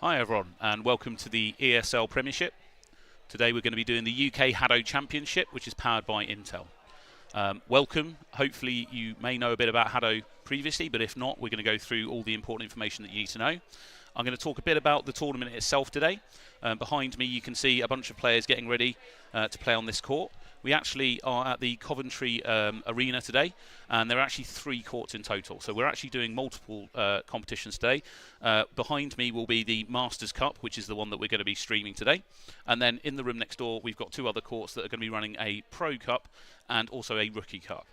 Hi everyone and welcome to the ESL Premiership. Today we're going to be doing the UK Hado Championship, which is powered by Intel. Welcome. Hopefully you may know a bit about Hado previously, but if not, we're going to go through all the important information that you need to know. I'm going to talk a bit about the tournament itself today. Behind me you can see a bunch of players getting ready to play on this court. We actually are at the Coventry arena today, and there are actually 3 courts in total. So we're actually doing multiple competitions today. Behind me will be the Masters Cup, which is the one that we're going to be streaming today. And then in the room next door, we've got 2 other courts that are going to be running a Pro Cup and also a Rookie Cup.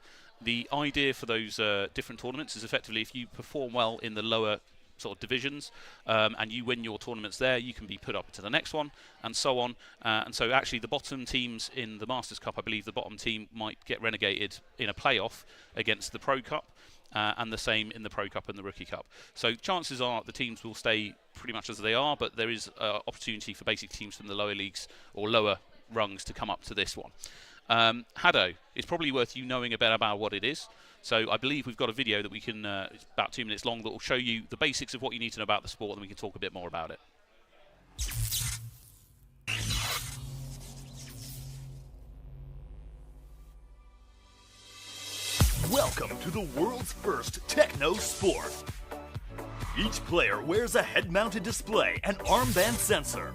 The idea for those different tournaments is effectively if you perform well in the lower sort of divisions and you win your tournaments there, you can be put up to the next one and so on. And so actually the bottom teams in the Masters Cup, I believe the bottom team might get relegated in a playoff against the Pro Cup, and the same in the Pro Cup and the Rookie Cup. So chances are the teams will stay pretty much as they are, but there is opportunity for basic teams from the lower leagues or lower rungs to come up to this one. Hado, it's probably worth you knowing a bit about what it is. So I believe we've got a video that we can, it's about 2 minutes long, that will show you the basics of what you need to know about the sport, and we can talk a bit more about it. Welcome to the world's first techno sport. Each player wears a head-mounted display and armband sensor.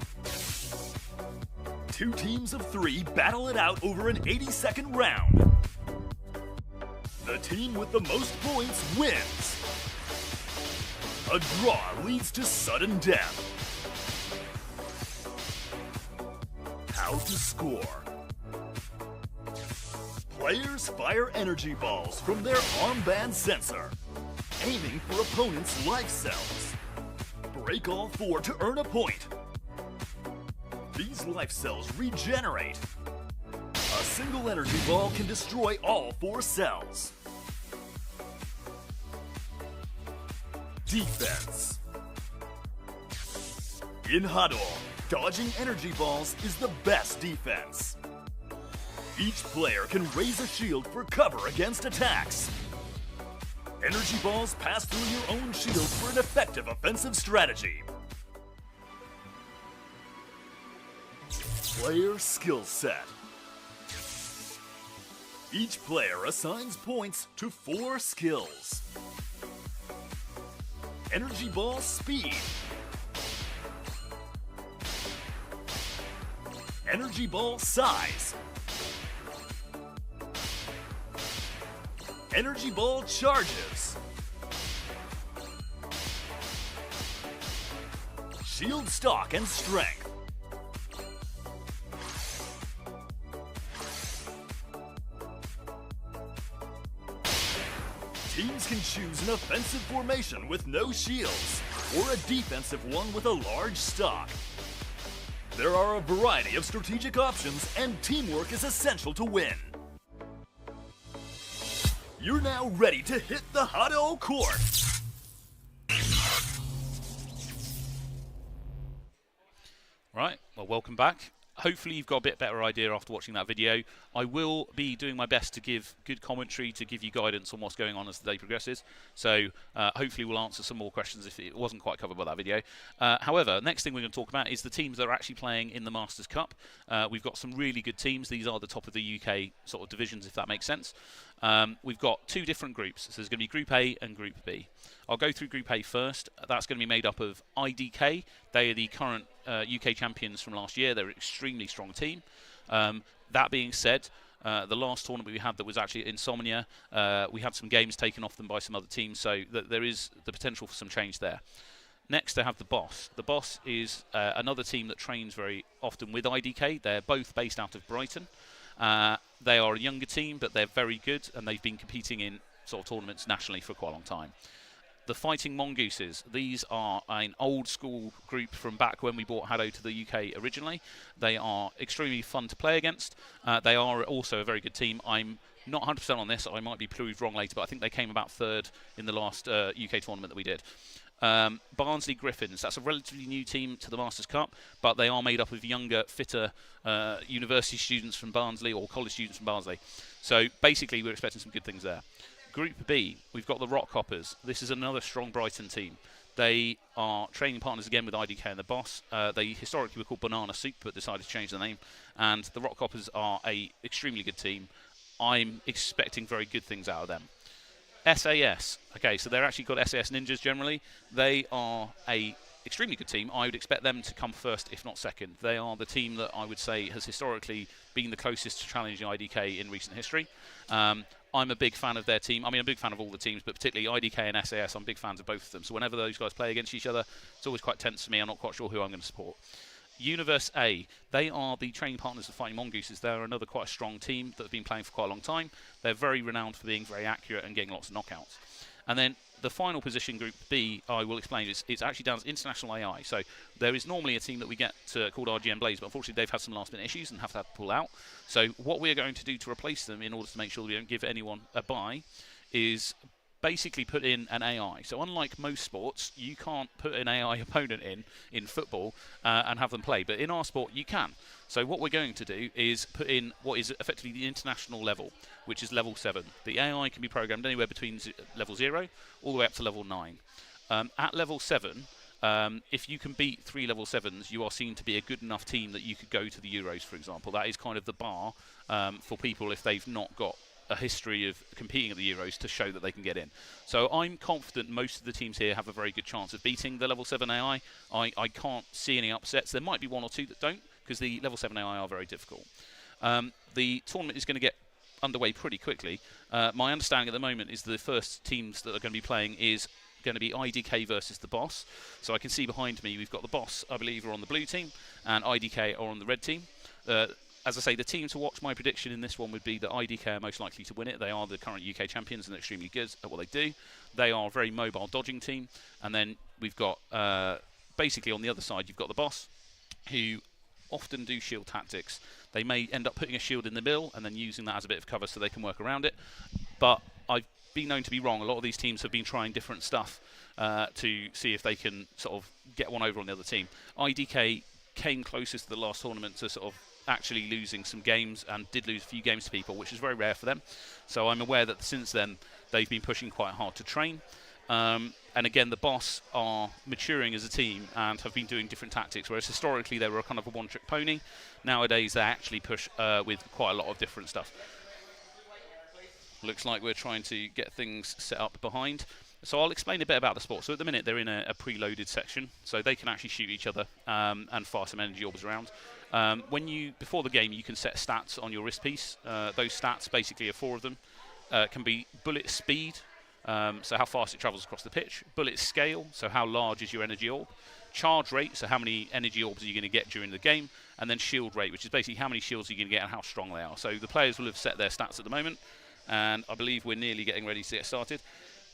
2 teams of 3 battle it out over an 80-second round. The team with the most points wins. A draw leads to sudden death. How to score. Players fire energy balls from their armband sensor, aiming for opponents' life cells. Break all 4 to earn a point. These life cells regenerate. A single energy ball can destroy all 4 cells. Defense. In Hado, dodging energy balls is the best defense. Each player can raise a shield for cover against attacks. Energy balls pass through your own shield for an effective offensive strategy. Player skill set. Each player assigns points to 4 skills. Energy ball speed. Energy ball size. Energy ball charges. Shield stock and strength. Teams can choose an offensive formation with no shields, or a defensive one with a large stock. There are a variety of strategic options, and teamwork is essential to win. You're now ready to hit the Hado court. Right, well, welcome back. Hopefully you've got a bit better idea after watching that video. I will be doing my best to give good commentary, to give you guidance on what's going on as the day progresses. So hopefully we'll answer some more questions if it wasn't quite covered by that video. However, next thing we're going to talk about is the teams that are actually playing in the Masters Cup. We've got some really good teams. These are the top of the UK sort of divisions, if that makes sense. We've got 2 different groups. So there's going to be Group A and Group B. I'll go through Group A first. That's going to be made up of IDK. They are the current UK champions from last year. They're an extremely strong team. That being said, the last tournament we had that was actually Insomnia, we had some games taken off them by some other teams, so there is the potential for some change there. Next, I have the Boss. The Boss is another team that trains very often with IDK. They're both based out of Brighton. They are a younger team, but they're very good, and they've been competing in sort of tournaments nationally for quite a long time. The Fighting Mongooses. These are an old school group from back when we brought Hado to the UK originally. They are extremely fun to play against. They are also a very good team. I'm not 100% on this. I might be proved wrong later, but I think they came about 3rd in the last UK tournament that we did. Barnsley Griffins, that's a relatively new team to the Masters Cup, but they are made up of younger, fitter university students from Barnsley or college students from Barnsley. So basically we're expecting some good things there. Group B, we've got the Rockhoppers. This is another strong Brighton team. They are training partners again with IDK and the boss. They historically were called Banana Soup, but decided to change the name. And the Rock Hoppers are a extremely good team. I'm expecting very good things out of them. SAS. Okay, so they're actually called SAS Ninjas generally. They are a extremely good team. I would expect them to come first, if not second. They are the team that I would say has historically been the closest to challenging IDK in recent history. I'm a big fan of their team. I mean, I'm a big fan of all the teams, but particularly IDK and SAS, I'm big fans of both of them. So whenever those guys play against each other, it's always quite tense for me. I'm not quite sure who I'm going to support. Universe A, they are the training partners of Fighting Mongooses. They're another quite a strong team that have been playing for quite a long time. They're very renowned for being very accurate and getting lots of knockouts. And then the final position, Group B, I will explain, it's actually down as International AI. So there is normally a team that we get called RGM Blaze, but unfortunately they've had some last-minute issues and have to pull out. So what we're going to do to replace them in order to make sure that we don't give anyone a bye is basically put in an AI. So unlike most sports, you can't put an AI opponent in football and have them play. But in our sport, you can. So what we're going to do is put in what is effectively the international level, which is level 7. The AI can be programmed anywhere between level 0 all the way up to level 9. At level 7, if you can beat 3 level 7s, you are seen to be a good enough team that you could go to the Euros, for example. That is kind of the bar for people if they've not got a history of competing at the Euros to show that they can get in. So I'm confident most of the teams here have a very good chance of beating the level 7 AI. I can't see any upsets. There might be one or two that don't, because the level 7 AI are very difficult. The tournament is going to get underway pretty quickly. My understanding at the moment is the first teams that are going to be playing is going to be IDK versus the boss. So I can see behind me we've got the boss, I believe, are on the blue team, and IDK are on the red team. As I say, the team to watch, my prediction in this one would be that IDK are most likely to win it. They are the current UK champions and they're extremely good at what they do. They are a very mobile dodging team. And then we've got, basically on the other side, you've got the boss, who often do shield tactics. They may end up putting a shield in the middle and then using that as a bit of cover so they can work around it. But I've been known to be wrong. A lot of these teams have been trying different stuff to see if they can sort of get one over on the other team. IDK came closest to the last tournament to sort of actually losing some games, and did lose a few games to people, which is very rare for them. So I'm aware that since then they've been pushing quite hard to train. And again, the boss are maturing as a team and have been doing different tactics, whereas historically they were a kind of a one-trick pony. Nowadays they actually push with quite a lot of different stuff. Looks like we're trying to get things set up behind. So I'll explain a bit about the sport. So at the minute they're in a preloaded section, so they can actually shoot each other and fire some energy orbs around. Before the game, you can set stats on your wrist piece. Those stats, basically, are 4 of them. Can be bullet speed, so how fast it travels across the pitch. Bullet scale, so how large is your energy orb. Charge rate, so how many energy orbs are you going to get during the game. And then shield rate, which is basically how many shields you're going to get and how strong they are. So the players will have set their stats at the moment, and I believe we're nearly getting ready to get started.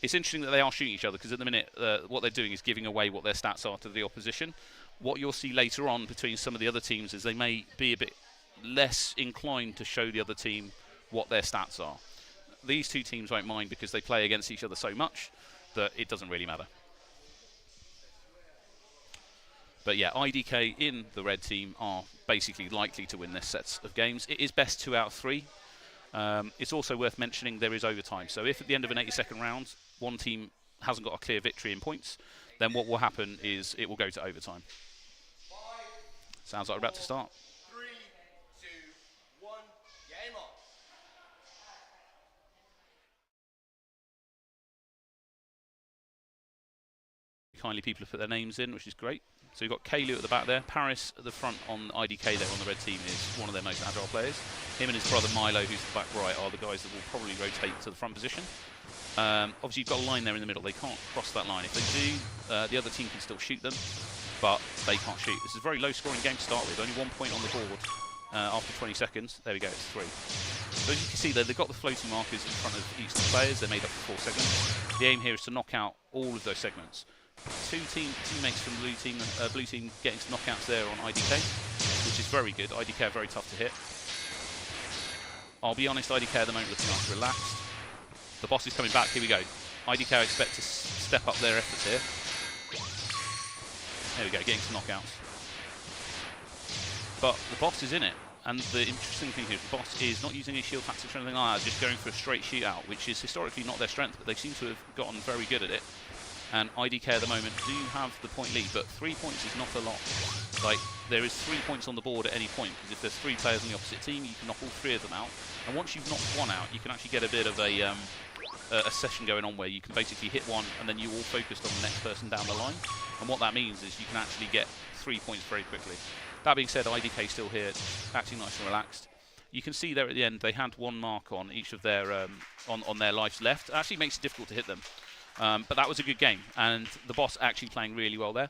It's interesting that they are shooting each other, because at the minute what they're doing is giving away what their stats are to the opposition. What you'll see later on between some of the other teams is they may be a bit less inclined to show the other team what their stats are. These two teams won't mind because they play against each other so much that it doesn't really matter. But yeah, IDK in the red team are basically likely to win this set of games. It is best 2 out of 3. It's also worth mentioning there is overtime. So if at the end of an 80-second round, one team hasn't got a clear victory in points, then what will happen is it will go to overtime. Sounds like we're about to start. 3, 2, 1, game on. Kindly people have put their names in, which is great. So we've got Kalu at the back there. Paris at the front on IDK there on the red team is one of their most agile players. Him and his brother Milo, who's the back right, are the guys that will probably rotate to the front position. Obviously you've got a line there in the middle. They can't cross that line. If they do, the other team can still shoot them, but they can't shoot. This is a very low scoring game to start with. Only 1 point on the board after 20 seconds. There we go, it's 3. So as you can see there, they've got the floating markers in front of each of the players. They're made up of 4 segments. The aim here is to knock out all of those segments. 2 teammates from the blue team getting some knockouts there on IDK, which is very good. IDK are very tough to hit. I'll be honest, IDK at the moment looking nice relaxed. The boss is coming back, here we go. IDK I expect to step up their efforts here. There we go, getting some knockouts. But the boss is in it, and the interesting thing here is the boss is not using any shield tactics or anything like that, just going for a straight shootout, which is historically not their strength, but they seem to have gotten very good at it. And IDK at the moment do have the point lead, but 3 points is not a lot. Like, there is 3 points on the board at any point, because if there's 3 players on the opposite team, you can knock all 3 of them out. And once you've knocked one out, you can actually get a bit of a session going on where you can basically hit one, and then you all focused on the next person down the line. And what that means is you can actually get 3 points very quickly. That being said, IDK still here, acting nice and relaxed. You can see there at the end, they had 1 mark on each of their on their lives left. It actually makes it difficult to hit them. But that was a good game, and the boss actually playing really well there.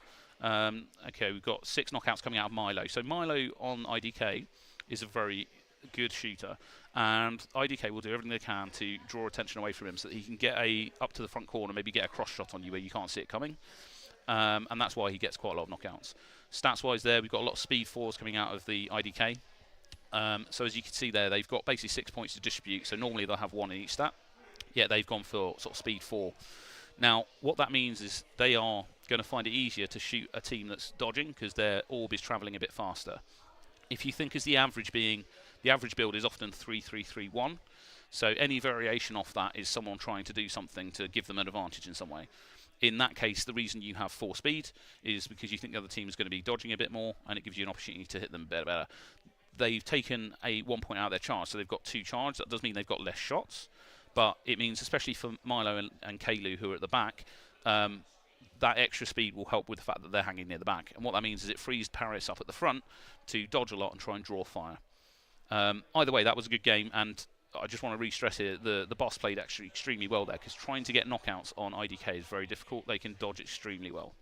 Okay, we've got 6 knockouts coming out of Milo. So Milo on IDK is a very good shooter, and IDK will do everything they can to draw attention away from him so that he can get up to the front corner, maybe get a cross shot on you where you can't see it coming. And that's why he gets quite a lot of knockouts. Stats-wise there, we've got a lot of speed 4s coming out of the IDK. So as you can see there, they've got basically 6 points to distribute, so normally they'll have 1 in each stat. Yeah, they've gone for sort of speed 4. Now, what that means is they are going to find it easier to shoot a team that's dodging because their orb is travelling a bit faster. If you think as the average build is often 3-3-3-1, so any variation off that is someone trying to do something to give them an advantage in some way. In that case, the reason you have 4 speed is because you think the other team is going to be dodging a bit more, and it gives you an opportunity to hit them better. They've taken a 1 point out of their charge, so they've got 2 charge. That does mean they've got less shots. But it means, especially for Milo and Kalu, who are at the back, that extra speed will help with the fact that they're hanging near the back. And what that means is it frees Paris up at the front to dodge a lot and try and draw fire. Either way, that was a good game, and I just want to re-stress here, the boss played actually extremely well there, because trying to get knockouts on IDK is very difficult. They can dodge extremely well.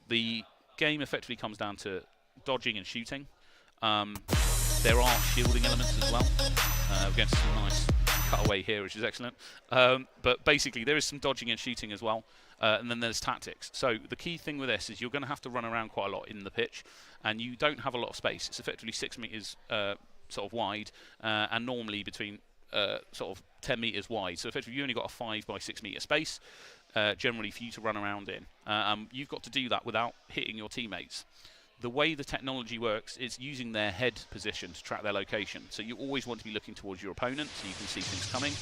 The game effectively comes down to dodging and shooting. There are shielding elements as well. We're going to see some nice cutaway here, which is excellent. But basically, there is some dodging and shooting as well. And then there's tactics. So the key thing with this is you're going to have to run around quite a lot in the pitch, and you don't have a lot of space. It's effectively 6 meters sort of wide, and normally between sort of 10 meters wide. So effectively, you only got a 5 by 6 meter space, generally for you to run around in. You've got to do that without hitting your teammates. The way the technology works is using their head position to track their location. So you always want to be looking towards your opponent so you can see things coming.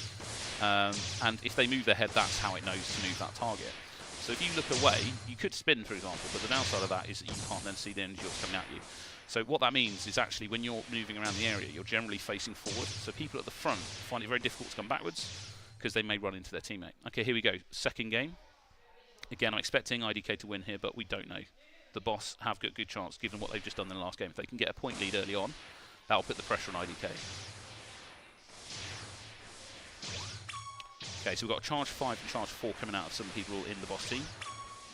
And if they move their head, that's how it knows to move that target. So if you look away, you could spin, for example, but the downside of that is that you can't then see the energy that's coming at you. So what that means is actually when you're moving around the area, you're generally facing forward. So people at the front find it very difficult to come backwards because they may run into their teammate. Okay, here we go. Second game. Again, I'm expecting IDK to win here, but we don't know. The boss have got a good chance given what they've just done in the last game. If they can get a point lead early on, that'll put the pressure on IDK. Okay, so we've got a charge 5 and charge 4 coming out of some people in the boss team.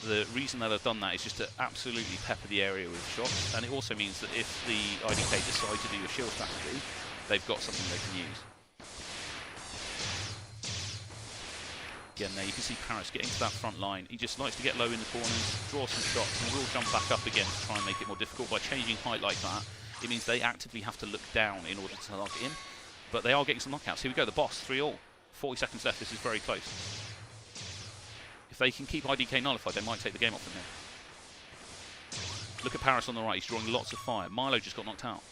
The reason that I've done that is just to absolutely pepper the area with shots, and it also means that if the IDK decide to do a shield strategy, they've got something they can use. Again, there you can see Paris getting to that front line. He just likes to get low in the corners, draw some shots, and will jump back up again to try and make it more difficult. By changing height like that, it means they actively have to look down in order to target in. But they are getting some knockouts. Here we go, the boss, 3-all. 40 seconds left, this is very close. If they can keep IDK nullified, they might take the game off them here. Look at Paris on the right, he's drawing lots of fire. Milo just got knocked out.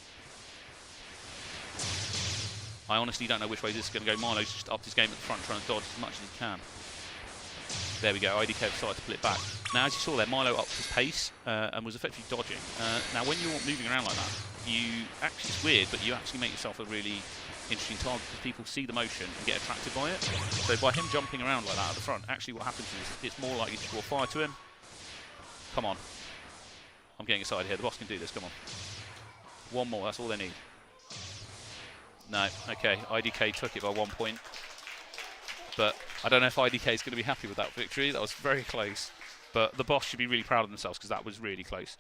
I honestly don't know which way this is going to go. Milo's just upped his game at the front, trying to dodge as much as he can. There we go, IDK have started to pull it back. Now, as you saw there, Milo upped his pace and was effectively dodging. Now, when you're moving around like that, it's weird, but you actually make yourself a really interesting target because people see the motion and get attracted by it. So by him jumping around like that at the front, actually what happens is it's more likely to draw fire to him. Come on. I'm getting excited here. The boss can do this, come on. One more, that's all they need. No, okay, IDK took it by 1 point. But I don't know if IDK is going to be happy with that victory. That was very close. But the boss should be really proud of themselves because that was really close.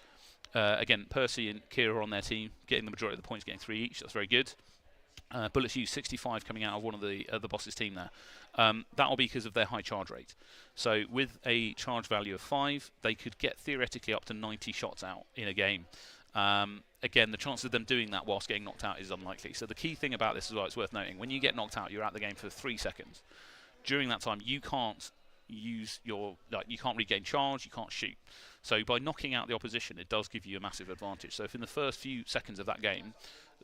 Again, Percy and Kira are on their team, getting the majority of the points, getting 3 each. That's very good. Bullets used 65 coming out of one of the boss's team there. That will be because of their high charge rate. So with a charge value of 5, they could get theoretically up to 90 shots out in a game. Again, the chance of them doing that whilst getting knocked out is unlikely. So the key thing about this as well, it's worth noting, when you get knocked out, you're out of the game for 3 seconds. During that time, you can't use your, you can't regain charge, you can't shoot. So by knocking out the opposition, it does give you a massive advantage. So if in the first few seconds of that game,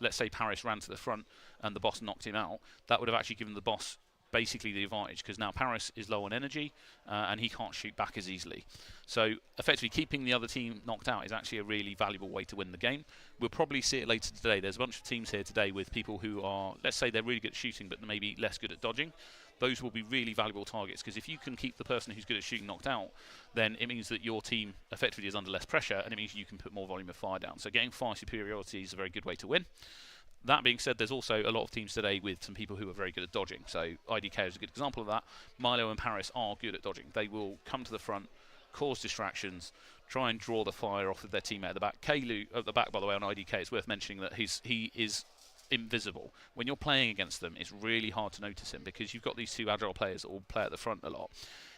let's say Paris ran to the front and the boss knocked him out, that would have actually given the boss basically the advantage, because now Paris is low on energy and he can't shoot back as easily. So effectively keeping the other team knocked out is actually a really valuable way to win the game. We'll probably see it later today. There's a bunch of teams here today with people who are, let's say they're really good at shooting but maybe less good at dodging. Those will be really valuable targets, because if you can keep the person who's good at shooting knocked out, then it means that your team effectively is under less pressure, and it means you can put more volume of fire down. So getting fire superiority is a very good way to win. That being said, there's also a lot of teams today with some people who are very good at dodging. So IDK is a good example of that. Milo and Paris are good at dodging. They will come to the front, cause distractions, try and draw the fire off of their teammate at the back. Kalu at the back, by the way, on IDK, it's worth mentioning that he is invisible. When you're playing against them, it's really hard to notice him, because you've got these two agile players that will play at the front a lot.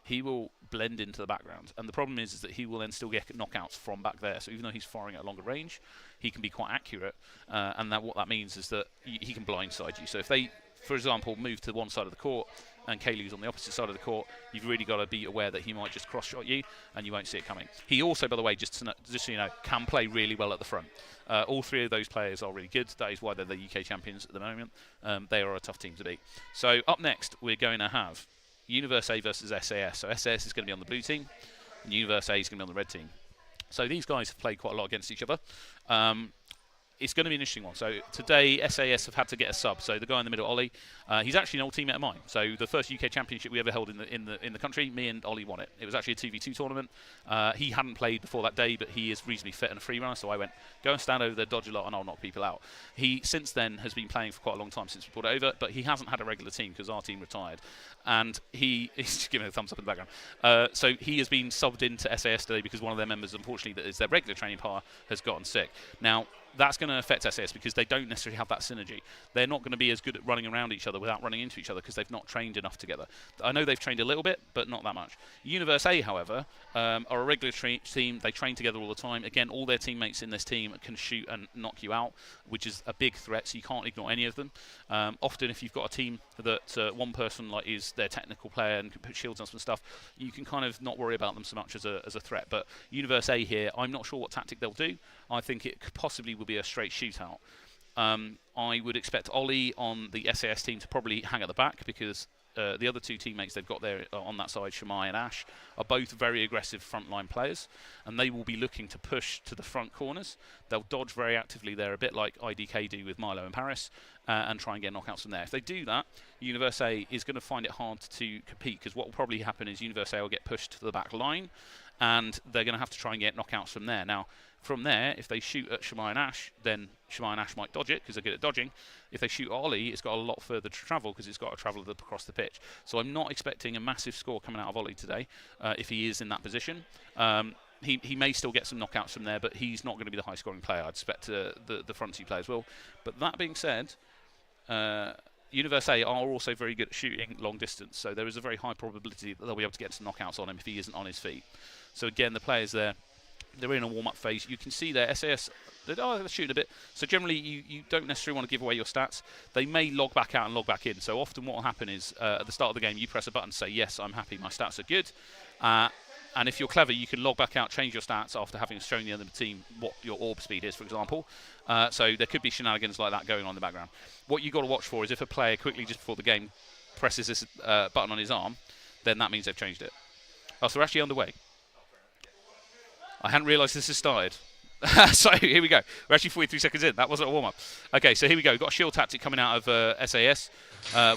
He will blend into the background, and the problem is that he will then still get knockouts from back there. So even though he's firing at a longer range, he can be quite accurate, and what that means is that he can blindside you. So if they, for example, move to one side of the court and Kalu's on the opposite side of the court, you've really got to be aware that he might just cross-shot you and you won't see it coming. He also, by the way, just so you know, can play really well at the front. All three of those players are really good. That is why they're the UK champions at the moment. They are a tough team to beat. So up next, we're going to have Universe A versus SAS. So SAS is going to be on the blue team, and Universe A is going to be on the red team. So these guys have played quite a lot against each other. It's going to be an interesting one. So today, SAS have had to get a sub. So the guy in the middle, Ollie, he's actually an old teammate of mine. So the first UK championship we ever held in the country, me and Ollie won it. It was actually a 2v2 tournament. He hadn't played before that day, but he is reasonably fit and a free runner. So I went, go and stand over there, dodge a lot, and I'll knock people out. He since then has been playing for quite a long time since we brought it over, but he hasn't had a regular team because our team retired. And he's just giving a thumbs up in the background. So he has been subbed into SAS today because one of their members, unfortunately, that is their regular training partner, has gotten sick. Now, that's going to affect SAS because they don't necessarily have that synergy. They're not going to be as good at running around each other without running into each other because they've not trained enough together. I know they've trained a little bit, but not that much. Universe A, however, are a regular team. They train together all the time. Again, all their teammates in this team can shoot and knock you out, which is a big threat, so you can't ignore any of them. Often, if you've got a team that one person is their technical player and can put shields on some stuff, you can kind of not worry about them so much as a threat. But Universe A here, I'm not sure what tactic they'll do. I think it possibly will be a straight shootout. I would expect Ollie on the SAS team to probably hang at the back because the other two teammates they've got there on that side, Shamai and Ash, are both very aggressive frontline players, and they will be looking to push to the front corners. They'll dodge very actively there, a bit like IDK do with Milo and Paris, and try and get knockouts from there. If they do that, Universe A is going to find it hard to compete because what will probably happen is Universe A will get pushed to the back line, and they're going to have to try and get knockouts from there. Now, from there, if they shoot at Shamai and Ash, then Shamai and Ash might dodge it because they're good at dodging. If they shoot at Ollie, it's got a lot further to travel because it's got to travel across the pitch. So I'm not expecting a massive score coming out of Ollie today if he is in that position. He may still get some knockouts from there, but he's not going to be the high-scoring player. I'd expect the front two players will. But that being said, Universe A are also very good at shooting long distance, so there is a very high probability that they'll be able to get some knockouts on him if he isn't on his feet. So again, the players there, they're in a warm-up phase. You can see their SAS, they're shooting a bit. So generally, you don't necessarily want to give away your stats. They may log back out and log back in. So often what will happen is, at the start of the game, you press a button and say, yes, I'm happy, my stats are good. And if you're clever, you can log back out, change your stats after having shown the other team what your orb speed is, for example. So there could be shenanigans like that going on in the background. What you've got to watch for is if a player quickly, just before the game, presses this button on his arm, then that means they've changed it. Oh, so we're actually underway. I hadn't realised this has started. So here we go. We're actually 43 seconds in. That wasn't a warm-up. Okay, so here we go. We've got a shield tactic coming out of SAS.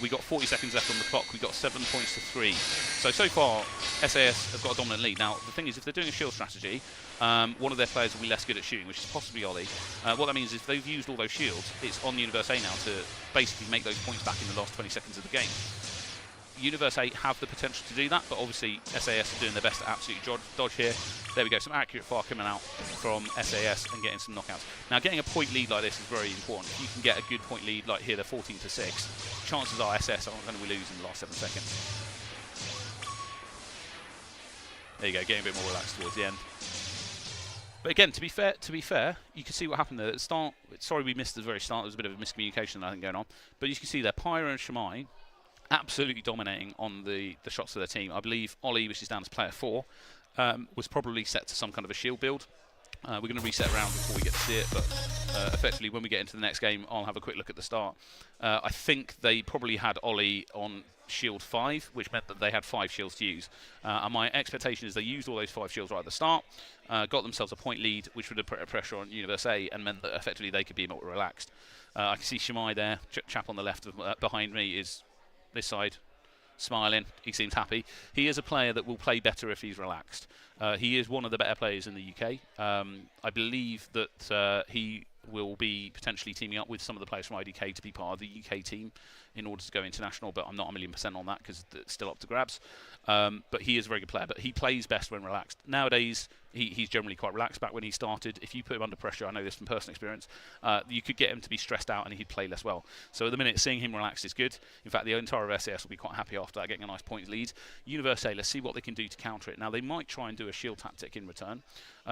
We've got 40 seconds left on the clock. We've got 7 points to 3. So far, SAS have got a dominant lead. Now, the thing is, if they're doing a shield strategy, one of their players will be less good at shooting, which is possibly Ollie. What that means is if they've used all those shields, it's on Universe A now to basically make those points back in the last 20 seconds of the game. Universe A have the potential to do that, but obviously SAS are doing their best to absolutely dodge here. There we go, some accurate fire coming out from SAS and getting some knockouts. Now, getting a point lead like this is very important. If you can get a good point lead like here, they're 14-6, chances are SS aren't going to lose in the last 7 seconds. There you go, getting a bit more relaxed towards the end. But again, to be fair, you can see what happened there at the start. Sorry we missed the very start. There was a bit of a miscommunication, I think, going on. But you can see there, Pyro and Shamai absolutely dominating on the shots of their team. I believe Ollie, which is down as player 4, was probably set to some kind of a shield build. We're going to reset around before we get to see it, but effectively when we get into the next game, I'll have a quick look at the start. I think they probably had Ollie on shield 5, which meant that they had 5 shields to use. And my expectation is they used all those 5 shields right at the start, got themselves a point lead, which would have put a pressure on Universe A and meant that effectively they could be more relaxed. I can see Shimai there, chap on the left of, behind me is this side, smiling. He seems happy. He is a player that will play better if he's relaxed. He is one of the better players in the UK. I believe that he will be potentially teaming up with some of the players from IDK to be part of the UK team in order to go international, but I'm not 1,000,000% on that because it's still up to grabs. But he is a very good player, but he plays best when relaxed. Nowadays, he's generally quite relaxed. Back when he started, if you put him under pressure, I know this from personal experience, you could get him to be stressed out and he'd play less well. So at the minute, seeing him relaxed is good. In fact, the entire of SAS will be quite happy after that, getting a nice points lead. Universe A, let's see what they can do to counter it. Now, they might try and do a shield tactic in return.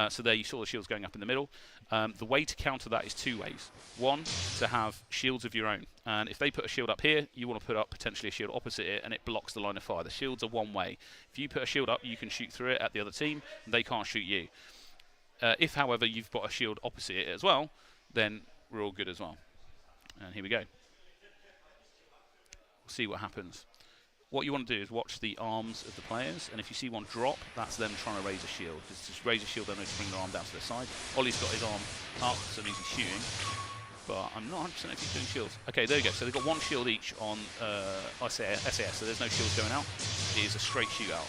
So there you saw the shields going up in the middle. The way to counter that is 2 ways. One, to have shields of your own. And if they put a shield up here, you want to put up potentially a shield opposite it, and it blocks the line of fire. The shields are one way. If you put a shield up, you can shoot through it at the other team, and they can't shoot you. If, however, you've got a shield opposite it as well, then we're all good as well. And here we go. We'll see what happens. What you want to do is watch the arms of the players, and if you see one drop, that's them trying to raise a shield. Because to raise a shield, they need to bring their arm down to their side. Ollie's got his arm up, so he's shooting. But I'm not 100% if he's doing shields. Okay, there you go. So they've got 1 shield each on SAS, so there's no shields going out. It is a straight shootout.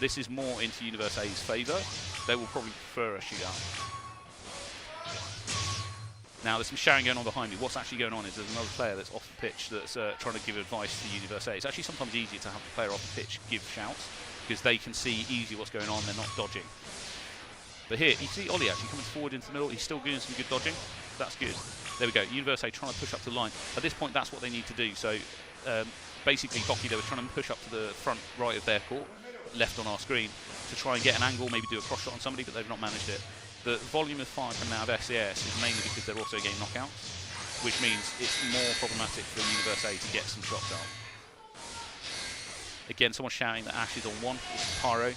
This is more into Universe A's favour. They will probably prefer a shootout. Now, there's some shouting going on behind me. What's actually going on is there's another player that's off the pitch that's trying to give advice to Universe A. It's actually sometimes easier to have the player off the pitch give shouts because they can see easily what's going on. They're not dodging. But here, you see Ollie actually coming forward into the middle. He's still doing some good dodging. That's good. There we go. Universe A trying to push up to the line. At this point, that's what they need to do. So basically, Bocky, they were trying to push up to the front right of their court, left on our screen, to try and get an angle, maybe do a cross shot on somebody, but they've not managed it. The volume of fire coming out of SAS is mainly because they're also getting knockouts, which means it's more problematic for Universe A to get some shots out. Again, someone's shouting that Ash is on 1, this is Pyro.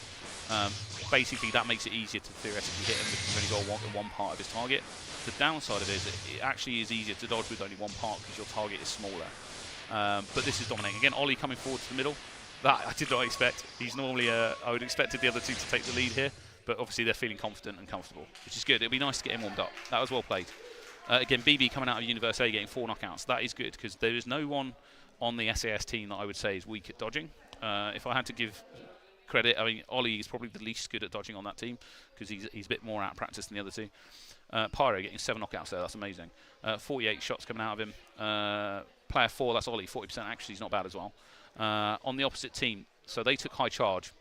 Basically, that makes it easier to theoretically hit him because you've only got one part of his target. The downside of it is it actually is easier to dodge with only 1 part because your target is smaller. But this is dominating. Again, Ollie coming forward to the middle. That I did not expect. He's normally, I would have expected the other two to take the lead here, but obviously they're feeling confident and comfortable, which is good. It'll be nice to get him warmed up. That was well played. Again, BB coming out of Universe A getting 4 knockouts. That is good because there is no one on the SAS team that I would say is weak at dodging. If I had to give credit, I mean, Ollie is probably the least good at dodging on that team because he's a bit more out of practice than the other two. Pyro getting 7 knockouts there, that's amazing. 48 shots coming out of him. Player 4, that's Ollie, 40% actually, he's not bad as well. On the opposite team, so they took high charge.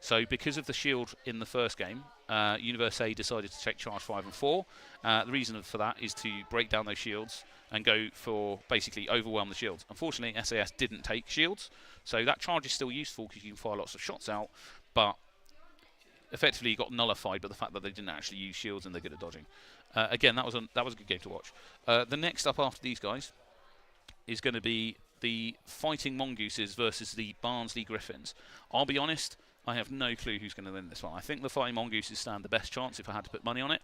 So because of the shield in the first game, Universe A decided to take charge 5 and 4. The reason for that is to break down those shields and go for basically overwhelm the shields. Unfortunately, SAS didn't take shields, so that charge is still useful because you can fire lots of shots out, but effectively it got nullified by the fact that they didn't actually use shields and they're good at dodging. Again, that was a good game to watch. The next up after these guys is going to be the Fighting Mongooses versus the Barnsley Griffins. I'll be honest, I have no clue who's going to win this one. I think the Fighting Mongooses stand the best chance if I had to put money on it.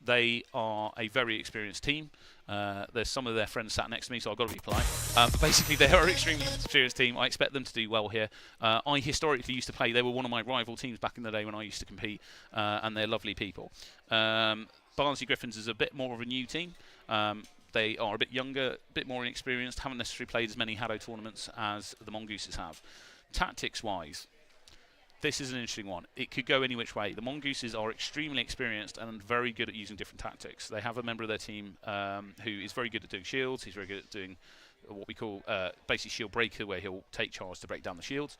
They are a very experienced team. There's some of their friends sat next to me, so I've got to be polite. But basically, they are an extremely experienced team. I expect them to do well here. I historically used to play. They were one of my rival teams back in the day when I used to compete, and they're lovely people. Barnsley Griffins is a bit more of a new team. They are a bit younger, a bit more inexperienced, haven't necessarily played as many Hado tournaments as the Mongooses have. Tactics-wise, this is an interesting one. It could go any which way. The Mongooses are extremely experienced and very good at using different tactics. They have a member of their team who is very good at doing shields. He's very good at doing what we call basically shield breaker, where he'll take charge to break down the shields.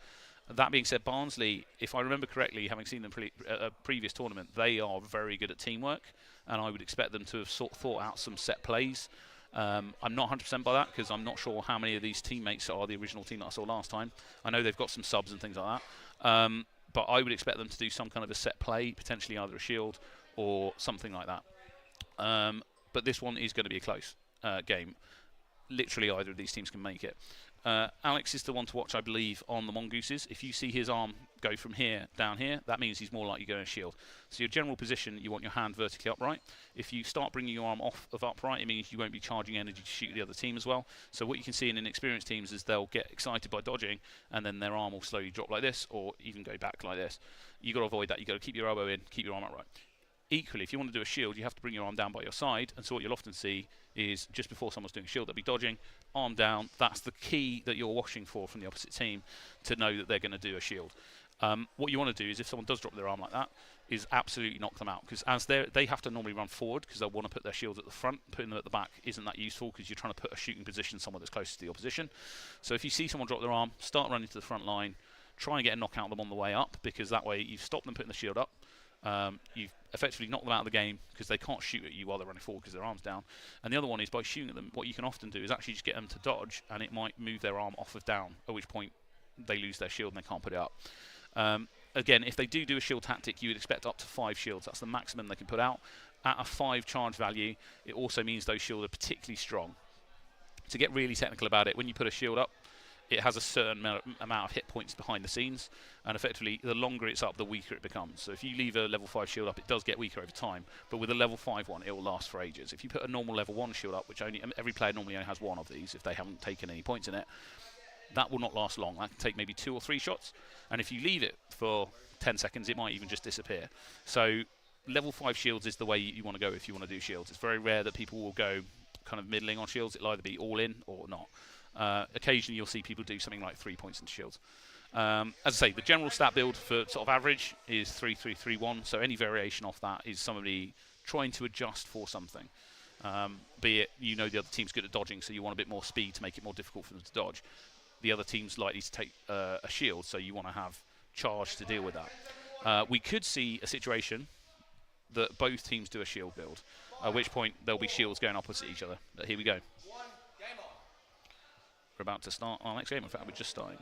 That being said, Barnsley, if I remember correctly, having seen them at a previous tournament, they are very good at teamwork, and I would expect them to have thought out some set plays. I'm not 100% by that because I'm not sure how many of these teammates are the original team that I saw last time. I know they've got some subs and things like that. But I would expect them to do some kind of a set play, potentially either a shield or something like that. But this one is going to be a close game. Literally either of these teams can make it. Alex is the one to watch, I believe, on the Mongooses. If you see his arm go from here down here, that means he's more likely to go in a shield. So your general position, you want your hand vertically upright. If you start bringing your arm off of upright, it means you won't be charging energy to shoot the other team as well. So what you can see in inexperienced teams is they'll get excited by dodging, and then their arm will slowly drop like this, or even go back like this. You've got to avoid that. You've got to keep your elbow in, keep your arm upright. Equally, if you want to do a shield, you have to bring your arm down by your side, and so what you'll often see is just before someone's doing a shield, they'll be dodging, arm down. That's the key that you're watching for from the opposite team to know that they're going to do a shield. What you want to do is if someone does drop their arm like that, is absolutely knock them out, because as they have to normally run forward because they'll want to put their shields at the front. Putting them at the back isn't that useful because you're trying to put a shooting position somewhere that's closest to the opposition. So if you see someone drop their arm, start running to the front line, try and get a knockout on them on the way up, because that way you've stopped them putting the shield up. You've effectively knocked them out of the game because they can't shoot at you while they're running forward because their arm's down. And the other one is by shooting at them, what you can often do is actually just get them to dodge, and it might move their arm off of down, at which point they lose their shield and they can't put it up. Again, if they do a shield tactic, you would expect up to 5 shields. That's the maximum they can put out. At a 5 charge value, it also means those shields are particularly strong. To get really technical about it, when you put a shield up, it has a certain amount of hit points behind the scenes, and effectively the longer it's up, the weaker it becomes. So if you leave a level 5 shield up, it does get weaker over time, but with a level 5 one, it will last for ages. If you put a normal level 1 shield up, which every player normally only has one of these if they haven't taken any points in it, that will not last long. That can take maybe 2 or 3 shots, and if you leave it for 10 seconds, it might even just disappear. So level 5 shields is the way you want to go if you want to do shields. It's very rare that people will go kind of middling on shields. It'll either be all in or not. Occasionally you'll see people do something like 3 points into shields. As I say, the general stat build for sort of average is 3-3-3-1, so any variation off that is somebody trying to adjust for something. Be it, you know, the other team's good at dodging, so you want a bit more speed to make it more difficult for them to dodge. The other team's likely to take a shield, so you want to have charge to deal with that. We could see a situation that both teams do a shield build, at which point there'll be shields going opposite each other. But here we go. We're about to start our next game. In fact, we're just starting.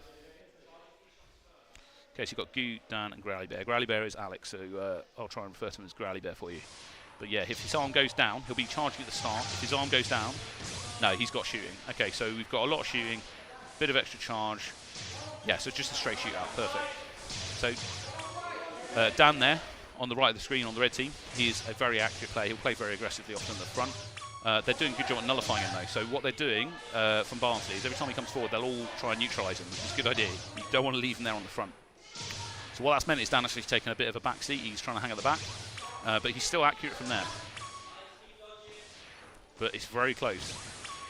Okay, so you've got Goo, Dan, and Growly Bear. Growly Bear is Alex, so I'll try and refer to him as Growly Bear for you. But yeah, if his arm goes down, he'll be charging at the start. If his arm goes down, no, he's got shooting. Okay, so we've got a lot of shooting, bit of extra charge. Yeah, so just a straight shootout, perfect. So Dan there, on the right of the screen on the red team, he is a very accurate player. He'll play very aggressively often at the front. They're doing a good job at nullifying him though. So what they're doing from Barnsley is every time he comes forward, they'll all try and neutralise him, which is a good idea. You don't want to leave him there on the front. So what that's meant is Dan actually taking a bit of a back seat. He's trying to hang at the back, but he's still accurate from there. But it's very close.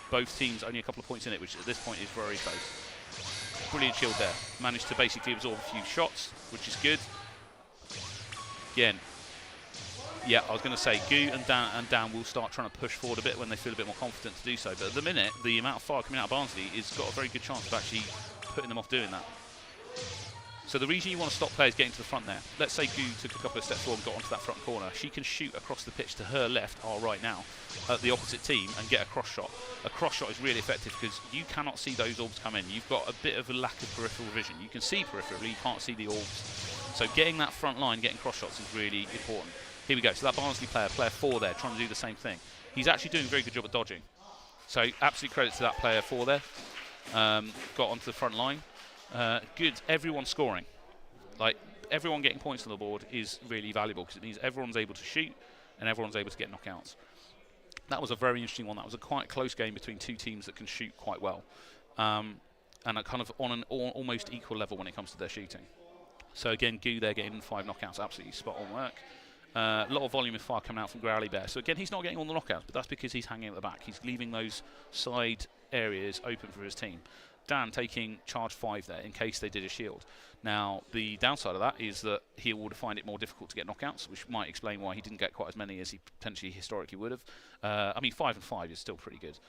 Both teams only a couple of points in it, which at this point is very close. Brilliant shield there. Managed to basically absorb a few shots, which is good. Again, yeah, I was going to say Goo and Dan will start trying to push forward a bit when they feel a bit more confident to do so. But at the minute, the amount of fire coming out of Barnsley has got a very good chance of actually putting them off doing that. So the reason you want to stop players getting to the front there, let's say Goo took a couple of steps forward and got onto that front corner, she can shoot across the pitch to her left, our right now, at the opposite team and get a cross shot. A cross shot is really effective because you cannot see those orbs come in. You've got a bit of a lack of peripheral vision. You can see peripherally, you can't see the orbs. So getting that front line, getting cross shots is really important. Here we go, so that Barnsley player 4 there, trying to do the same thing. He's actually doing a very good job at dodging. So absolute credit to that player 4 there. Got onto the front line. Good, everyone scoring. Like, everyone getting points on the board is really valuable because it means everyone's able to shoot and everyone's able to get knockouts. That was a very interesting one. That was a quite close game between two teams that can shoot quite well. And are kind of on an almost equal level when it comes to their shooting. So again, Goo there getting 5 knockouts, absolutely spot on work. A lot of volume of fire coming out from Growly Bear. So again, he's not getting all the knockouts, but that's because he's hanging at the back. He's leaving those side areas open for his team. Dan taking charge 5 there in case they did a shield. Now, the downside of that is that he would find it more difficult to get knockouts, which might explain why he didn't get quite as many as he potentially historically would have. I mean, 5 and 5 is still pretty good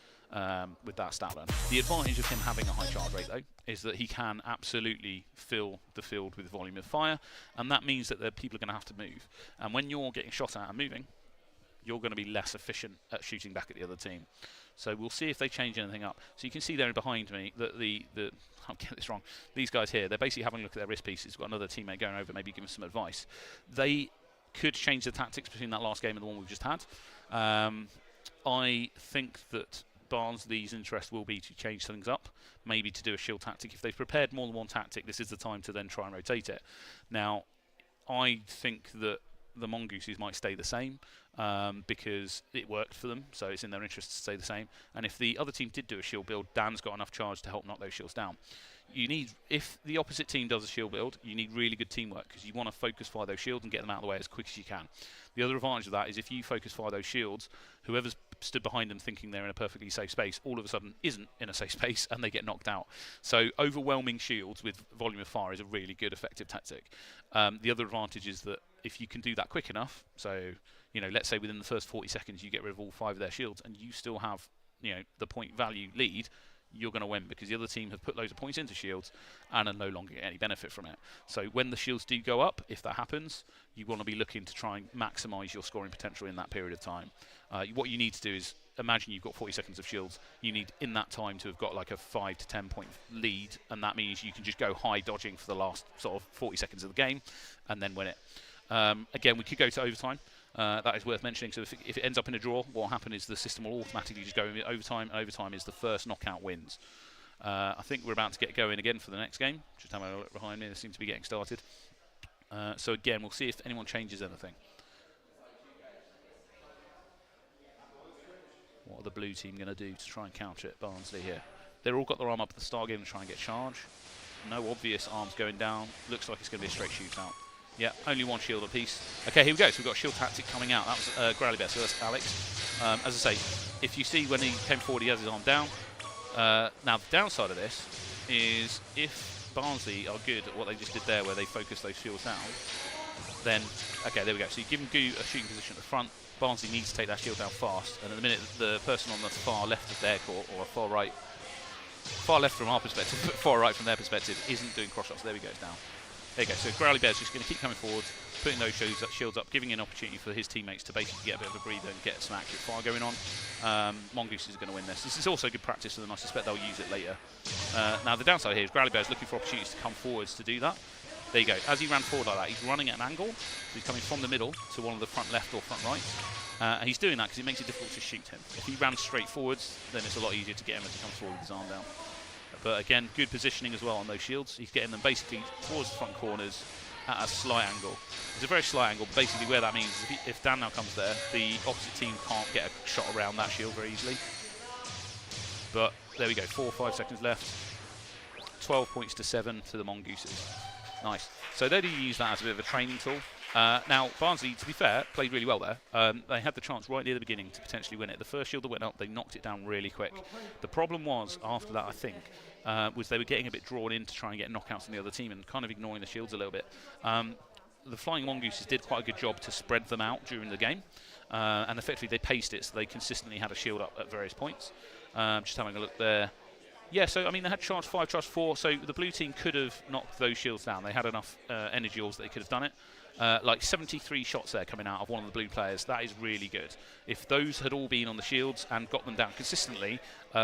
with that stat line. The advantage of him having a high charge rate, though, is that he can absolutely fill the field with volume of fire, and that means that the people are going to have to move. And when you're getting shot at and moving, you're going to be less efficient at shooting back at the other team. So we'll see if they change anything up. So you can see there behind me that I'll get this wrong. These guys here, they're basically having a look at their wrist pieces. We've got another teammate going over, maybe giving some advice. They could change the tactics between that last game and the one we've just had. I think that Barnsley's interest will be to change things up, maybe to do a shield tactic. If they've prepared more than one tactic, this is the time to then try and rotate it. Now, I think that the Mongooses might stay the same because it worked for them, so it's in their interest to stay the same. And if the other team did do a shield build, Dan's got enough charge to help knock those shields down. You need, if the opposite team does a shield build, you need really good teamwork because you want to focus fire those shields and get them out of the way as quick as you can. The other advantage of that is if you focus fire those shields, whoever's stood behind them thinking they're in a perfectly safe space, all of a sudden isn't in a safe space and they get knocked out. So overwhelming shields with volume of fire is a really good effective tactic. The other advantage is that if you can do that quick enough, so let's say within the first 40 seconds you get rid of all 5 of their shields and you still have the point value lead, you're going to win because the other team have put loads of points into shields and are no longer getting any benefit from it. So when the shields do go up, if that happens, you want to be looking to try and maximise your scoring potential in that period of time. What you need to do is imagine you've got 40 seconds of shields. You need in that time to have got like a 5 to 10 point lead, and that means you can just go high dodging for the last sort of 40 seconds of the game and then win it. Again, we could go to overtime. That is worth mentioning. So if it ends up in a draw, what will happen is the system will automatically just go in overtime, and overtime is the first knockout wins. I think we're about to get going again for the next game. Just having a look behind me, they seem to be getting started. So again, we'll see if anyone changes anything. What are the blue team going to do to try and counter it? Barnsley here. They've all got their arm up at the start game to try and get charge. No obvious arms going down. Looks like it's going to be a straight shootout. Yeah, only one shield apiece. Okay, here we go. So we've got shield tactic coming out. That was Growly so that's Alex. As I say, if you see when he came forward, he has his arm down. Now, the downside of this is if Barnsley are good at what they just did there, where they focus those shields down, then, okay, there we go. So you give them a shooting position at the front. Barnsley needs to take that shield down fast. And at the minute, the person on the far left of their court, or far right, far left from our perspective, but far right from their perspective, isn't doing cross shots. There we go, it's down. There you go, so Growly Bear's just going to keep coming forward, putting those shields up, giving an opportunity for his teammates to basically get a bit of a breather and get some accurate fire going on. Mongooses are going to win this. This is also good practice for them. I suspect they'll use it later. Now, the downside here is Growly Bear's looking for opportunities to come forwards to do that. There you go. As he ran forward like that, he's running at an angle. So he's coming from the middle to one of the front left or front right. And he's doing that because it makes it difficult to shoot him. If he ran straight forwards, then it's a lot easier to get him as he comes forward with his arm down. But again, good positioning as well on those shields. He's getting them basically towards the front corners at a slight angle. It's a very slight angle, but basically where that means is if Dan now comes there, the opposite team can't get a shot around that shield very easily. But there we go, 4 or 5 seconds left. 12 points to 7 to the Mongooses. Nice. So they do use that as a bit of a training tool. Now, Barnsley, to be fair, played really well there. They had the chance right near the beginning to potentially win it. The first shield that went up, they knocked it down really quick. The problem was, after that, I think, was they were getting a bit drawn in to try and get knockouts on the other team and kind of ignoring the shields a little bit. The Flying Mongooses did quite a good job to spread them out during the game. And effectively, they paced it, so they consistently had a shield up at various points. Just having a look there. Yeah, so, I mean, they had charge 5, charge 4, so the blue team could have knocked those shields down. They had enough energy orbs that they could have done it. Like 73 shots there coming out of one of the blue players. That is really good. If those had all been on the shields and got them down consistently,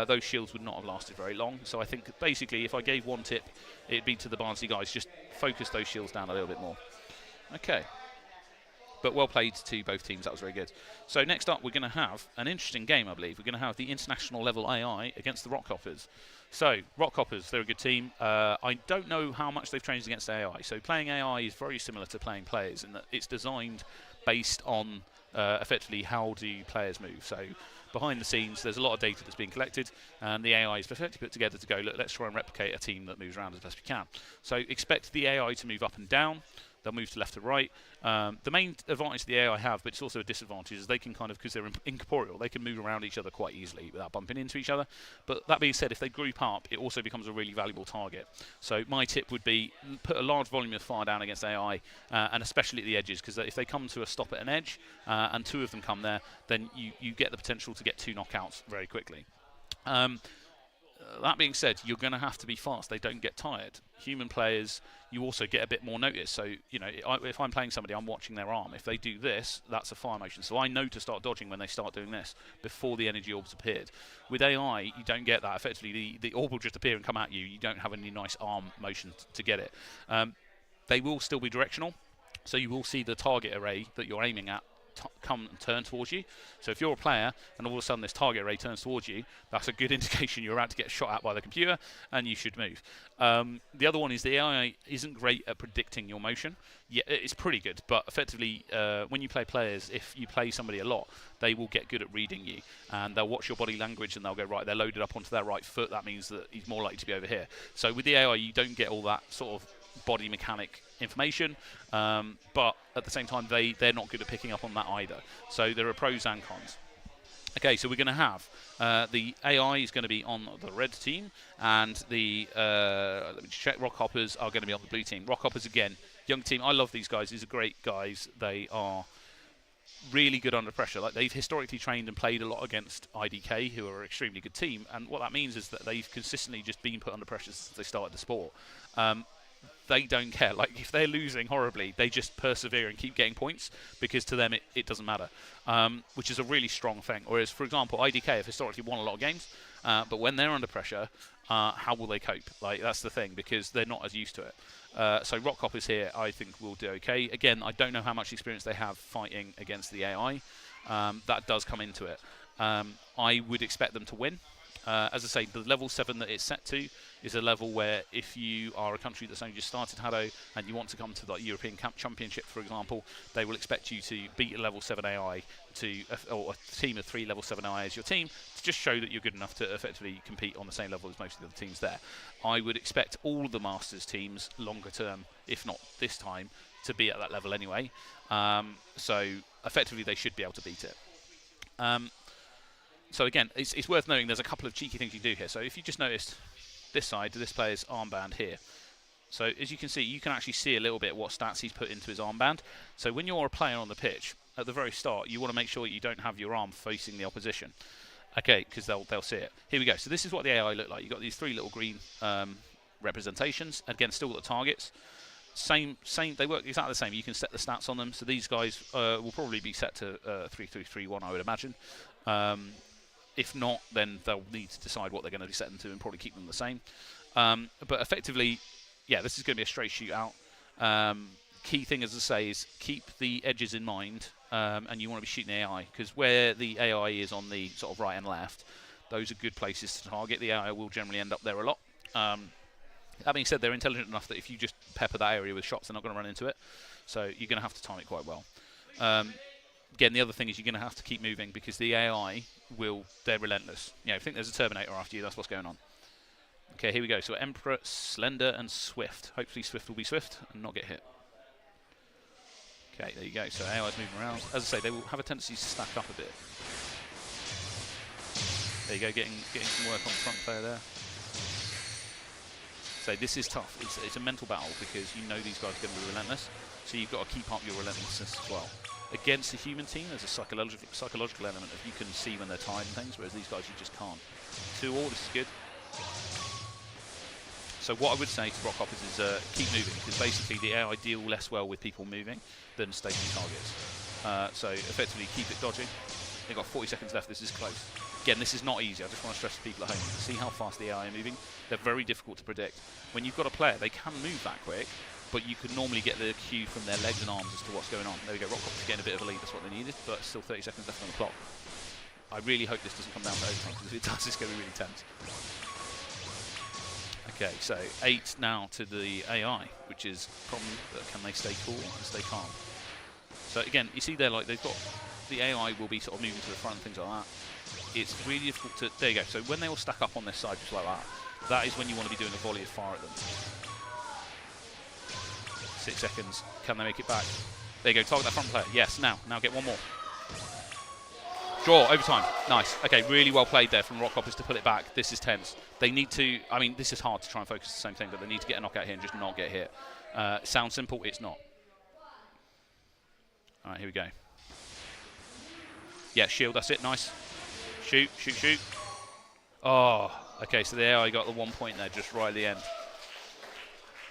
those shields would not have lasted very long. So I think, basically, if I gave one tip, it'd be to the Barnsley guys, just focus those shields down a little bit more. Okay. But well played to both teams. That was very good. So next up, we're going to have an interesting game, I believe. We're going to have the international level AI against the Rockhoppers. So, Rockhoppers, they're a good team. I don't know how much they've changed against AI. So playing AI is very similar to playing players in that it's designed based on effectively how do players move. So behind the scenes, there's a lot of data that's being collected, and the AI is perfectly put together to go, look, let's try and replicate a team that moves around as best we can. So expect the AI to move up and down. They'll move to left to right. The main advantage the AI have, but it's also a disadvantage, is they can kind of, because they're incorporeal, they can move around each other quite easily without bumping into each other. But that being said, if they group up, it also becomes a really valuable target. So my tip would be put a large volume of fire down against AI, and especially at the edges, because if they come to a stop at an edge, and 2 of them come there, then you get the potential to get 2 knockouts very quickly. That being said, you're going to have to be fast. They don't get tired. Human players, you also get a bit more notice. So, you know, if I'm playing somebody, I'm watching their arm. If they do this, that's a fire motion. So I know to start dodging when they start doing this before the energy orbs appeared. With AI, you don't get that. Effectively, the orb will just appear and come at you. You don't have any nice arm motion to get it. They will still be directional. So you will see the target array that you're aiming at come and turn towards you. So if you're a player and all of a sudden this target array turns towards you, that's a good indication you're about to get shot at by the computer and you should move. The other one is the AI isn't great at predicting your motion. Yeah, it's pretty good, but effectively when you play players, if you play somebody a lot, they will get good at reading you, and they'll watch your body language and they'll go, right, they're loaded up onto their right foot, that means that he's more likely to be over here. So with the AI, you don't get all that sort of body mechanic information, but at the same time, they're not good at picking up on that either. So there are pros and cons. Okay, so we're going to have the AI is going to be on the red team, and the let me check. Rockhoppers are going to be on the blue team. Rockhoppers again, young team. I love these guys. These are great guys. They are really good under pressure. Like, they've historically trained and played a lot against IDK, who are an extremely good team, and what that means is that they've consistently just been put under pressure since they started the sport. They don't care. Like, if they're losing horribly, they just persevere and keep getting points, because to them it doesn't matter, which is a really strong thing. Whereas, for example, IDK have historically won a lot of games, but when they're under pressure, how will they cope? Like, that's the thing, because they're not as used to it. So Rockhoppers here, I think, will do okay. Again, I don't know how much experience they have fighting against the AI. That does come into it. I would expect them to win. As I say, the level 7 that it's set to is a level where if you are a country that's only just started Hado and you want to come to the European Championship, for example, they will expect you to beat a level 7 AI or a team of 3 level 7 AI as your team, to just show that you're good enough to effectively compete on the same level as most of the other teams there. I would expect all the Masters teams longer term, if not this time, to be at that level anyway. So effectively they should be able to beat it. So again, it's worth noting there's a couple of cheeky things you can do here. So if you just noticed this side, this player's armband here. So as you can see, you can actually see a little bit what stats he's put into his armband. So when you're a player on the pitch, at the very start, you want to make sure you don't have your arm facing the opposition. Okay, because they'll see it. Here we go. So this is what the AI look like. You've got these 3 little green representations. Again, still got the targets. Same. They work exactly the same. You can set the stats on them. So these guys will probably be set to 3-3-3-1, I would imagine. If not, then they'll need to decide what they're going to be set them to and probably keep them the same. But effectively, yeah, this is going to be a straight shootout. Key thing, as I say, is keep the edges in mind, and you want to be shooting the AI, because where the AI is on the sort of right and left, those are good places to target. The AI will generally end up there a lot. That being said, they're intelligent enough that if you just pepper that area with shots, they're not going to run into it. So you're going to have to time it quite well. Again, the other thing is you're going to have to keep moving, because the AI they're relentless. You know, I think there's a Terminator after you, that's what's going on. Okay, here we go. So Emperor, Slender, and Swift. Hopefully Swift will be Swift and not get hit. Okay, there you go. So AI's moving around. As I say, they will have a tendency to stack up a bit. There you go, getting some work on the front player there. So this is tough. It's a mental battle, because you know these guys are going to be relentless. So you've got to keep up your relentlessness as well. Against a human team, there's a psychological element of you can see when they're tired and things, whereas these guys you just can't. 2-all, this is good. So what I would say to Rockhoppers is keep moving, because basically the AI deal less well with people moving than stationary targets. So effectively keep it dodging. They've got 40 seconds left, this is close. Again, this is not easy. I just want to stress to people at home, you can see how fast the AI are moving. They're very difficult to predict. When you've got a player, they can move that quick, but you could normally get the cue from their legs and arms as to what's going on. There we go, Rockhoppers getting a bit of a lead, that's what they needed, but still 30 seconds left on the clock. I really hope this doesn't come down to overtime, because if it does, it's going to be really tense. Okay, so 8 now to the AI, which is problem that can they stay cool and stay calm. So again, you see there, like, they've got, the AI will be sort of moving to the front and things like that. It's really difficult to, there you go, so when they all stack up on this side just like that, that is when you want to be doing a volley of fire at them. 6 seconds. Can they make it back? There you go. Target that front player. Yes. Now get one more. Draw. Overtime. Nice. Okay. Really well played there from Rockhoppers to pull it back. This is tense. They need to. I mean, this is hard to try and focus the same thing, but they need to get a knockout here and just not get hit. Sounds simple. It's not. All right. Here we go. Yeah. Shield. That's it. Nice. Shoot. Shoot. Shoot. Oh. Okay. So the AI got the 1 point there, just right at the end.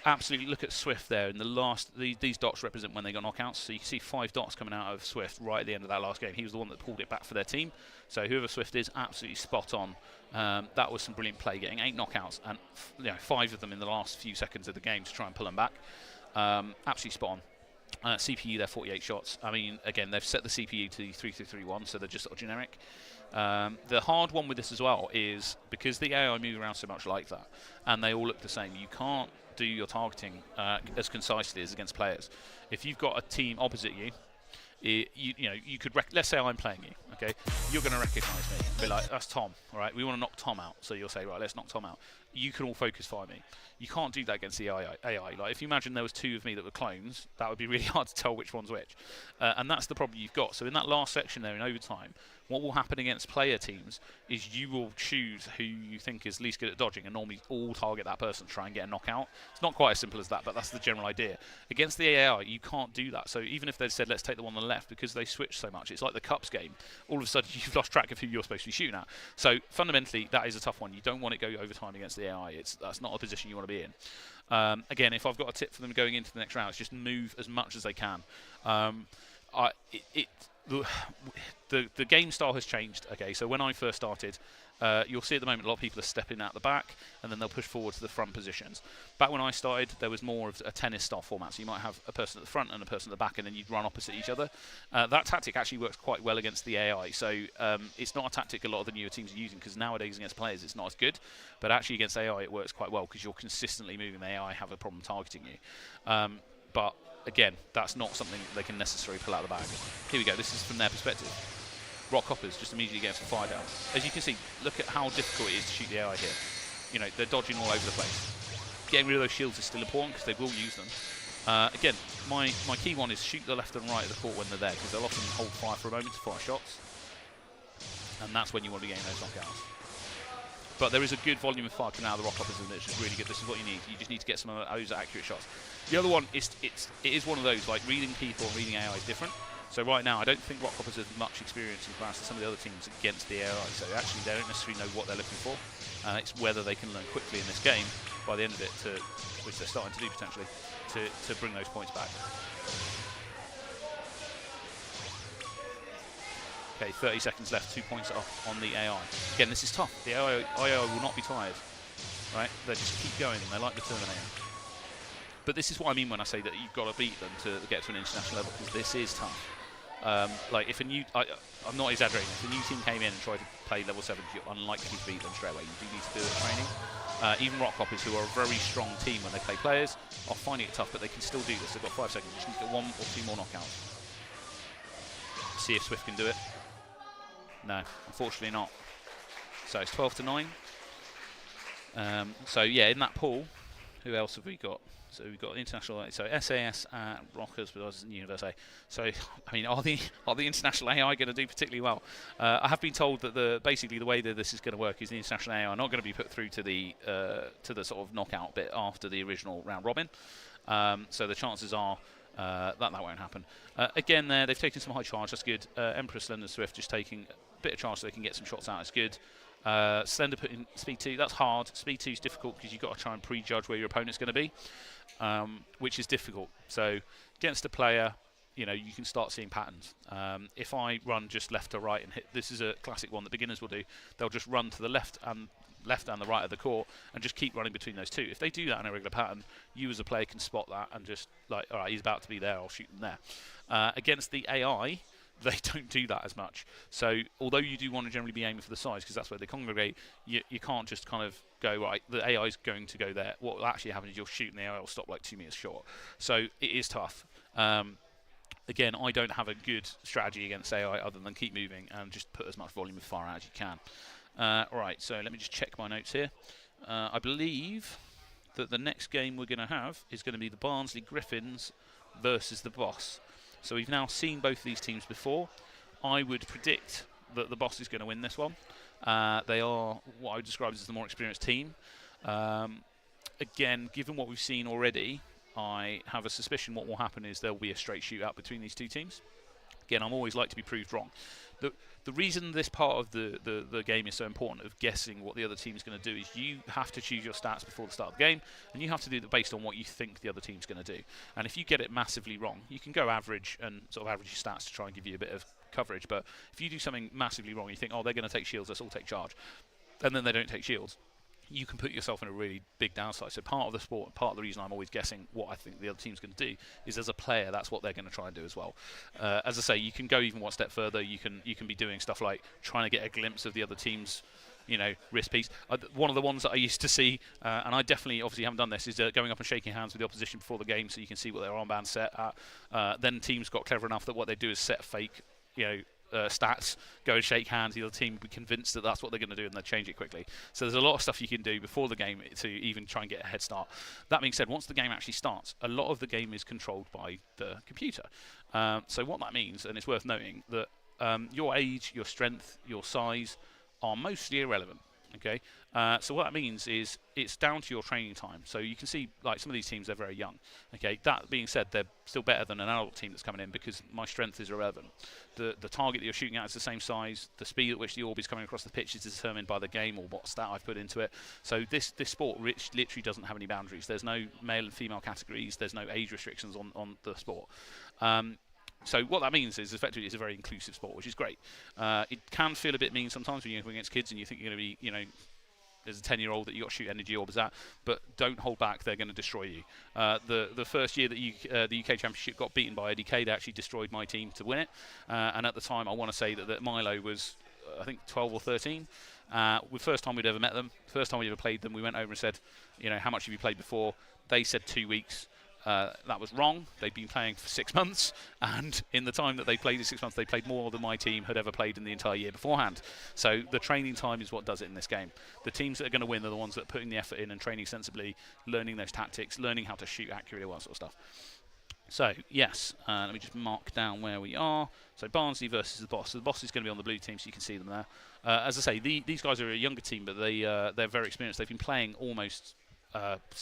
Absolutely, look at Swift there. In the last, these dots represent when they got knockouts. So you can see 5 dots coming out of Swift right at the end of that last game. He was the one that pulled it back for their team. So whoever Swift is, absolutely spot on. That was some brilliant play, getting 8 knockouts and 5 of them in the last few seconds of the game to try and pull them back. Absolutely spot on. CPU, they're 48 shots. I mean, again, they've set the CPU to 3331, so they're just sort of generic. The hard one with this as well is because the AI move around so much like that, and they all look the same, you can't do your targeting as concisely as against players. If you've got a team opposite you, you could let's say I'm playing you, okay? You're going to recognise me, be like, that's Tom, all right? We want to knock Tom out, so you'll say, right, let's knock Tom out. You can all focus fire me. You can't do that against the AI. Like, if you imagine there was 2 of me that were clones, that would be really hard to tell which one's which, and that's the problem you've got. So in that last section there in overtime, what will happen against player teams is you will choose who you think is least good at dodging and normally all target that person to try and get a knockout. It's not quite as simple as that, but that's the general idea. Against the AI, you can't do that. So even if they said, let's take the one on the left, because they switch so much, it's like the Cups game. All of a sudden, you've lost track of who you're supposed to be shooting at. So fundamentally, that is a tough one. You don't want it to go overtime against the AI. That's not a position you want to be in. Again, if I've got a tip for them going into the next round, it's just move as much as they can. The game style has changed. Okay, so when I first started, you'll see at the moment a lot of people are stepping out the back and then they'll push forward to the front positions. Back when I started, there was more of a tennis style format, so you might have a person at the front and a person at the back, and then you'd run opposite each other. That tactic actually works quite well against the AI, so it's not a tactic a lot of the newer teams are using, because nowadays against players it's not as good, but actually against AI it works quite well because you're consistently moving. The AI have a problem targeting you. But again, that's not something they can necessarily pull out of the bag. Here we go, this is from their perspective. Rock Hoppers just immediately gets a fire down. As you can see, look at how difficult it is to shoot the AI here. You know, they're dodging all over the place. Getting rid of those shields is still important because they will use them. Again, my key one is shoot the left and right of the court when they're there, because they'll often hold fire for a moment to fire shots. And that's when you want to be getting those knockouts. But there is a good volume of fire coming out of the Rock Hoppers, and it's just really good. This is what you need. You just need to get some of those accurate shots. The other one is it is one of those, like, reading people and reading AI is different. So right now, I don't think Rock Hoppers have much experience in comparison to some of the other teams against the AI. So actually, they don't necessarily know what they're looking for. It's whether they can learn quickly in this game by the end of it, which they're starting to do potentially, to bring those points back. Okay, 30 seconds left, 2 points up on the AI. Again, this is tough. The AI will not be tired, right? They just keep going, and they like the Terminator. But this is what I mean when I say that you've got to beat them to get to an international level, because this is tough. Like, if a new, I'm not exaggerating, if a new team came in and tried to play level 7, you're unlikely to beat them straight away. You do need to do it at training. Even Rock Hoppers, who are a very strong team when they play players, are finding it tough, but they can still do this. They've got 5 seconds. You just need to get 1 or 2 more knockouts. See if Swift can do it. No, unfortunately not. So it's 12 to 9. So yeah, in that pool, who else have we got? So we've got international, so SAS at Rockers with us in Universe A. So I mean, are the international AI going to do particularly well? I have been told that basically the way that this is going to work is the international AI are not going to be put through to the sort of knockout bit after the original round robin. So the chances are that won't happen. Again, they've taken some high charge. That's good. Empress, Slender, Swift just taking a bit of charge so they can get some shots out. It's good. Slender put in speed 2. That's hard. Speed 2 is difficult because you've got to try and prejudge where your opponent's going to be, which is difficult. So against a player, you know, you can start seeing patterns. If I run just left to right and hit, this is a classic one that beginners will do. They'll just run to the left and the right of the court and just keep running between those two. If they do that in a regular pattern, you as a player can spot that and just like, all right, he's about to be there, I'll shoot him there. Against the AI, they don't do that as much. So although you do want to generally be aiming for the sides, because that's where they congregate, you can't just kind of go, right, the AI is going to go there. What will actually happen is you'll shoot and the AI will stop like 2 meters short. So it is tough. Again, I don't have a good strategy against AI other than keep moving and just put as much volume of fire out as you can. Right, so let me just check my notes here. I believe that the next game we're going to have is going to be the Barnsley Griffins versus the Boss. So we've now seen both of these teams before. I would predict that the Boss is going to win this one. They are what I would describe as the more experienced team. Again, given what we've seen already, I have a suspicion what will happen is there will be a straight shootout between these two teams. Again, I'm always like to be proved wrong. The reason this part of the game is so important of guessing what the other team is going to do is you have to choose your stats before the start of the game, and you have to do that based on what you think the other team's going to do. And if you get it massively wrong, you can go average and sort of average your stats to try and give you a bit of coverage. But if you do something massively wrong, you think, oh, they're going to take shields, let's all take charge, and then they don't take shields, you can put yourself in a really big downside. So part of the sport, part of the reason I'm always guessing what I think the other team's going to do is, as a player, that's what they're going to try and do as well. As I say, you can go even one step further. You can be doing stuff like trying to get a glimpse of the other team's, wrist piece. One of the ones that I used to see, and I definitely obviously haven't done this, is going up and shaking hands with the opposition before the game so you can see what their armband's set at. Then teams got clever enough that what they do is set fake, stats, go and shake hands. The other team will be convinced that that's what they're going to do, and they'll change it quickly. So there's a lot of stuff you can do before the game to even try and get a head start. That being said, once the game actually starts, a lot of the game is controlled by the computer. So what that means, and it's worth noting, that your age, your strength, your size are mostly irrelevant. Okay, so what that means is it's down to your training time. So you can see, like, some of these teams, they're very young. Okay, that being said, they're still better than an adult team that's coming in because my strength is irrelevant. The target that you're shooting at is the same size. The speed at which the orb is coming across the pitch is determined by the game or what stat I've put into it. So this sport literally doesn't have any boundaries. There's no male and female categories. There's no age restrictions on the sport. So what that means is, effectively, it's a very inclusive sport, which is great. It can feel a bit mean sometimes when you're going against kids and you think you're going to be, there's a 10-year-old that you've got to shoot energy orbs at, but don't hold back, they're going to destroy you. The first year that the UK Championship got beaten by ADK, they actually destroyed my team to win it. And at the time, I want to say that Milo was, I think, 12 or 13. The first time we'd ever met them, first time we ever played them, we went over and said, how much have you played before? They said 2 weeks. That was wrong. They'd been playing for 6 months, and in the time that they played in 6 months, they played more than my team had ever played in the entire year beforehand. So the training time is what does it in this game. The teams that are going to win are the ones that are putting the effort in and training sensibly, learning those tactics, learning how to shoot accurately, all that sort of stuff. So, yes, let me just mark down where we are. So Barnsley versus the Boss. So the Boss is going to be on the blue team, so you can see them there. As I say, these guys are a younger team, but they're very experienced. They've been playing almost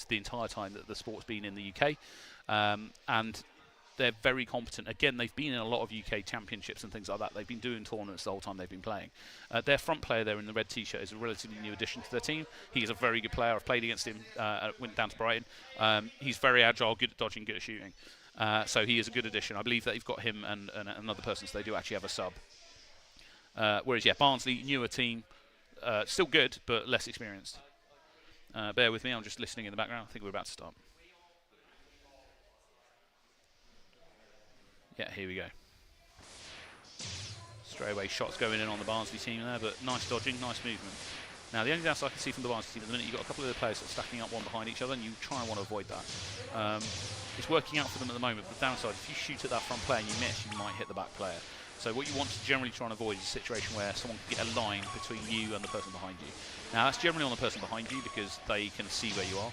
the entire time that the sport's been in the UK, and they're very competent. Again, they've been in a lot of UK championships and things like that. They've been doing tournaments the whole time they've been playing. Their front player there in the red t-shirt is a relatively new addition to their team. He is a very good player. I've played against him, went down to Brighton. He's very agile, good at dodging, good at shooting. So he is a good addition. I believe that they've got him and another person, so they do actually have a sub. Whereas, yeah, Barnsley, newer team, still good, but less experienced. Bear with me, I'm just listening in the background. I think we're about to start. Yeah, here we go. Straight away shots going in on the Barnsley team there, but nice dodging, nice movement. Now, the only downside I can see from the Barnsley team at the minute, you've got a couple of the players sort of stacking up one behind each other, and you try and want to avoid that. It's working out for them at the moment, but the downside, if you shoot at that front player and you miss, you might hit the back player. So what you want to generally try and avoid is a situation where someone can get a line between you and the person behind you. Now, that's generally on the person behind you because they can see where you are.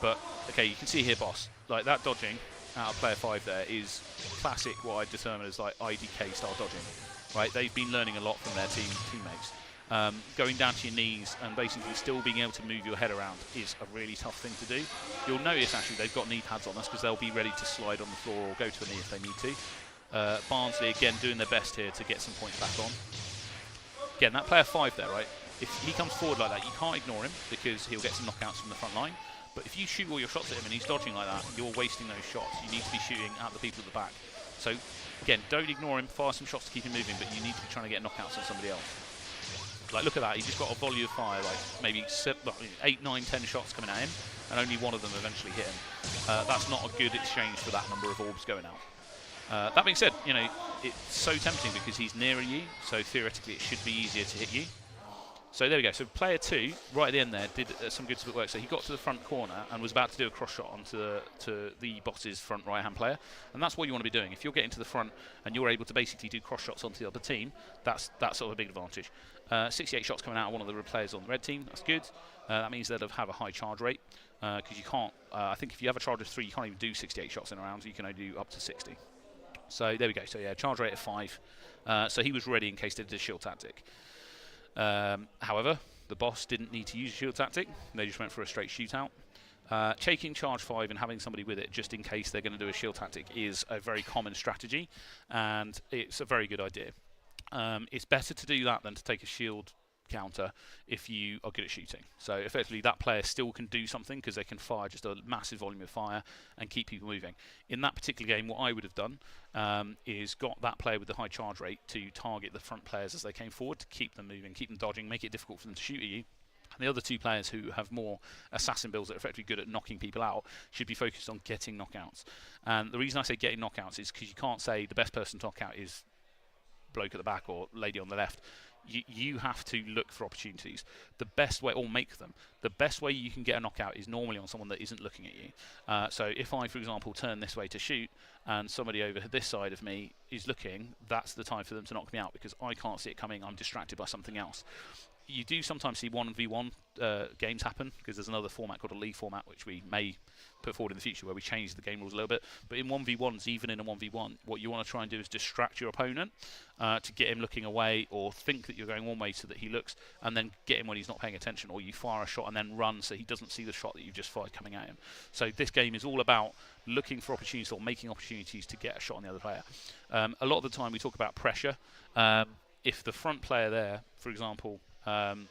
But, okay, you can see here, Boss, like that dodging out of player 5 there is classic what I determine as like IDK style dodging. Right, they've been learning a lot from their teammates. Going down to your knees and basically still being able to move your head around is a really tough thing to do. You'll notice actually they've got knee pads on us because they'll be ready to slide on the floor or go to a knee if they need to. Barnsley again doing their best here to get some points back on. Again, that player 5 there, right? If he comes forward like that, you can't ignore him because he'll get some knockouts from the front line. But if you shoot all your shots at him and he's dodging like that, you're wasting those shots. You need to be shooting at the people at the back. So, again, don't ignore him, fire some shots to keep him moving, but you need to be trying to get knockouts on somebody else. Like, look at that, he just got a volley of fire, like maybe 8, 9, 10 shots coming at him, and only one of them eventually hit him. That's not a good exchange for that number of orbs going out. That being said, it's so tempting because he's nearer you, so theoretically it should be easier to hit you. So there we go. So player 2, right at the end there, did some good work. So he got to the front corner and was about to do a cross shot onto the Boss's front right-hand player. And that's what you want to be doing. If you're getting to the front and you're able to basically do cross shots onto the other team, that's sort of a big advantage. 68 shots coming out of one of the players on the red team. That's good. That means they'll have a high charge rate because you can't. I think if you have a charge of 3, you can't even do 68 shots in a round. So you can only do up to 60. So there we go. So yeah, charge rate of 5. So he was ready in case they did a shield tactic. However, the Boss didn't need to use a shield tactic. They just went for a straight shootout. Taking charge 5 and having somebody with it just in case they're going to do a shield tactic is a very common strategy, and it's a very good idea. It's better to do that than to take a shield counter if you are good at shooting. So effectively that player still can do something because they can fire just a massive volume of fire and keep people moving. In that particular game, what I would have done is got that player with the high charge rate to target the front players as they came forward to keep them moving, keep them dodging, make it difficult for them to shoot at you, And the other two players who have more assassin builds that are effectively good at knocking people out should be focused on getting knockouts. And the reason I say getting knockouts is because you can't say the best person to knock out is bloke at the back or lady on the left. You have to look for opportunities. The best way, or make them, the best way you can get a knockout is normally on someone that isn't looking at you. So if I, for example, turn this way to shoot and somebody over this side of me is looking, that's the time for them to knock me out because I can't see it coming, I'm distracted by something else. You do sometimes see 1v1 games happen because there's another format called a league format which we may put forward in the future where we change the game rules a little bit. But in 1v1s, even in a 1v1, what you want to try and do is distract your opponent to get him looking away or think that you're going one way so that he looks, and then get him when he's not paying attention, or you fire a shot and then run so he doesn't see the shot that you've just fired coming at him. So this game is all about looking for opportunities or making opportunities to get a shot on the other player. A lot of the time we talk about pressure. If the front player there, for example, on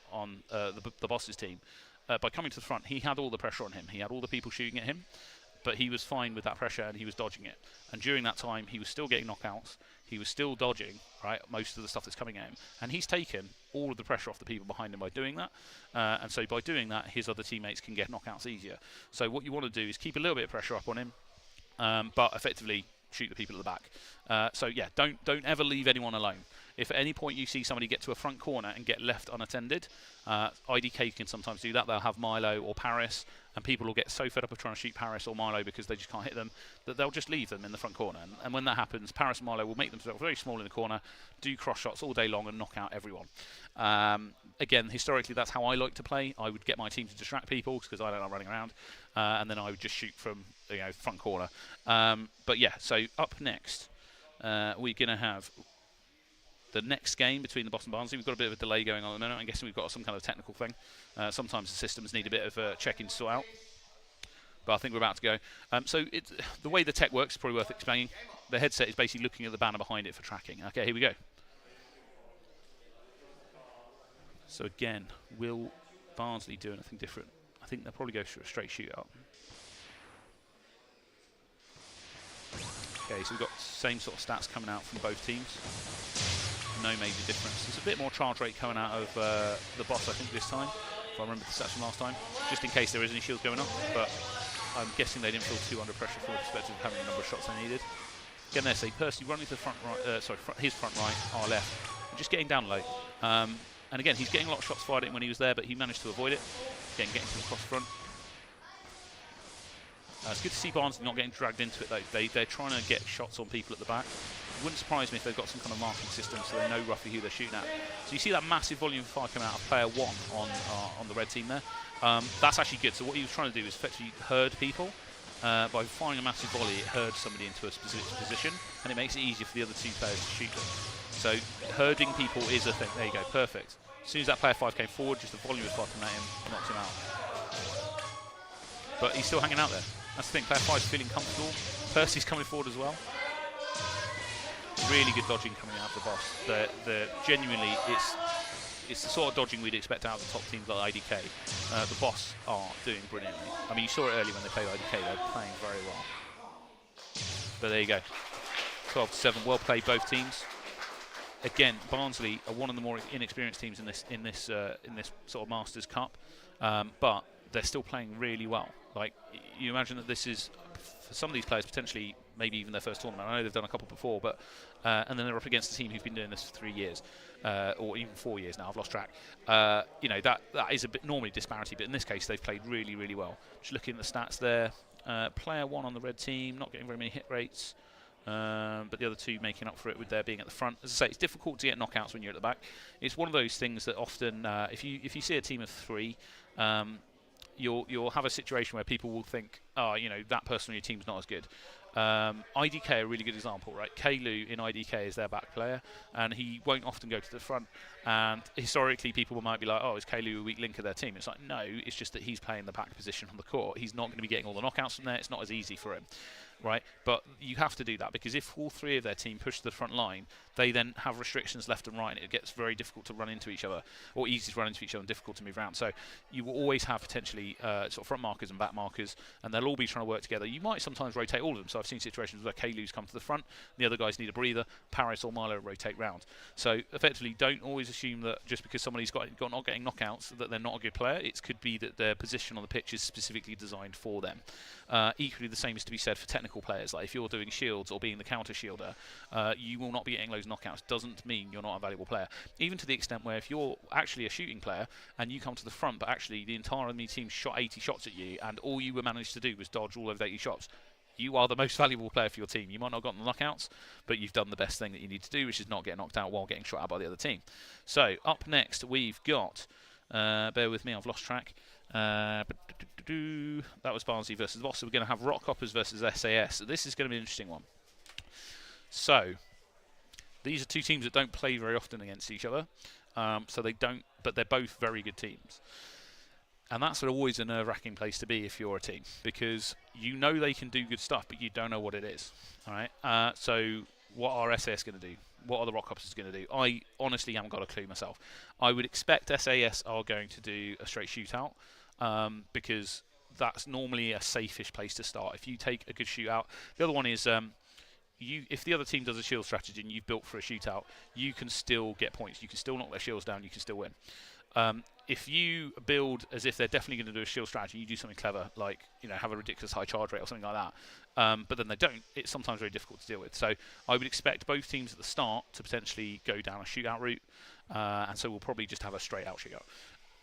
the boss's team, by coming to the front, he had all the pressure on him. He had all the people shooting at him, but he was fine with that pressure and he was dodging it. And during that time, he was still getting knockouts. He was still dodging, right, most of the stuff that's coming at him. And he's taken all of the pressure off the people behind him by doing that. And so by doing that, his other teammates can get knockouts easier. So what you want to do is keep a little bit of pressure up on him, but effectively shoot the people at the back. So yeah, don't ever leave anyone alone. If at any point you see somebody get to a front corner and get left unattended, IDK can sometimes do that. They'll have Milo or Paris, and people will get so fed up of trying to shoot Paris or Milo because they just can't hit them that they'll just leave them in the front corner. And when that happens, Paris and Milo will make themselves very small in the corner, do cross shots all day long and knock out everyone. Again, historically, that's how I like to play. I would get my team to distract people because I don't like running around, and then I would just shoot from front corner. But yeah, so up next, we're going to have the next game between the Boss and Barnsley. We've got a bit of a delay going on at the moment. I'm guessing we've got some kind of technical thing. Sometimes the systems need a bit of checking to sort out. But I think we're about to go. So the way the tech works is probably worth explaining. The headset is basically looking at the banner behind it for tracking. Okay, here we go. So again, will Barnsley do anything different? I think they'll probably go for a straight shootout. Okay, so we've got same sort of stats coming out from both teams. No major difference. There's a bit more charge rate coming out of the boss, I think, this time, if I remember the stats from last time, just in case there is any shields going up. But I'm guessing they didn't feel too under pressure from the perspective of having the number of shots they needed. Again, there, say Percy running to the front right, his front right, our left, and just getting down low. And again, he's getting a lot of shots fired at him when he was there, but he managed to avoid it. Again, getting to the cross front. It's good to see Barnsley not getting dragged into it though. They're trying to get shots on people at the back. It wouldn't surprise me if they've got some kind of marking system so they know roughly who they're shooting at. So you see that massive volume of fire coming out of player 1 on the red team there. That's actually good. So what he was trying to do is effectively herd people. By firing a massive volley, it herds somebody into a specific position, and it makes it easier for the other two players to shoot them. So herding people is a thing. There you go, perfect. As soon as that player 5 came forward, just the volume of fire coming at him knocked him out. But he's still hanging out there. That's the thing, player 5 is feeling comfortable. Percy's coming forward as well. Really good dodging coming out of the boss. Genuinely, it's the sort of dodging we'd expect out of the top teams like IDK. The boss are doing brilliantly. I mean, you saw it earlier when they played IDK, they're playing very well. But there you go. 12-7, well played both teams. Again, Barnsley are one of the more inexperienced teams in this sort of Masters Cup, but they're still playing really well. Like, you imagine that this is, for some of these players, potentially maybe even their first tournament. I know they've done a couple before, but and then they're up against a team who've been doing this for 3 years, or even 4 years now. I've lost track. That is a bit normally disparity, but in this case, they've played really, really well. Just looking at the stats there, player 1 on the red team, not getting very many hit rates, but the other two making up for it with their being at the front. As I say, it's difficult to get knockouts when you're at the back. It's one of those things that often, if you see a team of 3. You'll have a situation where people will think, oh, that person on your team's not as good. IDK are a really good example, right? Kalu in IDK is their back player, and he won't often go to the front. And historically, people might be like, oh, is Kalu a weak link of their team? It's like, no, it's just that he's playing the back position on the court. He's not going to be getting all the knockouts from there. It's not as easy for him. right? But you have to do that because if all three of their team push to the front line, they then have restrictions left and right, and it gets very difficult to run into each other, or easy to run into each other and difficult to move around. So you will always have potentially sort of front markers and back markers, and they'll all be trying to work together. You might sometimes rotate all of them. So I've seen situations where Kalu's come to the front, the other guys need a breather, Paris or Milo rotate round. So effectively, don't always assume that just because somebody's got not getting knockouts that they're not a good player. It could be that their position on the pitch is specifically designed for them. Equally, the same is to be said for technical players. Like if you're doing shields or being the counter shielder, you will not be getting loads of knockouts. Doesn't mean you're not a valuable player. Even to the extent where if you're actually a shooting player and you come to the front, but actually the entire enemy team shot 80 shots at you, and all you were managed to do was dodge all of the 80 shots, you are the most valuable player for your team. You might not have gotten the knockouts, but you've done the best thing that you need to do, which is not get knocked out while getting shot out by the other team. So up next we've got, bear with me, I've lost track. That was Barnsley versus the Boss. So we're going to have Rock Hoppers versus SAS. So this is going to be an interesting one. So these are two teams that don't play very often against each other. So they don't, but they're both very good teams. And that's always a nerve-wracking place to be if you're a team, because you know they can do good stuff, but you don't know what it is. All right. So what are SAS going to do? What are the Rock Hoppers going to do? I honestly haven't got a clue myself. I would expect SAS are going to do a straight shootout, because that's normally a safe-ish place to start. If you take a good shootout, the other one is if the other team does a shield strategy and you've built for a shootout, you can still get points. You can still knock their shields down. You can still win. If you build as if they're definitely going to do a shield strategy, you do something clever, like have a ridiculous high charge rate or something like that, but then they don't, it's sometimes very difficult to deal with. So I would expect both teams at the start to potentially go down a shootout route, and so we'll probably just have a straight out shootout.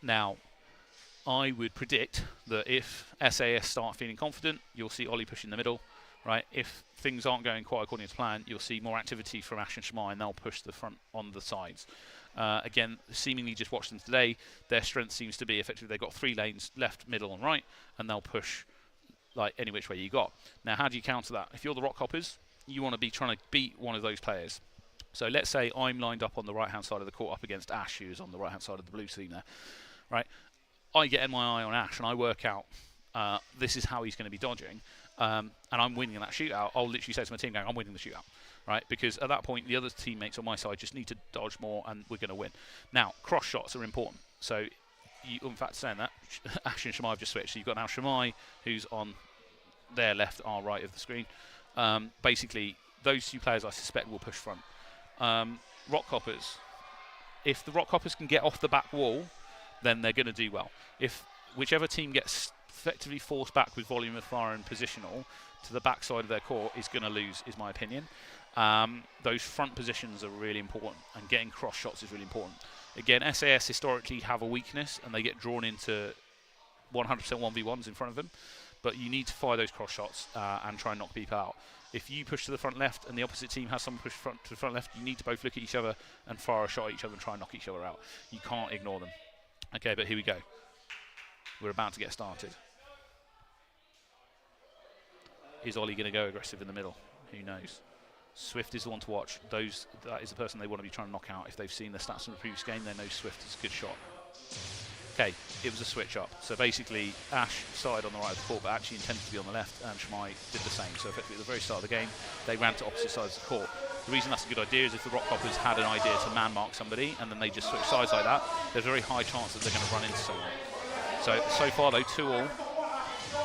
Now, I would predict that if SAS start feeling confident, you'll see Ollie push in the middle. Right, if things aren't going quite according to plan, you'll see more activity from Ash and Shemai, and they'll push the front on the sides. Again, seemingly just watch them today, their strength seems to be effectively they've got 3 lanes, left, middle and right, and they'll push like any which way you got. Now, how do you counter that? If you're the Rock Hoppers, you want to be trying to beat one of those players. So let's say I'm lined up on the right-hand side of the court up against Ash, who's on the right-hand side of the blue team there. Right, I get in my eye on Ash, and I work out this is how he's going to be dodging. And I'm winning that shootout. I'll literally say to my team, I'm winning the shootout, right? Because at that point, the other teammates on my side just need to dodge more, and we're going to win. Now, cross shots are important. So, in fact, saying that, Ash and Shemai have just switched. So you've got now Shemai, who's on their left, our right of the screen. Basically, those two players I suspect will push front. Rock Hoppers. If the Rock Hoppers can get off the back wall, then they're going to do well. If whichever team gets effectively forced back with volume of fire and positional to the back side of their court is going to lose, is my opinion. Those front positions are really important, and getting cross shots is really important. Again, SAS historically have a weakness, and they get drawn into 100% 1v1s in front of them, but you need to fire those cross shots and try and knock people out. If you push to the front left and the opposite team has someone push to the front left, you need to both look at each other and fire a shot at each other and try and knock each other out. You can't ignore them. Okay, but here we go. We're about to get started. Is Ollie going to go aggressive in the middle? Who knows? Swift is the one to watch. That is the person they want to be trying to knock out. If they've seen the stats from the previous game, they know Swift is a good shot. Okay, it was a switch up. So basically, Ash started on the right of the court, but actually intended to be on the left, and Shemai did the same. So effectively, at the very start of the game, they ran to opposite sides of the court. The reason that's a good idea is if the Rock Hoppers had an idea to man-mark somebody, and then they just switch sides like that, there's a very high chance that they're going to run into someone. So far, though, 2-all.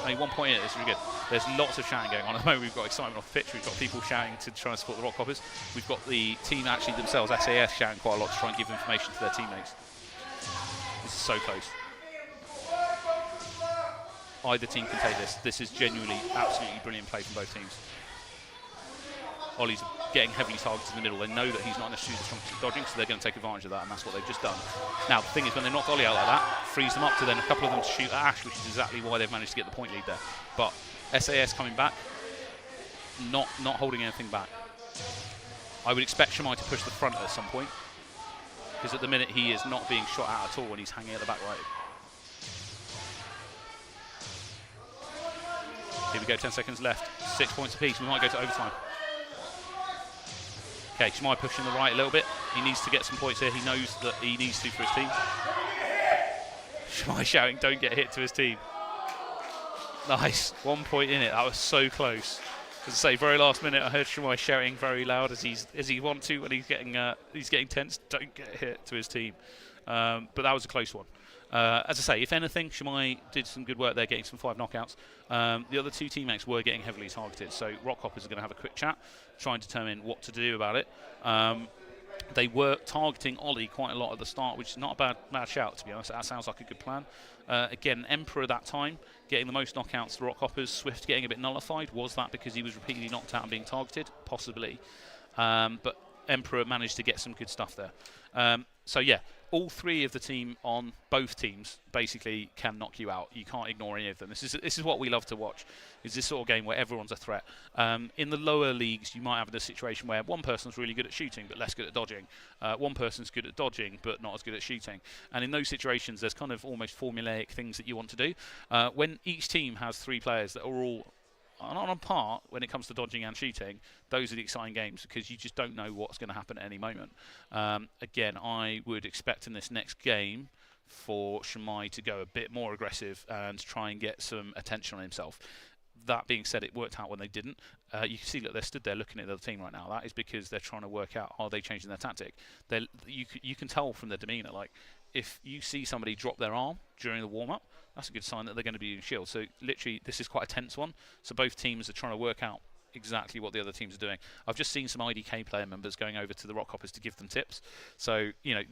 Only 1 point in it, it's really good. There's lots of shouting going on. At the moment, we've got excitement off the pitch. We've got people shouting to try and support the Rock Hoppers. We've got the team actually themselves, SAS, shouting quite a lot to try and give information to their teammates. This is so close. Either team can take this. This is genuinely absolutely brilliant play from both teams. Ollie's getting heavily targeted in the middle. They know that he's not necessarily the strongest at dodging, so they're going to take advantage of that, and that's what they've just done. Now, the thing is, when they knock Ollie out like that, frees them up to then a couple of them to shoot at Ash, which is exactly why they've managed to get the point lead there. But SAS coming back, not holding anything back. I would expect Shemai to push the front at some point, because at the minute he is not being shot at all when he's hanging at the back right. Here we go, 10 seconds left, 6 points apiece. We might go to overtime. Okay, Shemai pushing the right a little bit. He needs to get some points here. He knows that he needs to for his team. Shemai shouting, don't get hit to his team. Nice, 1 point in it. That was so close. As I say, very last minute, I heard Shimai shouting very loud as he wants to when he's getting tense. Don't get hit to his team, but that was a close one. As I say, if anything, Shimai did some good work there, getting some 5 knockouts. The other 2 teammates were getting heavily targeted, so Rockhoppers are going to have a quick chat, try and determine what to do about it. They were targeting Ollie quite a lot at the start, which is not a bad shout, to be honest. That sounds like a good plan. Again, Emperor at that time, getting the most knockouts to Rockhoppers. Swift getting a bit nullified. Was that because he was repeatedly knocked out and being targeted? Possibly. But Emperor managed to get some good stuff there. So yeah, all 3 of the team on both teams basically can knock you out. You can't ignore any of them. This is what we love to watch, is this sort of game where everyone's a threat. In the lower leagues, you might have a situation where one person's really good at shooting but less good at dodging. One person's good at dodging but not as good at shooting. And in those situations, there's kind of almost formulaic things that you want to do. When each team has 3 players that are all on a par when it comes to dodging and shooting, those are the exciting games because you just don't know what's going to happen at any moment. Again, I would expect in this next game for Shimai to go a bit more aggressive and try and get some attention on himself. That being said, it worked out when they didn't. You can see that they're stood there looking at the other team right now. That is because they're trying to work out, are they changing their tactic? You can tell from their demeanour, like, if you see somebody drop their arm during the warm-up, that's a good sign that they're going to be using shield. So literally, this is quite a tense one. So both teams are trying to work out exactly what the other teams are doing. I've just seen some IDK player members going over to the Rockhoppers to give them tips. So, you know,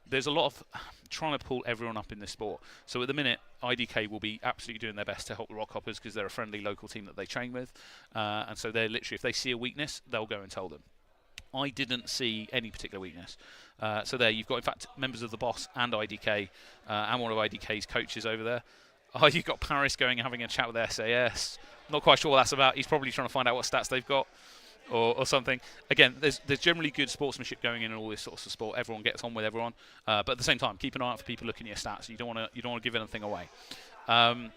there's a lot of trying to pull everyone up in this sport. So at the minute, IDK will be absolutely doing their best to help the Rockhoppers because they're a friendly local team that they train with. And so they're literally, if they see a weakness, they'll go and tell them. I didn't see any particular weakness. So there, you've got, in fact, members of the boss and IDK, and one of IDK's coaches over there. Oh, you've got Paris going and having a chat with SAS. Not quite sure what that's about. He's probably trying to find out what stats they've got or something. Again, there's generally good sportsmanship going in all this sorts of sport. Everyone gets on with everyone. But at the same time, keep an eye out for people looking at your stats. You don't want to give anything away. Not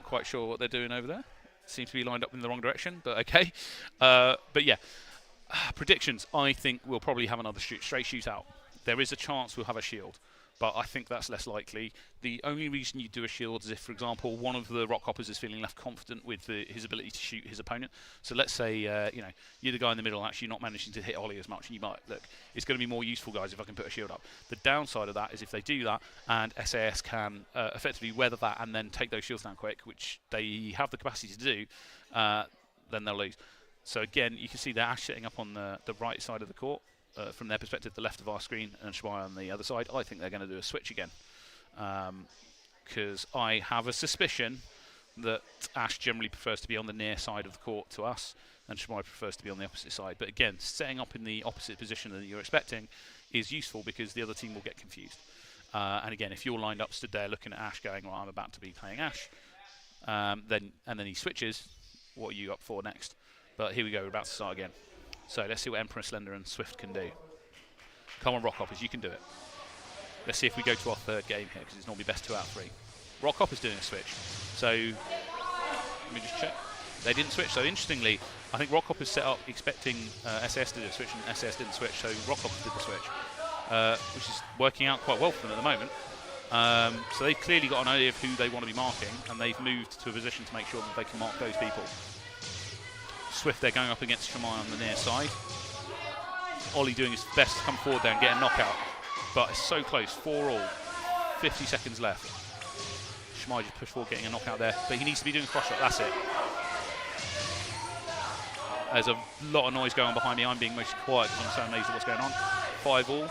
quite sure what they're doing over there. Seems to be lined up in the wrong direction, but okay. But yeah, predictions. I think we'll probably have another straight shootout. There is a chance we'll have a shield, but I think that's less likely. The only reason you do a shield is if, for example, one of the Rockhoppers is feeling less confident with his ability to shoot his opponent. So let's say you're the guy in the middle actually not managing to hit Ollie as much, and you might look, it's going to be more useful, guys, if I can put a shield up. The downside of that is if they do that and SAS can effectively weather that and then take those shields down quick, which they have the capacity to do, then they'll lose. So again, you can see they're Ash setting up on the right side of the court. From their perspective, the left of our screen, and Shimai on the other side. I think they're going to do a switch again, because I have a suspicion that Ash generally prefers to be on the near side of the court to us, and Shimai prefers to be on the opposite side. But again, setting up in the opposite position that you're expecting is useful because the other team will get confused. And again, if you're lined up, stood there looking at Ash going, well, I'm about to be playing Ash, then he switches, what are you up for next? But here we go, we're about to start again. So let's see what Emperor, Slender and Swift can do. Come on, Rockhoppers, you can do it. Let's see if we go to our third game here, because it's normally best 2 out of 3. Rockhoppers doing a switch. So, let me just check. They didn't switch. So interestingly, I think Rockhoppers set up expecting SAS to do a switch, and SAS didn't switch, so Rockhoppers did the switch, which is working out quite well for them at the moment. So they've clearly got an idea of who they want to be marking, and they've moved to a position to make sure that they can mark those people. Swift, they're going up against Shimai on the near side. Ollie doing his best to come forward there and get a knockout. But it's so close, 4 all. 50 seconds left. Shimai just pushed forward, getting a knockout there. But he needs to be doing a cross shot, that's it. There's a lot of noise going on behind me. I'm being mostly quiet because I'm so amazed at what's going on. 5 all.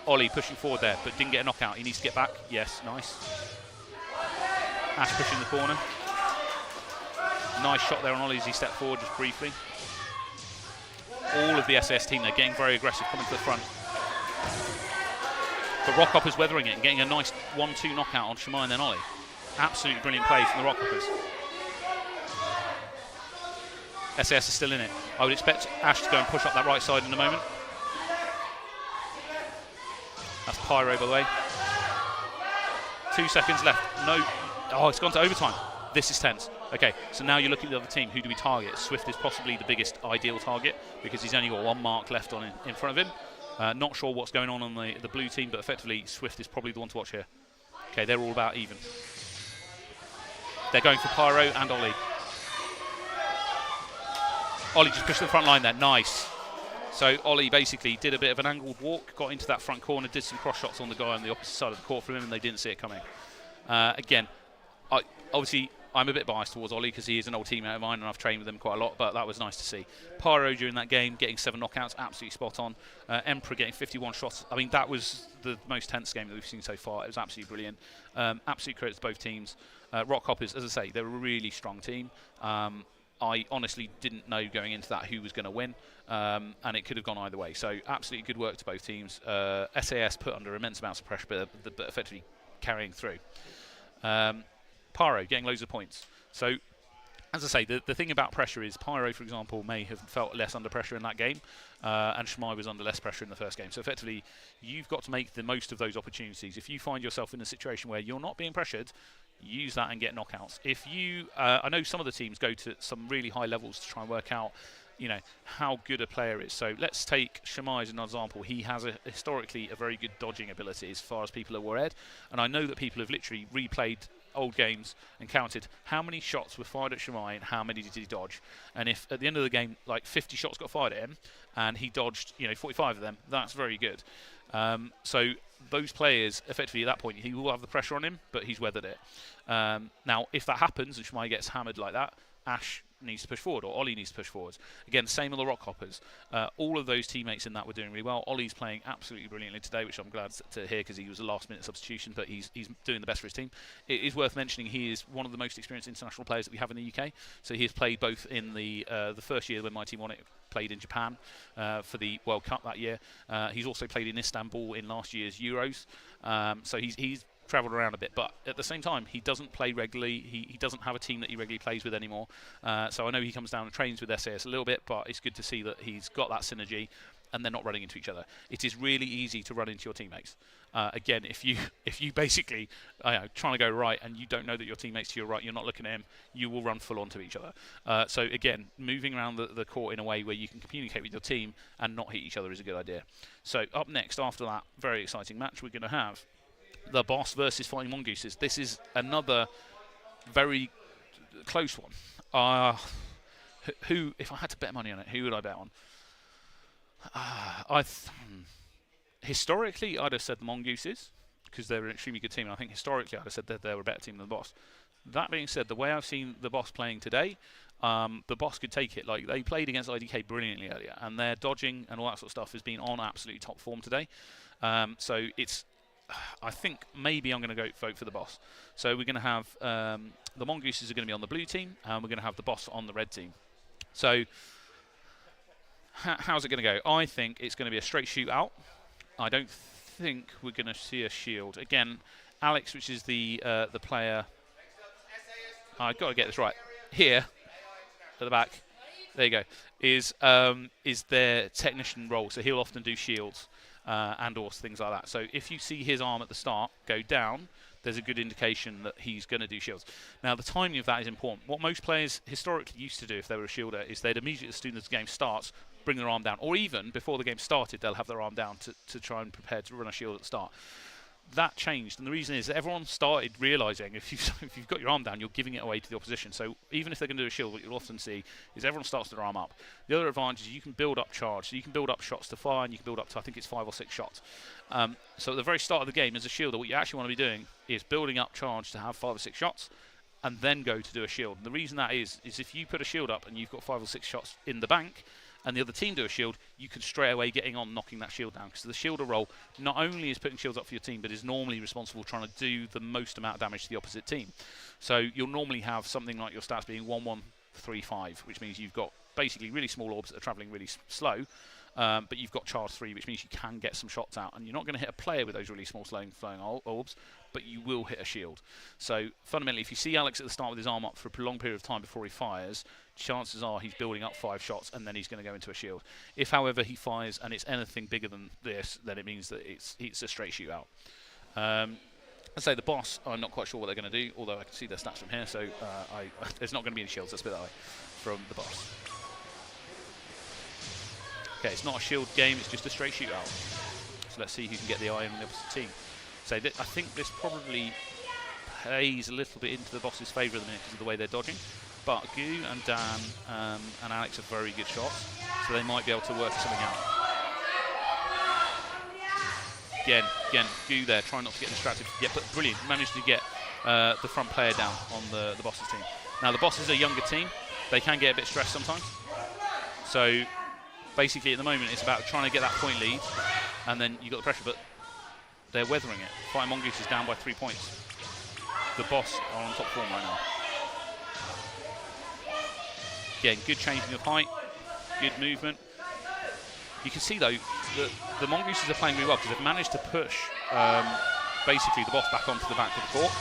Ollie pushing forward there, but didn't get a knockout. He needs to get back. Yes, nice. Ash pushing the corner. Nice shot there on Ollie as he stepped forward just briefly. All of the SAS team, they're getting very aggressive, coming to the front. But Rockhoppers weathering it and getting a nice 1-2 knockout on Shimai and then Ollie. Absolutely brilliant play from the Rockhoppers. SAS is still in it. I would expect Ash to go and push up that right side in a moment. That's Pyro, by the way. 2 seconds left. No. Oh, it's gone to overtime. This is tense. Okay, so now you're looking at the other team. Who do we target? Swift is possibly the biggest ideal target because he's only got 1 mark left on in front of him. Not sure what's going on the blue team, but effectively Swift is probably the one to watch here. Okay, they're all about even. They're going for Pyro and Ollie. Ollie just pushed to the front line there. Nice. So Ollie basically did a bit of an angled walk, got into that front corner, did some cross shots on the guy on the opposite side of the court from him, and they didn't see it coming. Again, obviously I'm a bit biased towards Ollie because he is an old teammate of mine and I've trained with him quite a lot, but that was nice to see. Pyro during that game getting 7 knockouts, absolutely spot on. Emperor getting 51 shots. I mean, that was the most tense game that we've seen so far. It was absolutely brilliant. Absolute credit to both teams. Rockhoppers, as I say, they're a really strong team. I honestly didn't know going into that who was going to win, and it could have gone either way. So absolutely good work to both teams. SAS put under immense amounts of pressure, but effectively carrying through. Pyro getting loads of points. So, as I say, the thing about pressure is Pyro, for example, may have felt less under pressure in that game, and Shmai was under less pressure in the first game. So effectively, you've got to make the most of those opportunities. If you find yourself in a situation where you're not being pressured, use that and get knockouts. If you, I know some of the teams go to some really high levels to try and work out, you know, how good a player is. So let's take Shmai as an example. He has historically a very good dodging ability as far as people are aware, and I know that people have literally replayed old games and counted how many shots were fired at Shmai and how many did he dodge. And if at the end of the game, like 50 shots got fired at him and he dodged, 45 of them, that's very good. So those players, effectively at that point, he will have the pressure on him, but he's weathered it. Now, if that happens and Shmai gets hammered like that, Ash needs to push forward, or Ollie needs to push forwards. Again, same on the Rockhoppers. All of those teammates in that were doing really well. Ollie's playing absolutely brilliantly today, which I'm glad to hear because he was a last-minute substitution, but he's doing the best for his team. It is worth mentioning he is one of the most experienced international players that we have in the UK. So he has played both in the first year when my team won it, played in Japan for the World Cup that year. He's also played in Istanbul in last year's Euros. So he's travelled around a bit, but at the same time he doesn't play regularly. He doesn't have a team that he regularly plays with anymore, so I know he comes down and trains with SAS a little bit, but it's good to see that he's got that synergy and they're not running into each other. It is really easy to run into your teammates. Again, if you basically trying to go right and you don't know that your teammates to your right, you're not looking at him, you will run full onto each other. So again, moving around the court in a way where you can communicate with your team and not hit each other is a good idea. So up next, after that very exciting match, we're going to have the Boss versus Fighting Mongooses. This is another very close one. Who, if I had to bet money on it, who would I bet on? Historically, I'd have said the Mongooses because they're an extremely good team. And I think historically, I'd have said that they were a better team than the Boss. That being said, the way I've seen the Boss playing today, the Boss could take it. Like, they played against IDK brilliantly earlier, and their dodging and all that sort of stuff has been on absolutely top form today. So it's, I think maybe I'm going to vote for the Boss. So we're going to have the Mongooses are going to be on the blue team, and we're going to have the Boss on the red team. So how's it going to go? I think it's going to be a straight shootout. I don't think we're going to see a shield. Again, Alex, which is the player, I've got to get this right, here at the back, there you go, is their technician role. So he'll often do shields and or things like that. So if you see his arm at the start go down, there's a good indication that he's going to do shields. Now, the timing of that is important. What most players historically used to do if they were a shielder is they'd immediately, as soon as the game starts, bring their arm down. Or even before the game started, they'll have their arm down to try and prepare to run a shield at the start. That changed, and the reason is that everyone started realising if you've got your arm down, you're giving it away to the opposition. So even if they're going to do a shield, what you'll often see is everyone starts their arm up. The other advantage is you can build up charge, so you can build up shots to fire, and you can build up to, I think it's 5 or 6 shots. So at the very start of the game, as a shielder, what you actually want to be doing is building up charge to have 5 or 6 shots, and then go to do a shield. And the reason that is if you put a shield up and you've got 5 or 6 shots in the bank, and the other team do a shield, you can straight away getting on knocking that shield down, because the shielder role not only is putting shields up for your team, but is normally responsible for trying to do the most amount of damage to the opposite team. So you'll normally have something like your stats being 1, 1, 3, 5, which means you've got basically really small orbs that are travelling really slow, but you've got charge 3, which means you can get some shots out, and you're not going to hit a player with those really small flowing orbs, but you will hit a shield. So fundamentally, if you see Alex at the start with his arm up for a prolonged period of time before he fires, chances are he's building up 5 shots and then he's going to go into a shield. If, however, he fires and it's anything bigger than this, then it means that it's a straight shootout. I'd say the Boss, I'm not quite sure what they're going to do, although I can see their stats from here, so there's not going to be any shields, let's put it that way, from the Boss. Okay, it's not a shield game, it's just a straight shootout. So let's see who can get the eye on the opposite team. So I think this probably plays a little bit into the Boss's favour at the minute because of the way they're dodging. but Goo and Dan and Alex are very good shots, so they might be able to work something out. Again, Goo there, trying not to get distracted. Yeah, but brilliant, managed to get the front player down on the Boss's team. Now the Boss is a younger team, they can get a bit stressed sometimes. So basically at the moment it's about trying to get that point lead, and then you got the pressure, but they're weathering it. Fighting Mongoose is down by 3 points. The Boss are on top form right now. Again, good changing of height, good movement. You can see though that the Mongooses are playing really well because they've managed to push basically the Boss back onto the back of the court.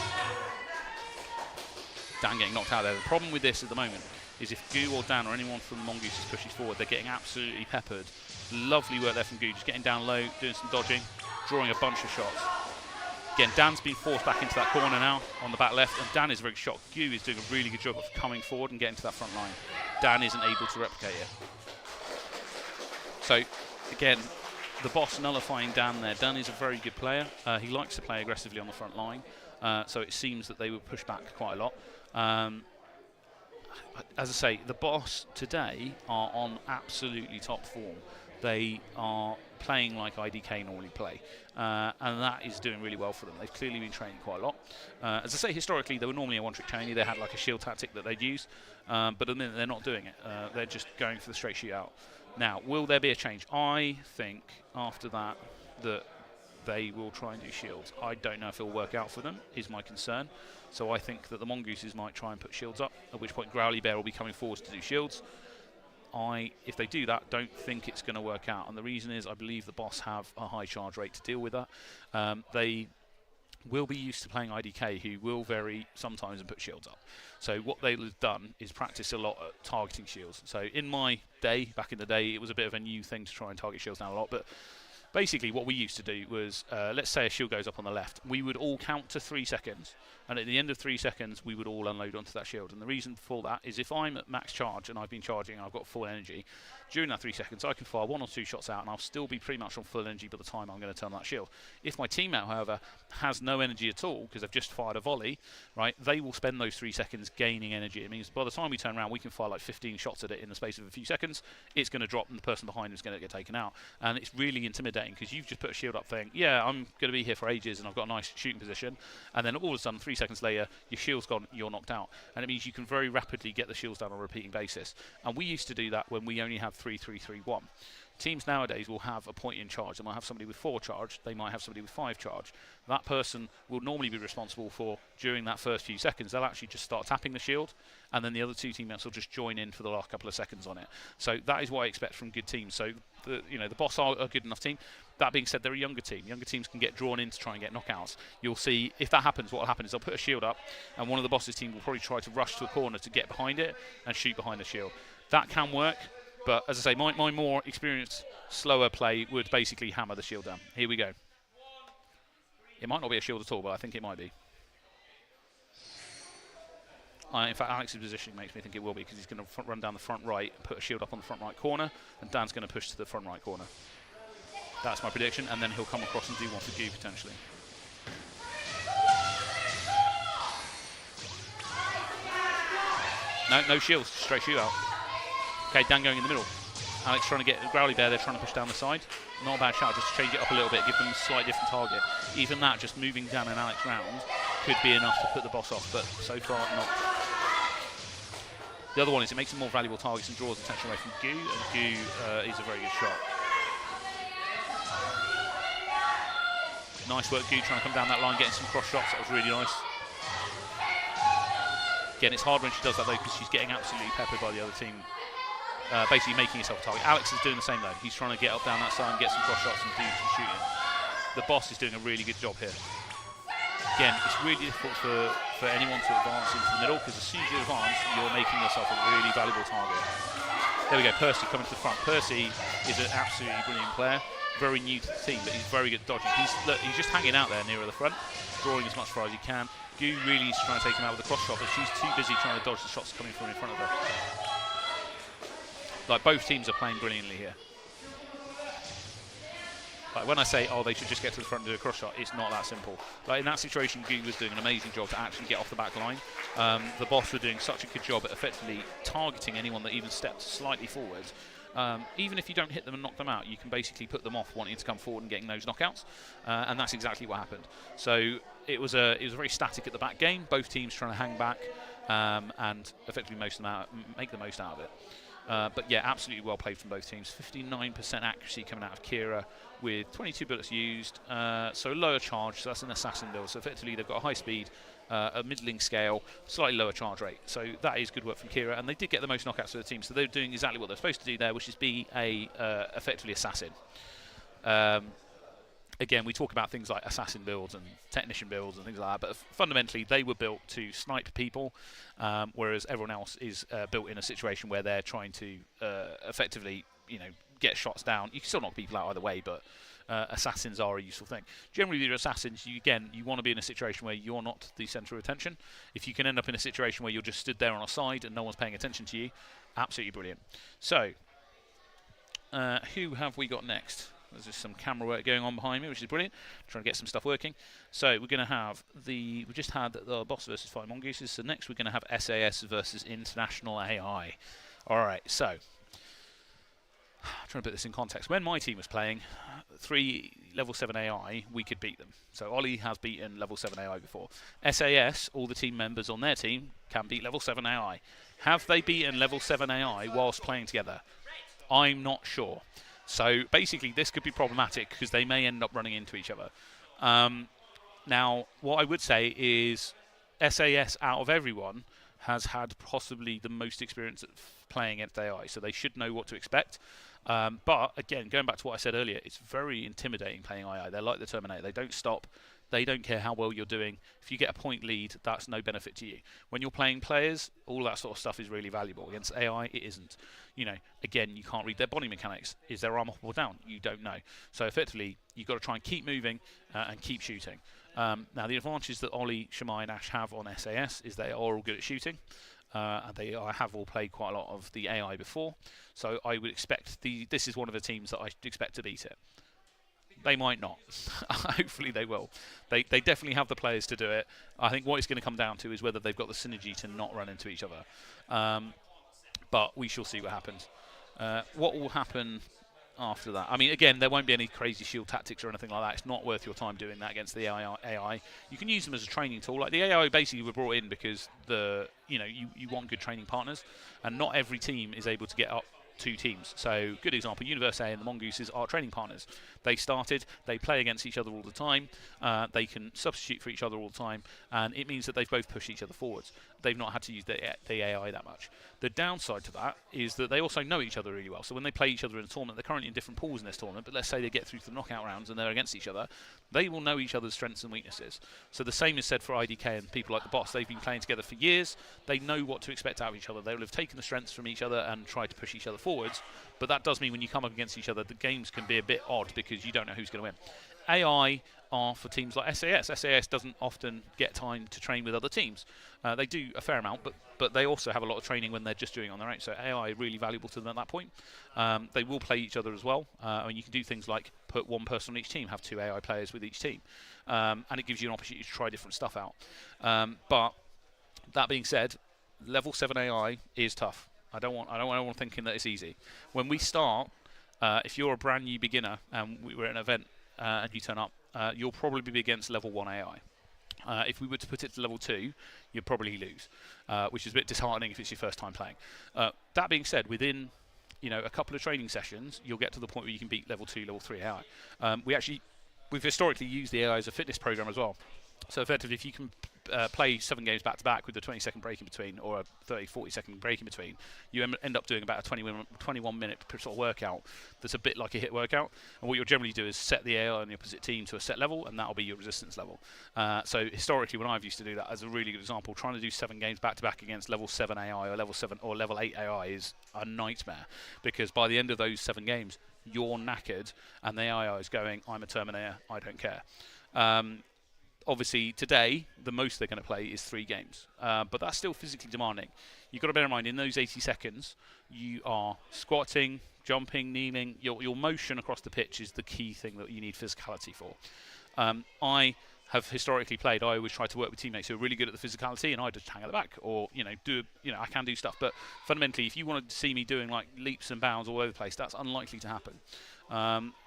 Dan getting knocked out there. The problem with this at the moment is if Goo or Dan or anyone from the Mongooses pushes forward, they're getting absolutely peppered. Lovely work there from Goo, just getting down low, doing some dodging, drawing a bunch of shots. Again, Dan's been forced back into that corner now on the back left, and Dan is a very good shot. Goo is doing a really good job of coming forward and getting to that front line. Dan isn't able to replicate it. So, again, the Boss nullifying Dan there. Dan is a very good player. He likes to play aggressively on the front line, so it seems that they will push back quite a lot. As I say, the Boss today are on absolutely top form. They are playing like IDK normally play, and that is doing really well for them. They've clearly been training quite a lot. As I say, historically, they were normally a one-trick pony. They had like a shield tactic that they'd use, but at the minute they're not doing it. They're just going for the straight shootout. Now, will there be a change? I think after that they will try and do shields. I don't know if it'll work out for them, is my concern. So I think that the Mongooses might try and put shields up, at which point Growly Bear will be coming forward to do shields. If they do that, don't think it's going to work out. And the reason is I believe the Boss have a high charge rate to deal with that. They will be used to playing IDK, who will vary sometimes and put shields up. So what they'll have done is practice a lot at targeting shields. So in my day, back in the day, it was a bit of a new thing to try and target shields now a lot, but basically what we used to do was, let's say a shield goes up on the left, we would all count to 3 seconds, and at the end of 3 seconds we would all unload onto that shield. And the reason for that is if I'm at max charge and I've been charging and I've got full energy, during that 3 seconds I can fire 1 or 2 shots out and I'll still be pretty much on full energy by the time I'm going to turn that shield. If my teammate, however, has no energy at all because they've just fired a volley, right, they will spend those 3 seconds gaining energy. It means by the time we turn around we can fire like 15 shots at it in the space of a few seconds. It's going to drop and the person behind them is going to get taken out. And it's really intimidating because you've just put a shield up thing, yeah, I'm going to be here for ages and I've got a nice shooting position, and then all of a sudden 3 seconds later your shield's gone, you're knocked out. And it means you can very rapidly get the shields down on a repeating basis. And we used to do that when we only had 3-3-3-1. Teams nowadays will have a point in charge. They might have somebody with 4 charge, they might have somebody with 5 charge. That person will normally be responsible for, during that first few seconds, they'll actually just start tapping the shield, and then the other 2 teammates will just join in for the last couple of seconds on it. So that is what I expect from good teams. So the Boss are a good enough team. That being said, they're a younger team. Younger teams can get drawn in to try and get knockouts. You'll see, if that happens, what will happen is they'll put a shield up, and one of the Boss's team will probably try to rush to a corner to get behind it and shoot behind the shield. That can work, but as I say, my more experienced, slower play would basically hammer the shield down. Here we go. It might not be a shield at all, but I think it might be. In fact, Alex's positioning makes me think it will be, because he's going to run down the front right and put a shield up on the front right corner, and Dan's going to push to the front right corner. That's my prediction, and then he'll come across and do one for Goo potentially. No shields, straight shootout. Okay, Dan going in the middle. Alex trying to get Growly Bear, they're trying to push down the side. Not a bad shot, just change it up a little bit, give them a slightly different target. Even that, just moving Dan and Alex round, could be enough to put the Boss off, but so far not. The other one is it makes them more valuable targets and draws attention away from Goo, and Goo is a very good shot. Nice work, Goo, trying to come down that line, getting some cross shots. That was really nice. Again, it's hard when she does that though, because she's getting absolutely peppered by the other team, basically making herself a target. Alex is doing the same though. He's trying to get up down that side and get some cross shots and do some shooting. The Boss is doing a really good job here. Again, it's really difficult for anyone to advance into the middle, because as soon as you advance, you're making yourself a really valuable target. There we go, Percy coming to the front. Percy is an absolutely brilliant player. Very new to the team, but he's very good at dodging. He's just hanging out there nearer the front, drawing as much fire as he can. Goo really needs to try and take him out with a cross shot, but she's too busy trying to dodge the shots coming from in front of her. Like, both teams are playing brilliantly here. Like when I say, oh, they should just get to the front and do a cross shot, it's not that simple. Like in that situation, Goo was doing an amazing job to actually get off the back line. The boss were doing such a good job at effectively targeting anyone that even stepped slightly forward. Even if you don't hit them and knock them out, you can basically put them off wanting to come forward and getting those knockouts, and that's exactly what happened. So it was a very static at the back game. Both teams trying to hang back and effectively make the most out of it. But yeah, absolutely well played from both teams. 59% accuracy coming out of Kira with 22 bullets used, so lower charge. So that's an assassin build. So effectively they've got a high speed, a middling scale, slightly lower charge rate. So that is good work from Kira, and they did get the most knockouts for the team. So they're doing exactly what they're supposed to do there, which is be a effectively assassin. Again, we talk about things like assassin builds and technician builds and things like that, but fundamentally they were built to snipe people, whereas everyone else is built in a situation where they're trying to effectively, get shots down. You can still knock people out either way, but assassins are a useful thing. Generally, with your assassins, you want to be in a situation where you're not the centre of attention. If you can end up in a situation where you're just stood there on a side and no one's paying attention to you, absolutely brilliant. So, who have we got next? There's just some camera work going on behind me, which is brilliant. Trying to get some stuff working. So we're going to have we just had the boss versus 5 Mongooses. So next we're going to have SAS versus International AI. All right, so I'm trying to put this in context. When my team was playing 3 level 7 AI, we could beat them. So Ollie has beaten level 7 AI before. SAS, all the team members on their team, can beat level 7 AI. Have they beaten level 7 AI whilst playing together? I'm not sure. So basically this could be problematic because they may end up running into each other. Now, what I would say is SAS, out of everyone, has had possibly the most experience at playing against AI, so they should know what to expect. But again, going back to what I said earlier, it's very intimidating playing AI. They're like the Terminator. They don't stop. They don't care how well you're doing. If you get a point lead, that's no benefit to you. When you're playing players, all that sort of stuff is really valuable. Against AI, it isn't. Again, you can't read their body mechanics. Is their arm up or down? You don't know. So effectively, you've got to try and keep moving and keep shooting. Now, the advantage that Ollie, Shamai, and Ash have on SAS is they are all good at shooting. And they have all played quite a lot of the AI before. So I would expect this is one of the teams that I expect to beat it. They might not. Hopefully they will. They definitely have the players to do it. I think what it's going to come down to is whether they've got the synergy to not run into each other. But we shall see what happens. What will happen after that? I mean, again, there won't be any crazy shield tactics or anything like that. It's not worth your time doing that against the AI. You can use them as a training tool. Like the AI basically were brought in because you want good training partners, and not every team is able to get up 2 teams. So, good example, Universe A and the Mongooses are training partners. They play against each other all the time, they can substitute for each other all the time, and it means that they've both pushed each other forwards. They've not had to use the AI that much. The downside to that is that they also know each other really well. So when they play each other in a tournament, they're currently in different pools in this tournament, but let's say they get through to the knockout rounds and they're against each other, they will know each other's strengths and weaknesses. So the same is said for IDK and people like the boss. They've been playing together for years. They know what to expect out of each other. They will have taken the strengths from each other and tried to push each other forwards. But that does mean when you come up against each other, the games can be a bit odd because you don't know who's going to win. AI are for teams like SAS. SAS doesn't often get time to train with other teams. They do a fair amount, but they also have a lot of training when they're just doing it on their own. So AI are really valuable to them at that point. They will play each other as well. And you can do things like put 1 person on each team, have 2 AI players with each team. And it gives you an opportunity to try different stuff out. But that being said, level 7 AI is tough. I don't want anyone thinking that it's easy. When we start, if you're a brand new beginner and we're at an event and you turn up, you'll probably be against level 1 AI. If we were to put it to level 2, you'd probably lose, which is a bit disheartening if it's your first time playing. That being said, within a couple of training sessions, you'll get to the point where you can beat level 2, level 3 AI. We've historically used the AI as a fitness program as well. So effectively, if you can play 7 games back to back with a 20-second break in between or a 30-40-second break in between, you end up doing about a 21-minute sort of workout that's a bit like a hit workout. And what you'll generally do is set the AI on the opposite team to a set level, and that'll be your resistance level. So historically, when I've used to do that, as a really good example, trying to do 7 games back to back against level 7 AI or level 7 or level 8 AI is a nightmare, because by the end of those 7 games, you're knackered, and the AI is going, "I'm a Terminator, I don't care." Obviously, today, the most they're going to play is 3 games. But that's still physically demanding. You've got to bear in mind, in those 80 seconds, you are squatting, jumping, kneeling, your motion across the pitch is the key thing that you need physicality for. I have historically played. I always try to work with teammates who are really good at the physicality, and I just hang at the back, or I can do stuff. But fundamentally, if you wanted to see me doing like leaps and bounds all over the place, that's unlikely to happen.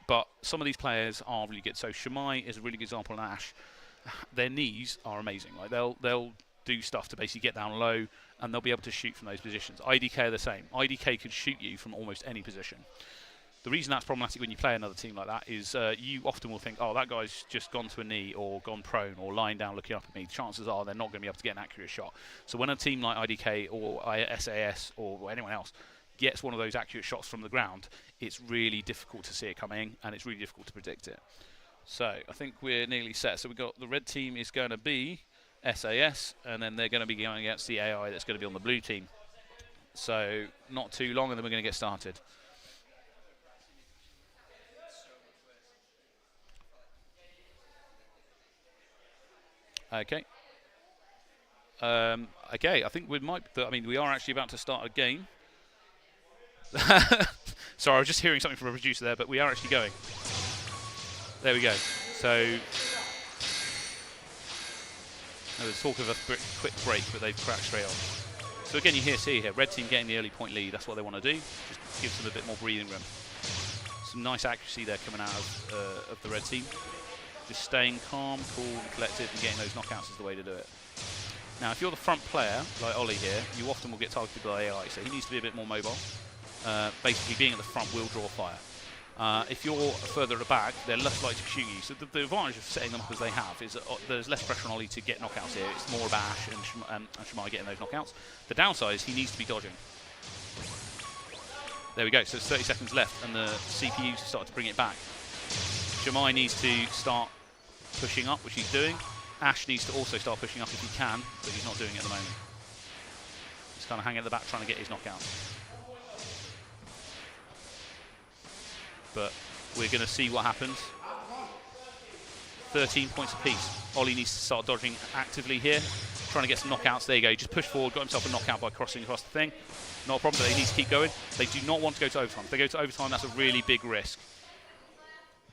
But some of these players are really good. So Shimai is a really good example, and Ash. Their knees are amazing. Like they'll do stuff to basically get down low, and they'll be able to shoot from those positions. IDK are the same. IDK could shoot you from almost any position. The reason that's problematic when you play another team like that is you often will think, oh, that guy's just gone to a knee or gone prone or lying down looking up at me. Chances are they're not going to be able to get an accurate shot. So when a team like IDK or SAS or anyone else gets one of those accurate shots from the ground, it's really difficult to see it coming, and it's really difficult to predict it. So I think we're nearly set. So we've got the red team is going to be SAS, and then they're going to be going against the AI that's going to be on the blue team. So not too long, and then we're going to get started. Okay. Okay, I think we might. We are actually about to start a game. Sorry, I was just hearing something from a producer there, but we are actually going. There we go. So there was talk of a quick break, but they've cracked straight on. So again, you see here, red team getting the early point lead. That's what they want to do. Just gives them a bit more breathing room. Some nice accuracy there coming out of the red team. Just staying calm, cool, and collected, and getting those knockouts is the way to do it. Now, if you're the front player, like Ollie here, you often will get targeted by AI, so he needs to be a bit more mobile. Basically, being at the front will draw fire. If you're further at the back, they're less likely to shoot you. So the advantage of setting them up as they have is that there's less pressure on Ollie to get knockouts here. It's more about Ash and Shimai getting those knockouts. The downside is he needs to be dodging. There we go. So it's 30 seconds left, and the CPU's started to bring it back. Shimai needs to start pushing up, which he's doing. Ash needs to also start pushing up if he can, but he's not doing it at the moment. He's kind of hanging at the back trying to get his knockout. But we're going to see what happens. 13 points apiece. Ollie needs to start dodging actively here, trying to get some knockouts. There you go. He just pushed forward, got himself a knockout by crossing across the thing. Not a problem, but they need to keep going. They do not want to go to overtime. If they go to overtime, that's a really big risk.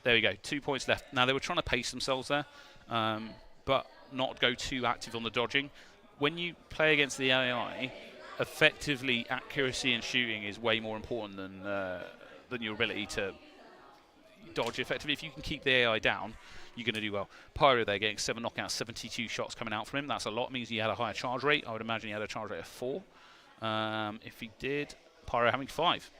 There we go. 2 points left. Now, they were trying to pace themselves there, but not go too active on the dodging. When you play against the AI, effectively accuracy and shooting is way more important than your ability to dodge effectively. If you can keep the AI down, you're going to do well. Pyro there getting 7 knockouts, 72 shots coming out from him. That's a lot. It means he had a higher charge rate. I would imagine he had a charge rate of 4. If he did, Pyro having 5.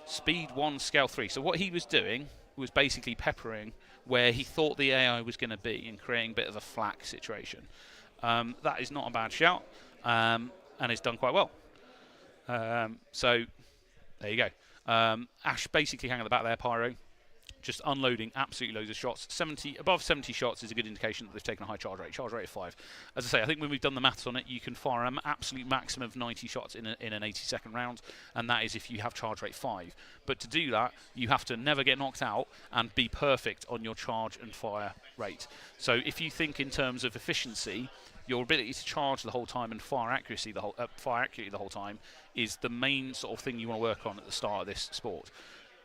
Speed 1, scale 3. So what he was doing was basically peppering where he thought the AI was going to be and creating a bit of a flak situation. That is not a bad shout, and it's done quite well. So there you go. Ash basically hanging at the back there, Pyro, just unloading absolutely loads of shots. Above 70 shots is a good indication that they've taken a high charge rate. Charge rate of 5. As I say, I think when we've done the maths on it, you can fire an absolute maximum of 90 shots in an 80-second round, and that is if you have charge rate 5. But to do that, you have to never get knocked out and be perfect on your charge and fire rate. So if you think in terms of efficiency, your ability to charge the whole time and fire accurately the whole time is the main sort of thing you want to work on at the start of this sport.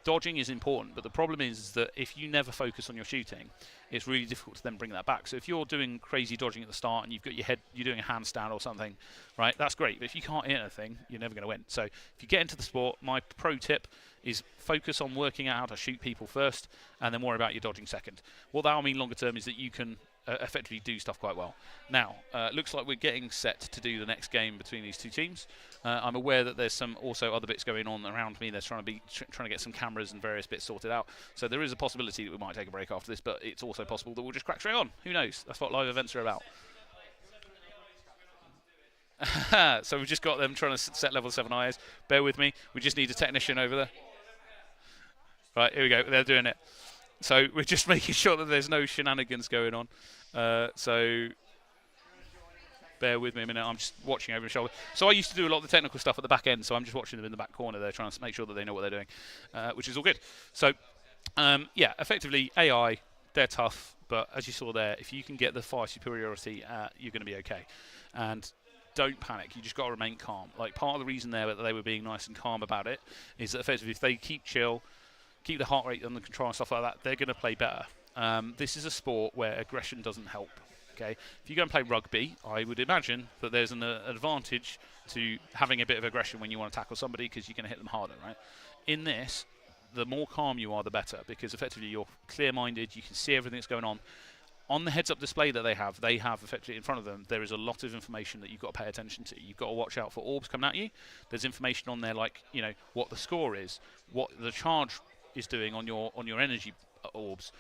Dodging is important, but the problem is that if you never focus on your shooting, it's really difficult to then bring that back. So if you're doing crazy dodging at the start and you've got you're doing a handstand or something, right, that's great. But if you can't hit anything, you're never going to win. So if you get into the sport, my pro tip is focus on working out how to shoot people first and then worry about your dodging second. What that will mean longer term is that you can effectively do stuff quite well. Now, looks like we're getting set to do the next game between these two teams. I'm aware that there's some also other bits going on around me. There's trying to get some cameras and various bits sorted out. So there is a possibility that we might take a break after this, but it's also possible that we'll just crack straight on. Who knows? That's what live events are about. So we've just got them trying to set level 7 IS. Bear with me. We just need a technician over there. Right, here we go. They're doing it. So we're just making sure that there's no shenanigans going on. So bear with me a minute. I'm just watching over my shoulder. So I used to do a lot of the technical stuff at the back end, so I'm just watching them in the back corner there, trying to make sure that they know what they're doing, which is all good. So, yeah, effectively, AI, they're tough, but as you saw there, if you can get the fire superiority, you're going to be okay. And don't panic. You just got to remain calm. Like, part of the reason there that they were being nice and calm about it is that effectively if they keep chill, keep the heart rate under control and stuff like that, they're going to play better. This is a sport where aggression doesn't help. Okay, if you go and play rugby, I would imagine that there's an advantage to having a bit of aggression when you want to tackle somebody because you're going to hit them harder, right? In this, the more calm you are, the better, because effectively you're clear-minded, you can see everything that's going on. On the heads-up display that they have effectively in front of them, there is a lot of information that you've got to pay attention to. You've got to watch out for orbs coming at you. There's information on there like, you know, what the score is, what the charge is doing on your energy orbs.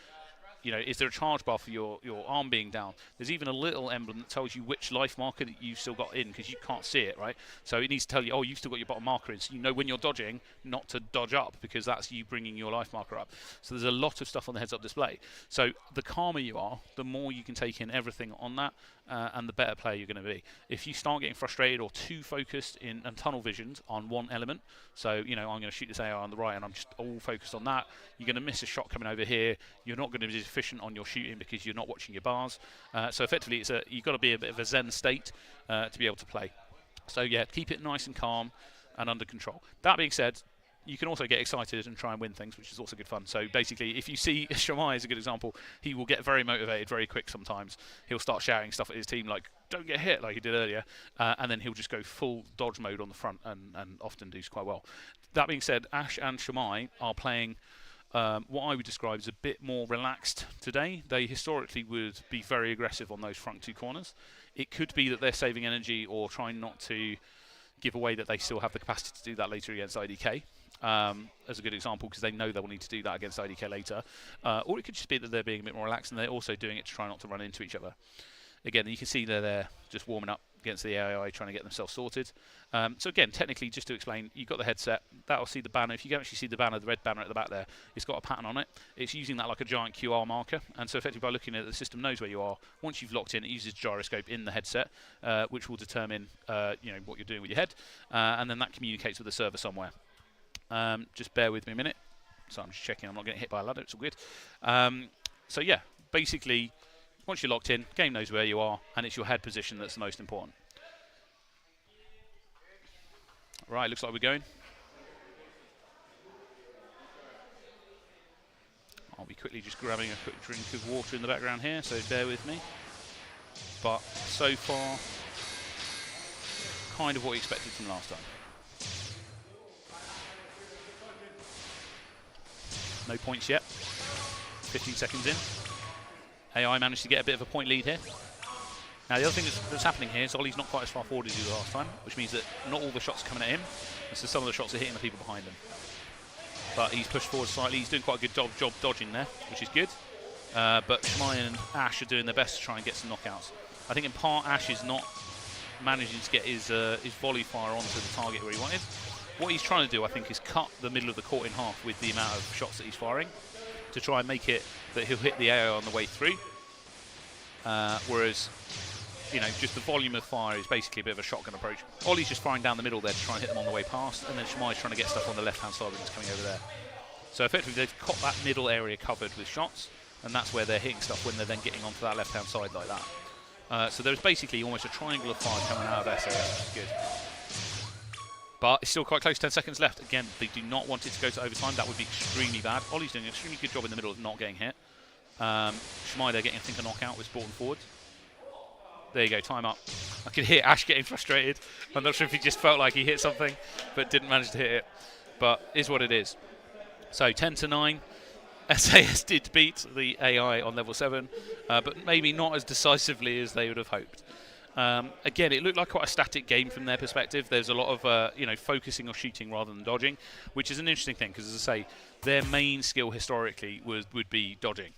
You know, is there a charge bar for your arm being down? There's even a little emblem that tells you which life marker that you've still got in, because you can't see it, right? So it needs to tell you, oh, you've still got your bottom marker in, so you know when you're dodging not to dodge up, because that's you bringing your life marker up. So there's a lot of stuff on the heads-up display. So the calmer you are, the more you can take in everything on that, and the better player you're going to be. If you start getting frustrated or too focused and tunnel visioned on one element, so, you know, I'm going to shoot this AI on the right and I'm just all focused on that, you're going to miss a shot coming over here. You're not going to be efficient on your shooting because you're not watching your bars. So effectively, you've got to be a bit of a zen state to be able to play. So yeah, keep it nice and calm and under control. That being said, you can also get excited and try and win things, which is also good fun. So basically, if you see Shamai is a good example, he will get very motivated very quick sometimes. He'll start shouting stuff at his team like, don't get hit, like he did earlier, and then he'll just go full dodge mode on the front and often do quite well. That being said, Ash and Shamai are playing what I would describe as a bit more relaxed today. They historically would be very aggressive on those front two corners. It could be that they're saving energy or trying not to give away that they still have the capacity to do that later against IDK. As a good example, because they know they will need to do that against IDK later. Or it could just be that they're being a bit more relaxed and they're also doing it to try not to run into each other. Again, you can see they're there just warming up against the AI, trying to get themselves sorted. So again, technically, just to explain, you've got the headset. That'll see the banner. If you can actually see the banner, the red banner at the back there, it's got a pattern on it. It's using that like a giant QR marker. And so effectively by looking at it, the system knows where you are. Once you've locked in, it uses gyroscope in the headset, which will determine you know, what you're doing with your head. And then that communicates with the server somewhere. Just bear with me a minute. So I'm just checking I'm not getting hit by a ladder. It's all good. So yeah, basically, once you're locked in, game knows where you are, and it's your head position that's the most important. Right, looks like we're going. I'll be quickly just grabbing a quick drink of water in the background here, so bear with me. But so far, kind of what we expected from last time. No points yet. 15 seconds in. AI managed to get a bit of a point lead here. Now the other thing that's happening here is Ollie's not quite as far forward as he was last time, which means that not all the shots are coming at him, and so some of the shots are hitting the people behind him. But he's pushed forward slightly. He's doing quite a good job dodging there, which is good. But Shmai and Ash are doing their best to try and get some knockouts. I think in part Ash is not managing to get his volley fire onto the target where he wanted. What he's trying to do, I think, is cut the middle of the court in half with the amount of shots that he's firing to try and make it that he'll hit the AI on the way through. Whereas, you know, just the volume of fire is basically a bit of a shotgun approach. Ollie's just firing down the middle there to try and hit them on the way past, and then Shmai's trying to get stuff on the left-hand side when it's coming over there. So effectively, they've got that middle area covered with shots, and that's where they're hitting stuff when they're then getting onto that left-hand side like that. So there's basically almost a triangle of fire coming out of SAS, which is good. But it's still quite close, 10 seconds left. Again, they do not want it to go to overtime. That would be extremely bad. Ollie's doing an extremely good job in the middle of not getting hit. Shmai, they're getting, I think, a knockout with brought them forward. There you go, time up. I could hear Ash getting frustrated. I'm not sure if he just felt like he hit something, but didn't manage to hit it. But is what it is. So 10-9. SAS did beat the AI on level 7, but maybe not as decisively as they would have hoped. Again, it looked like quite a static game from their perspective. There's a lot of you know, focusing or shooting rather than dodging, which is an interesting thing because, as I say, their main skill historically would be dodging.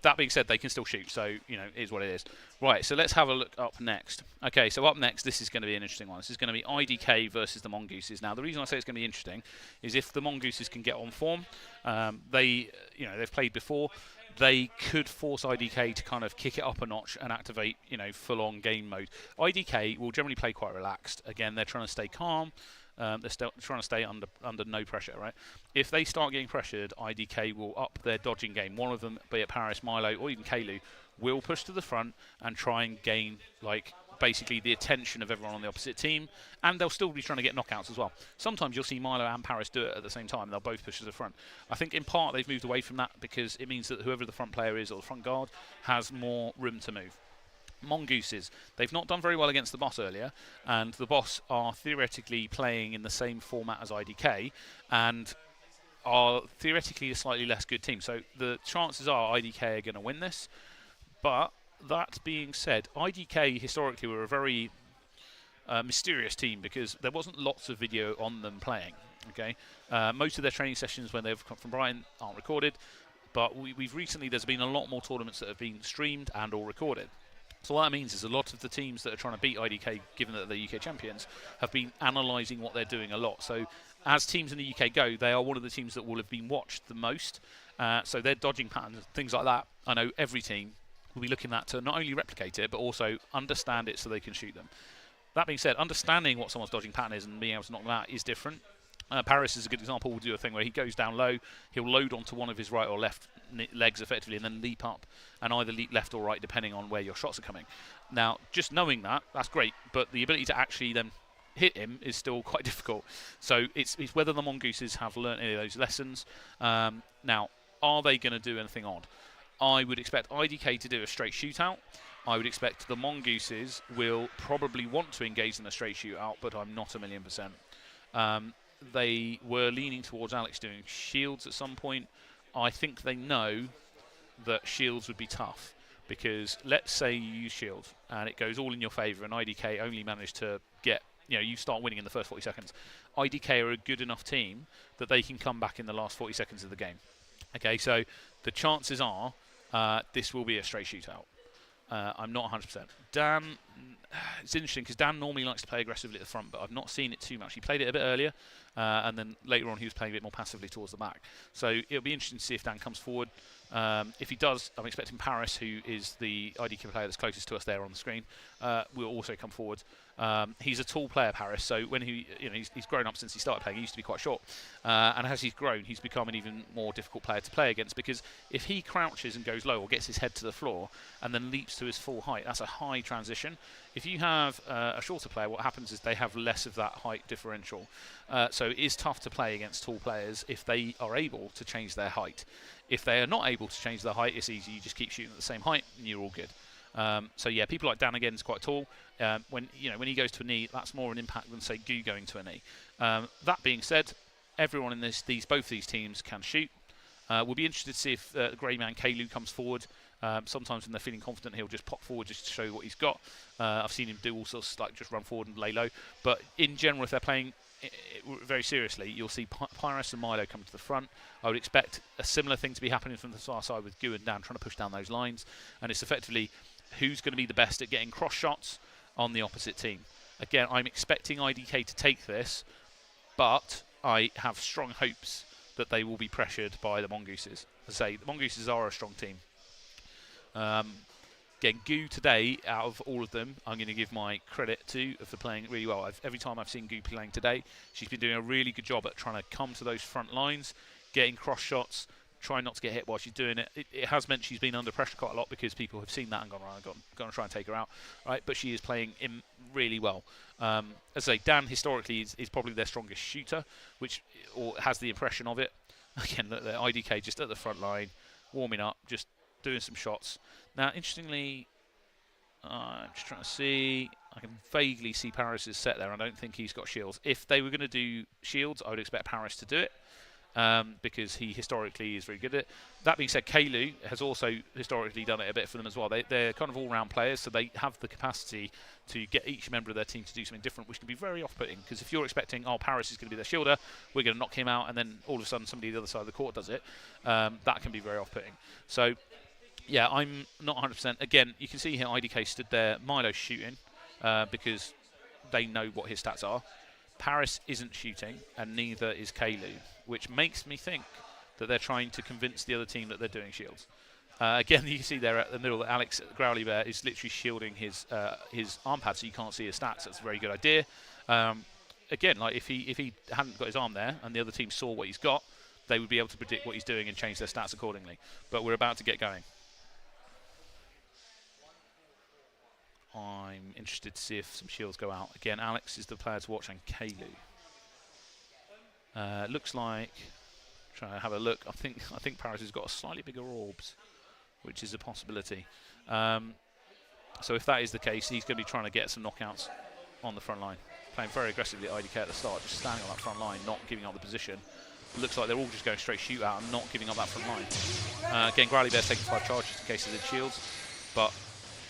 That being said, they can still shoot, so, you know, it is what it is. Right, so let's have a look up next. Okay, so up next, this is going to be an interesting one. This is going to be IDK versus the Mongooses. Now, the reason I say it's going to be interesting is if the Mongooses can get on form, they've played before. They could force IDK to kind of kick it up a notch and activate, you know, full-on game mode. IDK will generally play quite relaxed. Again, they're trying to stay calm. They're still trying to stay under no pressure, right? If they start getting pressured, IDK will up their dodging game. One of them, be it Paris, Milo, or even Kalu, will push to the front and try and gain like basically the attention of everyone on the opposite team, and they'll still be trying to get knockouts as well. Sometimes you'll see Milo and Paris do it at the same time, and they'll both push to the front. I think in part they've moved away from that because it means that whoever the front player is or the front guard has more room to move. Mongooses, they've not done very well against the boss earlier, and the boss are theoretically playing in the same format as IDK, and are theoretically a slightly less good team. So the chances are IDK are going to win this. But that being said, IDK historically were a very mysterious team because there wasn't lots of video on them playing. Okay, most of their training sessions when they've come from Brighton aren't recorded, but we've recently there's been a lot more tournaments that have been streamed and or recorded. So what that means is a lot of the teams that are trying to beat IDK, given that they're UK champions, have been analysing what they're doing a lot. So as teams in the UK go, they are one of the teams that will have been watched the most. So their dodging patterns, things like that, I know every team will be looking at to not only replicate it, but also understand it so they can shoot them. That being said, understanding what someone's dodging pattern is and being able to knock them out is different. Paris is a good example. We'll do a thing where he goes down low, he'll load onto one of his right or left legs effectively and then leap up and either leap left or right depending on where your shots are coming. Now, just knowing that, that's great, but the ability to actually then hit him is still quite difficult. So it's whether the Mongooses have learnt any of those lessons. Now, are they going to do anything odd? I would expect IDK to do a straight shootout. I would expect the Mongooses will probably want to engage in a straight shootout, but I'm not 1,000,000%. They were leaning towards Alex doing shields at some point. I think they know that shields would be tough because let's say you use shield and it goes all in your favour and IDK only managed to get, you start winning in the first 40 seconds. IDK are a good enough team that they can come back in the last 40 seconds of the game. Okay, so the chances are this will be a straight shootout. I'm not 100%. Dan, it's interesting because Dan normally likes to play aggressively at the front, but I've not seen it too much. He played it a bit earlier, and then later on he was playing a bit more passively towards the back. So it'll be interesting to see if Dan comes forward. If he does, I'm expecting Paris, who is the IDK player that's closest to us there on the screen, will also come forward. He's a tall player, Paris, so when he's grown up since he started playing. He used to be quite short, and as he's grown, he's become an even more difficult player to play against because if he crouches and goes low or gets his head to the floor and then leaps to his full height, that's a high transition. If you have a shorter player, what happens is they have less of that height differential. So it is tough to play against tall players if they are able to change their height. If they are not able to change their height, it's easy. You just keep shooting at the same height and you're all good. So yeah, people like Dan again is quite tall. When he goes to a knee, that's more an impact than say Goo going to a knee. That being said, everyone in both these teams can shoot. We'll be interested to see if the grey man Kalu comes forward. Sometimes when they're feeling confident, he'll just pop forward just to show what he's got. I've seen him do all sorts like just run forward and lay low. But in general, if they're playing very seriously, you'll see Pyrus and Milo come to the front. I would expect a similar thing to be happening from the far side with Goo and Dan trying to push down those lines. And it's effectively who's going to be the best at getting cross shots on the opposite team. Again, I'm expecting IDK to take this, but I have strong hopes that they will be pressured by the Mongooses. As I say, the Mongooses are a strong team. Again, Goo today, out of all of them, I'm going to give my credit to for playing really well. Every time I've seen Goo playing today, she's been doing a really good job at trying to come to those front lines, getting cross shots, trying not to get hit while she's doing it. It has meant she's been under pressure quite a lot because people have seen that and gone, right, I'm going to try and take her out. Right? But she is playing really well. As I say, Dan historically is probably their strongest shooter, or has the impression of it. Again, the IDK just at the front line, warming up, just doing some shots. Now, interestingly, I'm just trying to see. I can vaguely see Paris' set there. I don't think he's got shields. If they were going to do shields, I would expect Paris to do it because he historically is very good at it. That being said, Kalu has also historically done it a bit for them as well. They're kind of all-round players, so they have the capacity to get each member of their team to do something different, which can be very off-putting because if you're expecting, Paris is going to be their shielder, we're going to knock him out, and then all of a sudden somebody on the other side of the court does it, that can be very off-putting. So yeah, I'm not 100%. Again, you can see here IDK stood there. Milo's shooting because they know what his stats are. Paris isn't shooting, and neither is Kalu, which makes me think that they're trying to convince the other team that they're doing shields. Again, you can see there at the middle that Alex Growley Bear is literally shielding his arm pad so you can't see his stats. That's a very good idea. Again, like if he hadn't got his arm there and the other team saw what he's got, they would be able to predict what he's doing and change their stats accordingly. But we're about to get going. I I'm interested to see if some shields go out. Again, Alex is the player to watch, and Kalu. Looks like, try to have a look. I think Paris has got a slightly bigger orbs, which is a possibility. So if that is the case, he's going to be trying to get some knockouts on the front line. Playing very aggressively at IDK at the start, just standing on that front line, not giving up the position. Looks like they're all just going straight shootout and not giving up that front line. Again, Growly Bear's taking 5 charges in case of the shields, but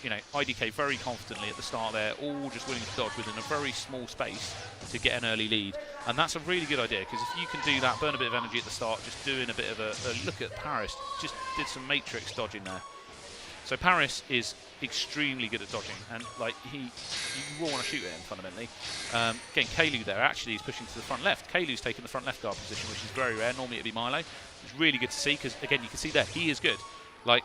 you know, IDK very confidently at the start there, all just willing to dodge within a very small space to get an early lead. And that's a really good idea, because if you can do that, burn a bit of energy at the start, just doing a bit of a look at Paris, just did some matrix dodging there. So Paris is extremely good at dodging, and like you will want to shoot at him fundamentally. Again, Kalu there actually is pushing to the front left. Kalu's taking the front left guard position, which is very rare. Normally it'd be Milo. It's really good to see, because again you can see there he is good. Like,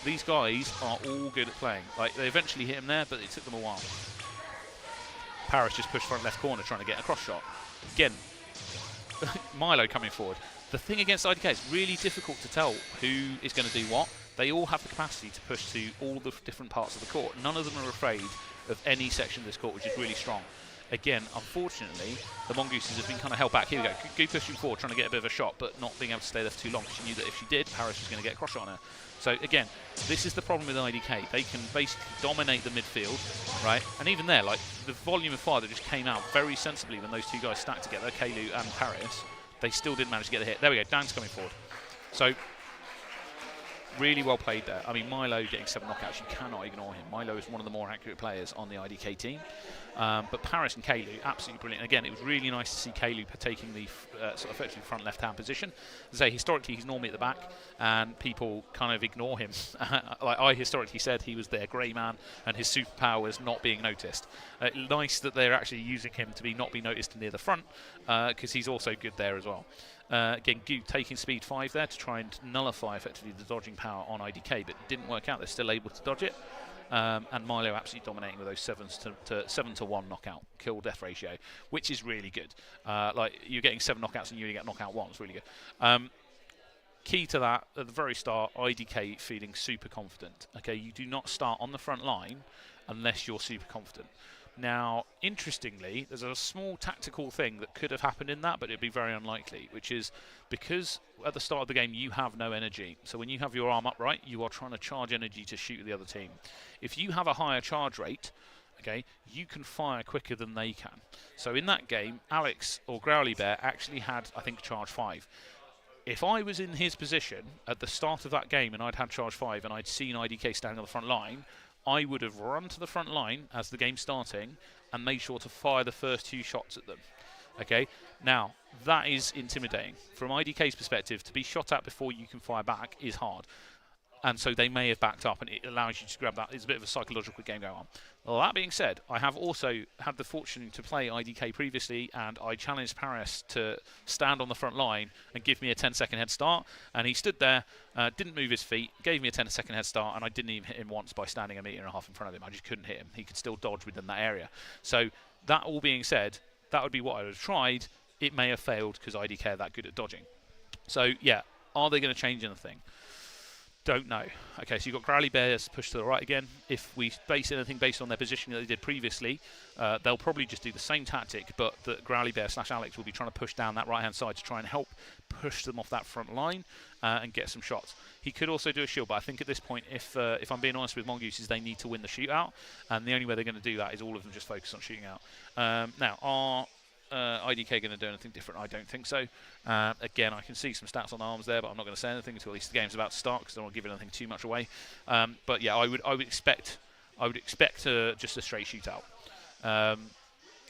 these guys are all good at playing. Like, they eventually hit him there, but it took them a while. Paris just pushed front left corner trying to get a cross shot. Again, Milo coming forward. The thing against IDK, it's really difficult to tell who is going to do what. They all have the capacity to push to all the different parts of the court. None of them are afraid of any section of this court, which is really strong. Again, unfortunately, the Mongooses have been kind of held back. Here we go. Goo pushing forward, trying to get a bit of a shot, but not being able to stay there for too long. She knew that if she did, Paris was going to get a cross shot on her. So again, this is the problem with IDK. They can basically dominate the midfield, right? And even there, like, the volume of fire that just came out very sensibly when those two guys stacked together, Kalu and Paris, they still didn't manage to get the hit. There we go, Dan's coming forward. So, really well played there. I mean, Milo getting 7 knockouts, you cannot ignore him. Milo is one of the more accurate players on the IDK team. But Paris and Kalu, absolutely brilliant. Again, it was really nice to see Kalu taking the sort of effectively front left-hand position. As I say, historically, he's normally at the back, and people kind of ignore him. Like I historically said, he was their grey man, and his superpower was not being noticed. Nice that they're actually using him to not be noticed near the front, because he's also good there as well. Again, Goo taking speed 5 there to try and nullify effectively the dodging power on IDK, but it didn't work out. They're still able to dodge it. And Milo absolutely dominating with those 7-to-1 knockout kill death ratio, which is really good. Like, you're getting 7 knockouts and you only get knockout 1. It's really good. Key to that, at the very start, IDK feeling super confident. Okay, you do not start on the front line unless you're super confident. Now, interestingly, there's a small tactical thing that could have happened in that, but it'd be very unlikely, which is because at the start of the game you have no energy. So when you have your arm upright, you are trying to charge energy to shoot at the other team. If you have a higher charge rate, okay, you can fire quicker than they can. So in that game, Alex or Growly Bear actually had, I think, charge 5. If I was in his position at the start of that game and I'd had charge 5 and I'd seen IDK standing on the front line, I would have run to the front line as the game's starting and made sure to fire the first 2 shots at them. Okay, now that is intimidating. From IDK's perspective, to be shot at before you can fire back is hard. And so they may have backed up, and it allows you to grab that. It's a bit of a psychological game going on. Well, that being said, I have also had the fortune to play IDK previously, and I challenged Paris to stand on the front line and give me a 10-second head start. And he stood there, didn't move his feet, gave me a 10-second head start, and I didn't even hit him once by standing 1.5 meters in front of him. I just couldn't hit him. He could still dodge within that area. So that all being said, that would be what I would have tried. It may have failed because IDK are that good at dodging. So yeah, are they going to change anything? Don't know. Okay, so you've got Growly Bears pushed to the right again. If we base anything based on their position that they did previously, they'll probably just do the same tactic, but the Growly Bear / Alex will be trying to push down that right-hand side to try and help push them off that front line and get some shots. He could also do a shield, but I think at this point, if I'm being honest with Mongooses, they need to win the shootout, and the only way they're going to do that is all of them just focus on shooting out. Now, are IDK going to do anything different? I don't think so. Again, I can see some stats on arms there, but I'm not going to say anything until at least the game's about to start because I don't want to give anything too much away. But yeah, I would expect just a straight shootout.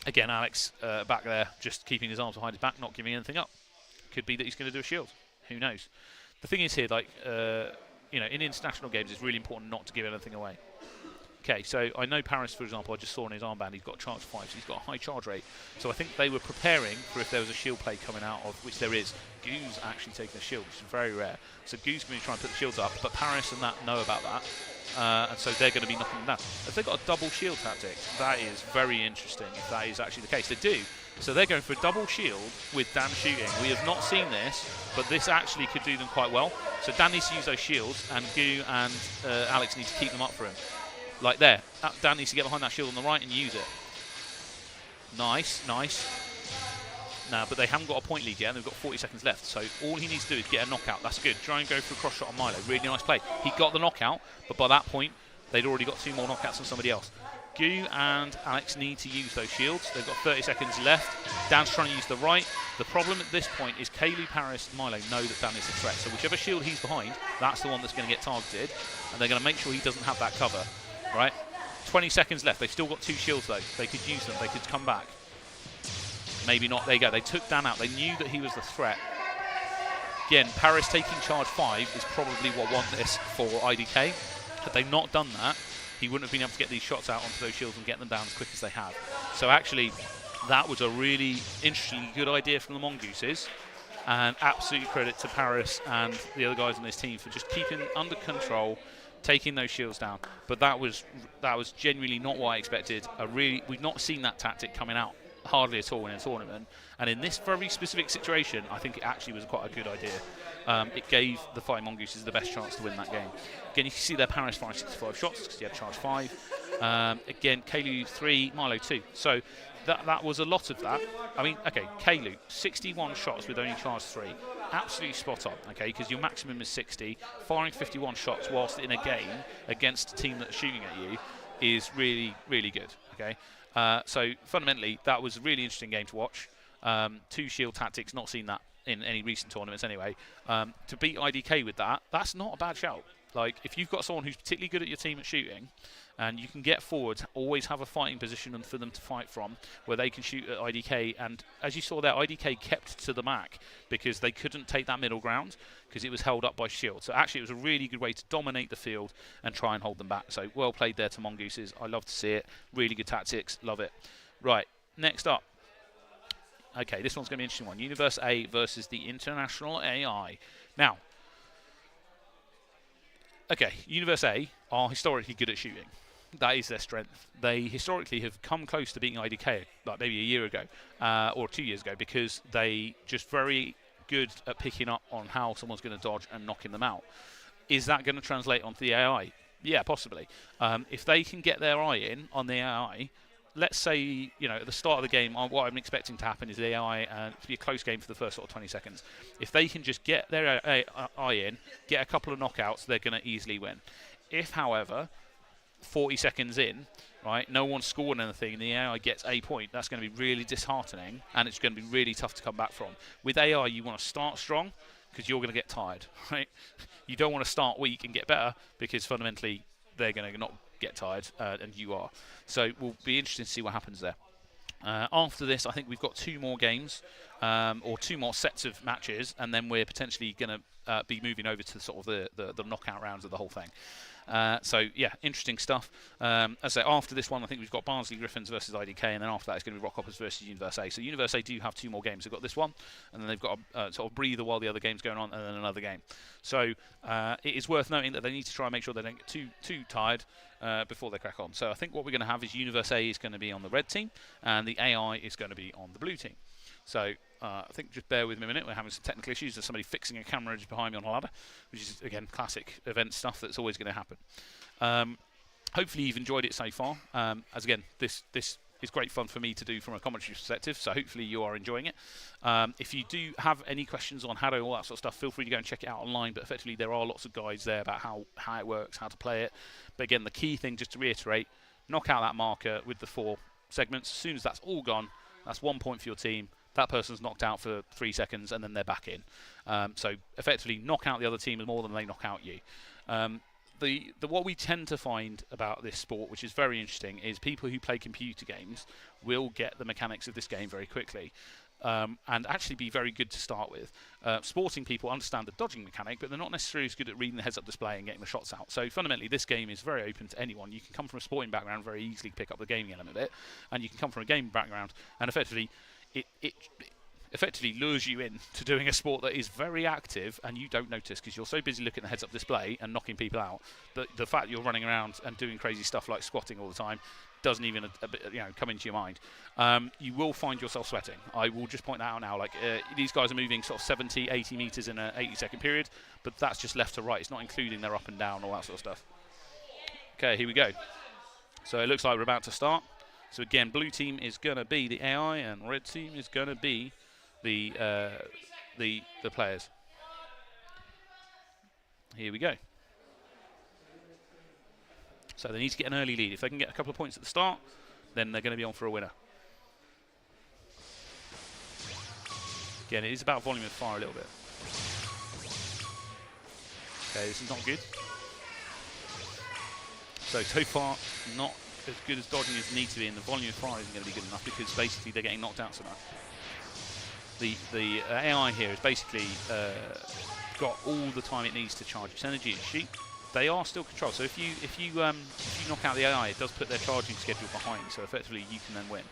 Again, Alex back there, just keeping his arms behind his back, not giving anything up. Could be that he's going to do a shield. Who knows? The thing is here, like you know, in international games, it's really important not to give anything away. Okay, so I know Paris, for example, I just saw in his armband, he's got charge 5, so he's got a high charge rate. So I think they were preparing for if there was a shield play coming out of, which there is. Goo's actually taking a shield, which is very rare. So Goo's going to try and put the shields up, but Paris and that know about that. And so they're going to be knocking them down. If they've got a double shield tactic, that is very interesting, if that is actually the case. They do. So they're going for a double shield with Dan shooting. We have not seen this, but this actually could do them quite well. So Dan needs to use those shields, and Goo and Alex need to keep them up for him. Like there. Dan needs to get behind that shield on the right and use it. Nice, nice. No, but they haven't got a point lead yet, and they've got 40 seconds left. So all he needs to do is get a knockout. That's good. Try and go for a cross shot on Milo. Really nice play. He got the knockout, but by that point, they'd already got 2 more knockouts than somebody else. Gu and Alex need to use those shields. They've got 30 seconds left. Dan's trying to use the right. The problem at this point is Kaylu, Paris, and Milo know that Dan is a threat. So whichever shield he's behind, that's the one that's going to get targeted. And they're going to make sure he doesn't have that cover. Right? 20 seconds left. They've still got 2 shields, though. They could use them. They could come back. Maybe not. There you go. They took Dan out. They knew that he was the threat. Again, Paris taking charge 5 is probably what won this for IDK. Had they not done that, he wouldn't have been able to get these shots out onto those shields and get them down as quick as they have. So actually, that was a really interesting, good idea from the Mongooses. And absolute credit to Paris and the other guys on this team for just keeping under control, taking those shields down. But that was genuinely not what I expected. We've not seen that tactic coming out hardly at all in a tournament, and in this very specific situation I think it actually was quite a good idea. It gave the Fighting Mongooses the best chance to win that game. Again, you can see there Paris firing 65 shots because he had charge 5. Again, Kaylu 3, Milo 2. So that was a lot of that. I mean, okay, Kaylu 61 shots with only charge 3, absolutely spot on. Okay, because your maximum is 60. Firing 51 shots whilst in a game against a team that's shooting at you is really, really good. Okay. So fundamentally, that was a really interesting game to watch. 2 shield tactics, not seen that in any recent tournaments anyway. To beat IDK with that, that's not a bad shout. Like, if you've got someone who's particularly good at your team at shooting, and you can get forward, always have a fighting position for them to fight from, where they can shoot at IDK. And as you saw there, IDK kept to the MAC because they couldn't take that middle ground because it was held up by shield. So actually, it was a really good way to dominate the field and try and hold them back. So well played there to Mongooses. I love to see it. Really good tactics. Love it. Right, next up. Okay, this one's going to be an interesting one. Universe A versus the International AI. Now, okay, Universe A are historically good at shooting. That is their strength. They historically have come close to beating IDK, like maybe a year ago or 2 years ago, because they just very good at picking up on how someone's going to dodge and knocking them out. Is that going to translate onto the AI? Yeah, possibly. If they can get their eye in on the AI, let's say, you know, at the start of the game, what I'm expecting to happen is the AI to be a close game for the first sort of 20 seconds. If they can just get their eye in, get a couple of knockouts, they're going to easily win. If, however, 40 seconds in, right, no one's scored anything and the AI gets a point, that's going to be really disheartening and it's going to be really tough to come back from. With AI, you want to start strong because you're going to get tired, right? You don't want to start weak and get better because fundamentally they're going to not get tired and you are. So it will be interesting to see what happens there. After this, I think we've got 2 more games or 2 more sets of matches, and then we're potentially going to be moving over to sort of the knockout rounds of the whole thing. So yeah, interesting stuff. As I say, after this one, I think we've got Barnsley Griffins versus IDK, and then after that, it's going to be Rock Hoppers versus Universe A. So Universe A do have 2 more games. They've got this one, and then they've got a sort of breather while the other game's going on, and then another game. So it is worth noting that they need to try and make sure they don't get too tired before they crack on. So I think what we're going to have is Universe A is going to be on the red team, and the AI is going to be on the blue team. So I think just bear with me a minute. We're having some technical issues. There's somebody fixing a camera just behind me on a ladder, which is, again, classic event stuff that's always going to happen. Hopefully you've enjoyed it so far. As again, this is great fun for me to do from a commentary perspective, so hopefully you are enjoying it. If you do have any questions on Hado, all that sort of stuff, feel free to go and check it out online, but effectively there are lots of guides there about how it works, how to play it. But again, the key thing, just to reiterate, knock out that marker with the 4 segments. As soon as that's all gone, that's 1 point for your team. That person's knocked out for 3 seconds and then they're back in. So effectively knock out the other team more than they knock out you. What we tend to find about this sport, which is very interesting, is people who play computer games will get the mechanics of this game very quickly and actually be very good to start with. Sporting people understand the dodging mechanic, but they're not necessarily as good at reading the heads-up display and getting the shots out. So fundamentally, this game is very open to anyone. You can come from a sporting background, very easily pick up the gaming element of it, and you can come from a gaming background, and effectively it effectively lures you in to doing a sport that is very active and you don't notice because you're so busy looking at the heads-up display and knocking people out that the fact you're running around and doing crazy stuff like squatting all the time doesn't even come into your mind. You will find yourself sweating. I will just point that out now. Like these guys are moving sort of 70, 80 meters in an 80-second period, but that's just left to right. It's not including their up and down, all that sort of stuff. Okay, here we go. So it looks like we're about to start. So again, blue team is going to be the AI, and red team is going to be the players. Here we go. So they need to get an early lead. If they can get a couple of points at the start, then they're going to be on for a winner. Again, it is about volume of fire a little bit. Okay, this is not good. So far, not as good as dodging as needs to be, and the volume of fire isn't going to be good enough because basically they're getting knocked out so much. The AI here has basically got all the time it needs to charge its energy and shoot. They are still controlled, so if you knock out the AI, it does put their charging schedule behind, so effectively you can then win.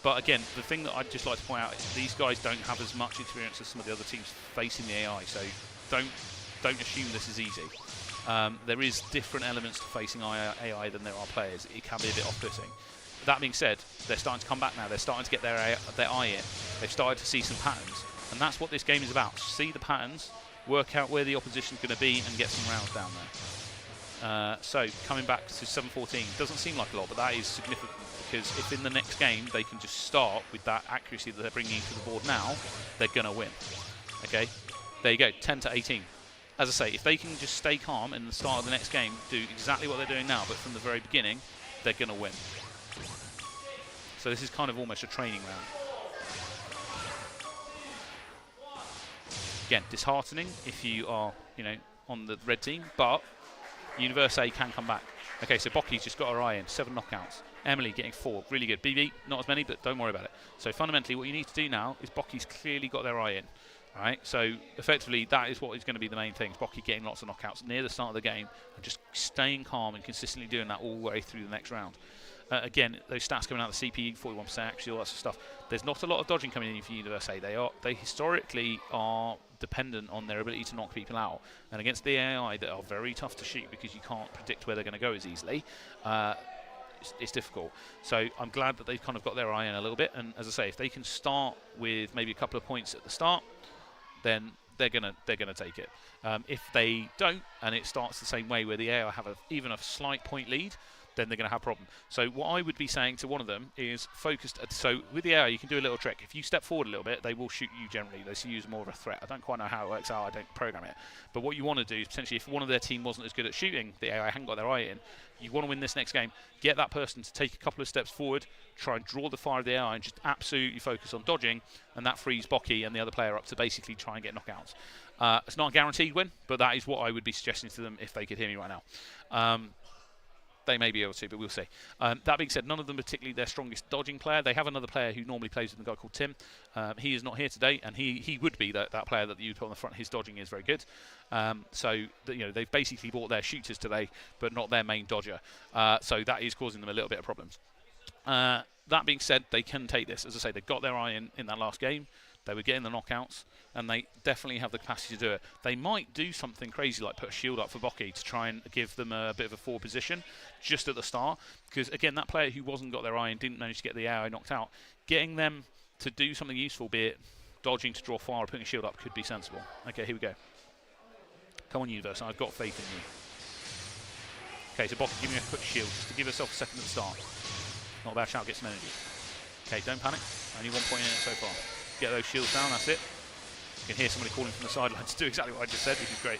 But again, the thing that I'd just like to point out is these guys don't have as much experience as some of the other teams facing the AI, so don't assume this is easy. There is different elements to facing AI than there are players. It can be a bit off-putting. That being said, they're starting to come back now. They're starting to get their eye in. They've started to see some patterns, and that's what this game is about. See the patterns, work out where the opposition's going to be, and get some rounds down there. So coming back to 7-14 doesn't seem like a lot, but that is significant because if in the next game they can just start with that accuracy that they're bringing to the board now, they're going to win. Okay, there you go, 10-18. As I say, if they can just stay calm in the start of the next game, do exactly what they're doing now, but from the very beginning, they're going to win. So this is kind of almost a training round. Again, disheartening if you are, on the red team, but Universe A can come back. Okay, so Bocky's just got her eye in, 7 knockouts. Emily getting 4, really good. BB, not as many, but don't worry about it. So fundamentally, what you need to do now is Bocky's clearly got their eye in. All right, so effectively, that is what is going to be the main thing. Bocky getting lots of knockouts near the start of the game and just staying calm and consistently doing that all the way through the next round. Again, those stats coming out of the CPE, 41% actually, all that sort of stuff. There's not a lot of dodging coming in for Universe A. They historically are dependent on their ability to knock people out. And against the AI that are very tough to shoot because you can't predict where they're going to go as easily, it's difficult. So I'm glad that they've kind of got their eye in a little bit. And as I say, if they can start with maybe a couple of points at the start, then they're gonna take it. If they don't, and it starts the same way where the AI have even a slight point lead, then they're going to have a problem. So what I would be saying to one of them is focused. So with the AI, you can do a little trick. If you step forward a little bit, they will shoot you generally. They see you as more of a threat. I don't quite know how it works out. I don't program it. But what you want to do is potentially, if one of their team wasn't as good at shooting, the AI hadn't got their eye in, you want to win this next game, get that person to take a couple of steps forward, try and draw the fire of the AI and just absolutely focus on dodging, and that frees Bocky and the other player up to basically try and get knockouts. It's not a guaranteed win, but that is what I would be suggesting to them if they could hear me right now. They may be able to, but we'll see. That being said, none of them particularly their strongest dodging player. They have another player who normally plays with a guy called Tim. He is not here today, and he would be that player that you put on the front. His dodging is very good. So they've basically bought their shooters today, but not their main dodger. So that is causing them a little bit of problems. That being said, they can take this. As I say, they got their eye in that last game. They were getting the knockouts, and they definitely have the capacity to do it. They might do something crazy like put a shield up for Bocky to try and give them a bit of a forward position just at the start. Because, again, that player who wasn't got their eye and didn't manage to get the AI knocked out, getting them to do something useful, be it dodging to draw fire or putting a shield up, could be sensible. Okay, here we go. Come on, Universe, I've got faith in you. Okay, so Bocky, give me a quick shield just to give herself a second at the start. Not a bad shout, get some energy. Okay, don't panic. Only 1 point in it so far. Get those shields down, that's it. You can hear somebody calling from the sidelines to do exactly what I just said, which is great.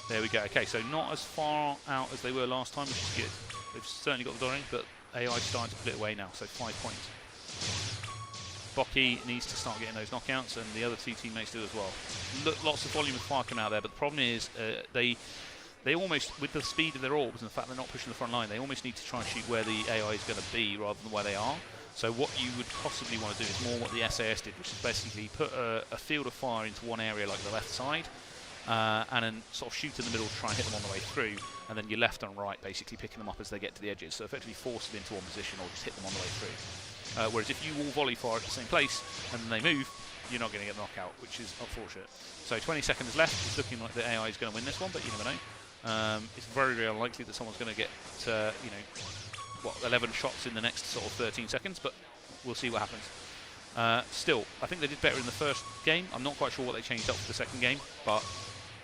There we go. Okay, so not as far out as they were last time, which is good. They've certainly got the dodging, but AI is starting to put it away now, so 5 points. Bocky needs to start getting those knockouts, and the other two teammates do as well. Lots of volume of fire coming out there, but the problem is they almost, with the speed of their orbs and the fact they're not pushing the front line, they almost need to try and shoot where the AI is going to be rather than where they are. So what you would possibly want to do is more what the SAS did, which is basically put a field of fire into one area like the left side, and then sort of shoot in the middle to try and hit them on the way through, and then your left and right basically picking them up as they get to the edges. So effectively force them into one position or just hit them on the way through. Whereas if you all volley fire at the same place and then they move, you're not going to get a knockout, which is unfortunate. So 20 seconds left. It's looking like the AI is going to win this one, but you never know. It's very, very unlikely that someone's going to get, 11 shots in the next sort of 13 seconds, but we'll see what happens. Still, I think they did better in the first game. I'm not quite sure what they changed up for the second game, but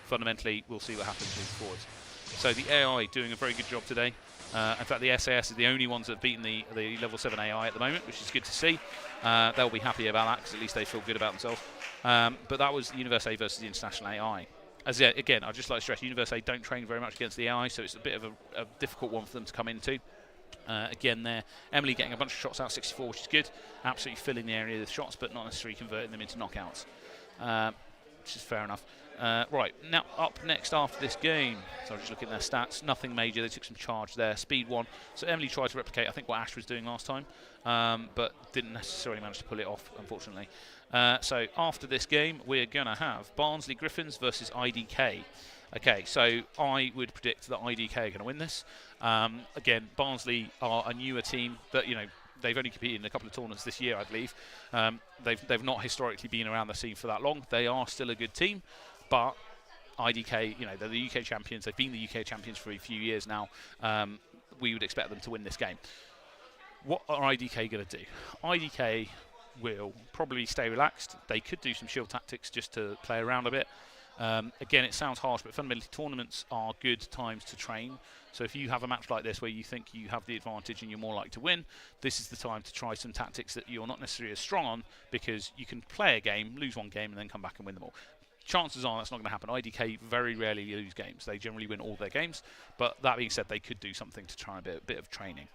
fundamentally, we'll see what happens moving forwards. So the AI doing a very good job today. In fact, the SAS is the only ones that have beaten the level 7 AI at the moment, which is good to see. They'll be happy about that because at least they feel good about themselves. But that was Universe A versus the International AI. Again, I'd just like to stress, Universe A don't train very much against the AI, so it's a bit of a difficult one for them to come into. Again, there, Emily getting a bunch of shots out, 64, which is good. Absolutely filling the area with shots, but not necessarily converting them into knockouts, which is fair enough. Right, now up next after this game, so I'm just looking at their stats, nothing major, they took some charge there, speed 1. So Emily tried to replicate, I think, what Ash was doing last time, but didn't necessarily manage to pull it off, unfortunately. So after this game, we're going to have Barnsley Griffins versus IDK. Okay, so I would predict that IDK are going to win this. Again, Barnsley are a newer team that, they've only competed in a couple of tournaments this year, I believe. They've not historically been around the scene for that long. They are still a good team, but IDK, they're the UK champions. They've been the UK champions for a few years now. We would expect them to win this game. What are IDK going to do? IDK will probably stay relaxed. They could do some shield tactics just to play around a bit. Again, it sounds harsh, but fundamentally tournaments are good times to train. So if you have a match like this where you think you have the advantage and you're more likely to win, this is the time to try some tactics that you're not necessarily as strong on, because you can play a game, lose one game, and then come back and win them all. Chances are that's not going to happen. IDK very rarely lose games. They generally win all their games. But that being said, they could do something to try a bit of training.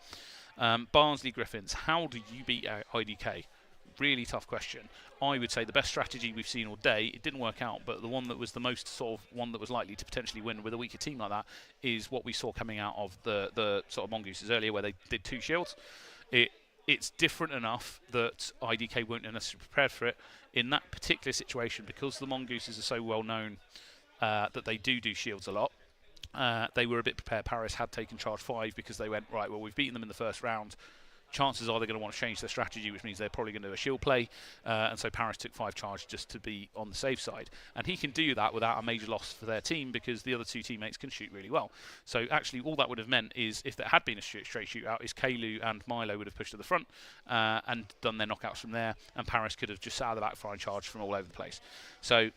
Barnsley Griffins, how do you beat IDK? Really tough question. I would say the best strategy we've seen all day, it didn't work out, but the one that was the most sort of one that was likely to potentially win with a weaker team like that is what we saw coming out of the sort of Mongooses earlier, where they did 2 shields. It's different enough that IDK weren't necessarily prepared for it. In that particular situation, because the Mongooses are so well known that they do shields a lot, they were a bit prepared. Paris had taken charge 5 because they went, right, well, we've beaten them in the first round. Chances are they're going to want to change their strategy, which means they're probably going to do a shield play. And so Paris took 5 charge just to be on the safe side. And he can do that without a major loss for their team because the other 2 teammates can shoot really well. So actually all that would have meant is, if there had been a straight shootout, is Kalu and Milo would have pushed to the front and done their knockouts from there. And Paris could have just sat out of the back firing charge from all over the place. So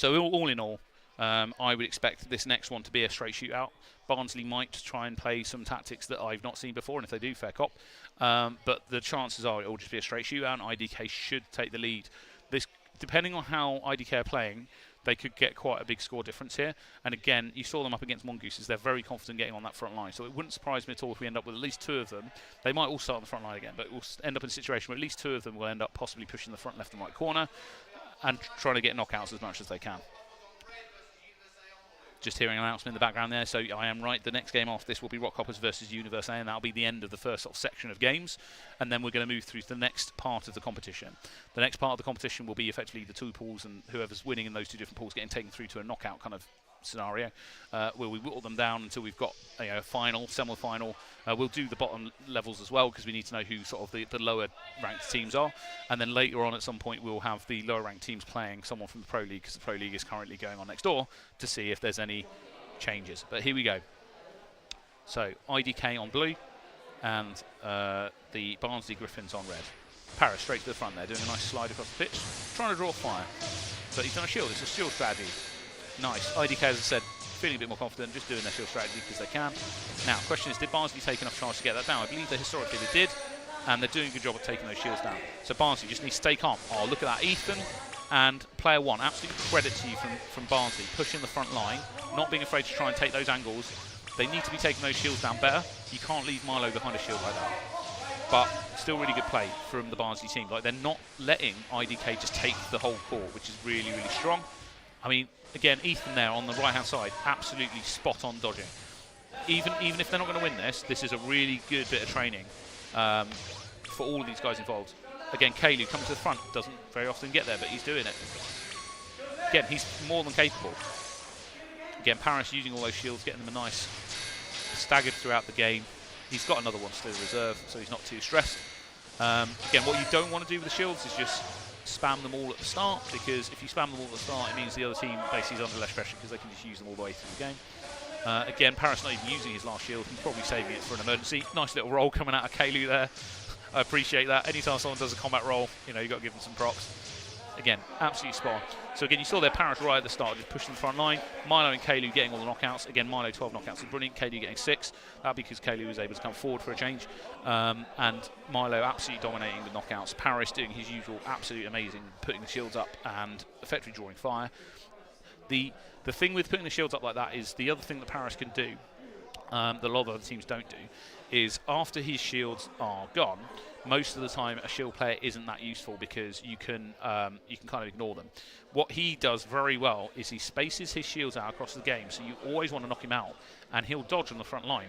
all in all, I would expect this next one to be a straight shootout. Barnsley might try and play some tactics that I've not seen before, and if they do, fair cop. But the chances are it will just be a straight shootout, and IDK should take the lead. This, depending on how IDK are playing, they could get quite a big score difference here. And again, you saw them up against Mongooses. They're very confident getting on that front line. So it wouldn't surprise me at all if we end up with at least 2 of them. They might all start on the front line again, but we'll end up in a situation where at least 2 of them will end up possibly pushing the front left and right corner and trying to get knockouts as much as they can. Just hearing an announcement in the background there, so I am right. The next game after this will be Rockhoppers versus Universe A, and that'll be the end of the first sort of section of games. And then we're going to move through to the next part of the competition. The next part of the competition will be effectively the 2 pools, and whoever's winning in those 2 different pools getting taken through to a knockout kind of scenario, where we whittle them down until we've got a final, semi-final. We'll do the bottom levels as well because we need to know who sort of the lower ranked teams are, and then later on at some point we'll have the lower ranked teams playing someone from the Pro League, because the Pro League is currently going on next door, to see if there's any changes. But here we go. So IDK on blue and the Barnsley Griffins on red. Paris straight to the front there, doing a nice slide across the pitch, trying to draw fire. But he's done a shield. It's a shield strategy. Nice. IDK, as I said, feeling a bit more confident, just doing their shield strategy because they can. Now, the question is, did Barnsley take enough charge to get that down? I believe that historically they did, and they're doing a good job at taking those shields down. So Barnsley just needs to stay calm. Oh, look at that. Ethan and player 1, absolute credit to you from Barnsley, pushing the front line, not being afraid to try and take those angles. They need to be taking those shields down better. You can't leave Milo behind a shield like that. But still really good play from the Barnsley team. Like, they're not letting IDK just take the whole court, which is really, really strong. I mean, again, Ethan there on the right-hand side, absolutely spot-on dodging. Even if they're not going to win this, this is a really good bit of training for all of these guys involved. Again, Kalu coming to the front, doesn't very often get there, but he's doing it. Again, he's more than capable. Again, Paris using all those shields, getting them a nice staggered throughout the game. He's got another one still in reserve, so he's not too stressed. Again, what you don't want to do with the shields is just spam them all at the start, because if you spam them all at the start, it means the other team basically is under less pressure because they can just use them all the way through the game. Again, Paris not even using his last shield. He's probably saving it for an emergency. Nice little roll coming out of Kalu there. I appreciate that. Anytime someone does a combat roll, you've got to give them some props. Again, absolutely spot on. So again, you saw their Paris right at the start, just pushing the front line. Milo and Kalu getting all the knockouts. Again, Milo 12 knockouts is brilliant. Kalu getting 6. That because Kalu was able to come forward for a change. And Milo absolutely dominating the knockouts. Paris doing his usual absolutely amazing, putting the shields up and effectively drawing fire. The thing with putting the shields up like that is the other thing that Paris can do, that a lot of other teams don't do, is after his shields are gone, most of the time a shield player isn't that useful because you can kind of ignore them. What he does very well is he spaces his shields out across the game, so you always want to knock him out, and he'll dodge on the front line.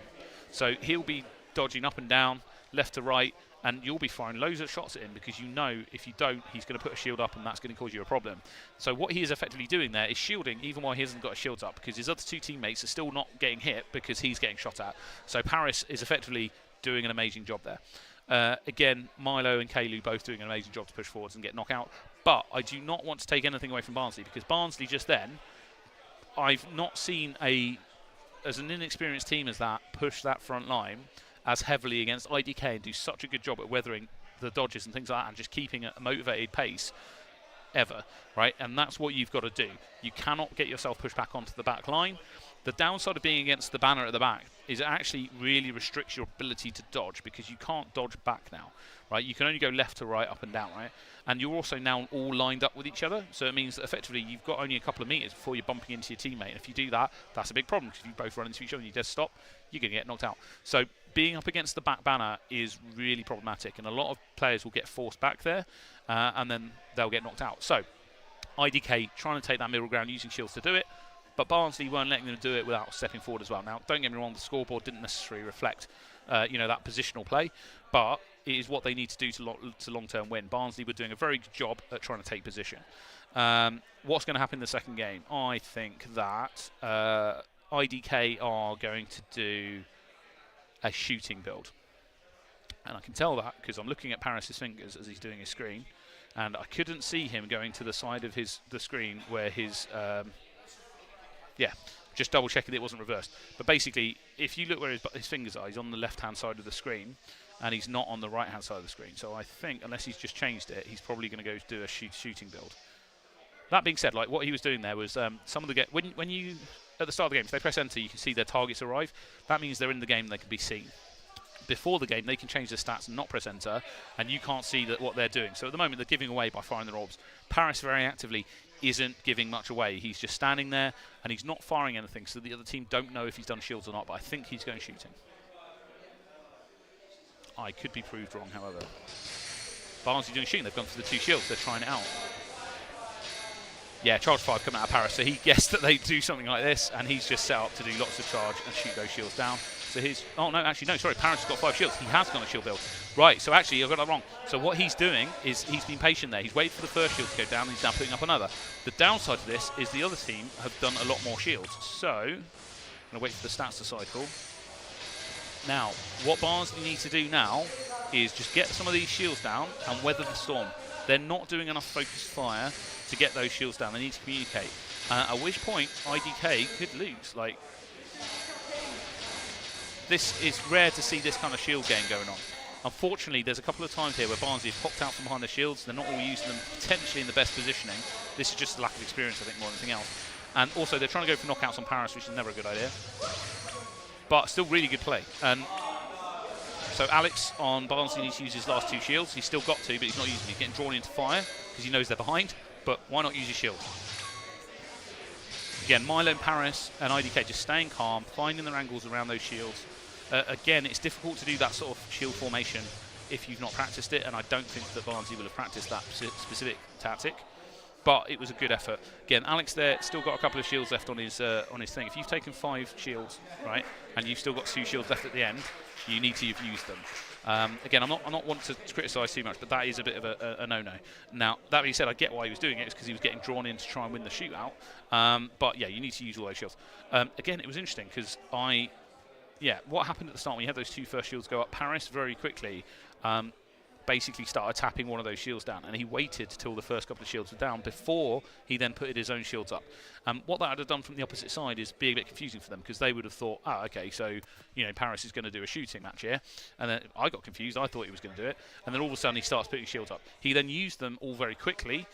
So he'll be dodging up and down, left to right, and you'll be firing loads of shots at him because you know if you don't, he's going to put a shield up and that's going to cause you a problem. So what he is effectively doing there is shielding even while he hasn't got his shields up, because his other two teammates are still not getting hit because he's getting shot at. So Paris is effectively doing an amazing job there. Again, Milo and Kalu both doing an amazing job to push forwards and get knocked out. But I do not want to take anything away from Barnsley, because Barnsley just then, I've not seen as an inexperienced team as that, push that front line as heavily against IDK and do such a good job at weathering the dodges and things like that and just keeping a motivated pace ever, right? And that's what you've got to do. You cannot get yourself pushed back onto the back line. The downside of being against the banner at the back is it actually really restricts your ability to dodge, because you can't dodge back now, right? You can only go left to right, up and down, right? And you're also now all lined up with each other, so it means that effectively you've got only a couple of meters before you're bumping into your teammate. And if you do that, that's a big problem, because if you both run into each other and you dead stop, you're going to get knocked out. So being up against the back banner is really problematic, and a lot of players will get forced back there, and then they'll get knocked out. So IDK trying to take that middle ground using shields to do it, but Barnsley weren't letting them do it without stepping forward as well. Now, don't get me wrong, the scoreboard didn't necessarily reflect that positional play, but it is what they need to do to long-term win. Barnsley were doing a very good job at trying to take position. What's going to happen in the second game? I think that IDK are going to do a shooting build. And I can tell that because I'm looking at Paris's fingers as he's doing his screen, and I couldn't see him going to the side of the screen where his... just double checking it wasn't reversed. But basically, if you look where his fingers are, he's on the left-hand side of the screen, and he's not on the right-hand side of the screen. So I think, unless he's just changed it, he's probably going to go do a shooting build. That being said, like what he was doing there was some of the when you at the start of the game, if they press enter, you can see their targets arrive. That means they're in the game and they can be seen. Before the game, they can change their stats and not press enter, and you can't see what they're doing. So at the moment, they're giving away by firing their orbs. Paris very actively isn't giving much away. He's just standing there and he's not firing anything, so the other team don't know if he's done shields or not, but I think he's going shooting. I could be proved wrong, however. Barnsley doing shooting. They've gone for the 2 shields. They're trying it out. Yeah, charge 5 coming out of Paris, so he guessed that they'd do something like this, and he's just set up to do lots of charge and shoot those shields down. So oh no, actually no, sorry, Paris has got 5 shields. He has gone a shield build. Right, so actually I've got that wrong. So what he's doing is he's been patient there. He's waited for the first shield to go down, and he's now putting up another. The downside to this is the other team have done a lot more shields. So I'm going to wait for the stats to cycle. Now, what Barnsley need to do now is just get some of these shields down and weather the storm. They're not doing enough focused fire to get those shields down. They need to communicate. At which point, IDK could lose. Like, this is rare to see this kind of shield game going on. Unfortunately, there's a couple of times here where Barnsley have popped out from behind the shields. They're not all using them potentially in the best positioning. This is just a lack of experience, I think, more than anything else. And also, they're trying to go for knockouts on Paris, which is never a good idea. But still really good play. And so Alex on Barnsley needs to use his last 2 shields. He's still got 2, but he's not using them. He's getting drawn into fire because he knows they're behind. But why not use your shield? Again, Milo and Paris and IDK just staying calm, finding their angles around those shields. Again, it's difficult to do that sort of shield formation if you've not practiced it, and I don't think that Barnsley will have practiced that specific tactic. But it was a good effort. Again, Alex there still got a couple of shields left on his thing. If you've taken 5 shields, right, and you've still got 2 shields left at the end, you need to have used them. Again, I'm not want to criticise too much, but that is a bit of a no-no. Now, that being said, I get why he was doing it. It's because he was getting drawn in to try and win the shootout. But yeah, you need to use all those shields. Again, it was interesting because what happened at the start when you had those 2 first shields go up, Paris very quickly basically started tapping one of those shields down, and he waited till the first couple of shields were down before he then put his own shields up. What that would have done from the opposite side is be a bit confusing for them, because they would have thought, okay, so Paris is going to do a shooting match here, and then I got confused. I thought he was going to do it, and then all of a sudden he starts putting shields up. He then used them all very quickly,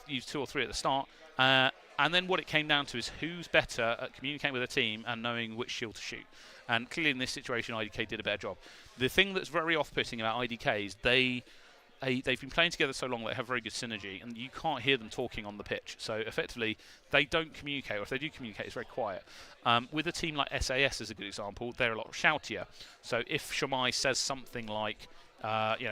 used 2 or 3 at the start, and then what it came down to is who's better at communicating with a team and knowing which shield to shoot. And clearly in this situation, IDK did a better job. The thing that's very off-putting about IDK is they've been playing together so long, they have very good synergy, and you can't hear them talking on the pitch. So effectively, they don't communicate, or if they do communicate, it's very quiet. With a team like SAS as a good example, they're a lot shoutier. So if Shamai says something like,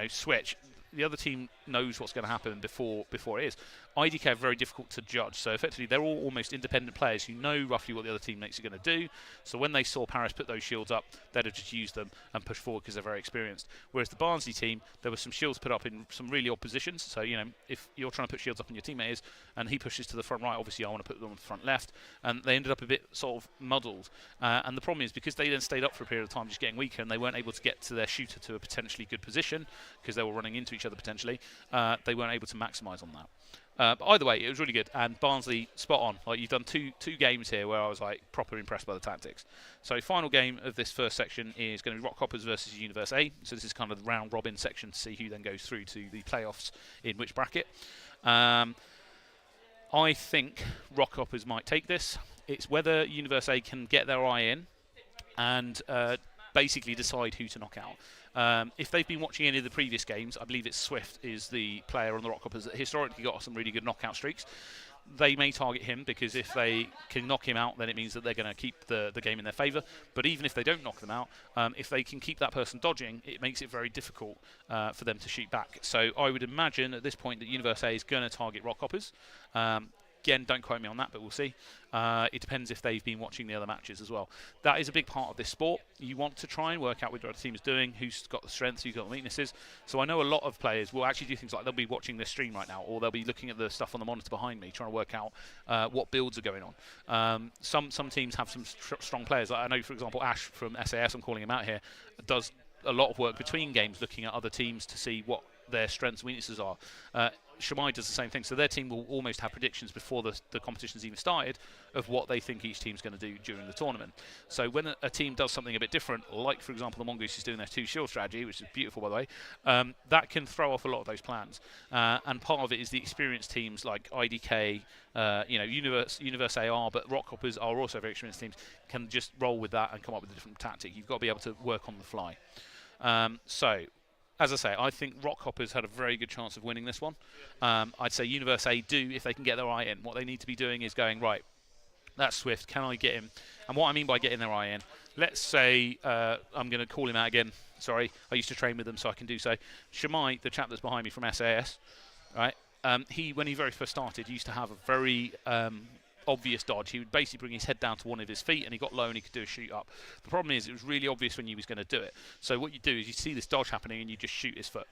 switch, the other team knows what's going to happen before it is. IDK are very difficult to judge, so effectively they're all almost independent players who know roughly what the other teammates are going to do. So when they saw Paris put those shields up, they'd have just used them and pushed forward because they're very experienced. Whereas the Barnsley team, there were some shields put up in some really odd positions. So if you're trying to put shields up and your teammate is, and he pushes to the front right, obviously I want to put them on the front left, and they ended up a bit sort of muddled. And the problem is because they then stayed up for a period of time, just getting weaker, and they weren't able to get to their shooter to a potentially good position because they were running into each other potentially. They weren't able to maximise on that. But either way, it was really good, and Barnsley spot on. Like, you've done two games here where I was like proper impressed by the tactics. So final game of this first section is going to be Rock Hoppers versus Universe A. So this is kind of the round robin section to see who then goes through to the playoffs in which bracket. I think Rock Hoppers might take this. It's whether Universe A can get their eye in and basically decide who to knock out. If they've been watching any of the previous games, I believe it's Swift is the player on the Rock Hoppers that historically got some really good knockout streaks. They may target him because if they can knock him out, then it means that they're going to keep the game in their favour. But even if they don't knock them out, if they can keep that person dodging, it makes it very difficult for them to shoot back. So I would imagine at this point that Universe A is going to target Rock Hoppers. Again, don't quote me on that, but we'll see. It depends if they've been watching the other matches as well. That is a big part of this sport. You want to try and work out what the other team is doing, who's got the strengths, who's got the weaknesses. So I know a lot of players will actually do things like they'll be watching this stream right now, or they'll be looking at the stuff on the monitor behind me, trying to work out what builds are going on. Some teams have some strong players. I know, for example, Ash from SAS, I'm calling him out here, does a lot of work between games looking at other teams to see what their strengths and weaknesses are. Shamai does the same thing, so their team will almost have predictions before the competition's even started of what they think each team's going to do during the tournament. So when a team does something a bit different, like for example the Mongooses doing their 2 shield strategy, which is beautiful by the way, that can throw off a lot of those plans. And part of it is the experienced teams like IDK, Universe AR, but Rock Hoppers are also very experienced teams, can just roll with that and come up with a different tactic. You've got to be able to work on the fly. So as I say, I think Rock Hoppers had a very good chance of winning this one. I'd say Universe A do, if they can get their eye in. What they need to be doing is going, right, that's Swift, can I get him? And what I mean by getting their eye in, let's say, I'm going to call him out again. Sorry, I used to train with them, so I can do so. Shamai, the chap that's behind me from SAS, right? When he very first started, he used to have a very obvious dodge. He would basically bring his head down to one of his feet and he got low and he could do a shoot up. The problem is it was really obvious when he was going to do it. So what you do is you see this dodge happening and you just shoot his foot.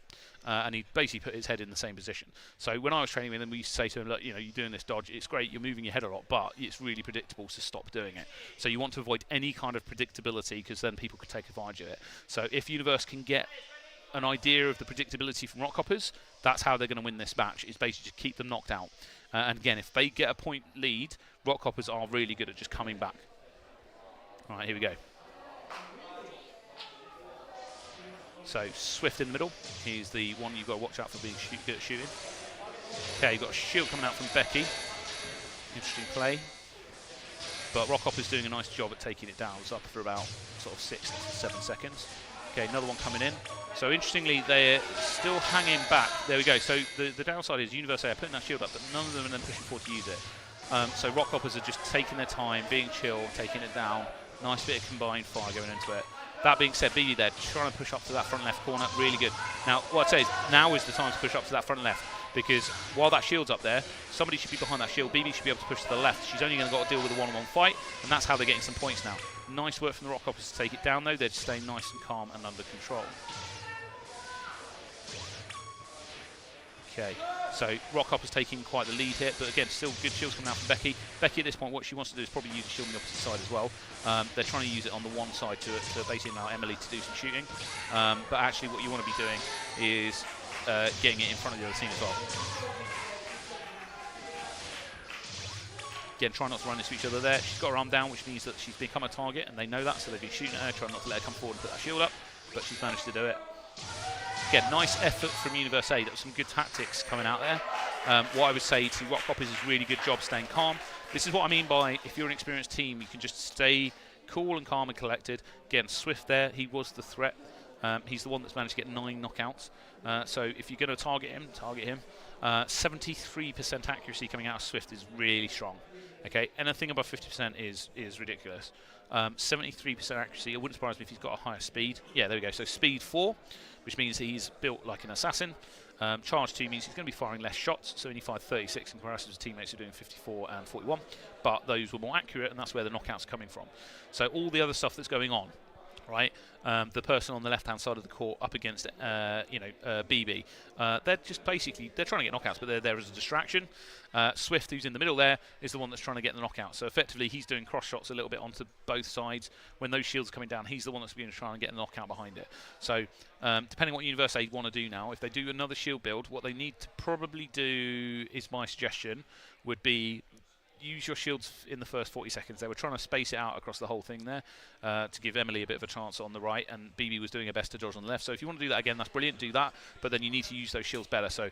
And he basically put his head in the same position. So when I was training with him, we used to say to him, look, you're doing this dodge, it's great, you're moving your head a lot, but it's really predictable, so stop doing it. So you want to avoid any kind of predictability because then people could take advantage of it. So if Universe can get an idea of the predictability from Rock Hoppers, that's how they're going to win this match, is basically just keep them knocked out. And again, if they get a point lead, Rock Hoppers are really good at just coming back. All right, here we go. So Swift in the middle. He's the one you've got to watch out for being good at shooting. Okay, you've got a shield coming out from Becky. Interesting play. But Rock Hopper's doing a nice job at taking it down. It's up for about sort of 6 to 7 seconds. Okay, another one coming in. So interestingly, they're still hanging back. There we go. So the downside is Universe are putting that shield up, but none of them are then pushing forward to use it. So Rock Hoppers are just taking their time, being chill, taking it down. Nice bit of combined fire going into it. That being said, BB there, trying to push up to that front left corner, really good. Now, what I'd say is, now is the time to push up to that front left, because while that shield's up there, somebody should be behind that shield. BB should be able to push to the left. She's only going to got to deal with a one-on-one fight, and that's how they're getting some points now. Nice work from the Rock Hoppers to take it down, though. They're just staying nice and calm and under control. Okay, so Rockhopper's taking quite the lead here, but again, still good shields coming out from Becky. Becky at this point, what she wants to do is probably use the shield on the opposite side as well. They're trying to use it on the one side to basically allow Emily to do some shooting. But actually what you want to be doing is getting it in front of the other team as well. Again, try not to run into each other there. She's got her arm down, which means that she's become a target, and they know that, so they've been shooting at her, trying not to let her come forward and put that shield up, but she's managed to do it. Again, nice effort from Universe A. There was some good tactics coming out there. What I would say to Rockhoppers is really good job staying calm. This is what I mean by if you're an experienced team, you can just stay cool and calm and collected. Again, Swift there, he was the threat. He's the one that's managed to get 9 knockouts. So if you're going to target him. 73% accuracy coming out of Swift is really strong. Okay, anything above 50% is ridiculous. 73% accuracy. It wouldn't surprise me if he's got a higher speed. Yeah, there we go. So speed 4, which means he's built like an assassin. Charge 2 means he's going to be firing less shots, so only fired 36 in comparison to teammates who are doing 54 and 41. But those were more accurate, and that's where the knockouts are coming from. So all the other stuff that's going on, right? The person on the left-hand side of the court up against, BB. They're just basically they're trying to get knockouts, but they're there as a distraction. Swift, who's in the middle there, is the one that's trying to get the knockout. So effectively, he's doing cross shots a little bit onto both sides. When those shields are coming down, he's the one that's going to try and get the knockout behind it. So depending on what Universe A want to do now, if they do another shield build, what they need to probably do is my suggestion would be use your shields in the first 40 seconds. They were trying to space it out across the whole thing there to give Emily a bit of a chance on the right, and BB was doing her best to dodge on the left. So if you want to do that again, that's brilliant, do that, but then you need to use those shields better. So,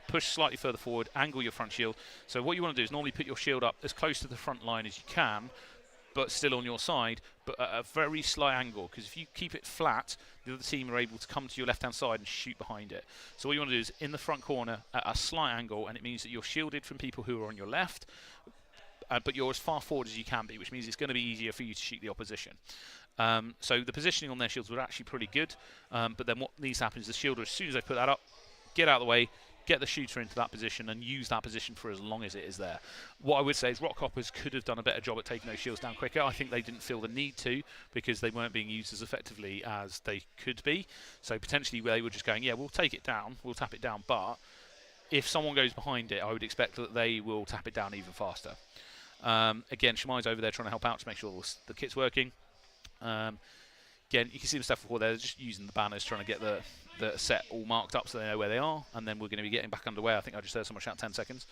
push slightly further forward, angle your front shield. So what you want to do is normally put your shield up as close to the front line as you can, but still on your side, but at a very slight angle, because if you keep it flat, the other team are able to come to your left-hand side and shoot behind it. So what you want to do is in the front corner at a slight angle, and it means that you're shielded from people who are on your left, but you're as far forward as you can be, which means it's going to be easier for you to shoot the opposition. So the positioning on their shields were actually pretty good, but then what needs to happen is the shielder, as soon as they put that up, get out of the way, get the shooter into that position and use that position for as long as it is there. What I would say is Rockhoppers could have done a better job at taking those shields down quicker. I think they didn't feel the need to because they weren't being used as effectively as they could be. So potentially they were just going, yeah, we'll take it down, we'll tap it down, but if someone goes behind it, I would expect that they will tap it down even faster. Again, Shemai's over there trying to help out to make sure the kit's working. Again, you can see the stuff before there, they're just using the banners, trying to get the set all marked up so they know where they are, and then we're going to be getting back underway. I think I just heard someone shout 10 seconds.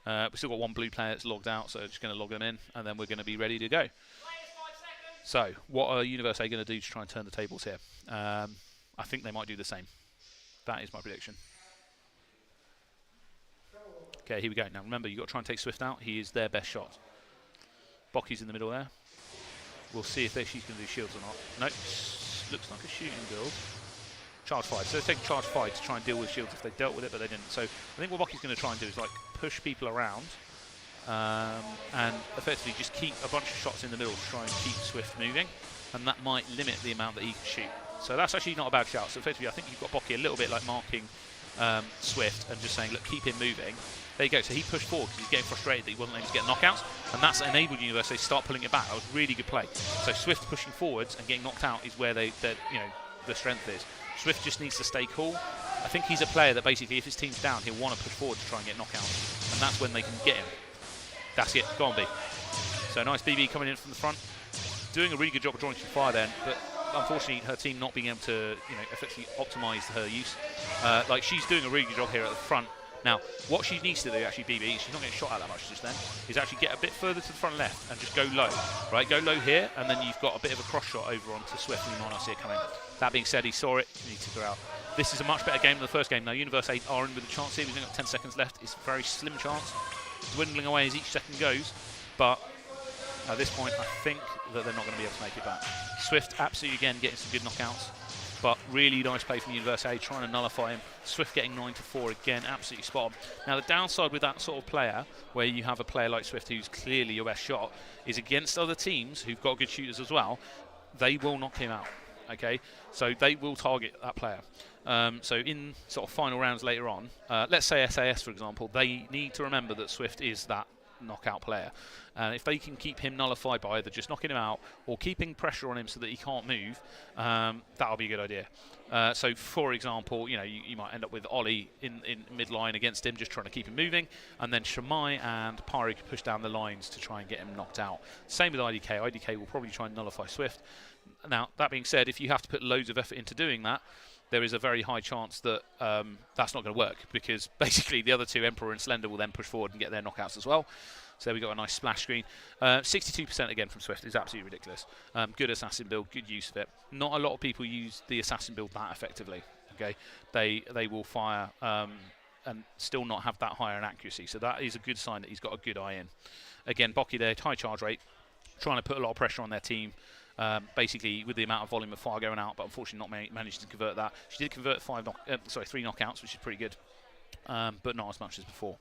We've still got one blue player that's logged out, so just going to log them in, and then we're going to be ready to go. So, what are Universe A going to do to try and turn the tables here? I think they might do the same. That is my prediction. Okay, here we go. Now remember, you've got to try and take Swift out. He is their best shot. Bocky's in the middle there. We'll see if she's going to do shields or not. Nope, looks like a shooting build. Charge 5. So they're taking charge 5 to try and deal with shields if they dealt with it, but they didn't. So I think what Bocky's going to try and do is like push people around and effectively just keep a bunch of shots in the middle to try and keep Swift moving, and that might limit the amount that he can shoot. So that's actually not a bad shout. So effectively I think you've got Bocky a little bit like marking Swift and just saying, look, keep him moving. There you go. So he pushed forward because he's getting frustrated that he wasn't able to get knockouts, and that's enabled Universe to start pulling it back. That was really good play. So Swift pushing forwards and getting knocked out is where the strength is. Swift just needs to stay cool. I think he's a player that basically, if his team's down, he'll want to push forward to try and get knockouts, and that's when they can get him. That's it. Go on, B. So nice BB coming in from the front, doing a really good job of drawing some fire then, but unfortunately her team not being able to effectively optimise her use. Like she's doing a really good job here at the front. Now, what she needs to do, actually, BB, she's not getting shot at that much just then, is actually get a bit further to the front left and just go low, right? Go low here, and then you've got a bit of a cross shot over onto Swift, and you might not see it coming. That being said, he saw it, you need to clear out. This is a much better game than the first game. Now, Universe 8 are in with a chance here. We've only got 10 seconds left. It's a very slim chance, dwindling away as each second goes, but at this point, I think that they're not going to be able to make it back. Swift, absolutely, again, getting some good knockouts. But really nice play from Universe A, trying to nullify him. Swift getting 9-4 again, absolutely spot on. Now the downside with that sort of player, where you have a player like Swift who's clearly your best shot, is against other teams who've got good shooters as well, they will knock him out, okay? So they will target that player. So in sort of final rounds later on, let's say SAS for example, they need to remember that Swift is that knockout player. And if they can keep him nullified by either just knocking him out or keeping pressure on him so that he can't move, that'll be a good idea. So, for example, you might end up with Ollie in midline against him, just trying to keep him moving, and then Shamai and Pari push down the lines to try and get him knocked out. Same with IDK. IDK will probably try and nullify Swift. Now, that being said, if you have to put loads of effort into doing that, there is a very high chance that that's not going to work, because basically the other two, Emperor and Slender, will then push forward and get their knockouts as well. So there we got a nice splash screen. 62% again from Swift is absolutely ridiculous. Good assassin build, good use of it. Not a lot of people use the assassin build that effectively. Okay, they will fire and still not have that higher in accuracy. So that is a good sign that he's got a good eye in. Again, Bocky there, high charge rate, trying to put a lot of pressure on their team. Basically, with the amount of volume of fire going out, but unfortunately not managed to convert that. She did convert 3 knockouts, which is pretty good, but not as much as before.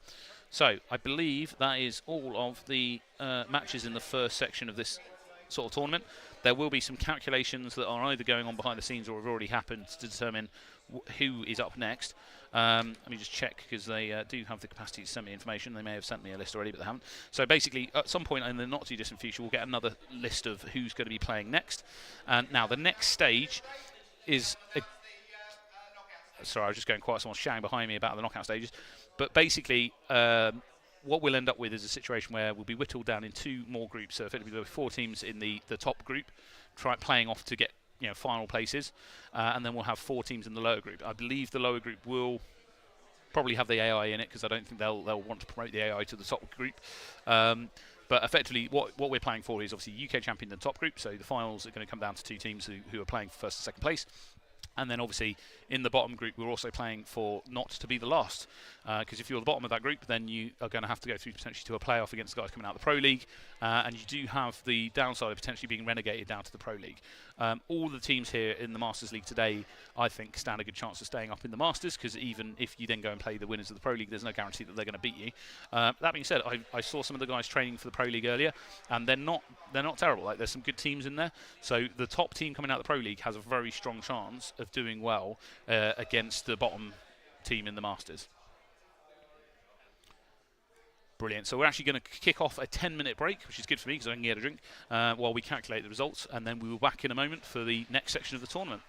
So I believe that is all of the matches in the first section of this sort of tournament. There will be some calculations that are either going on behind the scenes or have already happened to determine who is up next. Let me just check, because they do have the capacity to send me information. They may have sent me a list already, but they haven't. So basically, at some point in the not too distant future, we'll get another list of who's going to be playing next. And now the next stage is... Sorry, I was just going quiet. Someone's shouting behind me about the knockout stages. But basically, what we'll end up with is a situation where we'll be whittled down in 2 more groups. So effectively, there'll be 4 teams in the top group playing off to get final places, and then we'll have 4 teams in the lower group. I believe the lower group will probably have the AI in it, because I don't think they'll want to promote the AI to the top group. But effectively, what we're playing for is obviously UK champion in the top group. So the finals are going to come down to 2 teams who are playing for first and second place. And then obviously in the bottom group, we're also playing for not to be the last, because if you're the bottom of that group, then you are going to have to go through potentially to a playoff against the guys coming out of the Pro League, and you do have the downside of potentially being relegated down to the Pro League. All the teams here in the Masters League today, I think, stand a good chance of staying up in the Masters, because even if you then go and play the winners of the Pro League, there's no guarantee that they're going to beat you. That being said, I saw some of the guys training for the Pro League earlier, and they're not terrible. Like, there's some good teams in there. So the top team coming out of the Pro League has a very strong chance of doing well against the bottom team in the Masters. Brilliant. So we're actually going to kick off a 10-minute break, which is good for me because I can get a drink, while we calculate the results, and then we will be back in a moment for the next section of the tournament.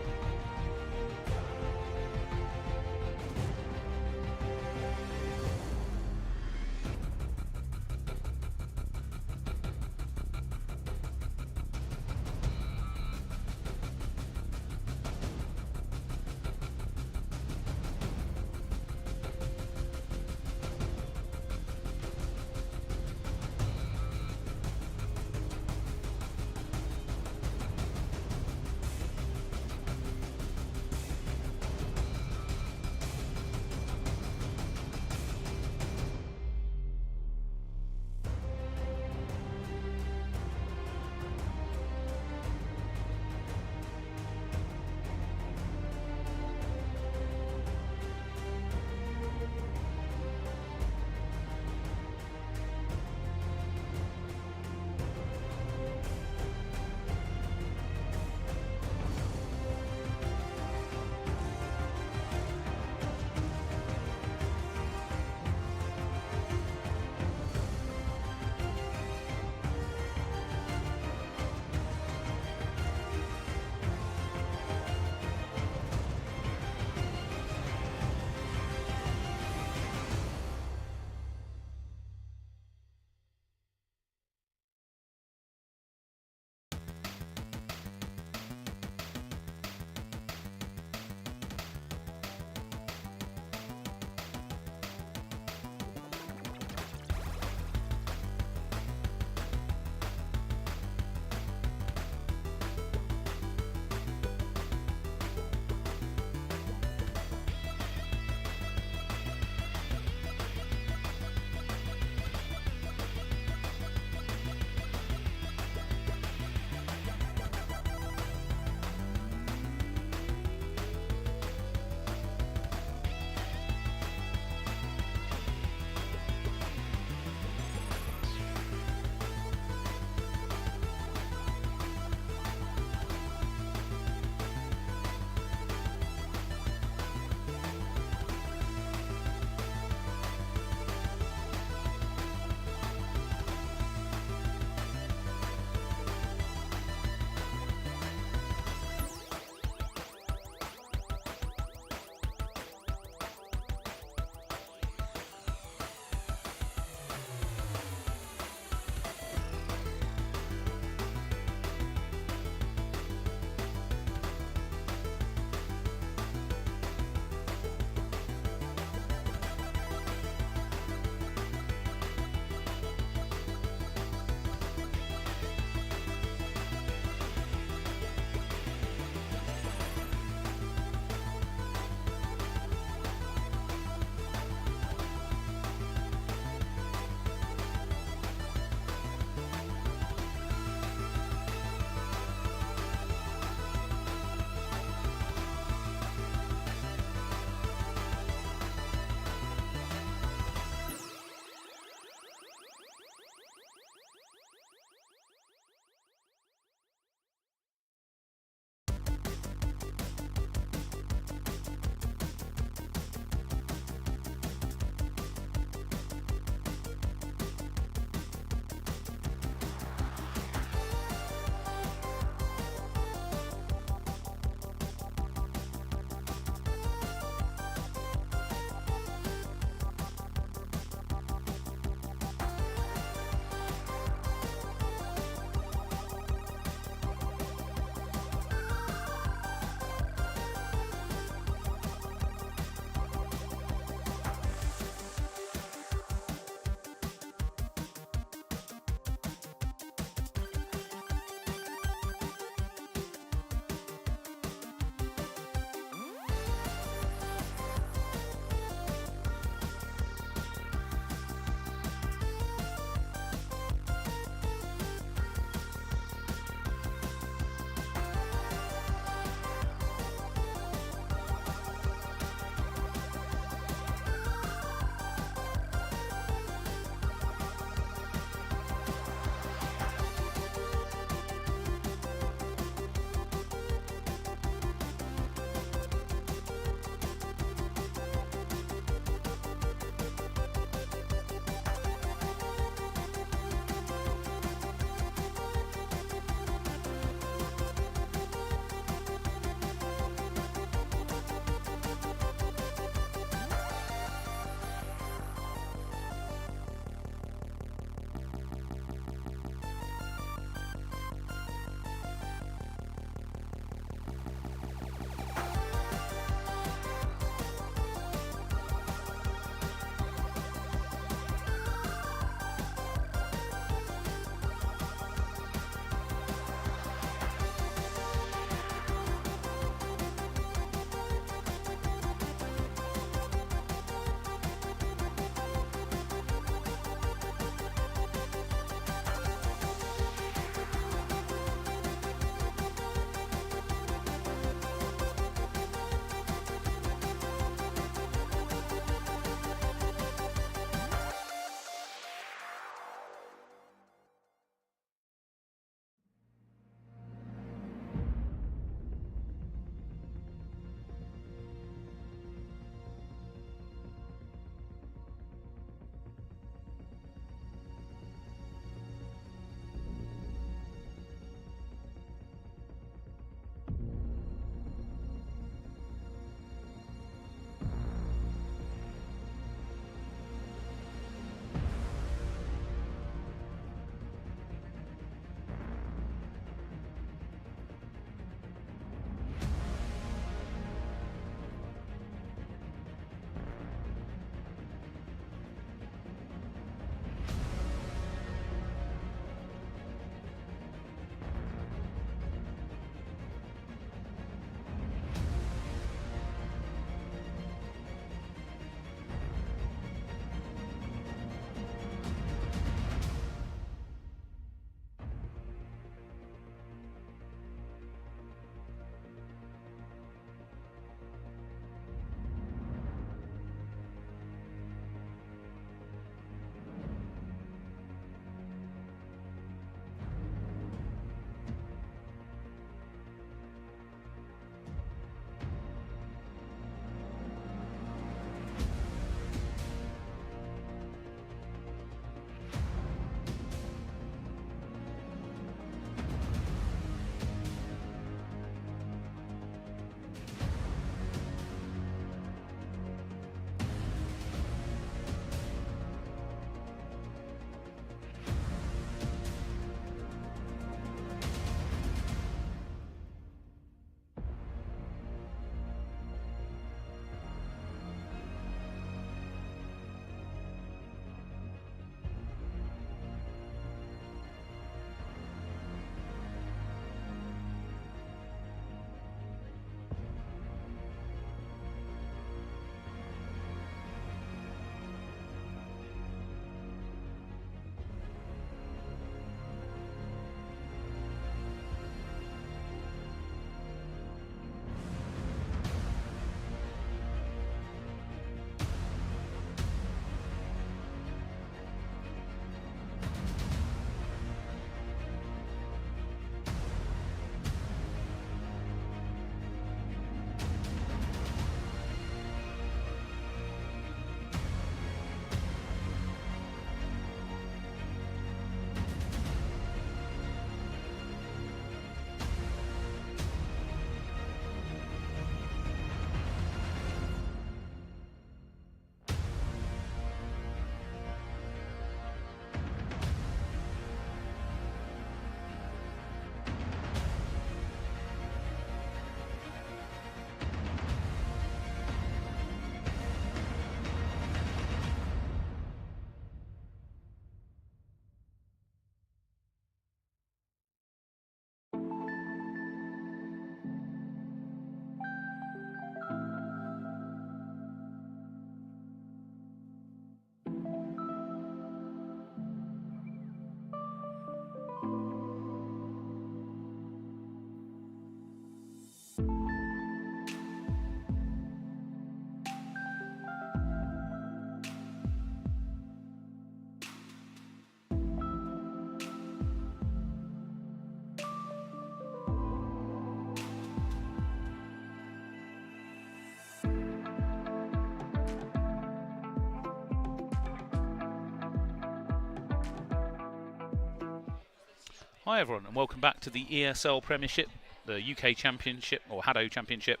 Hi everyone, and welcome back to the ESL Premiership, the UK Championship, or Hado Championship,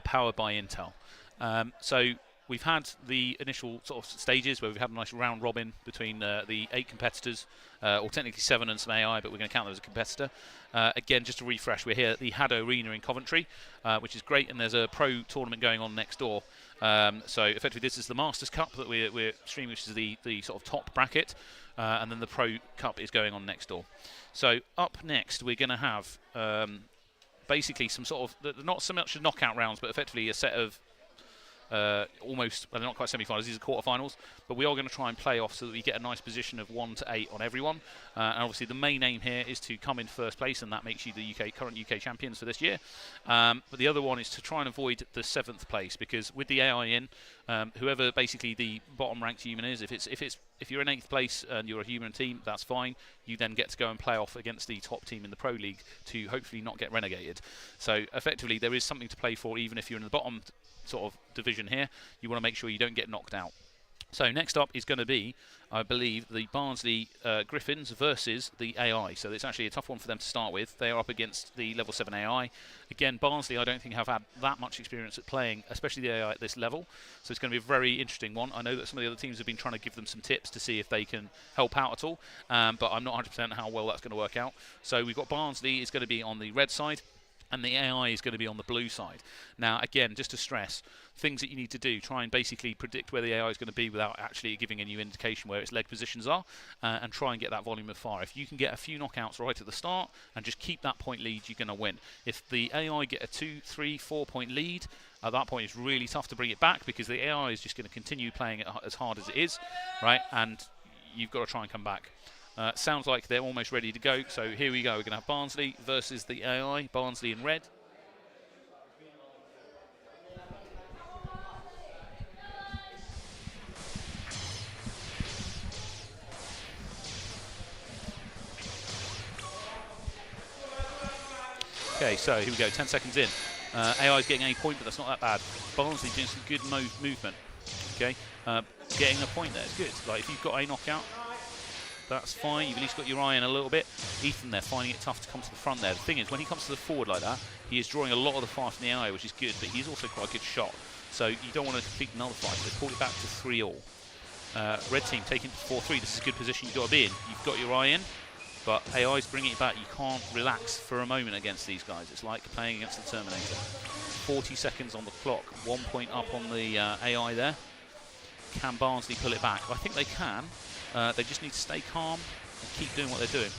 powered by Intel. So we've had the initial sort of stages where we've had a nice round robin between the 8 competitors, or technically 7 and some AI, but we're going to count them as a competitor. Again, just to refresh, we're here at the Hado Arena in Coventry, which is great, and there's a pro tournament going on next door. So effectively this is the Masters Cup that we're streaming, which is the sort of top bracket, and then the Pro Cup is going on next door. So up next we're going to have basically some sort of, not so much knockout rounds, but effectively a set of almost, well, they're not quite semi-finals, these are quarter-finals, but we are going to try and play off so that we get a nice position of 1 to 8 on everyone. And obviously the main aim here is to come in first place, and that makes you the current UK champions for this year. But the other one is to try and avoid the 7th place, because with the AI in, whoever basically the bottom ranked human is, if you're in 8th place and you're a human team, that's fine. You then get to go and play off against the top team in the Pro League to hopefully not get relegated. So effectively there is something to play for, even if you're in the bottom sort of division here. You want to make sure you don't get knocked out. So next up is going to be, I believe, the Barnsley Griffins versus the AI. So it's actually a tough one for them to start with. They are up against the level 7 AI. Again, Barnsley I don't think have had that much experience at playing, especially the AI at this level. So it's going to be a very interesting one. I know that some of the other teams have been trying to give them some tips to see if they can help out at all, but I'm not 100% how well that's going to work out. So we've got Barnsley is going to be on the red side, and the AI is going to be on the blue side. Now, again, just to stress, things that you need to do, try and basically predict where the AI is going to be without actually giving any indication where its leg positions are, and try and get that volume of fire. If you can get a few knockouts right at the start and just keep that point lead, you're going to win. If the AI get a 2, 3, 4 point lead, at that point it's really tough to bring it back, because the AI is just going to continue playing it as hard as it is, right? And you've got to try and come back. Sounds like they're almost ready to go, so here we go. We're going to have Barnsley versus the AI, Barnsley in red. Okay, so here we go, 10 seconds in. AI is getting a point, but that's not that bad. Barnsley doing some good movement. Okay, getting a point there is good. Like, if you've got a knockout, that's fine. You've at least got your eye in a little bit. Ethan there finding it tough to come to the front there. The thing is, when he comes to the forward like that, he is drawing a lot of the fire from the AI, which is good, but he's also quite a good shot. So you don't want to complete nullify. They've pulled it back to 3-all. Red team taking 4-3. This is a good position you've got to be in. You've got your eye in, but AI's bringing it back. You can't relax for a moment against these guys. It's like playing against the Terminator. 40 seconds on the clock. 1 point up on the AI there. Can Barnsley pull it back? I think they can. They just need to stay calm and keep doing what they're doing.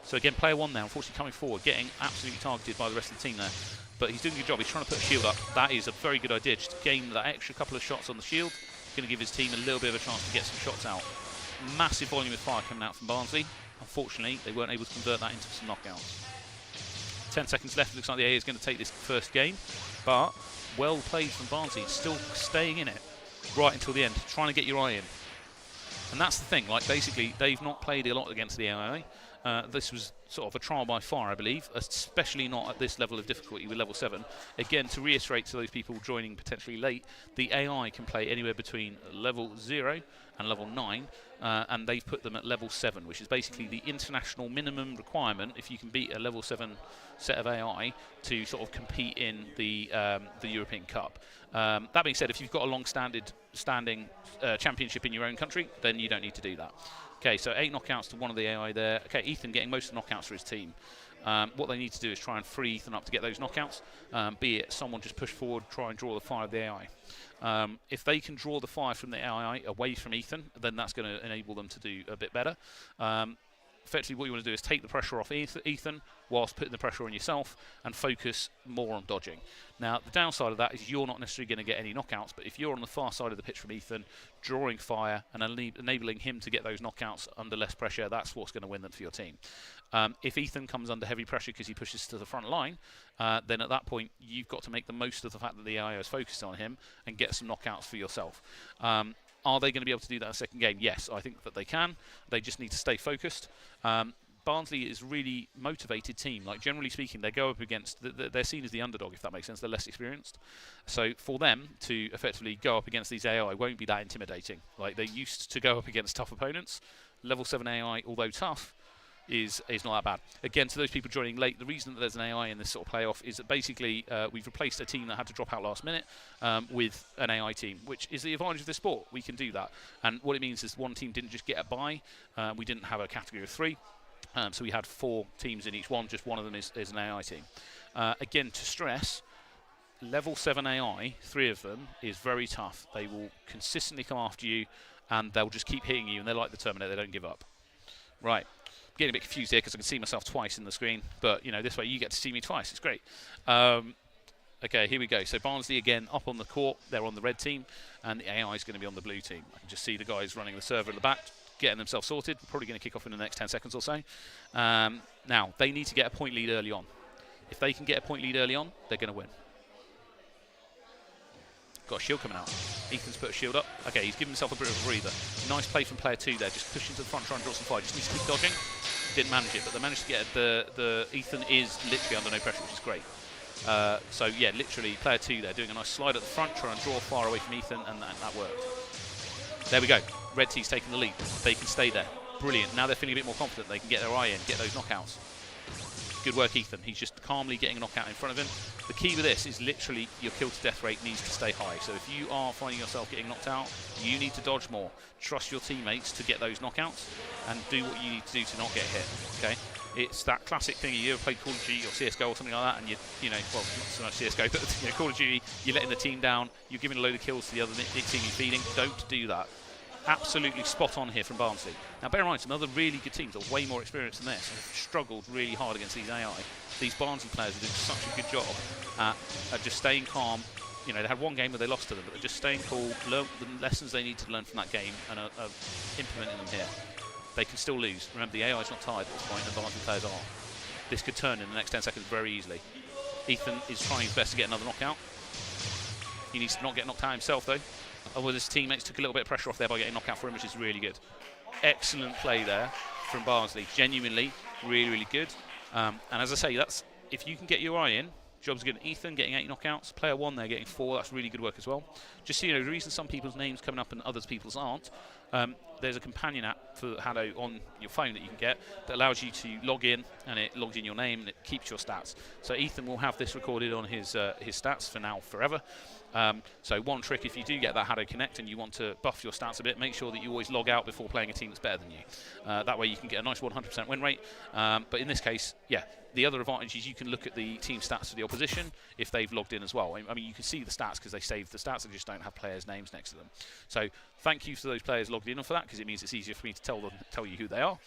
So again, player 1 now, unfortunately coming forward, getting absolutely targeted by the rest of the team there. But he's doing a good job. He's trying to put a shield up. That is a very good idea. Just to gain that extra couple of shots on the shield. Going to give his team a little bit of a chance to get some shots out. Massive volume of fire coming out from Barnsley. Unfortunately, they weren't able to convert that into some knockouts. 10 seconds left. It looks like the AA is going to take this first game. But well played from Barnsley. Still staying in it right until the end. Trying to get your eye in. And that's the thing, like, basically they've not played a lot against the AI. This was sort of a trial by fire, I believe, especially not at this level of difficulty with level 7. Again, to reiterate to those people joining potentially late, the AI can play anywhere between level 0 and level 9, and they've put them at level 7, which is basically the international minimum requirement if you can beat a level 7 set of AI to sort of compete in the European Cup. That being said, if you've got a long-standing championship in your own country, then you don't need to do that. Okay, so 8 knockouts to one of the AI there. Okay, Ethan getting most of the knockouts for his team. What they need to do is try and free Ethan up to get those knockouts, be it someone just push forward, try and draw the fire of the AI. If they can draw the fire from the AI away from Ethan, then that's going to enable them to do a bit better. Effectively, what you want to do is take the pressure off Ethan whilst putting the pressure on yourself and focus more on dodging. Now, the downside of that is you're not necessarily going to get any knockouts, but if you're on the far side of the pitch from Ethan, drawing fire and enabling him to get those knockouts under less pressure, that's what's going to win them for your team. If Ethan comes under heavy pressure because he pushes to the front line, then at that point you've got to make the most of the fact that the AI is focused on him and get some knockouts for yourself. Are they going to be able to do that in the second game? Yes, I think that they can. They just need to stay focused. Barnsley is a really motivated team. Like, generally speaking, they go up against, they're seen as the underdog, if that makes sense. They're less experienced. So for them to effectively go up against these AI won't be that intimidating. Like, they're used to go up against tough opponents. Level 7 AI, although tough, is not that bad. Again, to those people joining late, the reason that there's an AI in this sort of playoff is that basically we've replaced a team that had to drop out last minute with an AI team, which is the advantage of this sport. We can do that. And what it means is one team didn't just get a bye. We didn't have a category of 3. So we had 4 teams in each one. Just one of them is an AI team. Again, to stress, level 7 AI, 3 of them, is very tough. They will consistently come after you, and they'll just keep hitting you, and they're like the Terminator. They don't give up. Right. Getting a bit confused here because I can see myself twice in the screen, but this way you get to see me twice. It's great. Okay, here we go. So Barnsley again up on the court. They're on the red team, and the AI is going to be on the blue team. I can just see the guys running the server at the back, getting themselves sorted. Probably going to kick off in the next 10 seconds or so. Now they need to get a point lead early on. If they can get a point lead early on, they're going to win. Got a shield coming out. Ethan's put a shield up. Okay, he's given himself a bit of a breather. Nice play from player 2 there. Just pushing to the front, trying to draw some fire. Just needs to keep dodging. Didn't manage it, but they managed to get the Ethan is literally under no pressure, which is great. So yeah, literally player 2 there doing a nice slide at the front, trying to draw far away from Ethan, and that worked. There we go. Red team's taking the lead. They can stay there. Brilliant. Now they're feeling a bit more confident. They can get their eye in, get those knockouts. Good work, Ethan. He's just calmly getting a knockout in front of him. The key with this is literally your kill to death rate needs to stay high. So if you are finding yourself getting knocked out, you need to dodge more. Trust your teammates to get those knockouts and do what you need to do to not get hit. Okay? It's that classic thing. You ever played Call of Duty or CSGO or something like that, and well, not so much CSGO, but Call of Duty, you're letting the team down, you're giving a load of kills to the other team you're feeding. Don't do that. Absolutely spot on here from Barnsley. Now bear in mind, some other really good teams are way more experienced than this and have struggled really hard against these AI. These Barnsley players are doing such a good job at just staying calm. They had one game where they lost to them, but they're just staying cool, learn the lessons they need to learn from that game, and are implementing them here. They can still lose. Remember, the AI is not tired at this point, and Barnsley players are. This could turn in the next 10 seconds very easily. Ethan is trying his best to get another knockout. He needs to not get knocked out himself, though. Although his teammates took a little bit of pressure off there by getting knocked out for him, which is really good. Excellent play there from Barnsley. Genuinely, really, really good. And as I say, that's if you can get your eye in, job's good. Ethan getting 8 knockouts. Player 1 there getting 4. That's really good work as well. Just so you know, the reason some people's names coming up and others people's aren't, there's a companion app for Hado on your phone that you can get that allows you to log in, and it logs in your name and it keeps your stats. So Ethan will have this recorded on his stats for now, forever. So one trick, if you do get that Hado Connect and you want to buff your stats a bit, make sure that you always log out before playing a team that's better than you. That way you can get a nice 100% win rate. But in this case, yeah, the other advantage is you can look at the team stats for the opposition if they've logged in as well. I mean, you can see the stats because they saved the stats, they just don't have players' names next to them. So thank you to those players logged in for that, because it means it's easier for me to tell you who they are.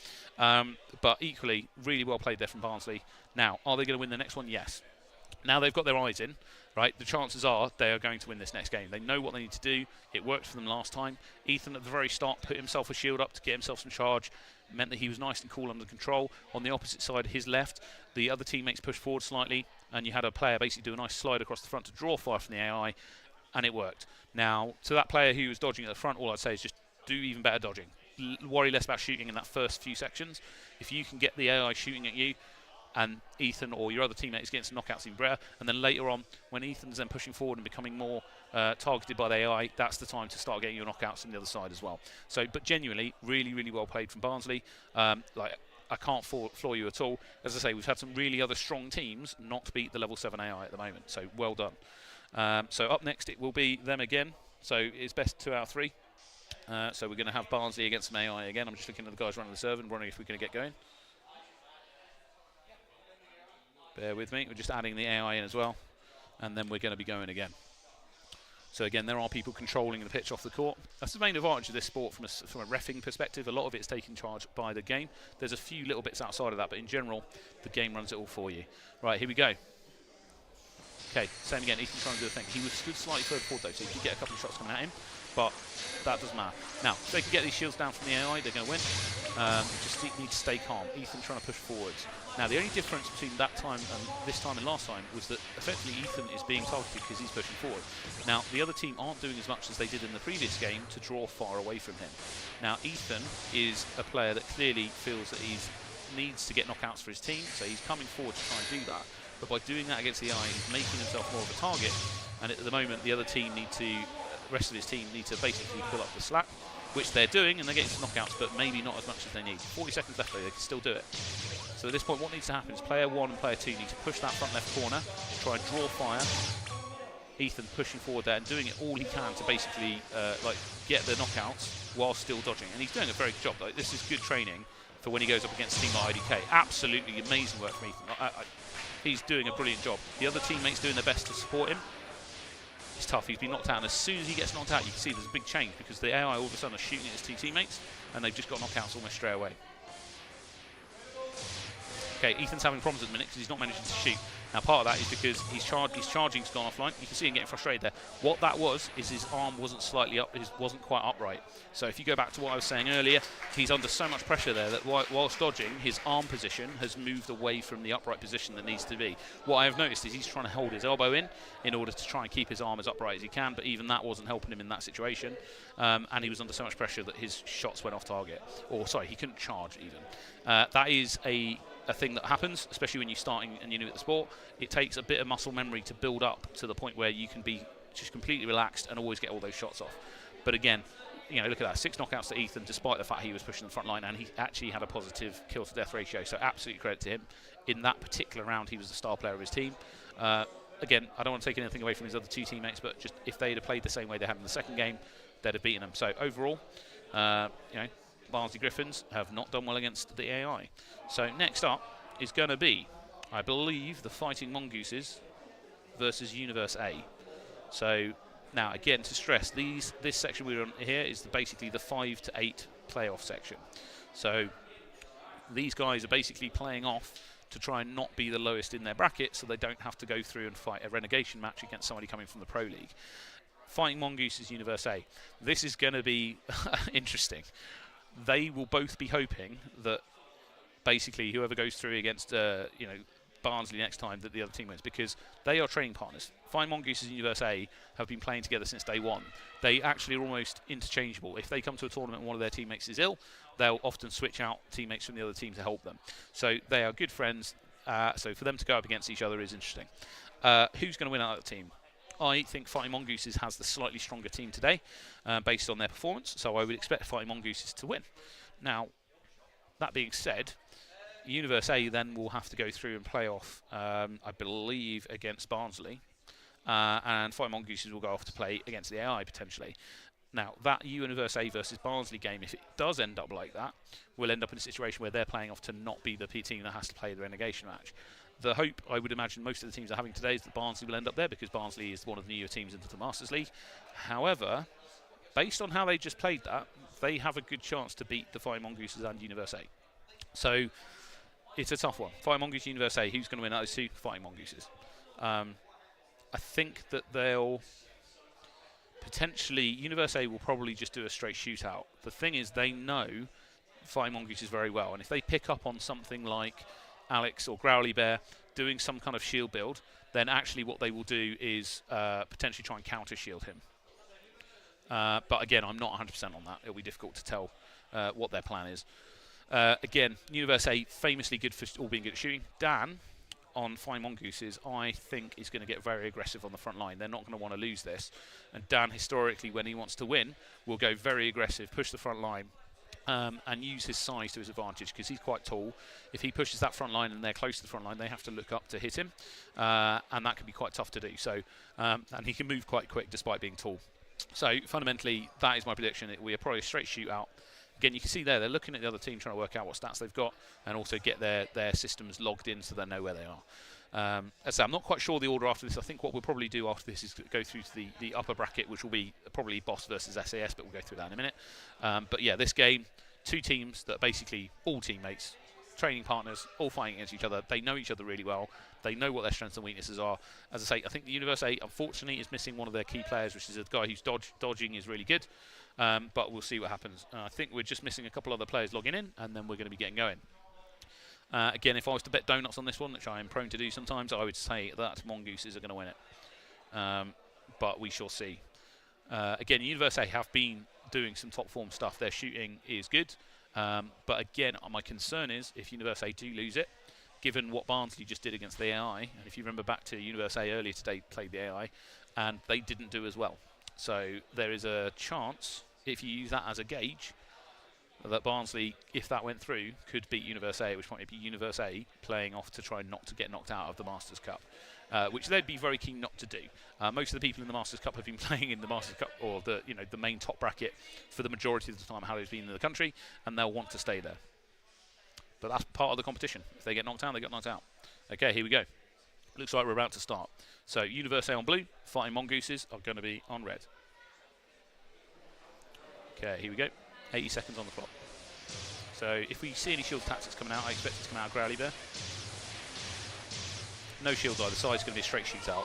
But equally, really well played there from Barnsley. Now, are they going to win the next one? Yes. Now they've got their eyes in, right, the chances are they are going to win this next game. They know what they need to do. It worked for them last time. Ethan at the very start put himself a shield up to get himself some charge. Meant that he was nice and cool under control. On the opposite side, his left, the other teammates pushed forward slightly, and you had a player basically do a nice slide across the front to draw fire from the AI, and it worked. Now, to that player who was dodging at the front, all I'd say is just do even better dodging. Worry less about shooting in that first few sections. If you can get the AI shooting at you, and Ethan or your other teammates getting some knockouts even better, and then later on, when Ethan's then pushing forward and becoming more targeted by the AI, that's the time to start getting your knockouts on the other side as well. So, but genuinely, really, really well played from Barnsley. Like, I can't floor you at all. As I say, we've had some really other strong teams not beat the level 7 AI at the moment, so well done. So up next, it will be them again. So it's best 2 out of 3. So we're going to have Barnsley against some AI again. I'm just looking at the guys running the server and wondering if we're going to get going. Bear with me, we're just adding the AI in as well, and then we're going to be going again. So again, there are people controlling the pitch off the court. That's the main advantage of this sport from a reffing perspective. A lot of it's taken charge by the game. There's a few little bits outside of that, but in general, the game runs it all for you. Right, here we go. Okay, same again, Ethan trying to do a thing. He was stood slightly further forward though, so you could get a couple of shots coming at him, but that doesn't matter. Now, if they can get these shields down from the AI, they're going to win. Just need to stay calm. Ethan trying to push forwards. Now, the only difference between that time and this time and last time was that effectively Ethan is being targeted because he's pushing forward. Now, the other team aren't doing as much as they did in the previous game to draw far away from him. Now, Ethan is a player that clearly feels that he needs to get knockouts for his team, so he's coming forward to try and do that. But by doing that against the AI, he's making himself more of a target. And at the moment, the other team rest of his team need to basically pull up the slack. which they're doing, and they're getting some knockouts, but maybe not as much as they need. 40 seconds left though, they can still do it. So at this point, what needs to happen is player 1 and player 2 need to push that front left corner, try and draw fire. Ethan pushing forward there and doing it all he can to basically like get the knockouts while still dodging, and he's doing a very good job. Like, this is good training for when he goes up against a team like IDK. Absolutely amazing work from Ethan. He's doing a brilliant job. The other teammates doing their best to support him. It's tough. He's been knocked out, and as soon as he gets knocked out, you can see there's a big change because the AI all of a sudden are shooting at his two teammates, and they've just got knockouts almost straight away. Okay, Ethan's having problems at the minute because he's not managing to shoot. Now, part of that is because he's charging to gone offline. You can see him getting frustrated there. What that was is his arm wasn't slightly up, wasn't quite upright. So if you go back to what I was saying earlier, he's under so much pressure there that whilst dodging, his arm position has moved away from the upright position that needs to be. What I have noticed is he's trying to hold his elbow in order to try and keep his arm as upright as he can, but even that wasn't helping him in that situation. And he was under so much pressure that his shots went off target. Or, sorry, he couldn't charge even. That is a thing that happens, especially when you're starting and you're new at the sport. It takes a bit of muscle memory to build up to the point where you can be just completely relaxed and always get all those shots off. But again, you know, look at that, 6 knockouts to Ethan, despite the fact he was pushing the front line, and he actually had a positive kill to death ratio. So absolute credit to him. In that particular round, he was the star player of his team. Again, I don't want to take anything away from his other two teammates, but just if they'd have played the same way they had in the second game, they'd have beaten them. So overall, you know, Barnsley Griffins have not done well against the AI. So next up is going to be, I believe, the Fighting Mongooses versus Universe A. So now, again, to stress, this section we're on here is basically the 5 to 8 playoff section. So these guys are basically playing off to try and not be the lowest in their bracket, so they don't have to go through and fight a relegation match against somebody coming from the Pro League. Fighting Mongooses Universe A. This is going to be interesting. They will both be hoping that basically whoever goes through against you know, Barnsley next time, that the other team wins, because they are training partners. Fighting Mongooses and Universe A have been playing together since day one. They actually are almost interchangeable. If they come to a tournament and one of their teammates is ill, they'll often switch out teammates from the other team to help them. So they are good friends. So for them to go up against each other is interesting. Who's going to win out of the team? I think Fighting Mongooses has the slightly stronger team today, based on their performance, so I would expect Fighting Mongooses to win. Now, that being said, Universe A then will have to go through and play off, I believe, against Barnsley, and Fighting Mongooses will go off to play against the AI, potentially. Now, that Universe A versus Barnsley game, if it does end up like that, we'll end up in a situation where they're playing off to not be the team that has to play the relegation match. The hope, I would imagine, most of the teams are having today is that Barnsley will end up there, because Barnsley is one of the newer teams into the Masters League. However, based on how they just played that, they have a good chance to beat the Fighting Mongooses and Universe A. So it's a tough one. Fighting Mongooses, Universe A, who's going to win out of those two? Fighting Mongooses. I think that they'll potentially, Universe A will probably just do a straight shootout. The thing is, they know Fighting Mongooses very well, and if they pick up on something like Alex or Growly Bear doing some kind of shield build, then actually what they will do is potentially try and counter shield him. But again, I'm not 100% on that. It'll be difficult to tell what their plan is. Again, Universe A famously good for all being good at shooting. Dan on Fighting Mongooses, I think, is going to get very aggressive on the front line. They're not going to want to lose this. And Dan, historically, when he wants to win, will go very aggressive, push the front line, and use his size to his advantage, because he's quite tall. If he pushes that front line and they're close to the front line, they have to look up to hit him, and that can be quite tough to do. So, and he can move quite quick despite being tall. So fundamentally, that is my prediction. It will be probably a straight shootout. Again, you can see there, they're looking at the other team, trying to work out what stats they've got, and also get their systems logged in so they know where they are. As I say, I'm not quite sure the order after this. I think what we'll probably do after this is go through to the upper bracket, which will be probably Boss versus SAS, but we'll go through that in a minute. But yeah, this game, two teams that are basically all teammates, training partners, all fighting against each other. They know each other really well. They know what their strengths and weaknesses are. As I say, I think the Universe A, unfortunately, is missing one of their key players, which is a guy who's dodging is really good. But we'll see what happens. I think we're just missing a couple other players logging in, and then we're going to be getting going. Again, if I was to bet donuts on this one, which I am prone to do sometimes, I would say that Mongooses are going to win it. But we shall see. Again, Universe A have been doing some top form stuff. Their shooting is good. But again, my concern is if Universe A do lose it, given what Barnsley just did against the AI, and if you remember back to Universe A earlier today, played the AI, and they didn't do as well. So there is a chance if you use that as a gauge, that Barnsley, if that went through, could beat Universe A, at which point it'd be Universe A playing off to try not to get knocked out of the Masters Cup, which they'd be very keen not to do. Most of the people in the Masters Cup have been playing in the Masters Cup, or the main top bracket, for the majority of the time Hado's been in the country, and they'll want to stay there. But that's part of the competition. If they get knocked out, they get knocked out. Okay, here we go. Looks like we're about to start. So Universe A on blue, fighting Mongooses are going to be on red. Okay, here we go. 80 seconds on the clock. So if we see any shield tactics coming out, I expect it to come out of Growly Bear. No shields either side, it's going to be a straight shootout.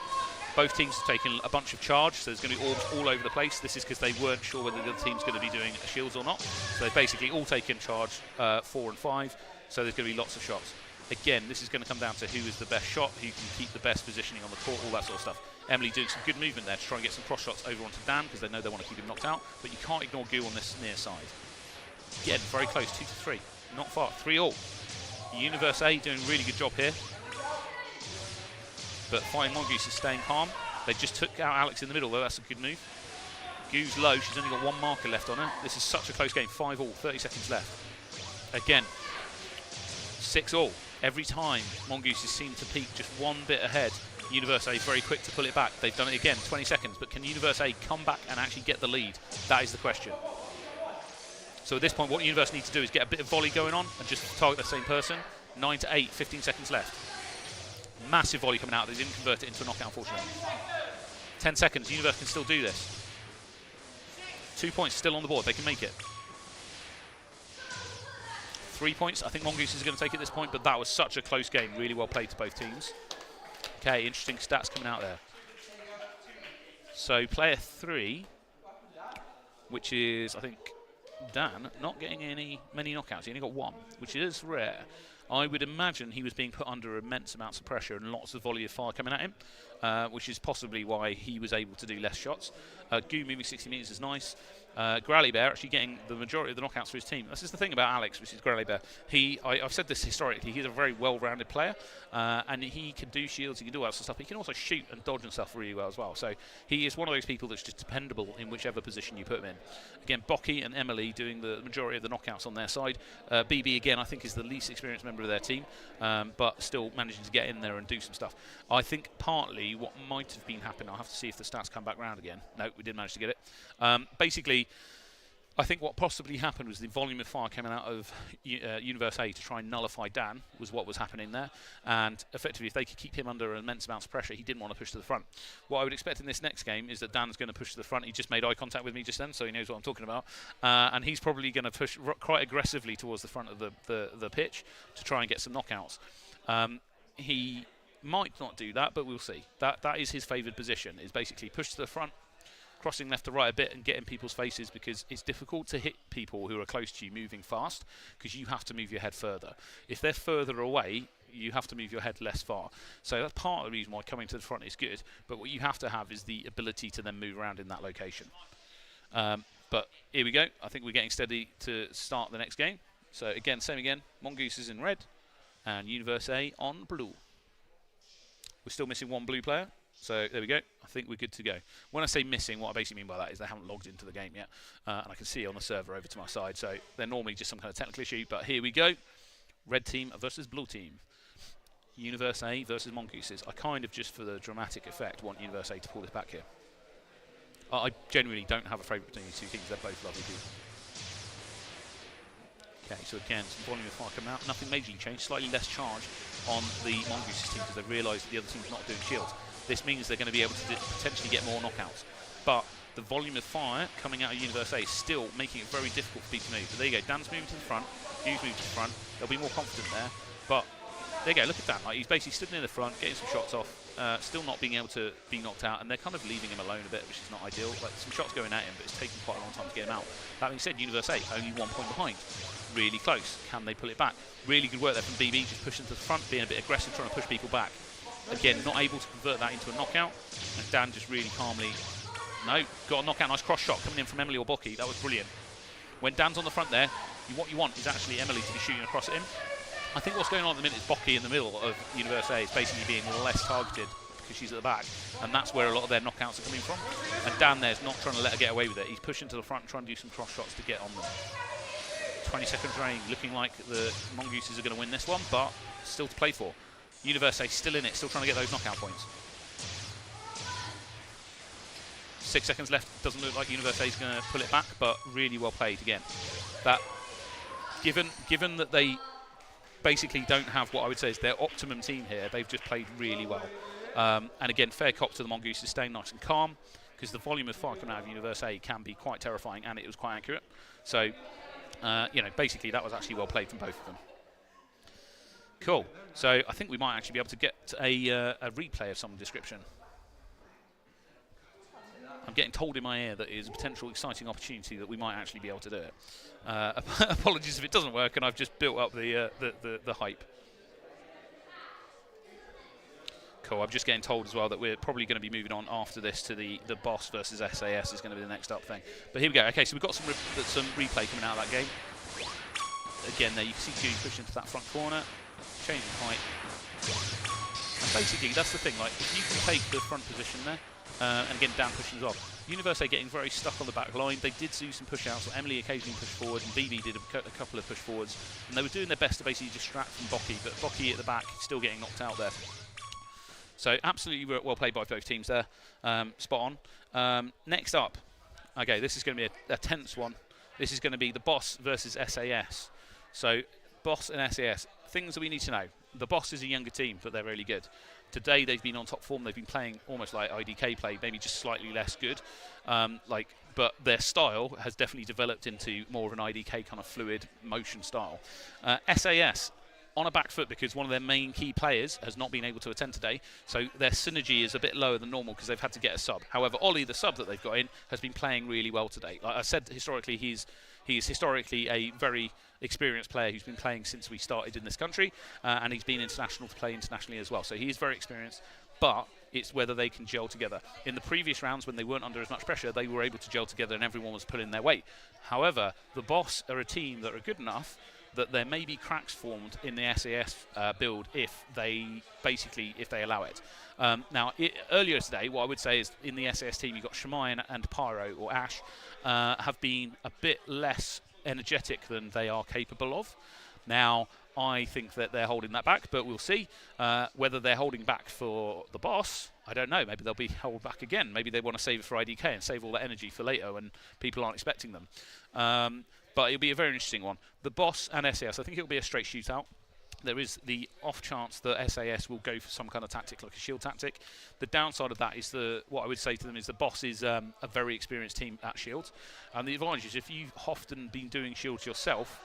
Both teams have taken a bunch of charge, so there's going to be orbs all over the place. This is because they weren't sure whether the other team's going to be doing shields or not. So they've basically all taken charge 4 and 5, so there's going to be lots of shots. Again, this is going to come down to who is the best shot, who can keep the best positioning on the court, all that sort of stuff. Emily doing some good movement there to try and get some cross shots over onto Dan, because they know they want to keep him knocked out, but you can't ignore Goo on this near side. Again, very close, 2-3, not far, 3-all. Universe A doing a really good job here, but Fighting Mongoose is staying calm. They just took out Alex in the middle, though. That's a good move. Goo's low, she's only got one marker left on her. This is such a close game, 5-all, 30 seconds left. Again, 6-all. Every time Mongooses seem to peak just one bit ahead, Universe A very quick to pull it back. They've done it again, 20 seconds, but can Universe A come back and actually get the lead? That is the question. So at this point, what Universe needs to do is get a bit of volley going on and just target the same person. 9-8, 15 seconds left. Massive volley coming out. They didn't convert it into a knockout, unfortunately. 10 seconds, Universe can still do this. 2 points still on the board, they can make it. 3 points, I think Mongooses are going to take it at this point, but that was such a close game. Really well played to both teams. Okay, interesting stats coming out there. So player 3, which is, I think, Dan, not getting many knockouts. He only got 1, which is rare. I would imagine he was being put under immense amounts of pressure and lots of volley of fire coming at him, which is possibly why he was able to do less shots. Goo moving 60 metres is nice. Growly Bear actually getting the majority of the knockouts for his team. This is the thing about Alex, which is Growly Bear. I've said this historically, he's a very well-rounded player, and he can do shields, he can do all that sort of stuff. He can also shoot and dodge and stuff really well as well. So he is one of those people that's just dependable in whichever position you put him in. Again, Bocky and Emily doing the majority of the knockouts on their side. BB, again, I think is the least experienced member of their team, but still managing to get in there and do some stuff. I think partly what might have been happening, I'll have to see if the stats come back round again. No, we did manage to get it. Basically, I think what possibly happened was the volume of fire coming out of Universe A to try and nullify Dan was what was happening there, and effectively if they could keep him under immense amounts of pressure, he didn't want to push to the front. What I would expect in this next game is that Dan's going to push to the front. He just made eye contact with me just then, so he knows what I'm talking about, and he's probably going to push quite aggressively towards the front of the pitch to try and get some knockouts. He might not do that, but we'll see. That is his favoured position, is basically push to the front, crossing left to right a bit and get in people's faces, because it's difficult to hit people who are close to you moving fast, because you have to move your head further. If they're further away, you have to move your head less far. So that's part of the reason why coming to the front is good, but what you have to have is the ability to then move around in that location. But here we go. I think we're getting steady to start the next game. So again, same again. Mongooses in red and Universe A on blue. We're still missing one blue player. So there we go. I think we're good to go. When I say missing, what I basically mean by that is they haven't logged into the game yet. And I can see it on the server over to my side. So they're normally just some kind of technical issue. But here we go. Red team versus blue team. Universe A versus Mongooses. I kind of, just for the dramatic effect, want Universe A to pull this back here. I genuinely don't have a favourite between these two teams. They're both lovely people. Okay, so again, some volume of fire coming out. Nothing majorly changed. Slightly less charge on the Mongooses team because they realised that the other team's not doing shields. This means they're going to be able to potentially get more knockouts. But the volume of fire coming out of Universe A is still making it very difficult for people to move. But there you go, Dan's moving to the front, Hugh's moving to the front. They'll be more confident there. But there you go, look at Dan. Like, he's basically stood near the front, getting some shots off, still not being able to be knocked out, and they're kind of leaving him alone a bit, which is not ideal. Like, some shots going at him, but it's taking quite a long time to get him out. That being said, Universe A only 1 point behind. Really close. Can they pull it back? Really good work there from BB, just pushing to the front, being a bit aggressive, trying to push people back. Again, not able to convert that into a knockout, and Dan just really calmly, no, got a knockout, nice cross shot coming in from Emily or Bocky. That was brilliant. When Dan's on the front there, what you want is actually Emily to be shooting across at him. I think what's going on at the minute is Bocky in the middle of Universe A is basically being less targeted because she's at the back, and that's where a lot of their knockouts are coming from. And Dan there's not trying to let her get away with it. He's pushing to the front, trying to do some cross shots to get on them. 20 seconds remaining, looking like the Mongooses are going to win this one, but still to play for. Universe still in it, still trying to get those knockout points. 6 seconds left. Doesn't look like Universe is going to pull it back, but really well played again. That given that they basically don't have what I would say is their optimum team here, they've just played really well. And again, fair cop to the Mongooses, staying nice and calm, because the volume of fire coming out of Universe can be quite terrifying, and it was quite accurate. So, you know, basically that was actually well played from both of them. Cool. So I think we might actually be able to get a replay of some description. I'm getting told in my ear that it is a potential exciting opportunity that we might actually be able to do it. Apologies if it doesn't work, and I've just built up the hype. Cool. I'm just getting told as well that we're probably going to be moving on after this to the boss versus SAS is going to be the next up thing. But here we go. Okay, so we've got some replay coming out of that game. Again, there you can see Judy push into that front corner, changing height. And basically, that's the thing. Like, if you can take the front position there, and again, Dan pushing as well. Universe getting very stuck on the back line. They did do some push outs. So Emily occasionally pushed forward, and BB did a couple of push forwards. And they were doing their best to basically distract from Bocky, but Bocky at the back still getting knocked out there. So absolutely well played by both teams there. Spot on. Next up, okay, this is going to be a tense one. This is going to be the Boss versus SAS. So Boss and SAS, things that we need to know. The Boss is a younger team, but they're really good. Today they've been on top form. They've been playing almost like IDK play, maybe just slightly less good. But their style has definitely developed into more of an IDK kind of fluid motion style. SAS on a back foot because one of their main key players has not been able to attend today, so their synergy is a bit lower than normal because they've had to get a sub. However, Ollie, the sub that they've got in, has been playing really well today. Like I said, historically he's historically a very experienced player who's been playing since we started in this country, and he's been international to play internationally as well. So he is very experienced, but it's whether they can gel together. In the previous rounds, when they weren't under as much pressure, they were able to gel together and everyone was pulling their weight. However, the Boss are a team that are good enough that there may be cracks formed in the SAS build if they allow it. Now, earlier today, what I would say is in the SAS team, you've got Shemai and Pyro, or Ash, have been a bit less energetic than they are capable of. Now, I think that they're holding that back, but we'll see. Whether they're holding back for the Boss, I don't know. Maybe they'll be held back again. Maybe they want to save it for IDK and save all that energy for later when people aren't expecting them. But it'll be a very interesting one. The Boss and SAS, I think it'll be a straight shootout. There is the off chance that SAS will go for some kind of tactic, like a shield tactic. The downside of that is what I would say to them is the Boss is a very experienced team at shields. And the advantage is if you've often been doing shields yourself,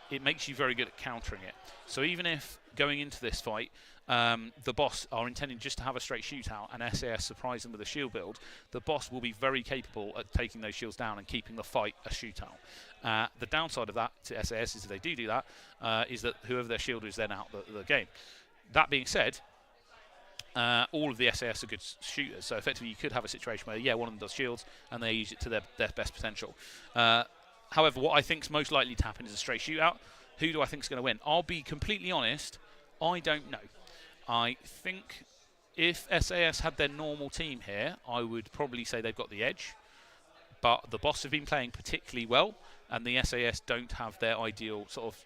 it makes you very good at countering it. So even if going into this fight, the Boss are intending just to have a straight shootout and SAS surprise them with a shield build, the Boss will be very capable at taking those shields down and keeping the fight a shootout. The downside of that to SAS is if they do that, is that whoever their shielder is then out the game. That being said, all of the SAS are good shooters, so effectively you could have a situation where, one of them does shields and they use it to their best potential. However, what I think is most likely to happen is a straight shootout. Who do I think is going to win? I'll be completely honest, I don't know. I think if SAS had their normal team here, I would probably say they've got the edge. But the Boss have been playing particularly well, and the SAS don't have their ideal sort of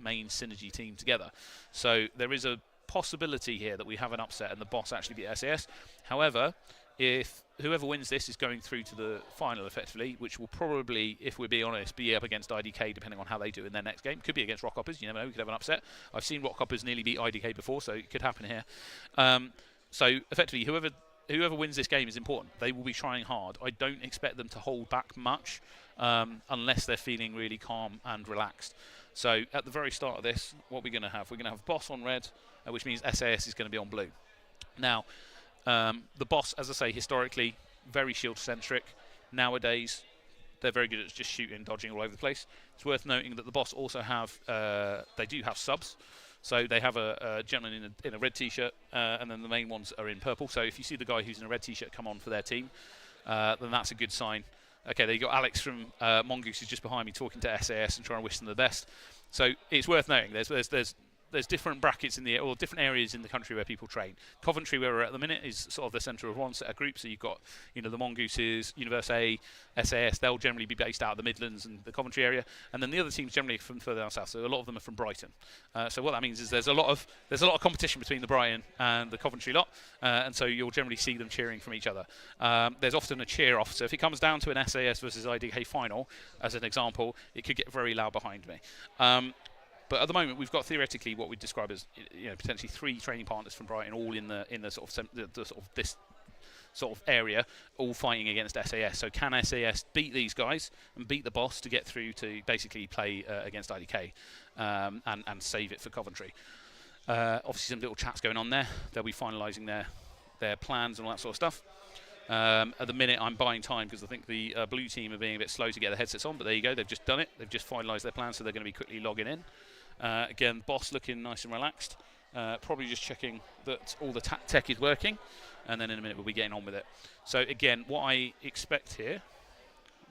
main synergy team together. So there is a possibility here that we have an upset and the Boss actually beat SAS. However, if whoever wins this is going through to the final effectively, which will probably, if we're being honest, be up against IDK depending on how they do in their next game. Could be against Rockhoppers, you never know, we could have an upset. I've seen Rockhoppers nearly beat IDK before, so it could happen here. So effectively, whoever wins this game is important. They will be trying hard. I don't expect them to hold back much unless they're feeling really calm and relaxed. So at the very start of this, what we're going to have? We're going to have Boss on red, which means SAS is going to be on blue. Now, the Boss, as I say, historically, very shield-centric. Nowadays, they're very good at just shooting, dodging all over the place. It's worth noting that the Boss also have, they do have subs. So they have a gentleman in a red t-shirt, and then the main ones are in purple. So if you see the guy who's in a red t-shirt come on for their team, then that's a good sign. Okay, there you got Alex from Mongooses just behind me talking to SAS and trying to wish them the best. So it's worth noting. There's there's different brackets in the or different areas in the country where people train. Coventry, where we're at the minute, is sort of the centre of one set of groups. So you've got, you know, the Mongooses, Universe A, SAS. They'll generally be based out of the Midlands and the Coventry area, and then the other teams generally from further down south. So a lot of them are from Brighton. So what that means is there's a lot of competition between the Brighton and the Coventry lot, and so you'll generally see them cheering from each other. There's often a cheer off. So if it comes down to an SAS versus IDK final, as an example, it could get very loud behind me. But at the moment, we've got theoretically what we describe as, you know, potentially 3 training partners from Brighton, all in the sort of the sort of this sort of area, all fighting against SAS. So can SAS beat these guys and beat the boss to get through to basically play against IDK and save it for Coventry? Obviously, some little chats going on there. They'll be finalising their plans and all that sort of stuff. At the minute, I'm buying time because I think the blue team are being a bit slow to get their headsets on, but there you go, they've just done it. They've just finalised their plans, so they're going to be quickly logging in. Again, boss looking nice and relaxed. Probably just checking that all the tech is working, and then in a minute we'll be getting on with it. So again, what I expect here,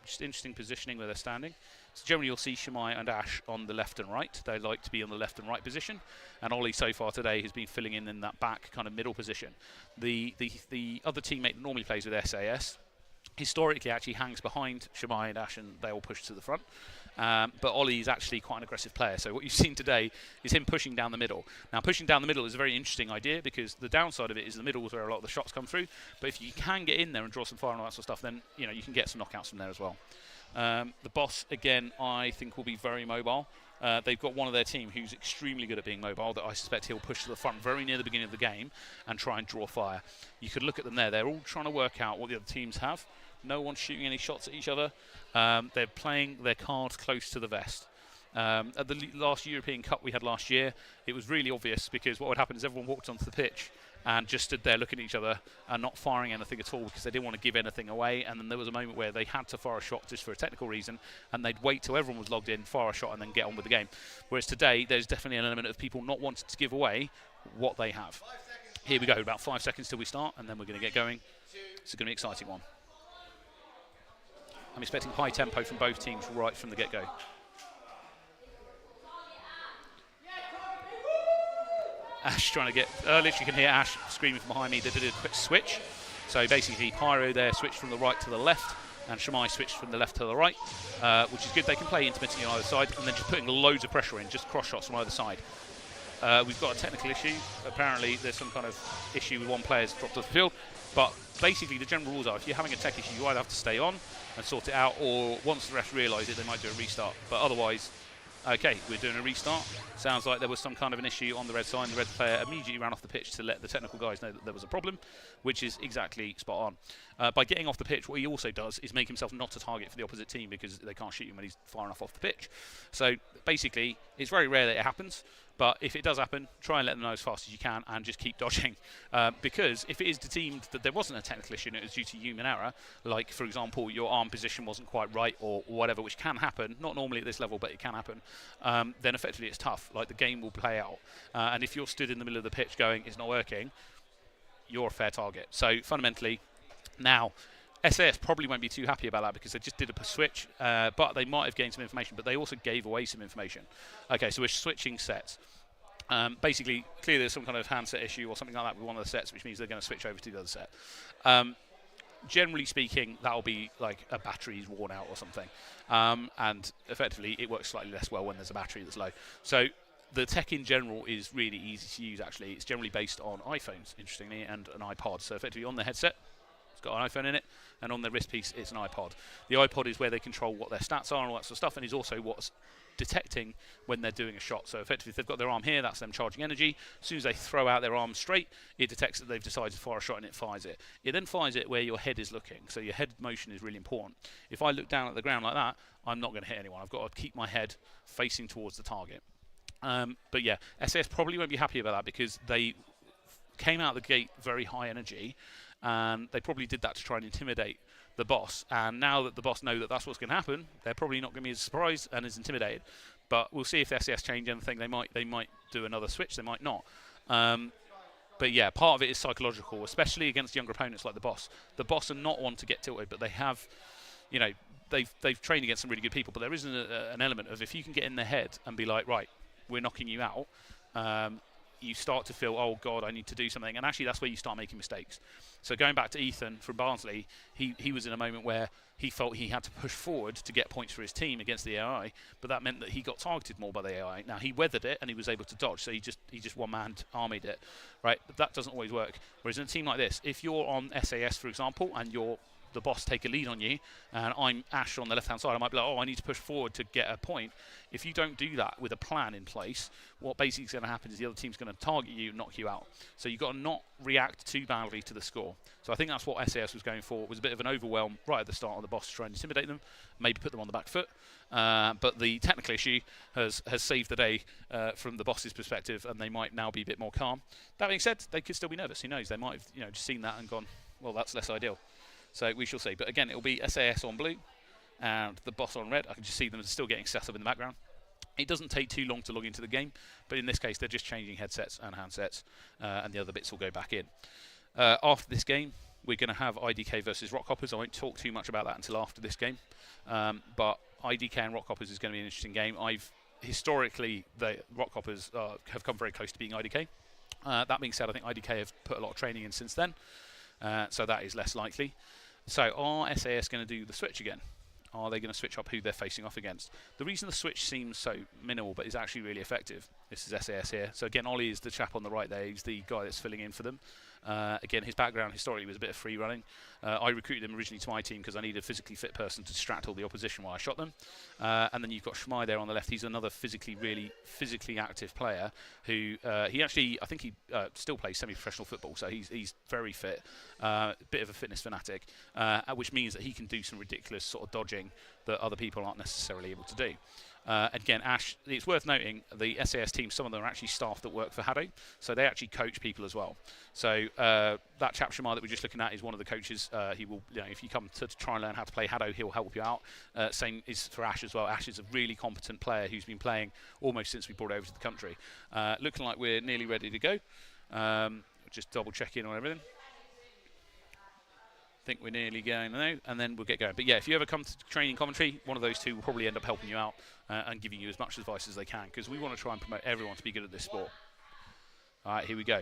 just interesting positioning where they're standing. So generally you'll see Shemai and Ash on the left and right. They like to be on the left and right position, and Ollie so far today has been filling in that back kind of middle position. The other teammate that normally plays with SAS historically actually hangs behind Shemai and Ash, and they all push to the front. But Ollie is actually quite an aggressive player, so what you've seen today is him pushing down the middle. Now, pushing down the middle is a very interesting idea because the downside of it is the middle is where a lot of the shots come through, but if you can get in there and draw some fire and all that sort of stuff, then, you know, you can get some knockouts from there as well. The boss, again, I think will be very mobile. They've got one of their team who's extremely good at being mobile that I suspect he'll push to the front very near the beginning of the game and try and draw fire. You could look at them there. They're all trying to work out what the other teams have. No one's shooting any shots at each other. They're playing their cards close to the vest. At the last European Cup we had last year, it was really obvious because what would happen is everyone walked onto the pitch and just stood there looking at each other and not firing anything at all because they didn't want to give anything away. And then there was a moment where they had to fire a shot just for a technical reason, and they'd wait till everyone was logged in, fire a shot, and then get on with the game. Whereas today, there's definitely an element of people not wanting to give away what they have. Here we go, about 5 seconds till we start, and then we're going to get going. It's going to be an exciting one. I'm expecting high tempo from both teams right from the get-go. Ash trying to get, literally you can hear Ash screaming from behind me. They did a quick switch. So basically Pyro there switched from the right to the left, and Shemai switched from the left to the right, which is good. They can play intermittently on either side, and then just putting loads of pressure in, just cross shots from either side. We've got a technical issue. Apparently there's some kind of issue with one player's dropped off the field, but basically the general rules are if you're having a tech issue, you either have to stay on and sort it out, or once the refs realise it, they might do a restart. But otherwise, okay, we're doing a restart. Sounds like there was some kind of an issue on the red side. The red player immediately ran off the pitch to let the technical guys know that there was a problem, which is exactly spot on. By getting off the pitch, what he also does is make himself not a target for the opposite team because they can't shoot him when he's firing off the pitch. So basically, it's very rare that it happens. But if it does happen, try and let them know as fast as you can and just keep dodging. Because if it is deemed that there wasn't a technical issue and it was due to human error, like, for example, your arm position wasn't quite right or whatever, which can happen, not normally at this level, but it can happen, then effectively it's tough. Like, the game will play out. And if you're stood in the middle of the pitch going, it's not working, you're a fair target. So fundamentally, now, SAS probably won't be too happy about that because they just did a switch, but they might have gained some information, but they also gave away some information. Okay, so we're switching sets. Basically, clearly there's some kind of handset issue or something like that with one of the sets, which means they're going to switch over to the other set. Generally speaking, that'll be like a battery's worn out or something. And effectively, it works slightly less well when there's a battery that's low. So the tech in general is really easy to use, actually. It's generally based on iPhones, interestingly, and an iPod. So effectively on the headset, it's got an iPhone in it, and on the wrist piece, it's an iPod. The iPod is where they control what their stats are and all that sort of stuff, and is also what's detecting when they're doing a shot. So effectively, if they've got their arm here, that's them charging energy. As soon as they throw out their arm straight, it detects that they've decided to fire a shot and it fires it. It then fires it where your head is looking. So your head motion is really important. If I look down at the ground like that, I'm not going to hit anyone. I've got to keep my head facing towards the target. But yeah, SAS probably won't be happy about that because they came out the gate very high energy, and they probably did that to try and intimidate the boss. And now that the boss know that that's what's going to happen, they're probably not going to be as surprised and as intimidated. But we'll see if SAS change anything. They might do another switch. They might not. But yeah, part of it is psychological, especially against younger opponents like the boss. The boss are not one to get tilted, but they have, you know, they've trained against some really good people. But there is an element of if you can get in their head and be like, right, we're knocking you out, you start to feel, oh God, I need to do something, and actually that's where you start making mistakes. So going back to Ethan from Barnsley, he was in a moment where he felt he had to push forward to get points for his team against the AI, but that meant that he got targeted more by the AI. Now he weathered it and he was able to dodge, so he just one-man armied it, right? But that doesn't always work. Whereas in a team like this, if you're on SAS, for example, and the boss take a lead on you, and I'm Ash on the left-hand side, I might be like, oh, I need to push forward to get a point. If you don't do that with a plan in place, what basically is going to happen is the other team's going to target you and knock you out. So you've got to not react too badly to the score. So I think that's what SAS was going for. It was a bit of an overwhelm right at the start of the boss to try and intimidate them, maybe put them on the back foot. But the technical issue has saved the day from the boss's perspective, and they might now be a bit more calm. That being said, they could still be nervous. Who knows? They might have just seen that and gone, well, that's less ideal. So we shall see. But again, it will be SAS on blue and the boss on red. I can just see them still getting set up in the background. It doesn't take too long to log into the game, but in this case, they're just changing headsets and handsets, and the other bits will go back in. After this game, we're going to have IDK versus Rockhoppers. I won't talk too much about that until after this game, but IDK and Rockhoppers is going to be an interesting game. Historically, the Rockhoppers have come very close to being IDK. That being said, I think IDK have put a lot of training in since then, so that is less likely. So are SAS going to do the switch again? Are they going to switch up who they're facing off against? The reason the switch seems so minimal but is actually really effective, this is SAS here. So again, Ollie is the chap on the right there. He's the guy that's filling in for them. Again, his background historically was a bit of free running. I recruited him originally to my team because I needed a physically fit person to distract all the opposition while I shot them. And then you've got Shmai there on the left. He's another really physically active player who I think he still plays semi-professional football, so he's very fit, bit of a fitness fanatic, which means that he can do some ridiculous sort of dodging that other people aren't necessarily able to do. Again, Ash, it's worth noting the SAS team, some of them are actually staff that work for Hado, so they actually coach people as well. So that chap Shamar that we're just looking at is one of the coaches. He will, if you come to try and learn how to play Hado, he'll help you out. Same is for Ash as well. Ash is a really competent player who's been playing almost since we brought over to the country. Looking like we're nearly ready to go. Just double check in on everything. Think we're nearly going now, and then we'll get going. But yeah, if you ever come to training commentary, one of those two will probably end up helping you out and giving you as much advice as they can, because we want to try and promote everyone to be good at this sport. All right, here we go.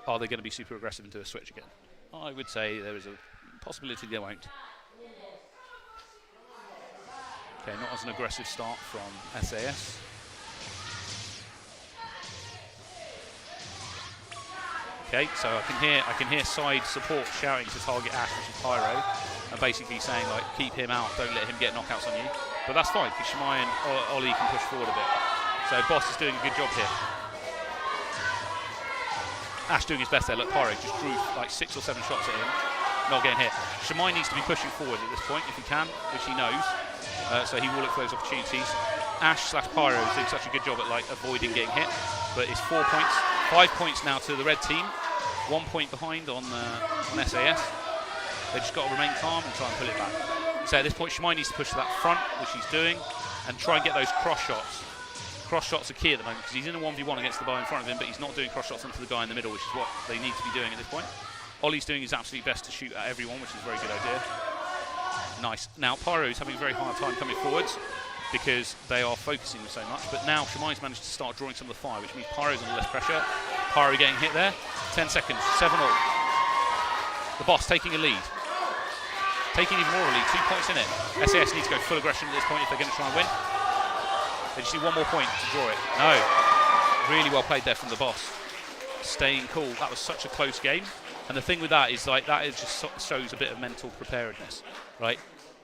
Are they going to be super aggressive and do a switch again? I would say there is a possibility they won't. Okay, not as an aggressive start from SAS. Okay, so I can hear side support shouting to target Ash, which is Pyro, and basically saying like, keep him out, don't let him get knockouts on you. But that's fine, because Shmai and Ollie can push forward a bit. So Boss is doing a good job here. Ash doing his best there. Look, Pyro just drew like 6 or 7 shots at him, not getting hit. Shmai needs to be pushing forward at this point if he can, which he knows. So he will look for those opportunities. Ash/Pyro is doing such a good job at like avoiding getting hit, but it's 4 points. 5 points now to the red team, 1 point behind on SAS. They just got to remain calm and try and pull it back. So at this point, Shmai needs to push to that front, which he's doing, and try and get those cross shots. Cross shots are key at the moment because he's in a 1v1 against the guy in front of him, but he's not doing cross shots onto the guy in the middle, which is what they need to be doing at this point. Ollie's doing his absolute best to shoot at everyone, which is a very good idea. Nice. Now Pyro's having a very hard time coming forwards because they are focusing so much, but now Shmai's managed to start drawing some of the fire, which means Pyro's under less pressure. Pyro getting hit there. 10 seconds, 7-all. The boss taking a lead. Taking even more of a lead, 2 points in it. SAS needs to go full aggression at this point if they're going to try and win. They just need 1 more point to draw it. No. Really well played there from the boss. Staying cool. That was such a close game. And the thing with that is like that is just shows a bit of mental preparedness, right?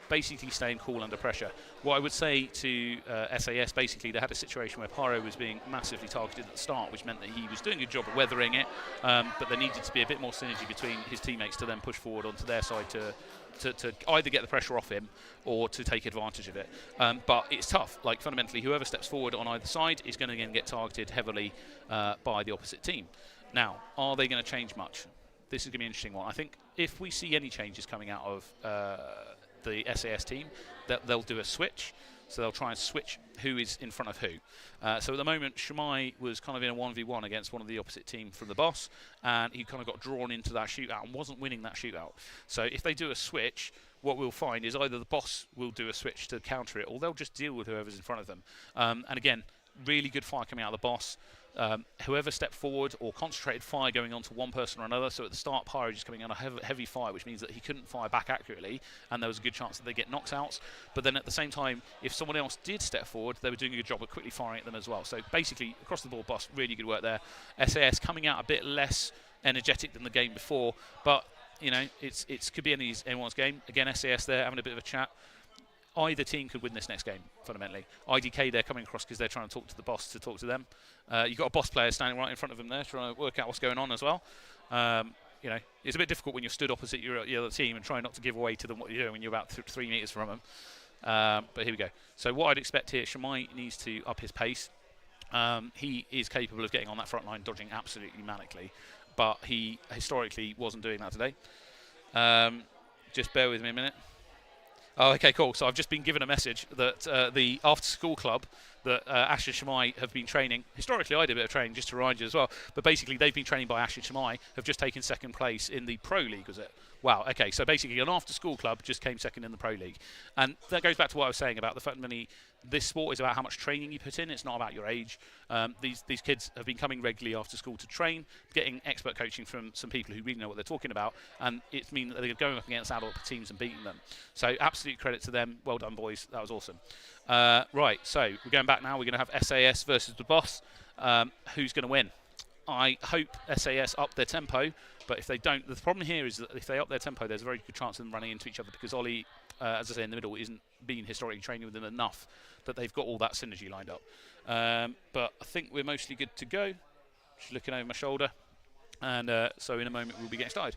Basically staying cool under pressure. What I would say to SAS, basically, they had a situation where Pyro was being massively targeted at the start, which meant that he was doing a good job of weathering it, but there needed to be a bit more synergy between his teammates to then push forward onto their side to either get the pressure off him or to take advantage of it. But it's tough. Like, fundamentally, whoever steps forward on either side is going to again get targeted heavily by the opposite team. Now, are they going to change much? This is going to be an interesting one. I think if we see any changes coming out of the SAS team, that they'll do a switch. So they'll try and switch who is in front of who. So at the moment, Shmai was kind of in a 1v1 against one of the opposite team from the boss, and he kind of got drawn into that shootout and wasn't winning that shootout. So if they do a switch, what we'll find is either the boss will do a switch to counter it, or they'll just deal with whoever's in front of them. And again, really good fire coming out of the boss. Whoever stepped forward or concentrated fire going on to one person or another. So at the start, Pyro just coming on a heavy fire, which means that he couldn't fire back accurately, and there was a good chance that they get knocked out. But then at the same time, if someone else did step forward, they were doing a good job of quickly firing at them as well. So basically, across the board, boss, really good work there. SAS coming out a bit less energetic than the game before, but you know, it could be anyone's game. Again, SAS there having a bit of a chat. Either team could win this next game, fundamentally. IDK, they're coming across because they're trying to talk to the boss to talk to them. You've got a boss player standing right in front of them there, trying to work out what's going on as well. You know, it's a bit difficult when you're stood opposite your other team and trying not to give away to them what you're doing when you're about 3 meters from them. But here we go. So what I'd expect here, Shamai needs to up his pace. He is capable of getting on that front line, dodging absolutely manically, but he historically wasn't doing that today. Just bear with me a minute. Oh, okay, cool. So I've just been given a message that the after-school club that Ash and Shamai have been training. Historically, I did a bit of training, just to remind you as well. But basically, they've been training by Ash and Shamai, have just taken second place in the Pro League, was it? Wow, okay. So basically, an after-school club just came second in the Pro League. And that goes back to what I was saying about the fact that this sport is about how much training you put in. It's not about your age. These kids have been coming regularly after school to train, getting expert coaching from some people who really know what they're talking about, and it means that they're going up against adult teams and beating them. So absolute credit to them. Well done, boys. That was awesome. Right, so we're going back now. We're going to have SAS versus the boss. Who's going to win? I hope SAS up their tempo, but if they don't, the problem here is that if they up their tempo, there's a very good chance of them running into each other because Ollie, as I say, in the middle, isn't being historically training with them enough that they've got all that synergy lined up. But I think we're mostly good to go. Just looking over my shoulder. And so in a moment, we'll be getting started.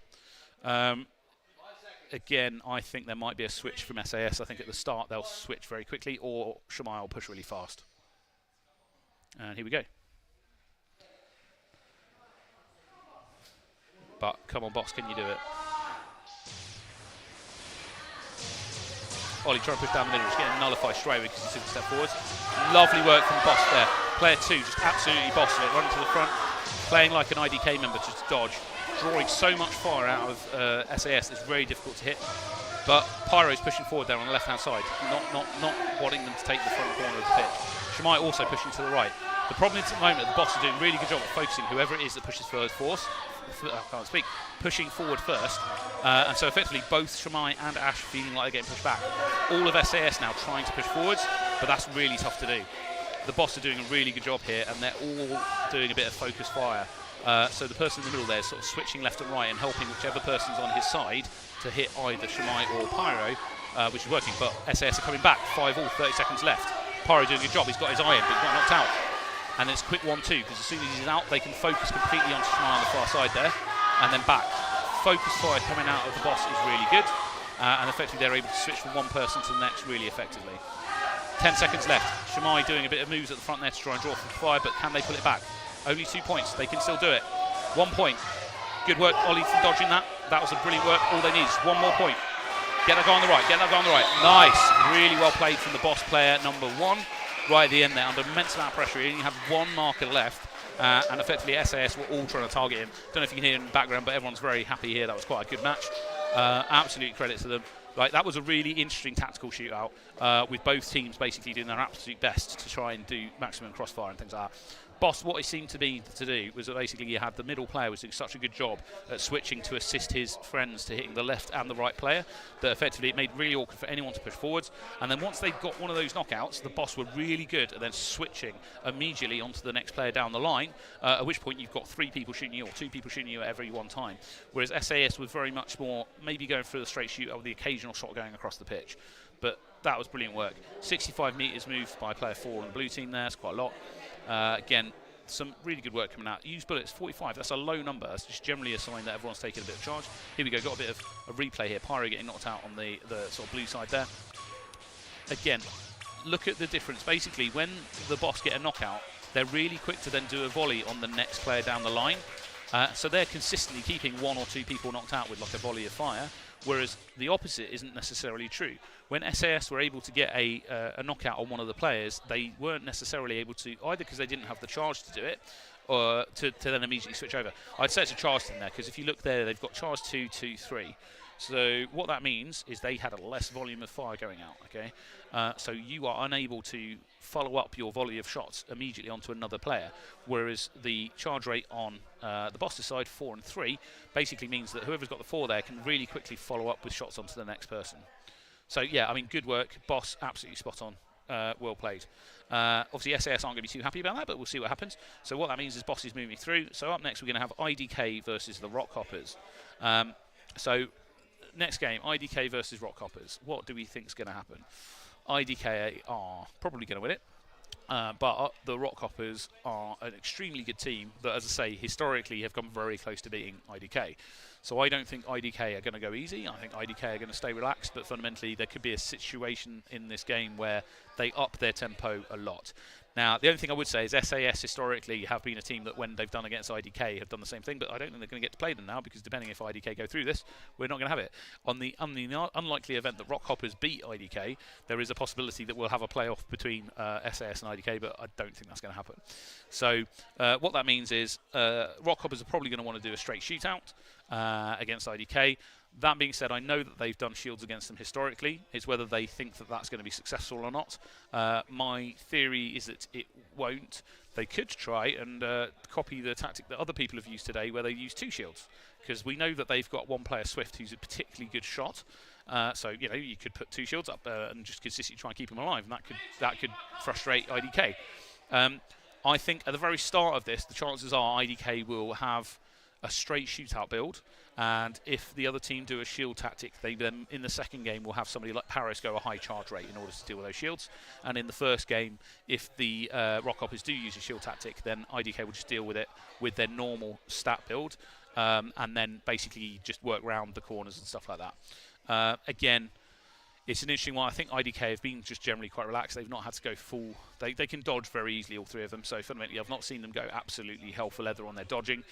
Again, I think there might be a switch from SAS. I think at the start, they'll switch very quickly, or Shamai will push really fast. And here we go. But come on, boss, can you do it? Ollie trying to push down the middle, just getting nullified straight away because he took a step forwards. Lovely work from boss there. Player 2 just absolutely bossing it, running to the front, playing like an IDK member to just dodge, drawing so much fire out of SAS it's very difficult to hit. But Pyro's pushing forward there on the left-hand side, not wanting them to take the front corner of the pitch. Shamai also pushing to the right. The problem is at the moment, the boss are doing a really good job of focusing whoever it is that pushes pushing forward first, and so effectively both Shamai and Ash feeling like they're getting pushed back. All of SAS now trying to push forwards, but that's really tough to do. The boss are doing a really good job here, and they're all doing a bit of focus fire. So the person in the middle there is sort of switching left and right and helping whichever person's on his side to hit either Shamai or Pyro, which is working, but SAS are coming back, 5-all, 30 seconds left. Pyro doing a good job, he's got his eye in, but he got knocked out. And it's a quick 1-2, because as soon as he's out, they can focus completely on Shamai on the far side there, and then back. Focus fire coming out of the boss is really good, and effectively they're able to switch from one person to the next really effectively. 10 seconds left. Shamai doing a bit of moves at the front there to try and draw from fire, but can they pull it back? Only 2 points. They can still do it. 1 point. Good work, Ollie, for dodging that. That was a brilliant work. All they need is 1 more point. Get that guy on the right. Get that guy on the right. Nice. Really well played from the boss player, number 1. Right at the end there, under immense amount of pressure. He only had 1 marker left, and effectively SAS were all trying to target him. Don't know if you can hear in the background, but everyone's very happy here. That was quite a good match. Absolute credit to them. Like, that was a really interesting tactical shootout with both teams basically doing their absolute best to try and do maximum crossfire and things like that. Boss, what he seemed to do was that basically you had the middle player was doing such a good job at switching to assist his friends to hitting the left and the right player that effectively it made really awkward for anyone to push forwards. And then once they got one of those knockouts, the boss were really good at then switching immediately onto the next player down the line, at which point you've got 3 people shooting you or 2 people shooting you at every one time. Whereas SAS was very much more maybe going through the straight shootout with the occasional shot going across the pitch. But that was brilliant work. 65 metres moved by player 4 on the blue team there. It's quite a lot. Again, some really good work coming out. Used bullets, 45. That's a low number. That's just generally a sign that everyone's taking a bit of charge. Here we go. Got a bit of a replay here. Pyro getting knocked out on the sort of blue side there. Again, look at the difference. Basically, when the boss get a knockout, they're really quick to then do a volley on the next player down the line. So they're consistently keeping 1 or 2 people knocked out with like a volley of fire. Whereas the opposite isn't necessarily true. When SAS were able to get a knockout on one of the players, they weren't necessarily able to, either because they didn't have the charge to do it, or to then immediately switch over. I'd say it's a charge thing there, because if you look there, they've got charge 2, 2, 3. So what that means is they had a less volume of fire going out. Okay, so you are unable to follow up your volley of shots immediately onto another player, whereas the charge rate on the Boss's side, 4 and 3, basically means that whoever's got the 4 there can really quickly follow up with shots onto the next person. So yeah, I mean, good work, Boss, absolutely spot on. Well played. Obviously SAS aren't going to be too happy about that, but we'll see what happens. So what that means is Boss is moving through. So up next we're going to have IDK versus the Rockhoppers. So next game, IDK versus Rockhoppers. What do we think is going to happen? IDK are probably going to win it. But the Rockhoppers are an extremely good team that, as I say, historically have come very close to beating IDK. So I don't think IDK are going to go easy. I think IDK are going to stay relaxed, but fundamentally there could be a situation in this game where they up their tempo a lot. Now, the only thing I would say is SAS historically have been a team that when they've done against IDK have done the same thing, but I don't think they're going to get to play them now because depending if IDK go through this, we're not going to have it. On the unlikely event that Rockhoppers beat IDK, there is a possibility that we'll have a playoff between SAS and IDK, but I don't think that's going to happen. So what that means is Rockhoppers are probably going to want to do a straight shootout against IDK. That being said, I know that they've done shields against them historically. It's whether they think that that's going to be successful or not. My theory is that it won't. They could try and copy the tactic that other people have used today, where they use 2 shields, because we know that they've got one player, Swift, who's a particularly good shot. So you know, you could put 2 shields up and just consistently try and keep them alive, and that could frustrate IDK. I think at the very start of this, the chances are IDK will have a straight shootout build, and if the other team do a shield tactic, they then in the second game will have somebody like Paris go a high charge rate in order to deal with those shields, and in the first game, if the Rockhoppers do use a shield tactic, then IDK will just deal with it with their normal stat build, and then basically just work around the corners and stuff like that. Again, it's an interesting one. I think IDK have been just generally quite relaxed. They've not had to go full. They can dodge very easily, all 3 of them. So fundamentally, I've not seen them go absolutely hell for leather on their dodging.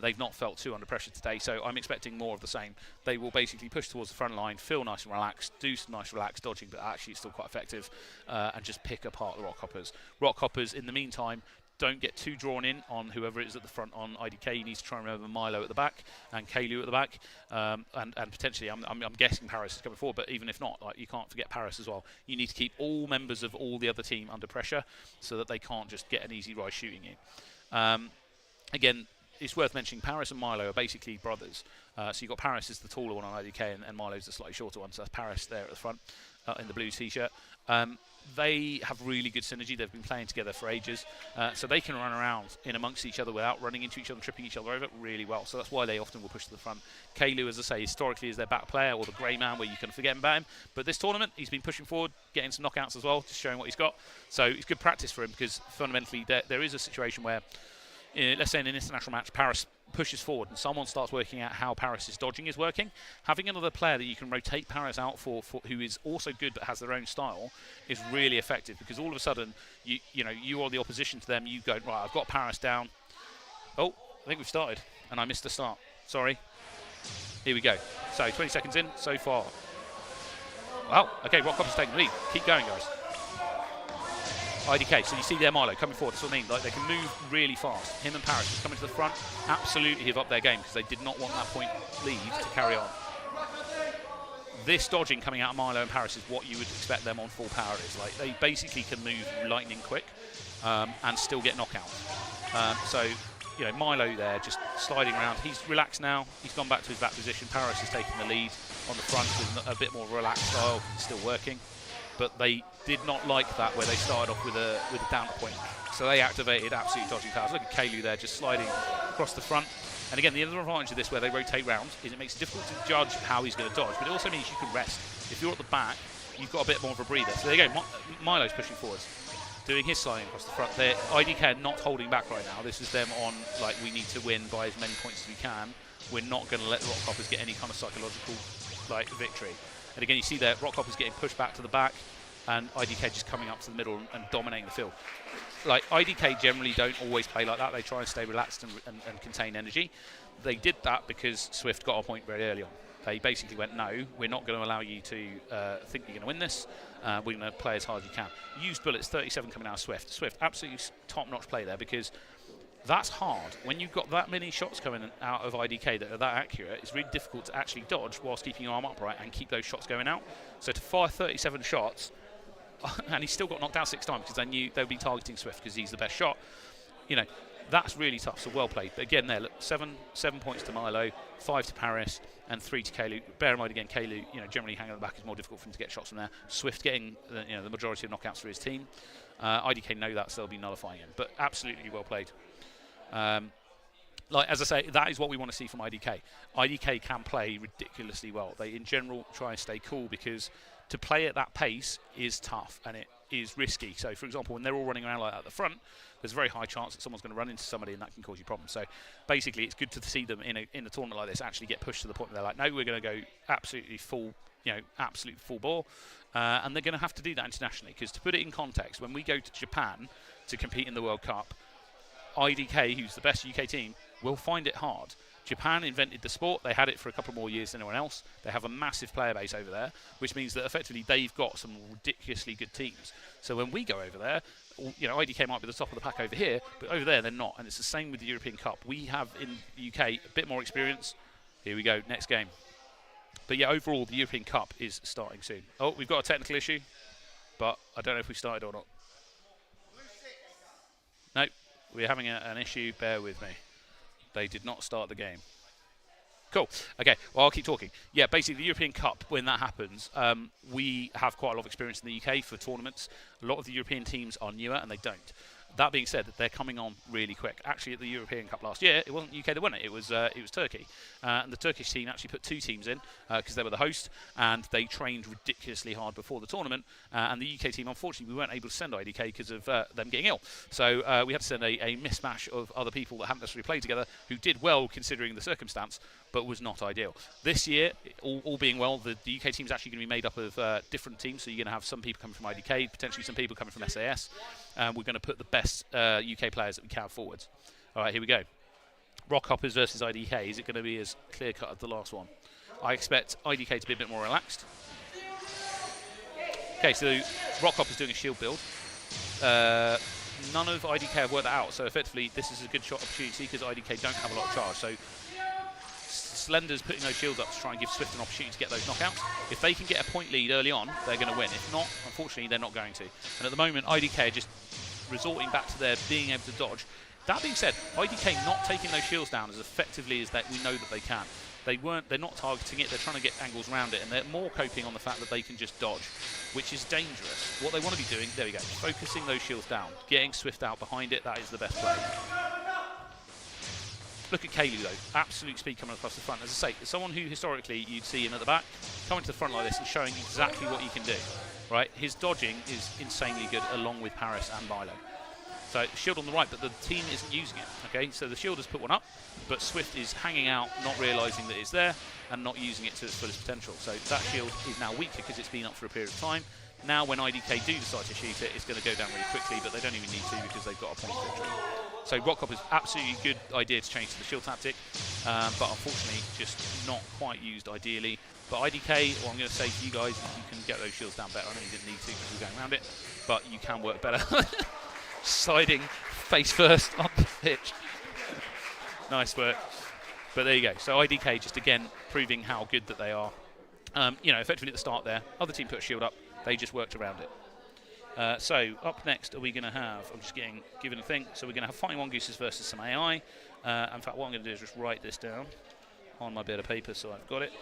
They've not felt too under pressure today. So I'm expecting more of the same. They will basically push towards the front line, feel nice and relaxed, do some nice relaxed dodging, but actually it's still quite effective, and just pick apart the Rockhoppers. Rockhoppers, in the meantime, don't get too drawn in on whoever it is at the front on IDK. You need to try and remember Milo at the back and Kalu at the back, and potentially I'm guessing Paris is coming forward, but even if not, like, you can't forget Paris as well. You need to keep all members of all the other team under pressure so that they can't just get an easy rise shooting you. Again, it's worth mentioning Paris and Milo are basically brothers. So you've got Paris is the taller one on IDK and Milo's the slightly shorter one, so that's Paris there at the front in the blue t-shirt. They have really good synergy. They've been playing together for ages, so they can run around in amongst each other without running into each other and tripping each other over really well. So that's why they often will push to the front. Kalu, as I say, historically is their back player, or the grey man, where you can forget about him. But this tournament, he's been pushing forward, getting some knockouts as well, just showing what he's got. So it's good practice for him, because fundamentally there is a situation where, let's say in an international match, Paris pushes forward and someone starts working out how Paris's dodging is working. Having another player that you can rotate Paris out for who is also good but has their own style is really effective, because all of a sudden you are the opposition to them. You go, right, I've got Paris down. Oh, I think we've started and I missed the start. Sorry. Here we go. So 20 seconds in so far. Wow, okay, Rockhoppers taking the lead. Keep going, guys. IDK, so you see there Milo coming forward. That's what I mean. Like, they can move really fast. Him and Paris just coming to the front, absolutely have upped their game, because they did not want that point lead to carry on. This dodging coming out of Milo and Paris is what you would expect them on full power is. Like, they basically can move lightning quick and still get knockouts. So, you know, Milo there just sliding around. He's relaxed now. He's gone back to his back position. Paris is taking the lead on the front with a bit more relaxed style, still working. But they did not like that, where they started off with a down point. So they activated absolute dodging powers. Look at Kalu there, just sliding across the front. And again, the other advantage of this, where they rotate round, is it makes it difficult to judge how he's going to dodge, but it also means you can rest. If you're at the back, you've got a bit more of a breather. So there you go, Milo's pushing forwards, doing his sliding across the front. They're IDK not holding back right now. This is them on, like, we need to win by as many points as we can. We're not going to let the Rockhoppers get any kind of psychological, like, victory. And again, you see there, Rockhoppers getting pushed back to the back, and IDK just coming up to the middle and dominating the field. Like, IDK generally don't always play like that. They try and stay relaxed and contain energy. They did that because Swift got a point very early on. They basically went, no, we're not going to allow you to think you're going to win this. We're going to play as hard as you can. Used bullets, 37 coming out of Swift. Swift, absolutely top-notch play there, because That's hard. When you've got that many shots coming out of IDK that are that accurate, it's really difficult to actually dodge whilst keeping your arm upright and keep those shots going out. So to fire 37 shots, and he's still got knocked out 6 times because they knew they would be targeting Swift because he's the best shot. You know, that's really tough. So well played. But again, there, look, 7 points to Milo, 5 to Paris, and 3 to Kalu. Bear in mind again, Kalu, you know, generally hanging at the back is more difficult for him to get shots from there. Swift getting the majority of knockouts for his team. IDK know that, so they'll be nullifying him. But absolutely well played. Like as I say, that is what we want to see from IDK. IDK can play ridiculously well. They, in general, try and stay cool because to play at that pace is tough and it is risky. So, for example, when they're all running around like that at the front, there's a very high chance that someone's going to run into somebody and that can cause you problems. So, basically, it's good to see them in a tournament like this actually get pushed to the point where they're like, no, we're going to go absolutely full, absolute full bore. And they're going to have to do that internationally because, to put it in context, when we go to Japan to compete in the World Cup, IDK, who's the best UK team, will find it hard. Japan invented the sport. They had it for a couple more years than anyone else. They have a massive player base over there, which means that effectively they've got some ridiculously good teams. So when we go over there, IDK might be the top of the pack over here, but over there they're not. And it's the same with the European Cup. We have in the UK a bit more experience. Here we go, next game. But yeah, overall the European Cup is starting soon. Oh, we've got a technical issue, but I don't know if we started or not. Nope. We're having an issue, bear with me. They did not start the game. Cool. Okay, well, I'll keep talking. Yeah, basically, the European Cup, when that happens, we have quite a lot of experience in the UK for tournaments. A lot of the European teams are newer, and they don't. That being said, they're coming on really quick. Actually, at the European Cup last year, it wasn't UK that won it. It was Turkey, and the Turkish team actually put 2 teams in because they were the host, and they trained ridiculously hard before the tournament. And the UK team, unfortunately, we weren't able to send IDK because of them getting ill. So we had to send a mismatch of other people that hadn't necessarily played together, who did well considering the circumstance, but was not ideal. This year, all being well, the UK team is actually going to be made up of different teams. So you're going to have some people coming from IDK, potentially some people coming from SAS. We're going to put the best UK players that we can forwards. All right, here we go. Rockhoppers versus IDK. Is it going to be as clear cut as the last one? I expect IDK to be a bit more relaxed. Okay, so Rockhoppers doing a shield build. None of IDK have worked that out, so effectively this is a good shot opportunity because IDK don't have a lot of charge. So Slender's putting those shields up to try and give Swift an opportunity to get those knockouts. If they can get a point lead early on, they're going to win. If not, unfortunately, they're not going to. And at the moment, IDK are just resorting back to their being able to dodge. That being said, IDK not taking those shields down as effectively as that we know that they can. They're not targeting it, they're trying to get angles around it, and they're more coping on the fact that they can just dodge, which is dangerous. What they want to be doing, there we go, focusing those shields down, getting Swift out behind it, that is the best play. Look at Kalu though, absolute speed coming across the front. As I say, someone who historically you'd see him at the back, coming to the front like this and showing exactly what he can do. Right, his dodging is insanely good along with Paris and Milo. So shield on the right, but the team isn't using it. Okay, so the shield has put one up, but Swift is hanging out, not realising that it's there, and not using it to its fullest potential. So that shield is now weaker because it's been up for a period of time. Now when IDK do decide to shoot it, it's going to go down really quickly, but they don't even need to because they've got a point victory. So Rockhop is absolutely good idea to change to the shield tactic, but unfortunately just not quite used ideally. But IDK, well, I'm going to say to you guys, if you can get those shields down better, I know you didn't need to because we're going around it, but you can work better. Sliding face first on the pitch. Nice work. But there you go. So IDK just again proving how good that they are. Effectively at the start there, other team put a shield up, they just worked around it. So up next are we going to have, I'm just getting given a thing, so we're going to have Fighting Mongooses versus some AI. In fact, what I'm going to do is just write this down on my bit of paper so I've got it.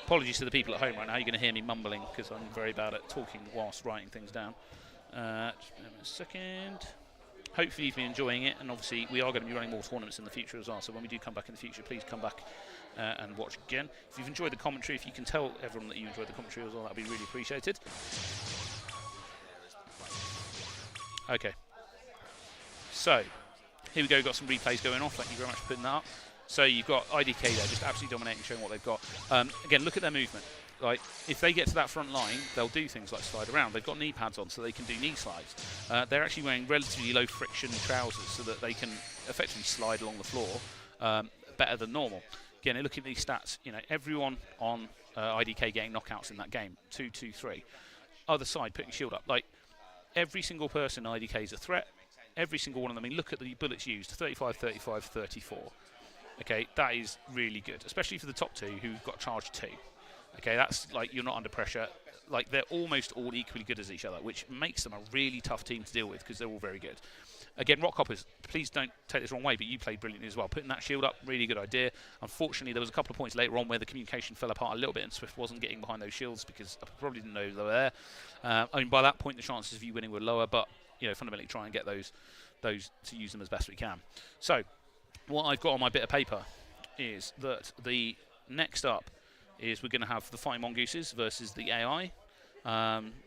Apologies to the people at home right now, you're going to hear me mumbling because I'm very bad at talking whilst writing things down. Just give me a second. Hopefully you've been enjoying it, and obviously we are going to be running more tournaments in the future as well, so when we do come back in the future, please come back and watch again. If you've enjoyed the commentary, if you can tell everyone that you enjoyed the commentary as well, that would be really appreciated. Okay. So, here we go, got some replays going off, thank you very much for putting that up. So you've got IDK there, just absolutely dominating, showing what they've got. Again, look at their movement. Like, if they get to that front line, they'll do things like slide around. They've got knee pads on, so they can do knee slides. They're actually wearing relatively low friction trousers, so that they can effectively slide along the floor better than normal. Again, looking at these stats, everyone on IDK getting knockouts in that game, 2, 2, 3. Other side putting shield up. Like, every single person in IDK is a threat. every single one of them. I mean, look at the bullets used: 35, 35, 34. Okay, that is really good, especially for the top two who've got charge 2. Okay, that's like you're not under pressure. Like they're almost all equally good as each other, which makes them a really tough team to deal with because they're all very good. Again, Rock Hoppers, please don't take this the wrong way, but you played brilliantly as well. Putting that shield up, really good idea. Unfortunately, there was a couple of points later on where the communication fell apart a little bit and Swift wasn't getting behind those shields because I probably didn't know they were there. I mean, by that point, the chances of you winning were lower, but fundamentally try and get those to use them as best we can. So, what I've got on my bit of paper is that the next up is we're going to have the Fighting Mongooses versus the AI,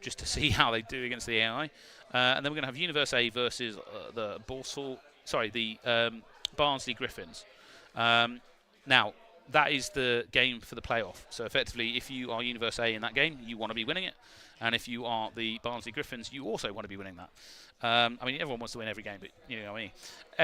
just to see how they do against the AI. And then we're going to have Universe A versus the Barnsley Griffins. Now, that is the game for the playoff. So effectively, if you are Universe A in that game, you want to be winning it. And if you are the Barnsley Griffins, you also want to be winning that. I mean, everyone wants to win every game, but you know what I mean.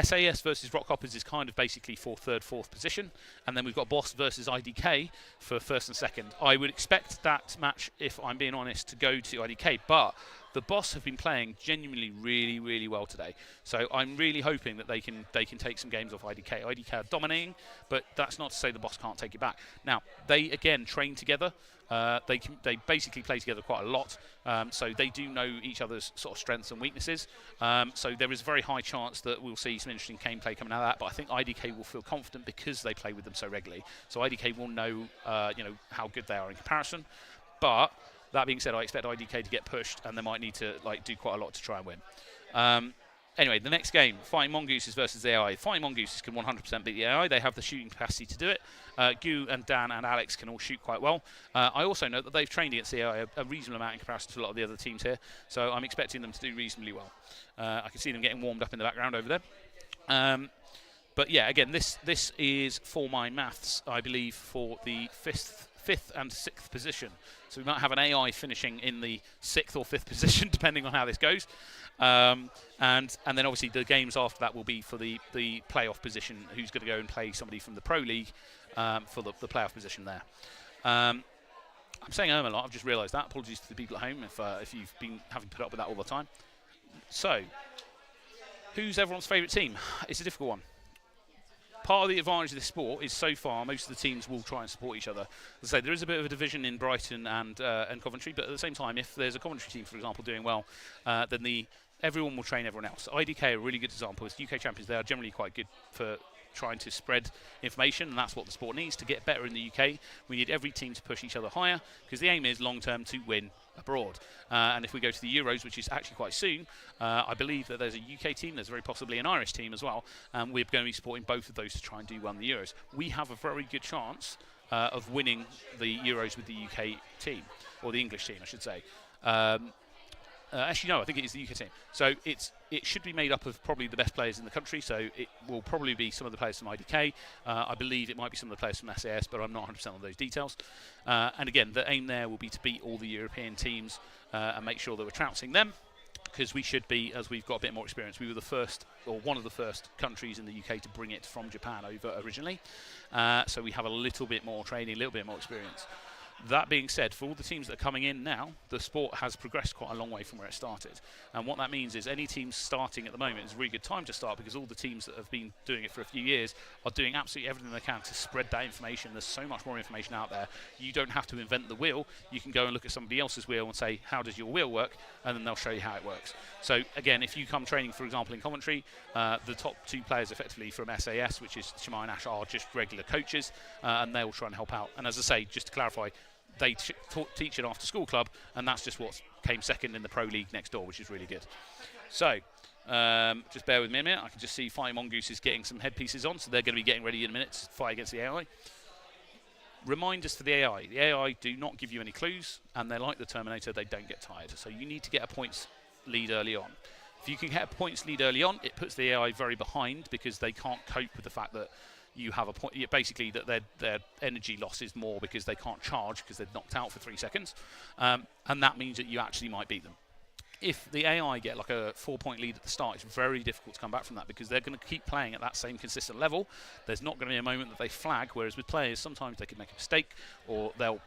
SAS versus Rock Hoppers is kind of basically for third, fourth position. And then we've got Boss versus IDK for first and second. I would expect that match, if I'm being honest, to go to IDK. But the Boss have been playing genuinely really, really well today. So I'm really hoping that they can take some games off IDK. IDK are dominating, but that's not to say the Boss can't take it back. Now, they, again, train together. They basically play together quite a lot, so they do know each other's sort of strengths and weaknesses. So there is a very high chance that we'll see some interesting gameplay coming out of that. But I think IDK will feel confident because they play with them so regularly. So IDK will know, how good they are in comparison. But that being said, I expect IDK to get pushed, and they might need to do quite a lot to try and win. Anyway, the next game, Fighting Mongooses versus the AI. Fighting Mongooses can 100% beat the AI. They have the shooting capacity to do it. Gu and Dan and Alex can all shoot quite well. I also know that they've trained against the AI a reasonable amount in comparison to a lot of the other teams here, so I'm expecting them to do reasonably well. I can see them getting warmed up in the background over there. But yeah, again, this is for my maths, I believe, for the fifth and sixth position. So we might have an AI finishing in the 6th or 5th position, depending on how this goes. And then obviously the games after that will be for the playoff position, who's going to go and play somebody from the Pro League for the playoff position there. I'm saying a lot, I've just realised that. Apologies to the people at home if you've been having to put up with that all the time. So, who's everyone's favourite team? It's a difficult one. Part of the advantage of this sport is so far most of the teams will try and support each other. As I say, there is a bit of a division in Brighton and Coventry, but at the same time, if there's a Coventry team, for example, doing well, then everyone will train everyone else. IDK are a really good example. As UK champions, they are generally quite good for trying to spread information, and that's what the sport needs. To get better in the UK, we need every team to push each other higher, because the aim is long-term to win abroad. And if we go to the Euros, which is actually quite soon, I believe that there's a UK team, there's very possibly an Irish team as well, and we're going to be supporting both of those to try and do well in the Euros. We have a very good chance of winning the Euros with the UK team, or the English team, I should say. Actually, no, I think it is the UK team. So it should be made up of probably the best players in the country. So it will probably be some of the players from IDK. I believe it might be some of the players from SAS, but I'm not 100% on those details. And again, the aim there will be to beat all the European teams and make sure that we're trouncing them, because we should be, as we've got a bit more experience. We were the first, or one of the first countries in the UK to bring it from Japan over originally. So we have a little bit more training, a little bit more experience. That being said, for all the teams that are coming in now, the sport has progressed quite a long way from where it started. And what that means is any team starting at the moment is a really good time to start, because all the teams that have been doing it for a few years are doing absolutely everything they can to spread that information. There's so much more information out there. You don't have to invent the wheel. You can go and look at somebody else's wheel and say, how does your wheel work? And then they'll show you how it works. So again, if you come training, for example, in Coventry, the top 2 players effectively from SAS, which is Shimai and Ash, are just regular coaches, and they'll try and help out. And as I say, just to clarify, they teach an after-school club, and that's just what came second in the Pro League next door, which is really good. So, just bear with me a minute. I can just see Fighting Mongooses getting some headpieces on, so they're going to be getting ready in a minute to fight against the AI. Reminders for the AI. The AI do not give you any clues, and they're like the Terminator, they don't get tired. So you need to get a points lead early on. If you can get a points lead early on, it puts the AI very behind, because they can't cope with the fact that you have a point, basically that their energy loss is more because they can't charge because they're knocked out for 3 seconds, and that means that you actually might beat them. If the AI get like a 4-point lead at the start, it's very difficult to come back from that, because they're going to keep playing at that same consistent level. There's not going to be a moment that they flag, whereas with players, sometimes they could make a mistake, or they'll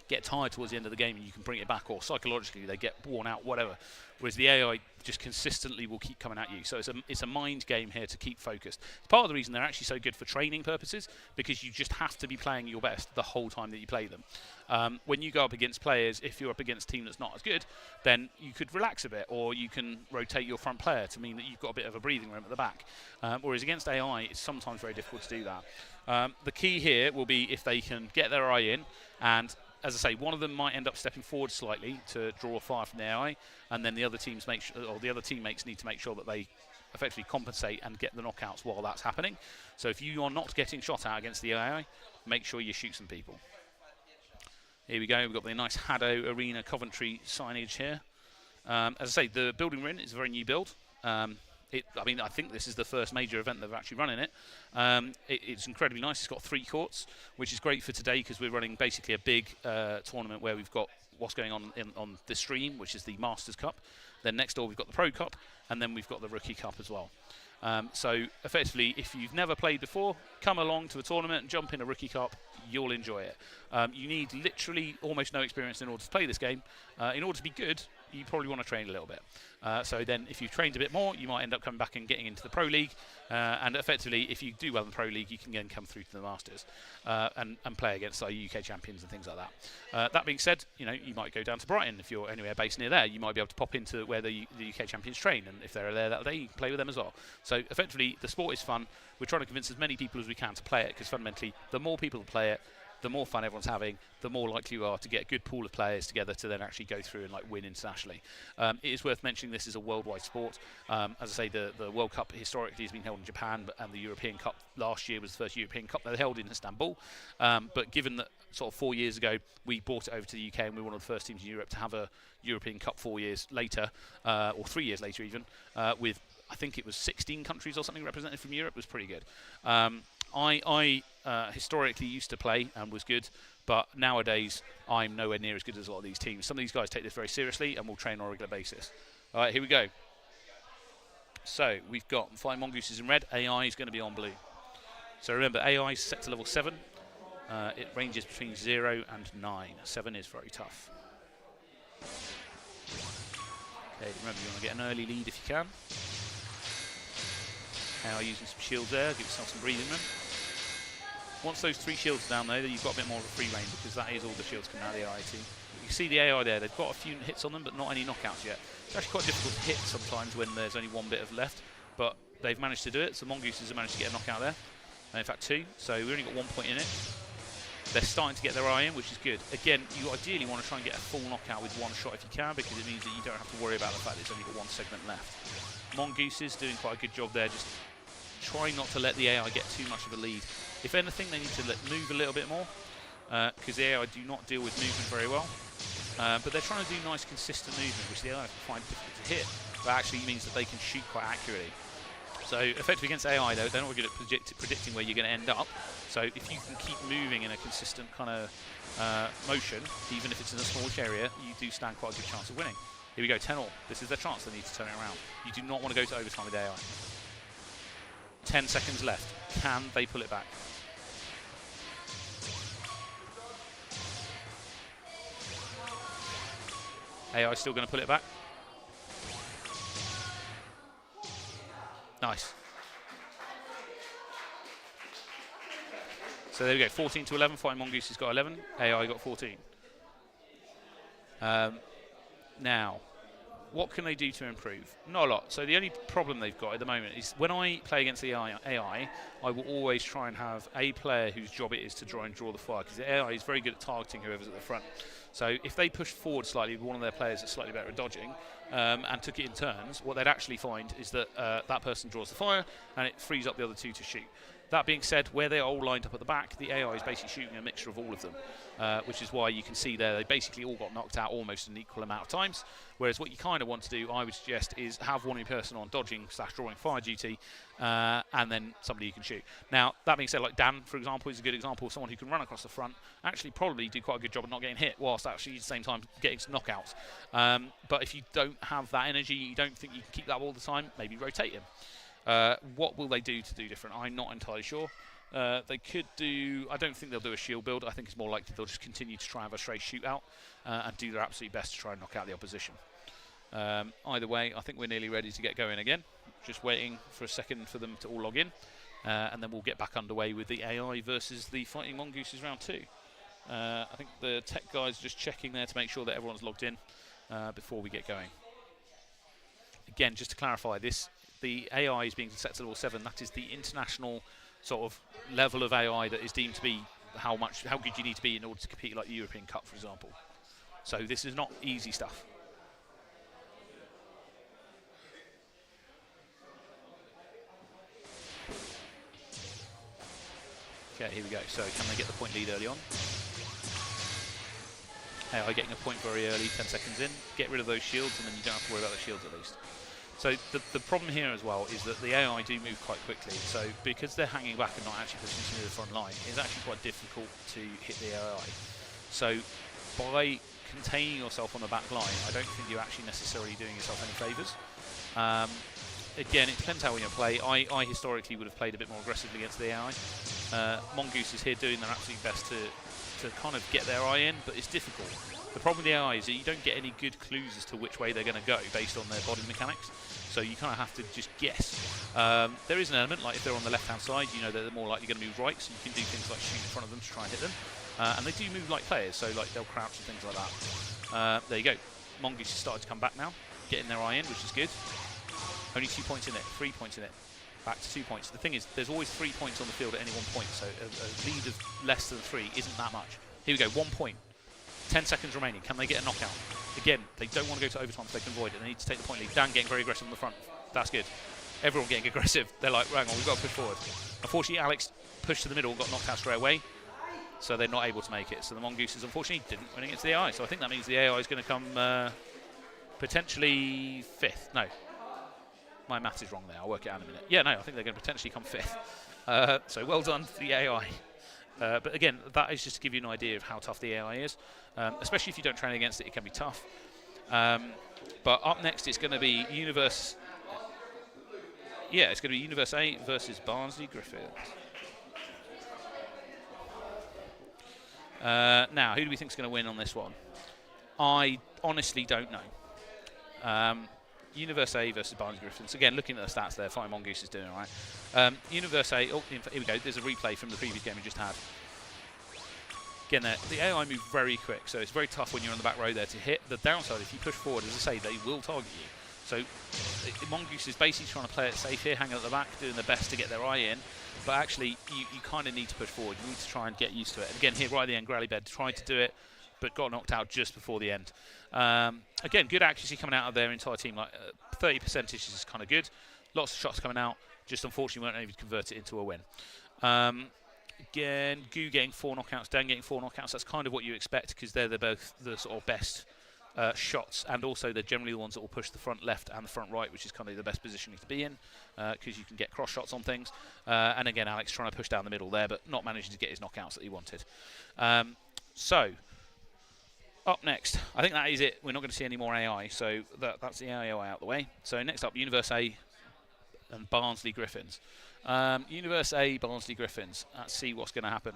get tired towards the end of the game and you can bring it back, or psychologically they get worn out, whatever. Whereas the AI just consistently will keep coming at you. So it's a mind game here to keep focused. It's part of the reason they're actually so good for training purposes, because you just have to be playing your best the whole time that you play them. When you go up against players, if you're up against a team that's not as good, then you could relax a bit, or you can rotate your front player to mean that you've got a bit of a breathing room at the back. Whereas against AI, it's sometimes very difficult to do that. The key here will be if they can get their eye in, and as I say, one of them might end up stepping forward slightly to draw a fire from the AI, and then the other teams the other teammates need to make sure that they effectively compensate and get the knockouts while that's happening. So if you are not getting shot at against the AI, make sure you shoot some people. Here we go. We've got the nice Hado Arena Coventry signage here. As I say, the building we're in is a very new build. I think this is the first major event they've actually run in it. It's incredibly nice. It's got 3 courts, which is great for today because we're running basically a big tournament where we've got what's going on the stream, which is the Masters Cup. Then next door we've got the Pro Cup, and then we've got the Rookie Cup as well. So effectively, if you've never played before, come along to the tournament and jump in a Rookie Cup. You'll enjoy it. You need literally almost no experience in order to play this game. In order to be good, you probably want to train a little bit. So then if you've trained a bit more, you might end up coming back and getting into the Pro League. And effectively, if you do well in the Pro League, you can then come through to the Masters and play against like UK champions and things like that. That being said, you might go down to Brighton if you're anywhere based near there. You might be able to pop into where the UK champions train, and if they're there that day, you can play with them as well. So effectively, the sport is fun. We're trying to convince as many people as we can to play it, because fundamentally, the more people that play it, the more fun everyone's having, the more likely you are to get a good pool of players together to then actually go through and win internationally. It is worth mentioning this is a worldwide sport. As I say, the World Cup historically has been held in Japan, and the European Cup last year was the first European Cup they held in Istanbul. But given that sort of 4 years ago we brought it over to the UK, and we were one of the first teams in Europe to have a European Cup 4 years later, or 3 years later even, with I think it was 16 countries or something represented from Europe, was pretty good. I historically used to play and was good, but nowadays I'm nowhere near as good as a lot of these teams. Some of these guys take this very seriously and will train on a regular basis. All right, here we go. So we've got 5 Mongooses in red. AI is going to be on blue. So remember, AI is set to level 7. It ranges between 0 and 9. 7 is very tough. Okay, remember, you want to get an early lead if you can. AI using some shields there, give yourself some breathing room. Once those 3 shields are down there, you've got a bit more of a free reign, because that is all the shields coming out of the AI team. You can see the AI there, they've got a few hits on them, but not any knockouts yet. It's actually quite difficult to hit sometimes when there's only 1 bit of left, but they've managed to do it. So Mongooses have managed to get a knockout there. In fact 2, so we've only got 1 point in it. They're starting to get their eye in, which is good. Again, you ideally want to try and get a full knockout with 1 shot if you can, because it means that you don't have to worry about the fact that it's only got 1 segment left. Mongooses doing quite a good job there, just trying not to let the AI get too much of a lead. If anything, they need to move a little bit more, because the AI do not deal with movement very well. But they're trying to do nice, consistent movement, which the AI find difficult to hit, but actually means that they can shoot quite accurately. So effectively against AI, though, they're not good at predicting where you're going to end up. So if you can keep moving in a consistent kind of motion, even if it's in a smallish area, you do stand quite a good chance of winning. Here we go, 10-all. This is their chance. They need to turn it around. You do not want to go to overtime with AI. 10 seconds left. Can they pull it back? AI still going to pull it back. Nice. So there we go, 14 to 11. 5 Mongooses got 11. AI got 14. Now, what can they do to improve? Not a lot. So the only problem they've got at the moment is when I play against the AI, I will always try and have a player whose job it is to try and draw the fire, because the AI is very good at targeting whoever's at the front. So if they push forward slightly with one of their players that's slightly better at dodging, and took it in turns, what they'd actually find is that that person draws the fire and it frees up the other 2 to shoot. That being said, where they are all lined up at the back, the AI is basically shooting a mixture of all of them, which is why you can see there they basically all got knocked out almost an equal amount of times. Whereas what you kind of want to do, I would suggest, is have one person on dodging / drawing fire duty, and then somebody you can shoot. Now, that being said, like Dan, for example, is a good example of someone who can run across the front, actually probably do quite a good job of not getting hit, whilst actually at the same time getting some knockouts. But if you don't have that energy, you don't think you can keep that all the time, maybe rotate him. What will they do to do different? I'm not entirely sure. They could do. I don't think they'll do a shield build. I think it's more likely they'll just continue to try and have a straight shootout and do their absolute best to try and knock out the opposition. Either way, I think we're nearly ready to get going again. Just waiting for a second for them to all log in, and then we'll get back underway with the AI versus the Fighting Mongooses round 2. I think the tech guys are just checking there to make sure that everyone's logged in before we get going. Again, just to clarify, the AI is being set to level 7. That is the international sort of level of AI that is deemed to be how good you need to be in order to compete like the European Cup, for example. So this is not easy stuff. Okay, here we go. So can they get the point lead early on? AI getting a point very early, 10 seconds in. Get rid of those shields, and then you don't have to worry about the shields at least. So the problem here as well is that the AI do move quite quickly. So because they're hanging back and not actually pushing to the front line, it's actually quite difficult to hit the AI. So by containing yourself on the back line, I don't think you're actually necessarily doing yourself any favours. Again, it depends how we play. I historically would have played a bit more aggressively against the AI. Mongooses here doing their absolute best to kind of get their eye in, but it's difficult. The problem with the AI is that you don't get any good clues as to which way they're going to go based on their body mechanics. So you kind of have to just guess. There is an element, like if they're on the left-hand side, you know that they're more likely going to move right, so you can do things like shoot in front of them to try and hit them. And they do move like players, so like they'll crouch and things like that. There you go. Mongooses started to come back now, getting their eye in, which is good. Only 2 points in it, 3 points in it. Back to 2 points. The thing is, there's always 3 points on the field at any one point, so a lead of less than 3 isn't that much. Here we go, 1 point. 10 seconds remaining. Can they get a knockout? Again, they don't want to go to overtime if they can avoid it. They need to take the point lead. Dan getting very aggressive on the front. That's good. Everyone getting aggressive. They're like, hang on, we've got to push forward. Unfortunately, Alex pushed to the middle and got knocked out straight away, so they're not able to make it. So the Mongooses, unfortunately, didn't win against the AI. So I think that means the AI is going to come potentially 5th. No. My maths is wrong there. I'll work it out in a minute. Yeah, no, I think they're going to potentially come 5th. So well done to the AI. But again, that is just to give you an idea of how tough the AI is. Especially if you don't train against it, it can be tough. But up next, it's going to be Universe. Yeah, it's going to be Universe A versus Barnsley Griffins. Now, who do we think is going to win on this one? I honestly don't know. Universe A versus Barnsley Griffins. Again, looking at the stats there, Fire Mongoose is doing all right. Universe A, oh, here we go. There's a replay from the previous game we just had. Again, the AI move very quick, so it's very tough when you're on the back row there to hit. The downside, if you push forward, as I say, they will target you. So Mongoose is basically trying to play it safe here, hanging at the back, doing their best to get their eye in. But actually, you kind of need to push forward. You need to try and get used to it. And again, here right at the end, Grallybed tried to do it, but got knocked out just before the end. Again, good accuracy coming out of their entire team. Like 30% is kind of good. Lots of shots coming out. Just unfortunately weren't able to convert it into a win. Again, Goo getting 4 knockouts, Dan getting 4 knockouts. That's kind of what you expect because they're both the sort of best shots, and also they're generally the ones that will push the front left and the front right, which is kind of the best position to be in because you can get cross shots on things. And again, Alex trying to push down the middle there, but not managing to get his knockouts that he wanted. So, up next, I think that is it. We're not going to see any more AI, so that's the AI out the way. So next up, Universe A and Barnsley Griffins. Universe A, Barnsley Griffins. Let's see what's going to happen.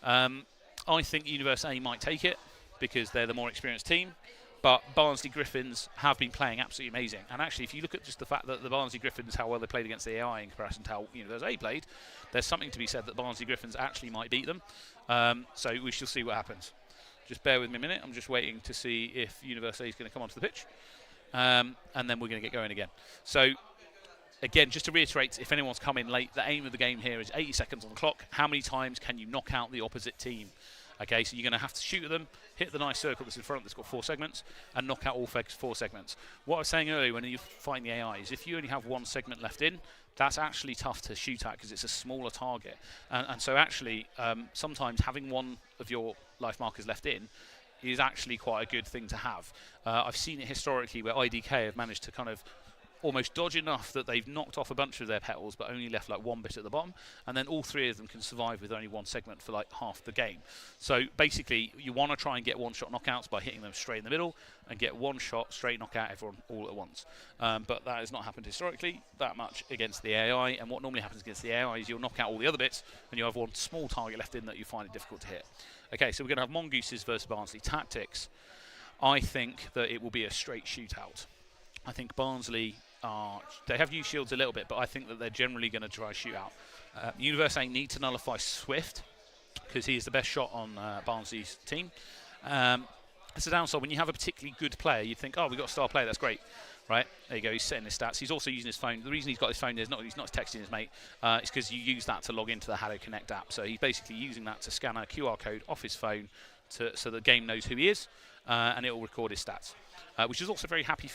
I think Universe A might take it because they're the more experienced team, but Barnsley Griffins have been playing absolutely amazing. And actually, if you look at just the fact that the Barnsley Griffins, how well they played against the AI in comparison to how Universe A played, there's something to be said that Barnsley Griffins actually might beat them. So we shall see what happens. Just bear with me a minute. I'm just waiting to see if Universe A is going to come onto the pitch. And then we're going to get going again. So, again, just to reiterate, if anyone's come in late, the aim of the game here is 80 seconds on the clock. How many times can you knock out the opposite team? Okay, so you're going to have to shoot at them, hit the nice circle that's in front that's got 4 segments, and knock out all 4 segments. What I was saying earlier when you find the AI is if you only have 1 segment left in, that's actually tough to shoot at because it's a smaller target. And so actually, sometimes having one of your life markers left in is actually quite a good thing to have. I've seen it historically where IDK have managed to kind of almost dodge enough that they've knocked off a bunch of their petals but only left like one bit at the bottom, and then all 3 of them can survive with only one segment for like half the game. So basically you want to try and get one-shot knockouts by hitting them straight in the middle and get one shot straight knockout everyone all at once. But that has not happened historically that much against the AI, and what normally happens against the AI is you'll knock out all the other bits and you have one small target left in that you find it difficult to hit. Okay, so we're going to have Mongooses versus Barnsley. Tactics, I think that it will be a straight shootout. I think Barnsley they have used shields a little bit, but I think that they're generally going to try a shootout. Universe A need to nullify Swift because he is the best shot on Barnsley's team. It's a downside when you have a particularly good player. You think, oh, we've got a star player, that's great. Right, there you go, he's setting his stats. He's also using his phone. The reason he's got his phone is he's not texting his mate, it's because you use that to log into the Hado Connect app. So he's basically using that to scan a QR code off his phone so the game knows who he is, and it will record his stats. Which is also very happy.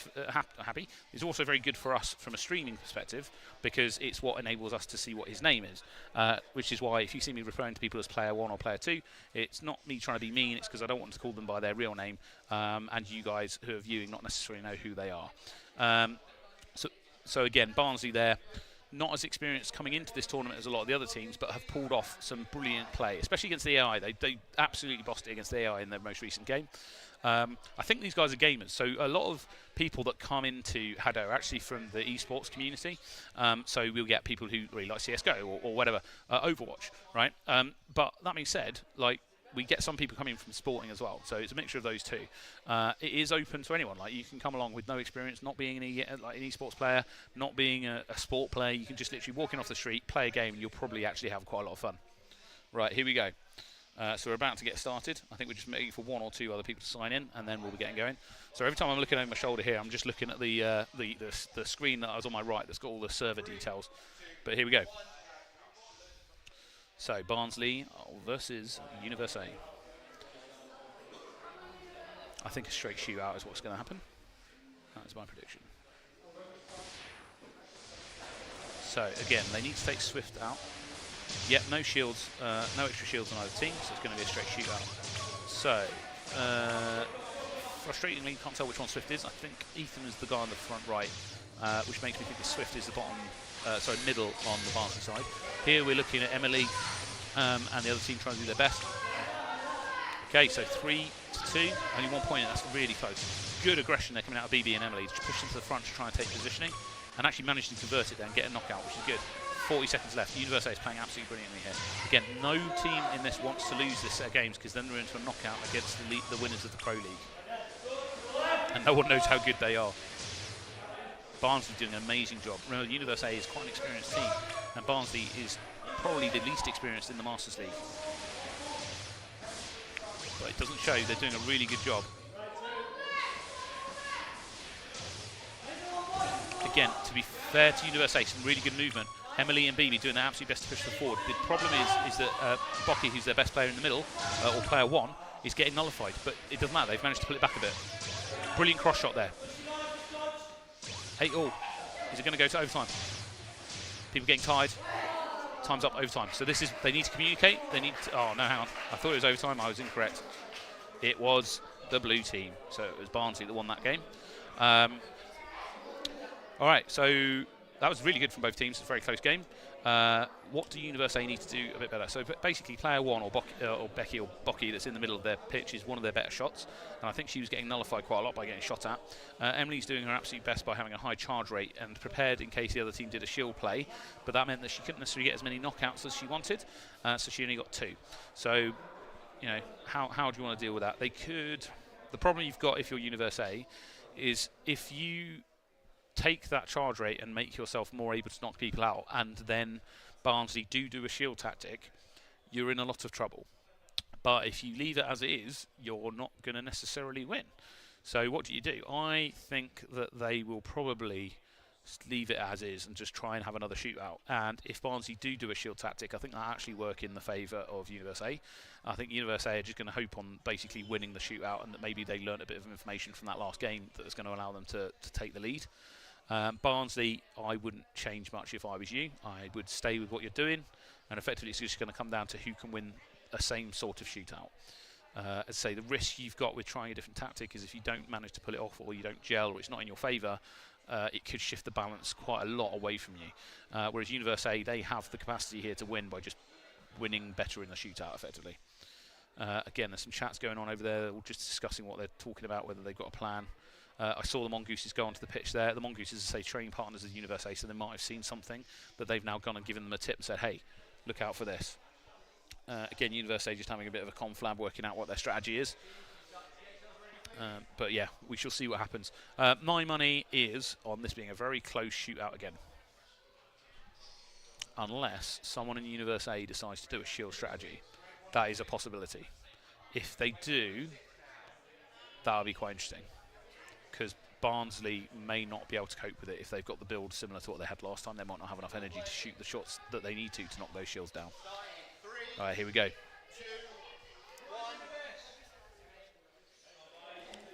It's also very good for us from a streaming perspective because it's what enables us to see what his name is. Which is why if you see me referring to people as player 1 or player 2, it's not me trying to be mean. It's because I don't want to call them by their real name, and you guys who are viewing not necessarily know who they are. So again, Barnsley there, not as experienced coming into this tournament as a lot of the other teams, but have pulled off some brilliant play, especially against the AI. They absolutely bossed it against the AI in their most recent game. I think these guys are gamers, so a lot of people that come into Hado are actually from the esports community. So we'll get people who really like CSGO or whatever, Overwatch, right? But that being said, like, we get some people coming from sporting as well, so it's a mixture of those two. It is open to anyone. Like, you can come along with no experience, not being an esports player, not being a sport player. You can just literally walk in off the street, play a game, and you'll probably actually have quite a lot of fun. Right, here we go. So we're about to get started. I think we're just waiting for 1 or 2 other people to sign in, and then we'll be getting going. So every time I'm looking over my shoulder here, I'm just looking at the screen that was on my right that's got all the server details. But here we go. So Barnsley versus Universe A. I think a straight shootout is what's going to happen. That is my prediction. So again, they need to take Swift out. Yep, no shields, no extra shields on either team, so it's going to be a straight shootout. So, frustratingly, you can't tell which one Swift is. I think Ethan is the guy on the front right, which makes me think that Swift is the middle on the Barnsley side. Here we're looking at Emily and the other team trying to do their best. Okay, so 3-2, only 1 point, and that's really close. Good aggression there coming out of BB and Emily, just push them to the front to try and take positioning, and actually managed to convert it there and get a knockout, which is good. 40 seconds left. Universe A is playing absolutely brilliantly here. Again, no team in this wants to lose this set of games because then they're into a knockout against the winners of the Pro League. And no one knows how good they are. Barnsley doing an amazing job. Remember, Universe A is quite an experienced team, and Barnsley is probably the least experienced in the Masters League. But it doesn't show. They're doing a really good job. Again, to be fair to Universe A, some really good movement. Emily and BB doing their absolute best to push them forward. The problem is that Bocky, who's their best player in the middle, or player 1, is getting nullified. But it doesn't matter. They've managed to pull it back a bit. Brilliant cross shot there. 8-all. Is it going to go to overtime? People getting tired. Time's up, overtime. So this is, they need to communicate. They need to, oh no, hang on. I thought it was overtime. I was incorrect. It was the blue team. So it was Barnsley that won that game. All right, so that was really good from both teams. It's a very close game. What do Universe A need to do a bit better? So basically, player 1 or Becky or Bocky that's in the middle of their pitch is one of their better shots, and I think she was getting nullified quite a lot by getting shot at. Emily's doing her absolute best by having a high charge rate and prepared in case the other team did a shield play, but that meant that she couldn't necessarily get as many knockouts as she wanted, so she only got 2. So, you know, how do you want to deal with that? They could. The problem you've got if you're Universe A is if you take that charge rate and make yourself more able to knock people out, and then Barnsley do a shield tactic, you're in a lot of trouble. But if you leave it as it is, you're not going to necessarily win. So what do? I think that they will probably leave it as is and just try and have another shootout. And if Barnsley do a shield tactic, I think that actually work in the favour of Universe A. I think Universe A are just going to hope on basically winning the shootout, and that maybe they learned a bit of information from that last game that's going to allow them to take the lead. Barnsley, I wouldn't change much if I was you. I would stay with what you're doing, and effectively it's just going to come down to who can win a same sort of shootout. As I say, the risk you've got with trying a different tactic is if you don't manage to pull it off, or you don't gel, or it's not in your favour, it could shift the balance quite a lot away from you. Whereas Universe A, they have the capacity here to win by just winning better in the shootout, effectively. Again, there's some chats going on over there, all just discussing what they're talking about, whether they've got a plan. I saw the Mongooses go onto the pitch there. The Mongooses are, say, training partners of Universe A, so they might have seen something that they've now gone and given them a tip and said, hey, look out for this. Again, Universe A just having a bit of a conflab, working out what their strategy is. But yeah, we shall see what happens. My money is on this being a very close shootout again. Unless someone in Universe A decides to do a shield strategy. That is a possibility. If they do, that'll be quite interesting. Because Barnsley may not be able to cope with it if they've got the build similar to what they had last time. They might not have enough energy to shoot the shots that they need to knock those shields down. All right, here we go.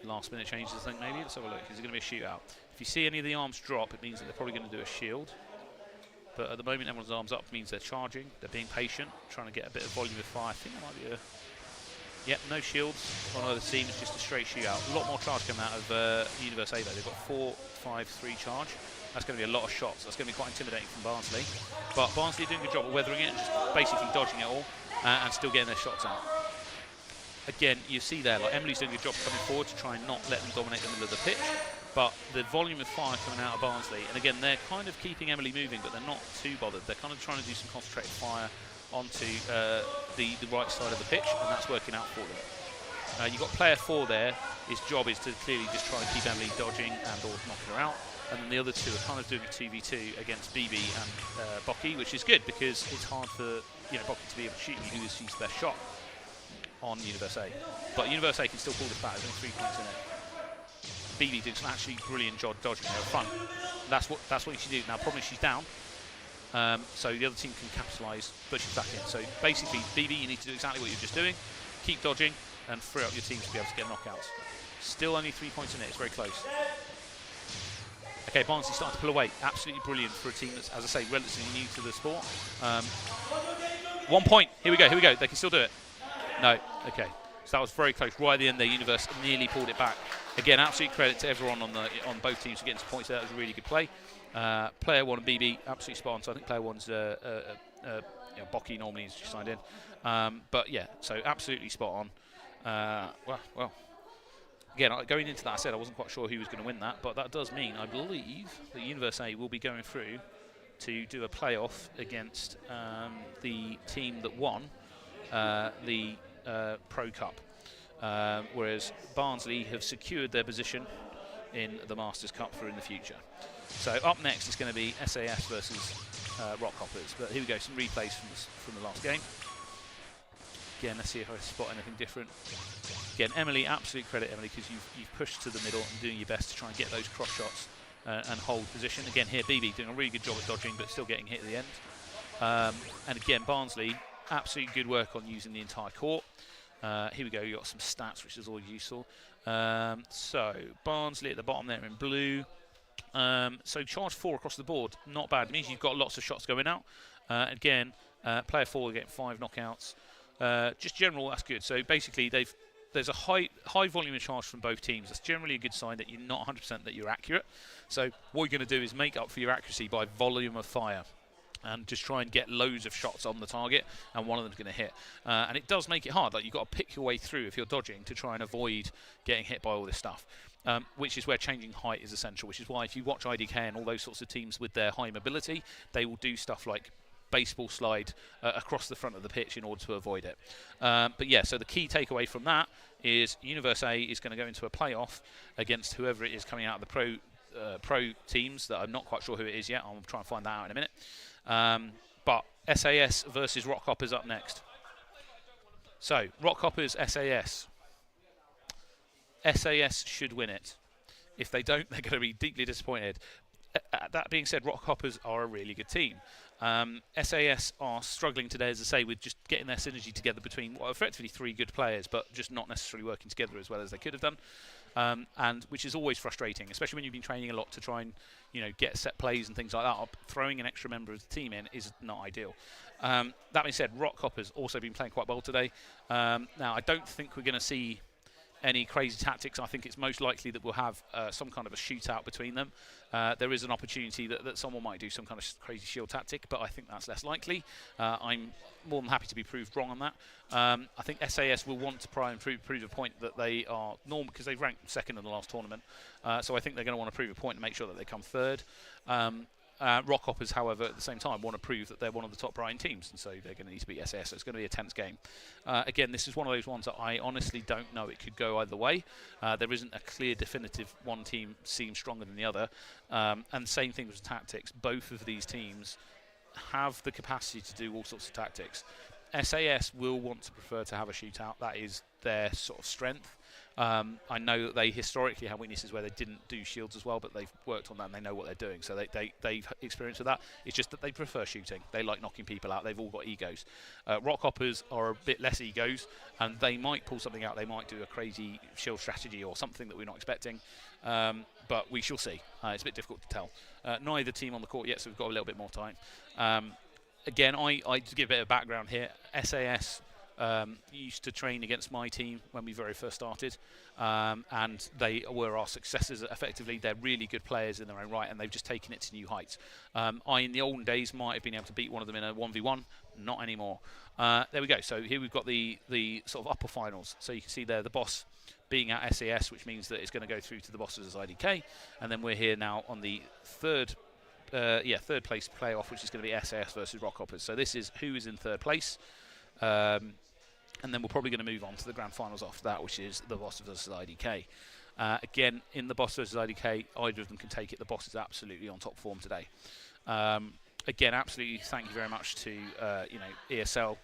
Last minute changes, I think, maybe. Let's have a look. Is it going to be a shootout? If you see any of the arms drop, it means that they're probably going to do a shield. But at the moment, everyone's arms up means they're charging. They're being patient, trying to get a bit of volume of fire. I think there might be a... Yep, no shields on either team. It's just a straight shootout. A lot more charge coming out of Universe A, though. They've got 4-5-3 charge. That's going to be a lot of shots. That's going to be quite intimidating from Barnsley. But Barnsley are doing a good job of weathering it and just basically dodging it all and still getting their shots out. Again, you see there, like Emily's doing a good job coming forward to try and not let them dominate the middle of the pitch. But the volume of fire coming out of Barnsley, and again, they're kind of keeping Emily moving, but they're not too bothered. They're kind of trying to do some concentrated fire onto the right side of the pitch, and that's working out for them. You've got player 4 there. His job is to clearly just try and keep Emily dodging and or knocking her out. And then the other two are kind of doing a 2v2 against BB and Bocky, which is good because it's hard for Bocky to be able to shoot who is the best shot on Universe A. But Universe A can still pull this back. There's only 3 points in it. BB doing some actually brilliant job dodging her front. That's what you should do. Now, problem is she's down. So the other team can capitalise, but she's back in. So basically, BB, you need to do exactly what you're just doing. Keep dodging and free up your team to be able to get knockouts. Still only 3 points in it. It's very close. Okay, Barnsley starting to pull away. Absolutely brilliant for a team that's, as I say, relatively new to the sport. 1 point. Here we go. Here we go. They can still do it. No. Okay. So that was very close. Right at the end there, Universe nearly pulled it back. Again, absolute credit to everyone on both teams for getting some points there. That was a really good play. Player 1 and BB, absolutely spot on. So I think player 1's Bocky normally is just signed in. But yeah, so absolutely spot on. Well. Again, going into that, I said I wasn't quite sure who was going to win that, but that does mean, I believe, that Universe A will be going through to do a playoff against the team that won the Pro Cup, whereas Barnsley have secured their position in the Masters Cup for in the future. So up next is going to be SAS versus Rockhoppers, but here we go, some replays from the last game. Again, let's see if I spot anything different. Again, Emily, absolute credit, Emily, because you've pushed to the middle and doing your best to try and get those cross shots and hold position. Again, here, BB doing a really good job at dodging, but still getting hit at the end. And again, Barnsley, absolutely good work on using the entire court. Here we go, you've got some stats, which is always useful. So, Barnsley at the bottom there in blue. So, charge 4 across the board, not bad. It means you've got lots of shots going out. Again, player 4 getting 5 knockouts. Just general, that's good. So basically, there's a high volume of charge from both teams. That's generally a good sign that you're not 100% that you're accurate. So what you're going to do is make up for your accuracy by volume of fire, and just try and get loads of shots on the target, and one of them's going to hit. And it does make it hard. Like you've got to pick your way through if you're dodging to try and avoid getting hit by all this stuff. Which is where changing height is essential. Which is why if you watch IDK and all those sorts of teams with their high mobility, they will do stuff like baseball slide across the front of the pitch in order to avoid it. But yeah, so the key takeaway from that is Universe A is going to go into a playoff against whoever it is coming out of the pro teams that I'm not quite sure who it is yet. I'll try and find that out in a minute. But SAS versus Rockhoppers up next. So Rockhoppers SAS. SAS should win it. If they don't, they're going to be deeply disappointed. That being said, Rockhoppers are a really good team. SAS are struggling today, as I say, with just getting their synergy together between effectively 3 good players, but just not necessarily working together as well as they could have done, and which is always frustrating, especially when you've been training a lot to try and get set plays and things like that. Throwing an extra member of the team in is not ideal. That being said, Rockhoppers also been playing quite well today. Now, I don't think we're going to see any crazy tactics. I think it's most likely that we'll have some kind of a shootout between them. There is an opportunity that someone might do some kind of crazy shield tactic, but I think that's less likely. I'm more than happy to be proved wrong on that. I think SAS will want to try and prove a point that they are normal, because they've ranked second in the last tournament. So I think they're going to want to prove a point and make sure that they come third. Rock Hoppers, however, at the same time want to prove that they're one of the top Brighton teams, and so they're going to need to beat SAS. So it's going to be a tense game. Again, this is one of those ones that I honestly don't know. It could go either way. There isn't a clear, definitive one team seems stronger than the other. And same thing with tactics. Both of these teams have the capacity to do all sorts of tactics. SAS will want to prefer to have a shootout. That is their sort of strength. I know that they historically had weaknesses where they didn't do shields as well, but they've worked on that and they know what they're doing. So they've experienced with that. It's just that they prefer shooting. They like knocking people out. They've all got egos. Rock Hoppers are a bit less egos, and they might pull something out. They might do a crazy shield strategy or something that we're not expecting. But we shall see. It's a bit difficult to tell. Neither team on the court yet, so we've got a little bit more time. Again, I to give a bit of background here, SAS used to train against my team when we very first started, and they were our successors effectively. They're really good players in their own right, and they've just taken it to new heights. I, in the olden days, might have been able to beat one of them in a 1v1, not anymore. There we go. So here we've got the sort of upper finals. So you can see there the boss being at SAS, which means that it's going to go through to the bosses as IDK, and then we're here now on the third place playoff, which is going to be SAS versus Rock Hoppers. So this is who is in third place. And then we're probably going to move on to the grand finals after that, which is the boss versus IDK. Again, in the boss versus IDK, either of them can take it. The boss is absolutely on top form today. Again, absolutely thank you very much to ESL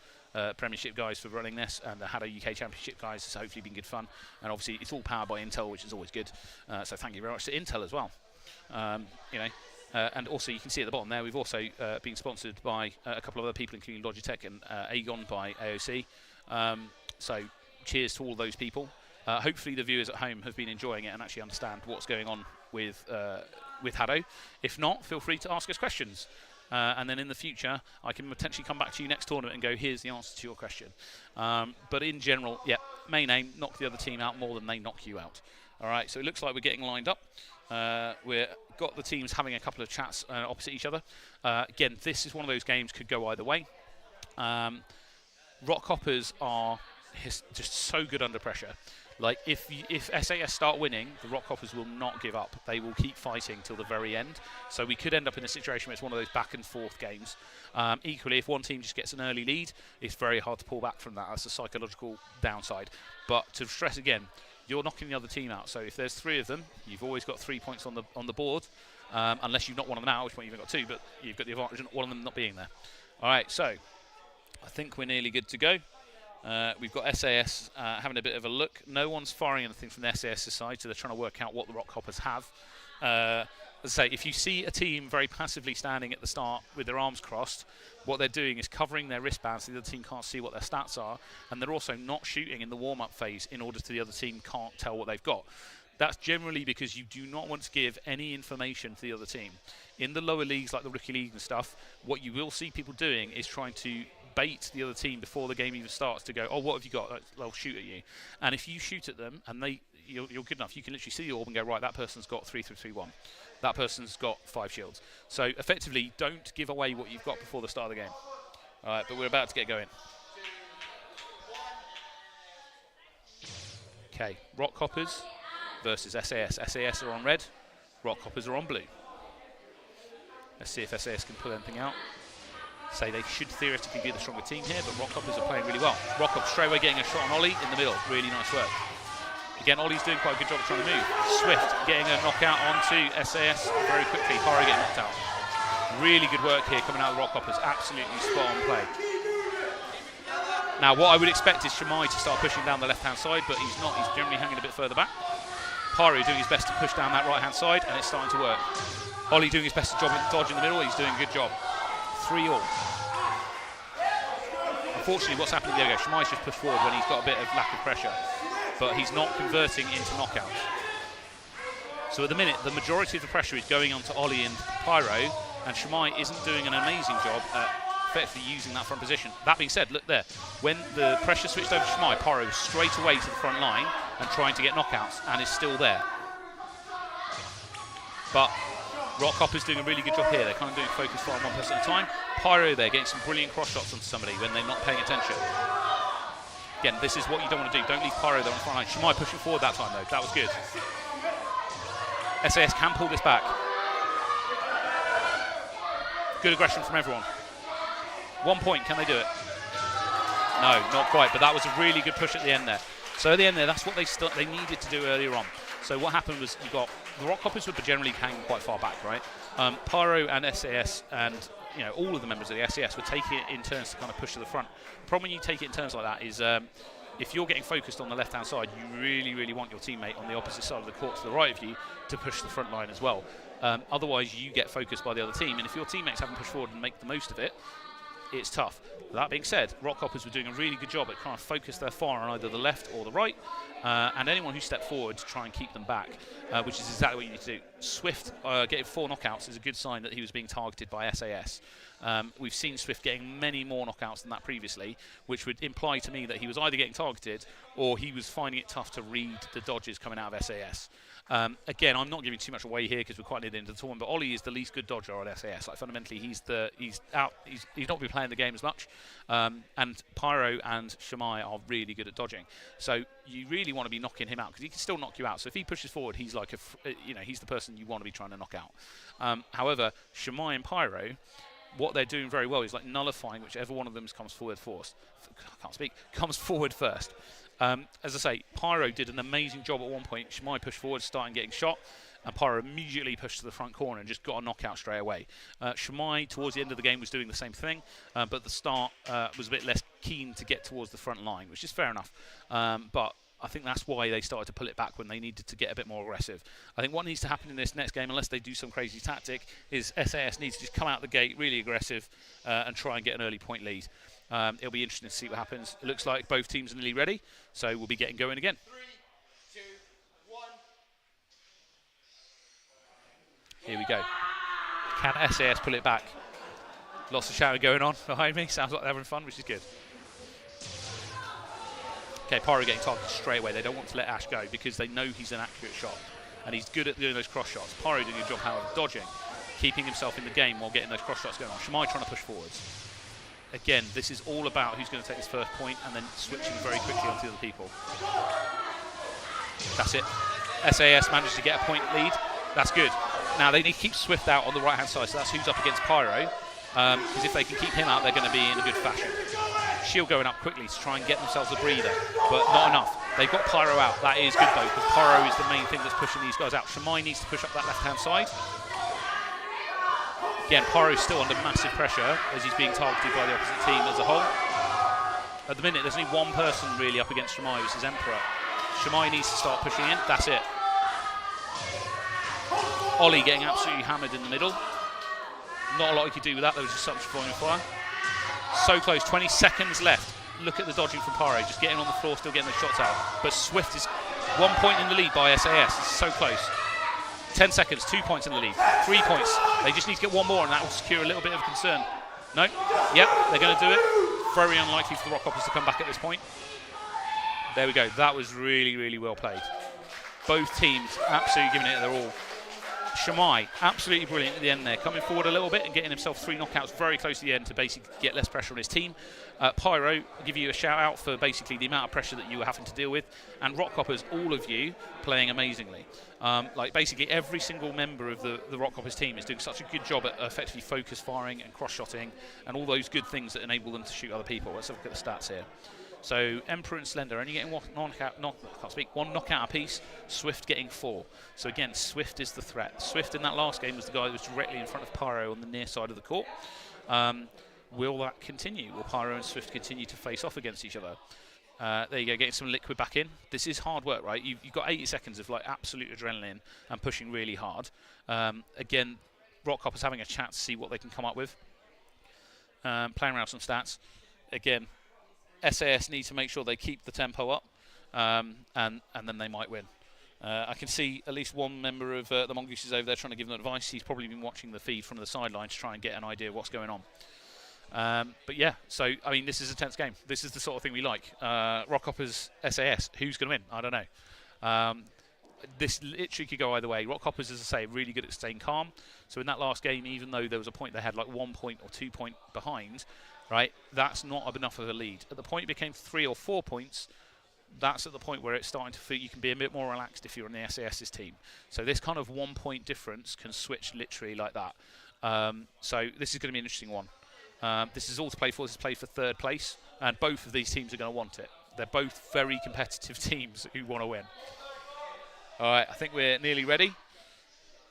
Premiership guys for running this, and the Hado UK Championship guys. It's hopefully been good fun, and obviously it's all powered by Intel, which is always good. So thank you very much to Intel as well. And also you can see at the bottom there, we've also been sponsored by a couple of other people, including Logitech and Aegon by AOC. So cheers to all those people. Hopefully the viewers at home have been enjoying it and actually understand what's going on with Hado. If not, feel free to ask us questions. And then in the future, I can potentially come back to you next tournament and go, here's the answer to your question. But in general, yeah, main aim, knock the other team out more than they knock you out. All right, so it looks like we're getting lined up. We've got the teams having a couple of chats opposite each other. Again, this is one of those games, could go either way. Rock Hoppers are just so good under pressure. Like, if SAS start winning, the Rock Hoppers will not give up. They will keep fighting till the very end. So we could end up in a situation where it's one of those back and forth games. Equally, if one team just gets an early lead, it's very hard to pull back from that. That's a psychological downside. But to stress again, you're knocking the other team out. So if there's three of them, you've always got 3 points on the board, unless you've knocked one of them out, at which point you've got two, but you've got the advantage of one of them not being there. All right, so I think we're nearly good to go. We've got SAS having a bit of a look. No one's firing anything from the SAS side, so they're trying to work out what the Rock Hoppers have. As I say, if you see a team very passively standing at the start with their arms crossed, what they're doing is covering their wristbands so the other team can't see what their stats are, and they're also not shooting in the warm-up phase in order to the other team can't tell what they've got. That's generally because you do not want to give any information to the other team. In the lower leagues, like the Rookie League and stuff, what you will see people doing is trying to bait the other team before the game even starts to go, oh, what have you got? They'll shoot at you. And if you shoot at them and you're good enough, you can literally see the orb and go, right, that person's got 3-3-3-1. That person's got 5 shields. So effectively, don't give away what you've got before the start of the game. All right, but we're about to get going. Okay, Rock Hoppers versus SAS. SAS are on red, Rock Hoppers are on blue. Let's see if SAS can pull anything out. Say they should theoretically be the stronger team here, but Rock Hoppers are playing really well. Rock Hoppers straight away getting a shot on Ollie in the middle. Really nice work. Again, Ollie's doing quite a good job of trying to move. Swift getting a knockout onto SAS very quickly. Paro getting knocked out. Really good work here coming out of the Rock Hoppers. Absolutely spot on play. Now, what I would expect is Shamai to start pushing down the left-hand side, but he's not. He's generally hanging a bit further back. Paro doing his best to push down that right-hand side, and it's starting to work. Ollie doing his best to dodge in the middle. He's doing a good job. 3-all. Unfortunately, what's happening there? Shamai's just pushed forward when he's got a bit of lack of pressure, but he's not converting into knockouts. So at the minute, the majority of the pressure is going onto Ollie and Pyro, and Shamai isn't doing an amazing job at effectively using that front position. That being said, look there. When the pressure switched over to Shmai, Pyro was straight away to the front line and trying to get knockouts, and is still there. But Rockhopper's doing a really good job here. They're kind of doing focus fire on one person at a time. Pyro there getting some brilliant cross shots onto somebody when they're not paying attention. Again, this is what you don't want to do. Don't leave Pyro there on the front line. Shmai pushing forward that time though. That was good. SAS can pull this back. Good aggression from everyone. 1 point, can they do it? No, not quite, but that was a really good push at the end there. So at the end there, that's what they needed to do earlier on. So what happened was you got the Rockhoppers were generally hanging quite far back, right? Pyro and SAS and all of the members of the SAS were taking it in turns to kind of push to the front. The problem when you take it in turns like that is if you're getting focused on the left-hand side, you really, really want your teammate on the opposite side of the court to the right of you to push the front line as well. Otherwise, you get focused by the other team, and if your teammates haven't pushed forward and make the most of it, it's tough. That being said, Rockhoppers were doing a really good job at kind of focus their fire on either the left or the right, and anyone who stepped forward to try and keep them back, which is exactly what you need to do. Swift getting 4 knockouts is a good sign that he was being targeted by SAS. We've seen Swift getting many more knockouts than that previously, which would imply to me that he was either getting targeted or he was finding it tough to read the dodges coming out of SAS. Again, I'm not giving too much away here because we're quite near the end of the tournament, but Ollie is the least good dodger on SAS. Like fundamentally, he's not been playing the game as much, and Pyro and Shmai are really good at dodging. So you really want to be knocking him out because he can still knock you out. So if he pushes forward, he's like he's the person you want to be trying to knock out. However, Shmai and Pyro, what they're doing very well is like nullifying whichever one of them comes forward comes forward first. As I say, Pyro did an amazing job at one point. Shmai pushed forward, starting getting shot, and Pyro immediately pushed to the front corner and just got a knockout straight away. Shmai, towards the end of the game, was doing the same thing, but at the start was a bit less keen to get towards the front line, which is fair enough. But I think that's why they started to pull it back when they needed to get a bit more aggressive. I think what needs to happen in this next game, unless they do some crazy tactic, is SAS needs to just come out the gate really aggressive and try and get an early point lead. It'll be interesting to see what happens. It looks like both teams are nearly ready, so we'll be getting going again. 3, 2, 1. Here we go. Can SAS pull it back? Lots of shouting going on behind me. Sounds like they're having fun, which is good. Okay, Pyro getting targeted straight away. They don't want to let Ash go because they know he's an accurate shot, and he's good at doing those cross shots. Pyro doing a job, however, dodging, keeping himself in the game while getting those cross shots going on. Shmai trying to push forwards. Again, this is all about who's going to take this first point and then switching very quickly onto the other people. That's it. SAS managed to get a point lead. That's good. Now they need to keep Swift out on the right-hand side, so that's who's up against Pyro. Because if they can keep him out, they're going to be in a good fashion. Shield going up quickly to try and get themselves a breather, but not enough. They've got Pyro out. That is good though, because Pyro is the main thing that's pushing these guys out. Shmai needs to push up that left-hand side. Again, Pyro's still under massive pressure as he's being targeted by the opposite team as a whole. At the minute, there's only one person really up against Shmai, which is Emperor. Shmai needs to start pushing in. That's it. Ollie getting absolutely hammered in the middle. Not a lot he could do with that. There was just such volume of fire. So close. 20 seconds left. Look at the dodging from Pyro. Just getting on the floor, still getting the shots out. But Swift is 1 point in the lead by SAS. It's so close. 10 seconds, 2 points in the lead, 3 points. They just need to get one more and that will secure a little bit of concern. No? Yep, they're going to do it. Very unlikely for the Rockhoppers to come back at this point. There we go. That was really, really well played. Both teams absolutely giving it their all. Shmai, absolutely brilliant at the end there, coming forward a little bit and getting himself 3 knockouts very close to the end to basically get less pressure on his team. Pyro, I'll give you a shout out for basically the amount of pressure that you were having to deal with, and Rockhoppers, all of you playing amazingly. Like basically every single member of the Rockhoppers team is doing such a good job at effectively focus firing and cross-shotting and all those good things that enable them to shoot other people. Let's have a look at the stats here. So Emperor and Slender only getting one knockout apiece. Swift getting 4. So again, Swift is the threat. Swift in that last game was the guy who was directly in front of Pyro on the near side of the court. Will that continue? Will Pyro and Swift continue to face off against each other? There you go, getting some liquid back in. This is hard work, right? You've got 80 seconds of like absolute adrenaline and pushing really hard. Again, Rockhoppers having a chat to see what they can come up with. Playing around some stats. Again, SAS need to make sure they keep the tempo up, and then they might win. I can see at least one member of the Mongooses over there trying to give them advice. He's probably been watching the feed from the sideline to try and get an idea of what's going on. But yeah, so I mean, this is a tense game. This is the sort of thing we like. Rockhoppers SAS. Who's going to win? I don't know. This literally could go either way. Rockhoppers, as I say, really good at staying calm. So in that last game, even though there was a point they had like 1 point or 2 point behind, right? That's not enough of a lead. At the point it became 3 or 4 points, that's at the point where it's starting to feel you can be a bit more relaxed if you're on the SAS's team. So this kind of 1 point difference can switch literally like that. So this is going to be an interesting one. This is all to play for. This is played for 3rd place, and both of these teams are going to want it. They're both very competitive teams who want to win. All right, I think we're nearly ready.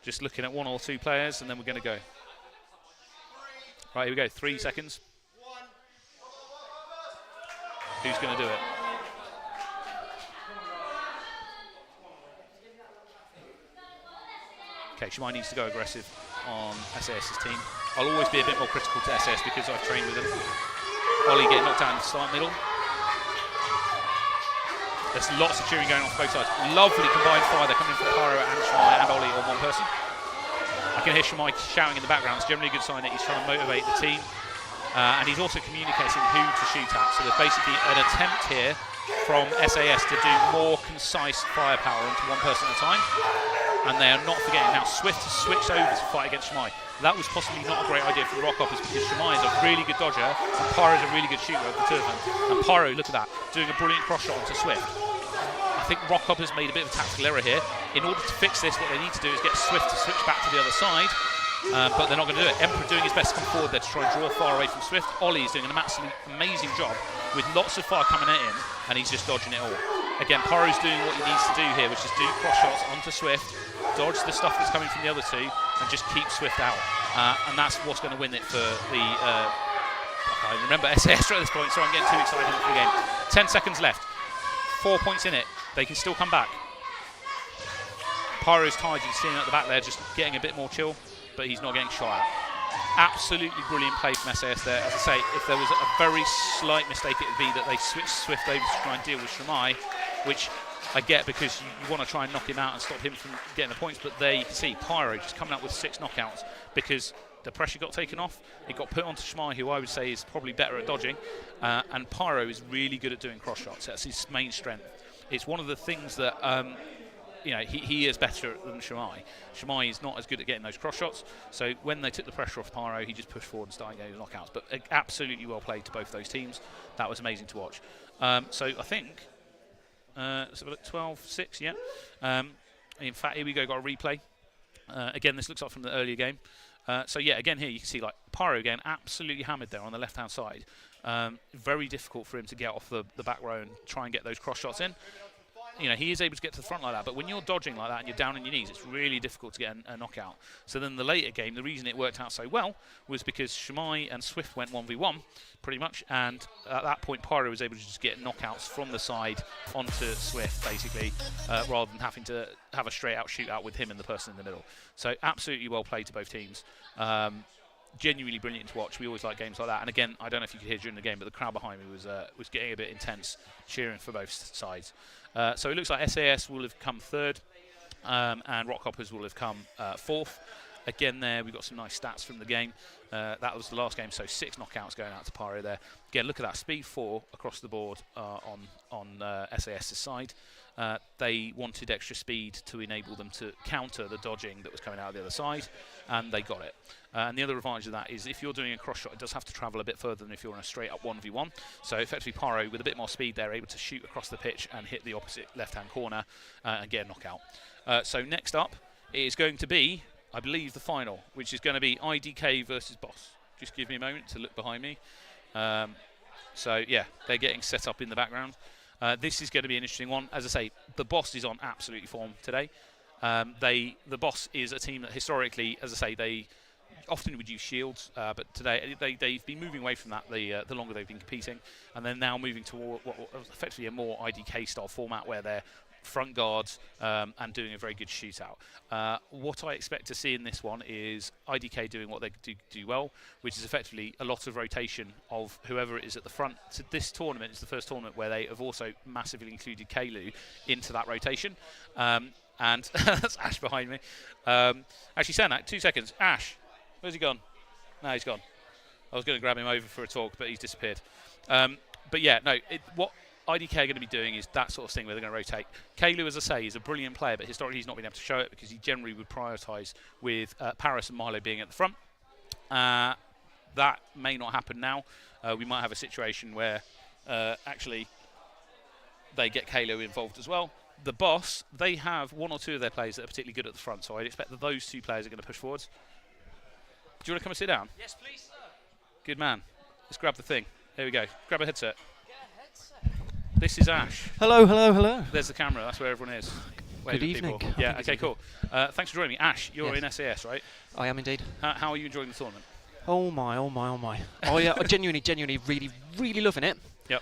Just looking at 1 or 2 players, and then we're going to go. Right, here we go. 3 seconds. Who's going to do it? Okay, Shimai needs to go aggressive on SAS's team. I'll always be a bit more critical to SAS because I've trained with them. Ollie getting knocked down in the start middle. There's lots of cheering going on both sides. Lovely combined fire. They're coming from Pyro and Shimai and Ollie on one person. I can hear Shimai shouting in the background. It's generally a good sign that he's trying to motivate the team. And he's also communicating who to shoot at. So there's basically an attempt here from SAS to do more concise firepower into one person at a time. And they are not forgetting now. Swift has switched over to fight against Shimai. That was possibly not a great idea for the Rockhoppers because Shimai is a really good dodger and Pyro is a really good shooter of the two of them. And Pyro, look at that, doing a brilliant cross shot onto Swift. I think Rockhoppers made a bit of a tactical error here. In order to fix this, what they need to do is get Swift to switch back to the other side. But they're not going to do it. Emperor doing his best to come forward there to try and draw far away from Swift. Ollie is doing an absolutely amazing job with lots of fire coming at him, and he's just dodging it all. Again, Pyro's doing what he needs to do here, which is do cross shots onto Swift, dodge the stuff that's coming from the other two, and just keep Swift out. And that's what's going to win it for the... I remember SAS at this point, so I'm getting too excited for the game. 10 seconds left. 4 points in it. They can still come back. Pyro's tired, you can see him at the back there, just getting a bit more chill, but he's not getting shot at. Absolutely brilliant play from SAS there. As I say, if there was a very slight mistake, it would be that they switched Swift over to try and deal with Shimai, which I get because you want to try and knock him out and stop him from getting the points, but there you can see Pyro just coming up with 6 knockouts because the pressure got taken off. It got put onto Shimai, who I would say is probably better at dodging, and Pyro is really good at doing cross shots. That's his main strength. It's one of the things that you know, he is better than Shimai. Shimai is not as good at getting those cross shots, so when they took the pressure off Pyro, he just pushed forward and started getting knockouts. But absolutely well played to both those teams. That was amazing to watch. So I think let's have a look, 12-6, yeah. In fact, here we go, got a replay. Again, this looks like from the earlier game. So yeah, again here you can see like Pyro again absolutely hammered there on the left-hand side. Very difficult for him to get off the back row and try and get those cross shots in. You know, he is able to get to the front like that, but when you're dodging like that and you're down on your knees, it's really difficult to get a knockout. So then the later game, the reason it worked out so well was because Shimai and Swift went 1v1, pretty much, and at that point Pyro was able to just get knockouts from the side onto Swift, basically, rather than having to have a straight-out shootout with him and the person in the middle. So absolutely well played to both teams. Genuinely brilliant to watch. We always like games like that. And again, I don't know if you could hear during the game, but the crowd behind me was getting a bit intense, cheering for both sides. So it looks like SAS will have come 3rd, and Rockhoppers will have come 4th. Again there, we've got some nice stats from the game. That was the last game, so 6 knockouts going out to Pyro there. Again, look at that, speed 4 across the board on SAS's side. They wanted extra speed to enable them to counter the dodging that was coming out of the other side, and they got it. And the other advantage of that is if you're doing a cross shot, it does have to travel a bit further than if you're in a straight up 1v1. So effectively Pyro, with a bit more speed, they're able to shoot across the pitch and hit the opposite left-hand corner and get a knockout. So next up is going to be, I believe, the final, which is going to be IDK versus Boss. Just give me a moment to look behind me. So yeah, they're getting set up in the background. This is going to be an interesting one. As I say, the Boss is on absolutely form today. The Boss is a team that historically, as I say, they often would use shields, but today they've been moving away from that the longer they've been competing, and they're now moving toward what effectively a more IDK style format where they're front guards and doing a very good shootout. What I expect to see in this one is IDK doing what they do well, which is effectively a lot of rotation of whoever it is at the front. So this tournament is the first tournament where they have also massively included Kalu into that rotation. And that's Ash behind me. Actually saying that, 2 seconds. Ash, where's he gone? No, he's gone. I was going to grab him over for a talk, but he's disappeared. But yeah, no, what IDK are going to be doing is that sort of thing where they're going to rotate. Kalu, as I say, is a brilliant player, but historically he's not been able to show it because he generally would prioritise with Paris and Milo being at the front. That may not happen now. We might have a situation where actually they get Kalu involved as well. The boss, they have one or two of their players that are particularly good at the front, so I'd expect that those two players are going to push forwards. Do you want to come and sit down? Yes, please, sir. Good man. Let's grab the thing. Here we go. Grab a headset. This is Ash. Hello, hello, hello. There's the camera. That's where everyone is. Good evening. Yeah, okay, cool. Thanks for joining me. Ash, you're in SAS, right? I am indeed. How are you enjoying the tournament? Oh my, oh my, oh my. Oh yeah, genuinely, really loving it. Yep.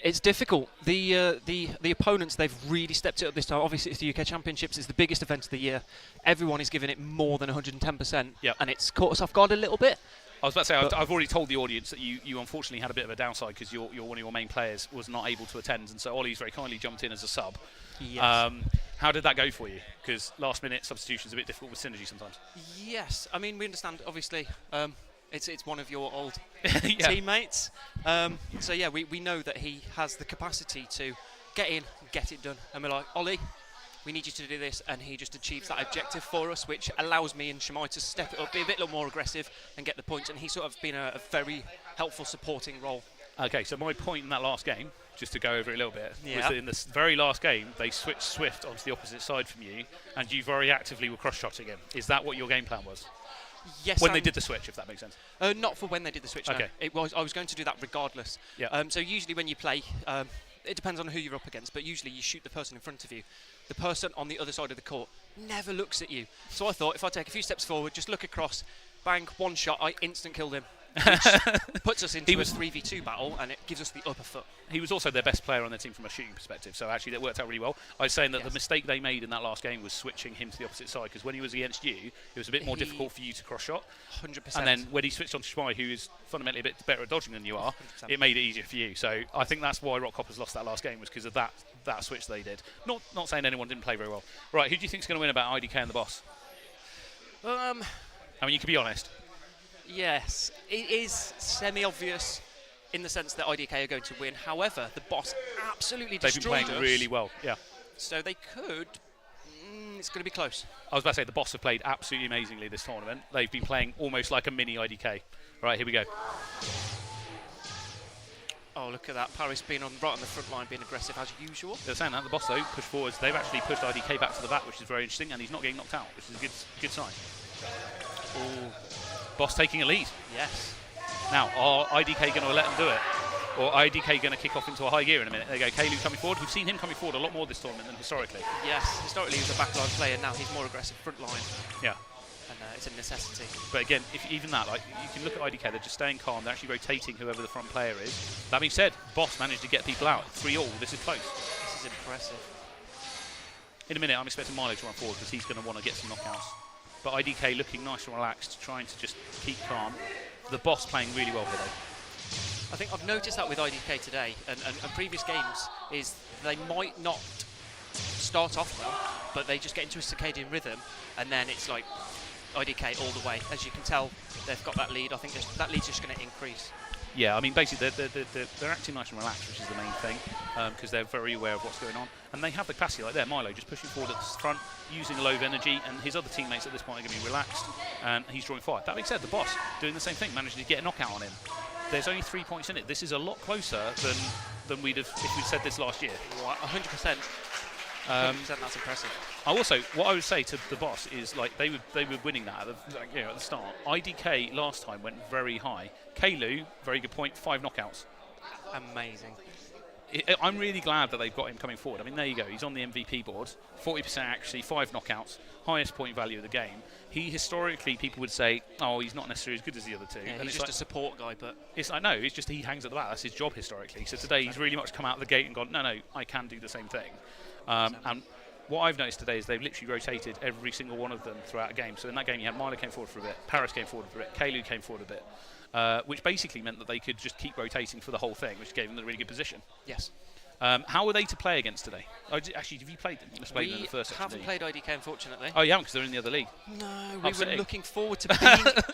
It's difficult. The opponents, they've really stepped it up this time. Obviously, it's the UK Championships. It's the biggest event of the year. Everyone is giving it more than 110%. Yep. And it's caught us off guard a little bit. I was about to say, I've already told the audience that you unfortunately had a bit of a downside because one of your main players was not able to attend, and so Ollie's very kindly jumped in as a sub. Yes. How did that go for you? Because last-minute substitutions are a bit difficult with synergy sometimes. Yes. I mean, we understand, obviously, it's one of your old Yeah. teammates. So, yeah, we know that he has the capacity to get in, get it done. And we're like, Ollie, we need you to do this, and he just achieves that objective for us, which allows me and Shamai to step it up, be a bit more aggressive, and get the points. And he's sort of been a very helpful supporting role. Okay, so my point in that last game, just to go over it a little bit, was Yeah. that in the very last game, they switched Swift onto the opposite side from you, and you very actively were cross-shotting him. Is that what your game plan was? Yes. When they did the switch, if that makes sense. Not for when they did the switch. Okay. No. I was going to do that regardless. Yeah. So usually when you play, it depends on who you're up against, but usually you shoot the person in front of you. The person on the other side of the court never looks at you. So I thought if I take a few steps forward, just look across, bang, one shot, I instant killed him. Which puts us into a 3v2 battle, and it gives us the upper foot. He was also their best player on their team from a shooting perspective, so actually that worked out really well. I was saying that the mistake they made in that last game was switching him to the opposite side, because when he was against you, it was a bit more difficult for you to cross-shot. 100%. And then when he switched on to Shmai, who is fundamentally a bit better at dodging than you are, 100%. it made it easier for you. So I think that's why Rock Hoppers lost that last game, was because of that switch they did. Not saying anyone didn't play very well. Right, who do you think is going to win about IDK and the boss? I mean, you can be honest. Yes, it is semi-obvious in the sense that IDK are going to win. However, the boss absolutely They've been destroyed playing us. really well, yeah. So they could. It's going to be close. I was about to say, the boss have played absolutely amazingly this tournament. They've been playing almost like a mini IDK. Right, here we go. Oh, look at that. Paris being right on the front line, being aggressive as usual. They're saying that, the boss, though, push forwards. They've actually pushed IDK back to the back, which is very interesting, and he's not getting knocked out, which is a good sign. Oh, Boss taking a lead. yes. Now, are IDK going to let them do it? Or are IDK going to kick off into a high gear in a minute? There you go, Kalu coming forward. We've seen him coming forward a lot more this tournament than historically. Yes, historically he was a backline player, now he's more aggressive front line, Yeah. and it's a necessity. But again, even that, like, you can look at IDK, they're just staying calm, they're actually rotating whoever the front player is. That being said, Boss managed to get people out. 3-all, this is close. This is impressive. In a minute, I'm expecting Milo to run forward because he's going to want to get some knockouts. But IDK looking nice and relaxed, trying to just keep calm. The Boss playing really well here, though. I think I've noticed that with IDK today and previous games is they might not start off well, but they just get into a circadian rhythm, and then it's like IDK all the way. As you can tell, they've got that lead. I think that lead's just going to increase. Yeah, I mean, basically, they're acting nice and relaxed, which is the main thing, because they're very aware of what's going on. And they have the capacity, like there, Milo just pushing forward at the front, using a low of energy, and his other teammates at this point are going to be relaxed, and he's drawing fire. That being said, the boss doing the same thing, managing to get a knockout on him. There's only 3 points in it. This is a lot closer than we'd have if we'd said this last year. 100%. 100%, that's impressive. What I would say to the boss is, like, they were winning that at the start. IDK last time went very high. Kalu, very good point, 5 knockouts. Amazing. I'm really glad that they've got him coming forward. I mean, there you go. He's on the MVP board. 40% actually, 5 knockouts, highest point value of the game. He historically, people would say, oh, he's not necessarily as good as the other two. Yeah, and he's it's just like, a support guy, but it's just he hangs at the back. That's his job historically. So today he's really much come out of the gate and gone, no, I can do the same thing. And what I've noticed today is they've literally rotated every single one of them throughout a game. So in that game, you had Milo came forward for a bit, Paris came forward for a bit, Kalu came forward a bit, which basically meant that they could just keep rotating for the whole thing, which gave them a really good position. yes. How were they to play against today? Actually, have you played them? You must have played them in the first We section, haven't didn't you? played IDK, unfortunately. Oh, you haven't, because they're in the other league. No, we Upsetting. were looking forward to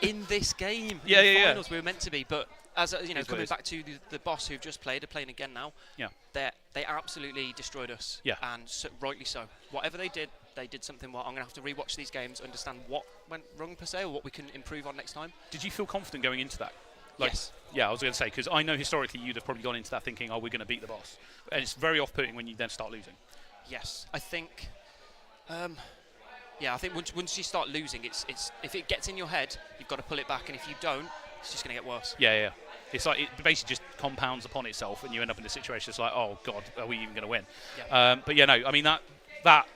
being in this game. Yeah, in the yeah, yeah. finals. We were meant to be, but as you know, Is what it coming is. back to the boss who've just played, are playing again now. Yeah. They absolutely destroyed us. Yeah. And so, rightly so. Whatever they did something well. I'm going to have to rewatch these games, understand what went wrong per se, or what we can improve on next time. Did you feel confident going into that? Yes. Yeah, I was going to say, because I know historically you'd have probably gone into that thinking, oh, we're going to beat the boss. And it's very off-putting when you then start losing. Yes, I think. I think once you start losing, it's if it gets in your head, you've got to pull it back, and if you don't, it's just going to get worse. Yeah, yeah. It's like it basically just compounds upon itself, and you end up in a situation that's like, oh God, are we even going to win? Yeah. But yeah, no, I mean that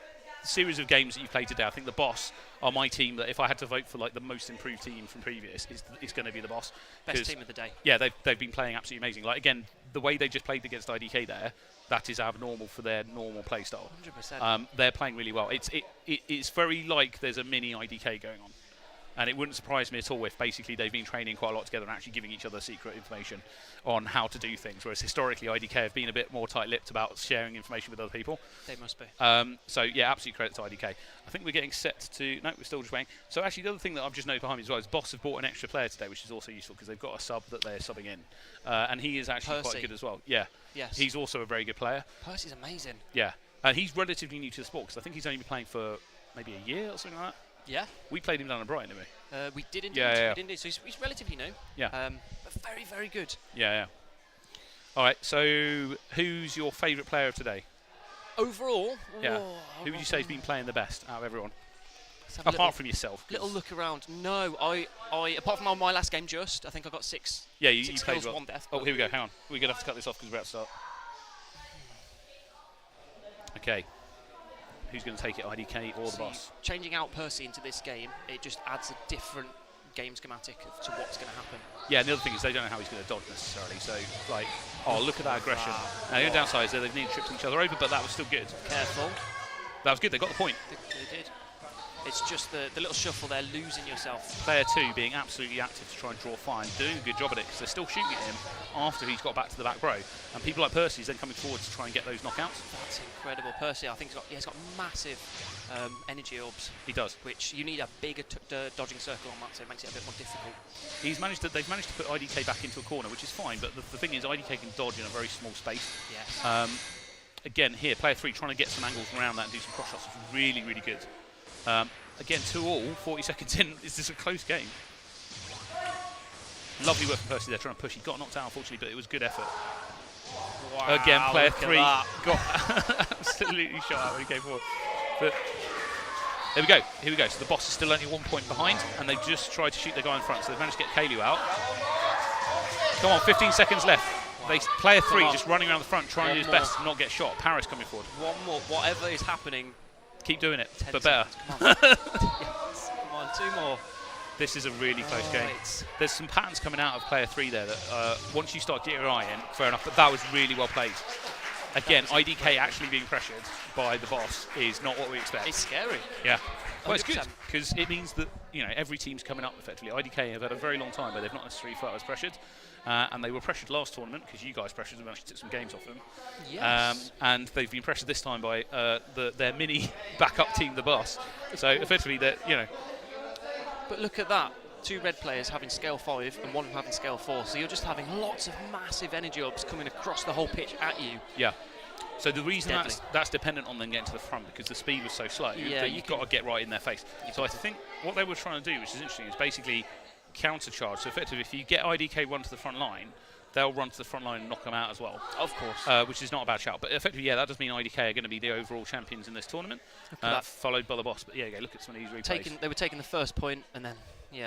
series of games that you've played today, I think the boss are my team. That if I had to vote for like the most improved team from previous, it's going to be the boss. Best team of the day. Yeah, they've been playing absolutely amazing. Like again, the way they just played against IDK there, that is abnormal for their normal play style. 100%. They're playing really well. It's very like there's a mini IDK going on. And it wouldn't surprise me at all if basically they've been training quite a lot together and actually giving each other secret information on how to do things, whereas historically IDK have been a bit more tight-lipped about sharing information with other people. They must be. So yeah, absolute credit to IDK. I think we're getting set to... No, we're still just waiting. So actually the other thing that I've just noted behind me as well is Boss have bought an extra player today, which is also useful because they've got a sub that they're subbing in. And he is actually Percy. quite good as well. Yeah. Yes. He's also a very good player. Percy's amazing. Yeah. And he's relatively new to the sport because I think he's only been playing for maybe a year or something like that. Yeah. We played him down in Brighton, didn't we? We did indeed. Yeah. We did indeed. So he's relatively new. Yeah. But very, very good. Yeah. All right, so who's your favourite player of today? Overall, Yeah. Who would you say has been playing the best out of everyone? let's have a Apart from yourself. 'cause- little look around. No, I apart from my last game, I think I got six. Yeah, you six played kills, well. 1 death. Oh, here we go. Hang on. We're going to have to cut this off because we're about to start. Okay. Who's going to take it, IDK or the boss? Changing out Percy into this game, it just adds a different game schematic to what's going to happen. Yeah, and the other thing is they don't know how he's going to dodge necessarily. So, like, oh, look at that aggression. Now, the only downside is that they've nearly tripped each other over, but that was still good. Careful. That was good. They got the point. They did. It's just the little shuffle there, losing yourself. Player 2 being absolutely active to try and draw fire and doing a good job at it because they're still shooting at him after he's got back to the back row. And people like Percy's then coming forward to try and get those knockouts. That's incredible. Percy, I think he's got massive energy orbs. He does. Which you need a bigger dodging circle on that, so it makes it a bit more difficult. They've managed to put IDK back into a corner, which is fine, but the thing is IDK can dodge in a very small space. Yes. Again, here, player 3 trying to get some angles around that and do some cross shots is really, really good. Again, 2-all, 40 seconds in. Is this a close game? Lovely work from Percy there, trying to push. He got knocked out, unfortunately, but it was good effort. Wow, Again, player look at 3 that. got absolutely shot out when he came forward. But here we go. So the boss is still only 1 point behind, and they've just tried to shoot the guy in front, so they've managed to get Kalu out. Come on, 15 seconds left. Player 3 just running around the front, trying to do his best to not get shot. Paris coming forward. One more. Whatever is happening. Keep doing it, 10 but better. seconds. Come on. Yes. Come on, 2 more. This is a really close game. There's some patterns coming out of player 3 there that once you start getting your eye in, fair enough, but that was really well played. Again, IDK actually being pressured by the boss is not what we expect. It's scary. Yeah. Well, it's good 100%. because it means that every team's coming up effectively. IDK have had a very long time where they've not necessarily felt as pressured, and they were pressured last tournament because you guys pressured them and actually took some games off them. Yes. And they've been pressured this time by their mini backup team, the boss. So effectively, But look at that. 2 red players having scale 5 and 1 having scale 4. So you're just having lots of massive energy orbs coming across the whole pitch at you. Yeah. So the reason Deadly. that's dependent on them getting to the front because the speed was so slow Yeah, that you you've got to get right in their face. So I think what they were trying to do, which is interesting, is basically counter-charge. So effectively, if you get IDK run to the front line, they'll run to the front line and knock them out as well. Of course. Which is not a bad shout. But effectively, yeah, that does mean IDK are going to be the overall champions in this tournament, that. followed by the boss. But yeah, look at some of these replays. They were taking the first point and then,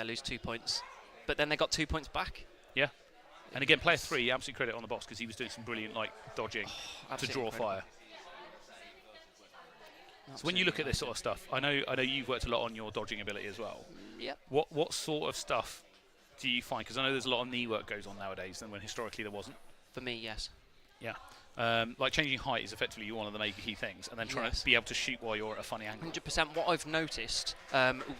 lose 2 points. But then they got 2 points back. Yeah. And again, player 3, absolute credit on the boss because he was doing some brilliant dodging to Absolutely draw incredible. fire. So when you look at this sort of stuff, I know you've worked a lot on your dodging ability as well. Yep. What sort of stuff do you find? Because I know there's a lot of knee work goes on nowadays than when historically there wasn't. For me, yes. Yeah. Like changing height is effectively one of the major key things, and then trying Yes. to be able to shoot while you're at a funny angle. 100%. What I've noticed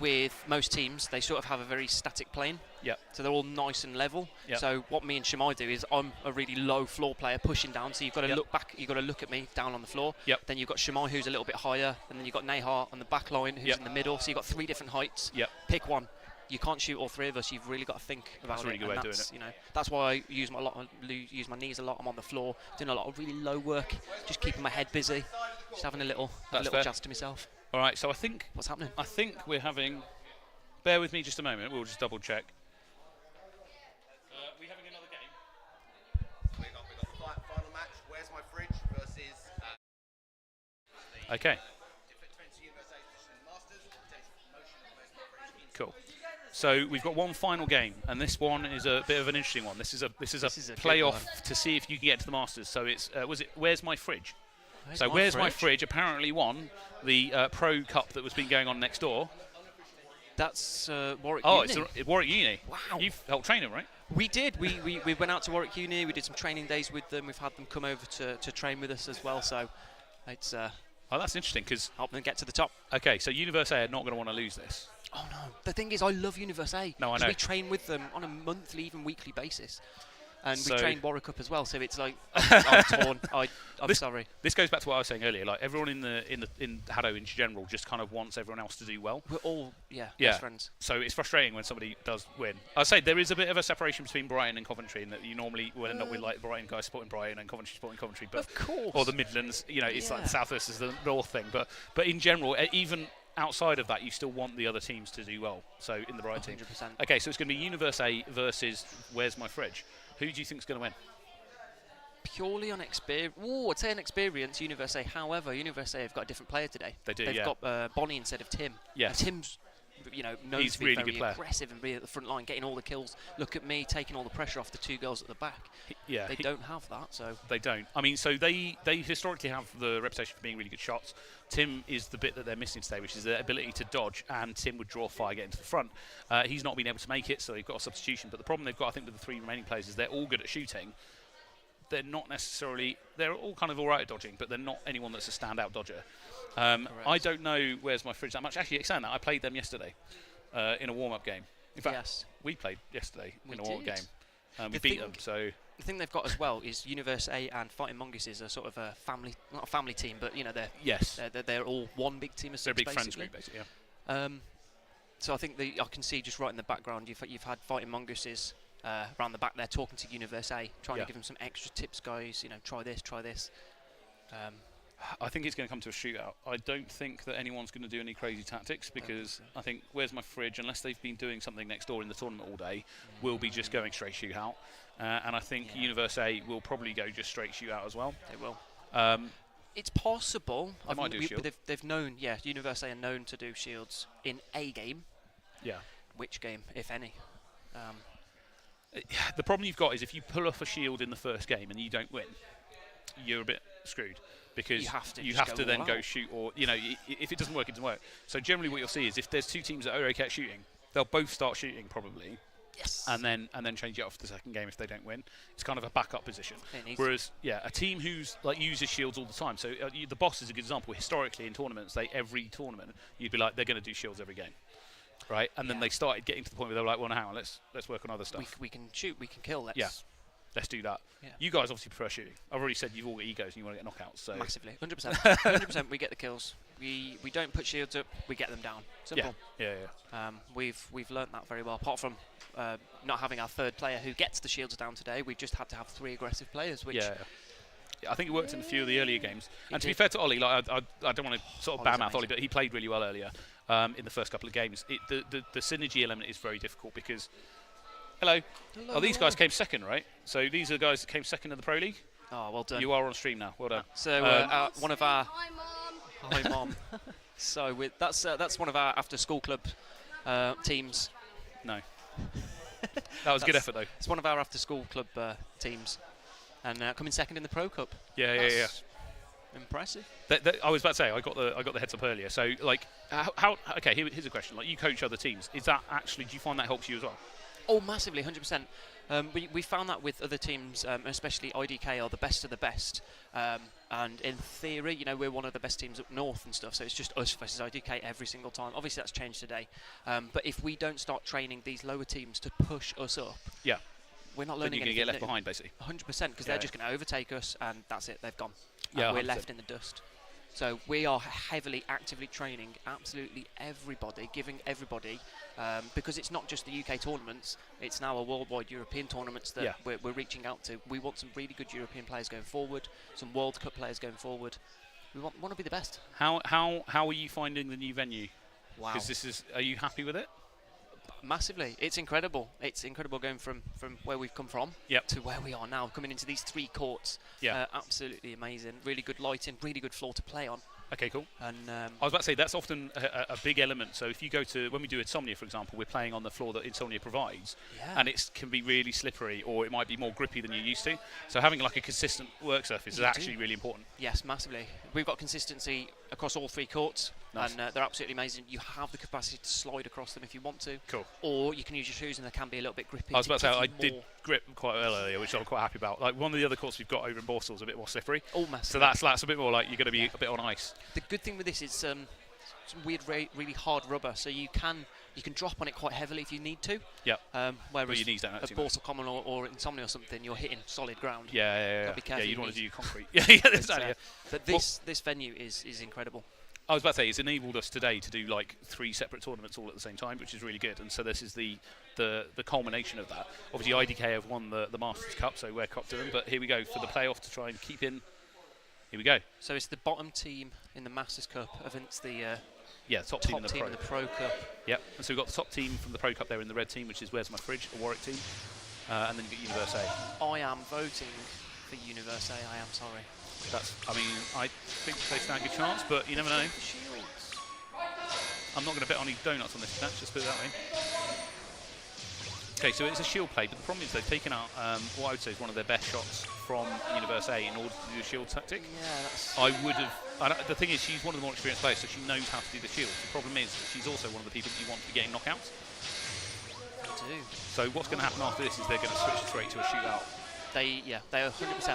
with most teams, they sort of have a very static plane. Yep. So they're all nice and level. Yep. So what me and Shamai do is I'm a really low floor player pushing down. So you've got to Yep. look back. You've got to look at me down on the floor. Yep. Then you've got Shamai who's a little bit higher, and then you've got Nahar on the back line who's Yep. in the middle. So you've got 3 different heights. Yep. Pick one. You can't shoot all 3 of us. You've really got to think about That's a really it. good way and of doing that's, it. You know, that's why I use my knees a lot. I'm on the floor doing a lot of really low work, just keeping my head busy, just having a little fair. jazz to myself. All right, so I think What's happening? we're having. Bear with me just a moment. We'll just double check. We having another game? We got the final match. Where's my fridge versus Okay. Defense USA position in Masters. Takes motion. Where's my fridge? Cool. So we've got one final game, and this one is a bit of an interesting one. This is a This is a good playoff one. to see if you can get to the Masters. So it's Where's My Fridge? Where's My Fridge apparently won the Pro Cup that was been going on next door. That's Warwick Oh, Uni. it's Warwick Uni. Wow. You've helped train him, right? We did. We went out to Warwick Uni. We did some training days with them. We've had them come over to train with us as well. So it's Oh, that's interesting because help them get to the top. okay, so Universe A are not going to want to lose this. Oh no! The thing is, I love Universe A. No, I 'cause know. We train with them on a monthly, even weekly basis, and So- we train Warwick up as well. So it's like I'm torn. I'm This- sorry. This goes back to what I was saying earlier. Like everyone in Hado in general just kind of wants everyone else to do well. We're all Yeah. best friends. So it's frustrating when somebody does win. I'd say there is a bit of a separation between Brighton and Coventry, in that you normally will end up with like Brighton guys supporting Brighton and Coventry supporting Coventry, but Of course. or the Midlands. You know, it's like Yeah. the South versus the North thing. But in general, even outside of that, you still want the other teams to do well. So in the right team. 100%. Okay, so it's going to be Universe A versus Where's My Fridge. Who do you think's going to win? Purely on experience. Oh, I'd say an experience, Universe A. However, Universe A have got a different player today. They do, They've yeah. got Bonnie instead of Tim. Yes. And Tim's, known He's to be really very good player. aggressive and be at the front line, getting all the kills. Look at me, taking all the pressure off the 2 girls at the back. Yeah, They don't have that, so They don't. I mean, so they historically have the reputation for being really good shots. Tim is the bit that they're missing today, which is the ability to dodge, and Tim would draw fire, get into the front. He's not been able to make it, so they've got a substitution. But the problem they've got, I think, with the 3 remaining players is they're all good at shooting. They're not necessarily... They're all kind of all right at dodging, but they're not anyone that's a standout dodger. I don't know Where's My Fridge that much. Actually, saying that, I played them yesterday in a warm-up game. In fact, yes. we played yesterday We in a warm-up did. game. We The beat thing- them, so... The thing they've got as well is Universe A and Fighting Mongooses are sort of a family, not a family team, but they're Yes. they're all one big team of 6. They're a big friends basically. group, basically, yeah. So I think I can see just right in the background you've had Fighting Mongooses around the back there talking to Universe A, trying Yeah. to give them some extra tips, guys. Try this, try this. I think it's going to come to a shootout. I don't think that anyone's going to do any crazy tactics, because I think Where's My Fridge, unless they've been doing something next door in the tournament all day, will be just going straight shootout. And I think Yeah. Universe A will probably go just straight shootout as well. They will. Um, It's possible. They might do shield. They've known, Universe A are known to do shields in a game. yeah. Which game, if any? The problem you've got is if you pull off a shield in the first game and you don't win, you're a bit screwed, because You have to you just have go to then all go out. shoot, or if it doesn't work, it doesn't work. So generally, what you'll see is if there's 2 teams that are okay at shooting, they'll both start shooting probably, Yes. and then change it off for the second game if they don't win. It's kind of a backup position. It needs Whereas, a team who's like uses shields all the time. So the Boss is a good example. Historically, in tournaments, every tournament you'd be like, they're going to do shields every game, right? And then Yeah. they started getting to the point where they were like, well, now let's work on other stuff. we can shoot, we can kill. Let's do that. Yeah. You guys obviously prefer shooting. I've already said you've all got egos and you want to get knockouts. So Massively, 100%. 100%. We get the kills. We don't put shields up. We get them down. Simple. yeah. We've learnt that very well. Apart from not having our 3rd player who gets the shields down today, we've just had to have 3 aggressive players. Which Yeah, I think it worked in a few of the earlier games. It And to be did. fair to Ollie, like I don't want to sort of Ollie's badmouth Ollie, amazing. but he played really well earlier in the first couple of games. The synergy element is very difficult because. Hello. Oh, these guys came second, right? So these are the guys that came second in the Pro League. Oh, well done. You are on stream now. Well done. So one of our hi mom. So that's one of our after-school club teams. No. That was a good That's- effort though. It's one of our after-school club teams, and coming second in the Pro Cup. Yeah. That's impressive. I was about to say I got the heads up earlier. So like, how? Okay, here's a question. Like, you coach other teams. Is that actually? Do you find that helps you as well? Oh, massively, 100%. We found that with other teams, especially IDK are the best of the best. And in theory, you know, we're one of the best teams up north and stuff, so it's just us versus IDK every single time. Obviously, that's changed today. But if we don't start training these lower teams to push us up, Yeah. we're not Then learning you're going to anything get left new. behind, basically. 100%, because they're just going to overtake us, and that's it, they've gone. Yeah, And we're 100%. left in the dust. So we are heavily, actively training absolutely everybody, giving everybody, because it's not just the UK tournaments, it's now a worldwide European tournaments that we're reaching out to. We want some really good European players going forward, some World Cup players going forward. We want to be the best. How are you finding the new venue? Wow. Because are you happy with it? Massively. It's incredible. It's incredible going from where we've come from to where we are now, coming into these 3 courts. Absolutely amazing. Really good lighting, really good floor to play on. Okay, cool. And I was about to say, that's often a big element. So if you go to, when we do Insomnia, for example, we're playing on the floor that Insomnia provides, and it can be really slippery, or it might be more grippy than you're used to. So having like a consistent work surface is actually really important. Yes, massively. We've got consistency across all 3 courts, Nice. and they're absolutely amazing. You have the capacity to slide across them if you want to. Cool. Or you can use your shoes, and they can be a little bit grippy. I was about to say, I give you did more. grip quite well earlier, which I'm quite happy about. Like one of the other courts we've got over in Barnsley is a bit more slippery. Oh, massively. So that's a bit more like you're going to be a bit on ice. The good thing with this is some weird, really hard rubber, so you can drop on it quite heavily if you need to. Yeah. Whereas But your knees don't hurt a too much. Borsal Common or Insomnia or something, you're hitting solid ground. Yeah. Gotta be careful Yeah, you your don't want to knees. do concrete. yeah, that's But, it. but this venue is incredible. I was about to say, it's enabled us today to do like 3 separate tournaments all at the same time, which is really good. And so this is the culmination of that. Obviously, IDK have won the Masters Cup, so we're copped to them. But here we go for the playoff to try and keep in. Here we go. So it's the bottom team in the Masters Cup against the top team in the Pro. in the Pro Cup. Yep. And so we've got the top team from the Pro Cup there in the red team, which is Where's My Fridge, a Warwick team. And then you've got Universe A. I am voting for Universe A, I am sorry. I think they stand a good chance, but you never know. Shields. I'm not going to bet on any donuts on this match, just put it that way. Okay, so it's a shield play, but the problem is they've taken out what I would say is one of their best shots from Universe A in order to do the shield tactic. Yeah, that's... The thing is, she's one of the more experienced players, so she knows how to do the shields. The problem is that she's also one of the people that you want to be getting knockouts. They do. So what's going to happen after this is they're going to switch straight to a shootout. They 100%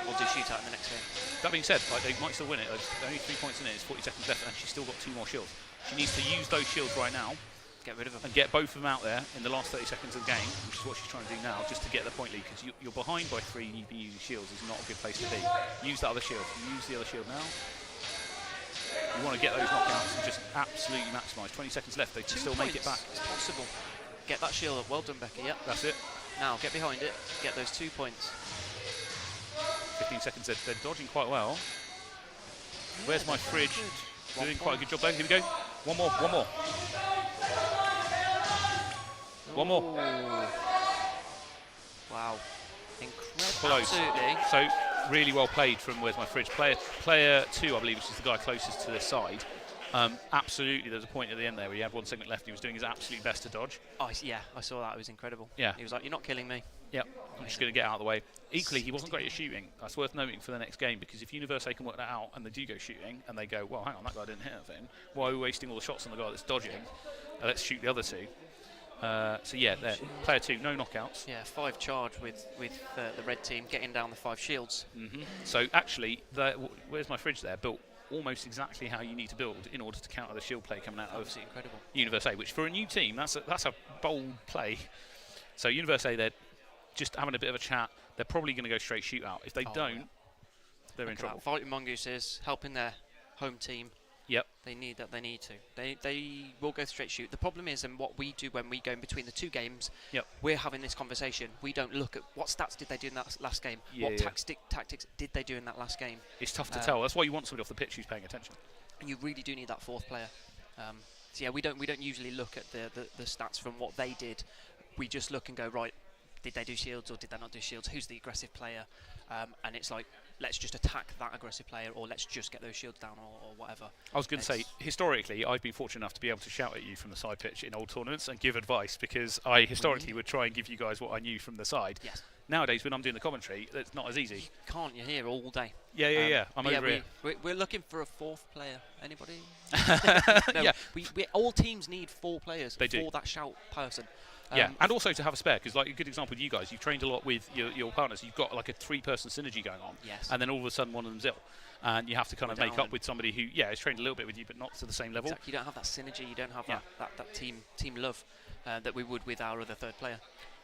will do shootout in the next game. That being said, like, they might still win it. There's only 3 points in it. It's 40 seconds left, and she's still got 2 more shields. She needs to use those shields right now. Get rid of them. And get both of them out there in the last 30 seconds of the game, which is what she's trying to do now, just to get the point lead, because you're behind by 3 and you've been using shields is not a good place to be. Use that other shield. Use the other shield now. You want to get those knockouts and just absolutely maximise. 20 seconds left, they can still make it back. It's possible. Get that shield up. Well done, Becky. Yep. That's it. Now, get behind it. Get those 2 points. 15 seconds, they're dodging quite well. Where's My Fridge? Doing quite a good job though. Here we go. One more. One more. Wow. Incredible. Close. Absolutely. So really well played from Where's My Fridge. Player 2, I believe, which is the guy closest to this side. Absolutely, there's a point at the end there where he had 1 segment left. He was doing his absolute best to dodge. I saw that. It was incredible. Yeah. He was like, "You're not killing me." Yep. I'm just going to get out of the way. Equally, he wasn't great at shooting. That's worth noting for the next game, because if Universe A can work that out and they do go shooting and they go, well, hang on, that guy didn't hit anything. Why are we wasting all the shots on the guy that's dodging? Let's shoot the other 2. So yeah, there. Player 2, no knockouts. Yeah, 5 charge with the red team getting down the 5 shields. So actually, Where's My Fridge there built almost exactly how you need to build in order to counter the shield play coming out of Incredible. Universe A, which for a new team, that's a bold play. So Universe A, they're just having a bit of a chat. They're probably going to go straight shootout. If they don't, they're in trouble. Fighting Mongooses, helping their home team. Yep. They need that. They need to. They will go straight shoot. The problem is, and what we do when we go in between the 2 games, we're having this conversation. We don't look at what stats did they do in that last game. What tactics did they do in that last game. It's tough to tell. That's why you want somebody off the pitch who's paying attention. And you really do need that 4th player. So yeah, we don't usually look at the stats from what they did. We just look and go, right, did they do shields or did they not do shields? Who's the aggressive player? And it's like, let's just attack that aggressive player, or let's just get those shields down, or whatever. I was going to say, historically, I've been fortunate enough to be able to shout at you from the side pitch in old tournaments and give advice, because I historically would try and give you guys what I knew from the side. Yes. Nowadays, when I'm doing the commentary, it's not as easy. Can't you hear all day? Yeah. I'm over it. We're looking for a 4th player. Anybody? No, all teams need 4 players They do. for that shout person. Yeah, and also to have a spare, because like a good example with you guys, you've trained a lot with your partners. You've got like a 3-person synergy going on, Yes. and then all of a sudden one of them's ill, and you have to kind of make down. up with somebody who, has trained a little bit with you, but not to the same level. Exactly. You don't have that synergy. You don't have that team love that we would with our other third player.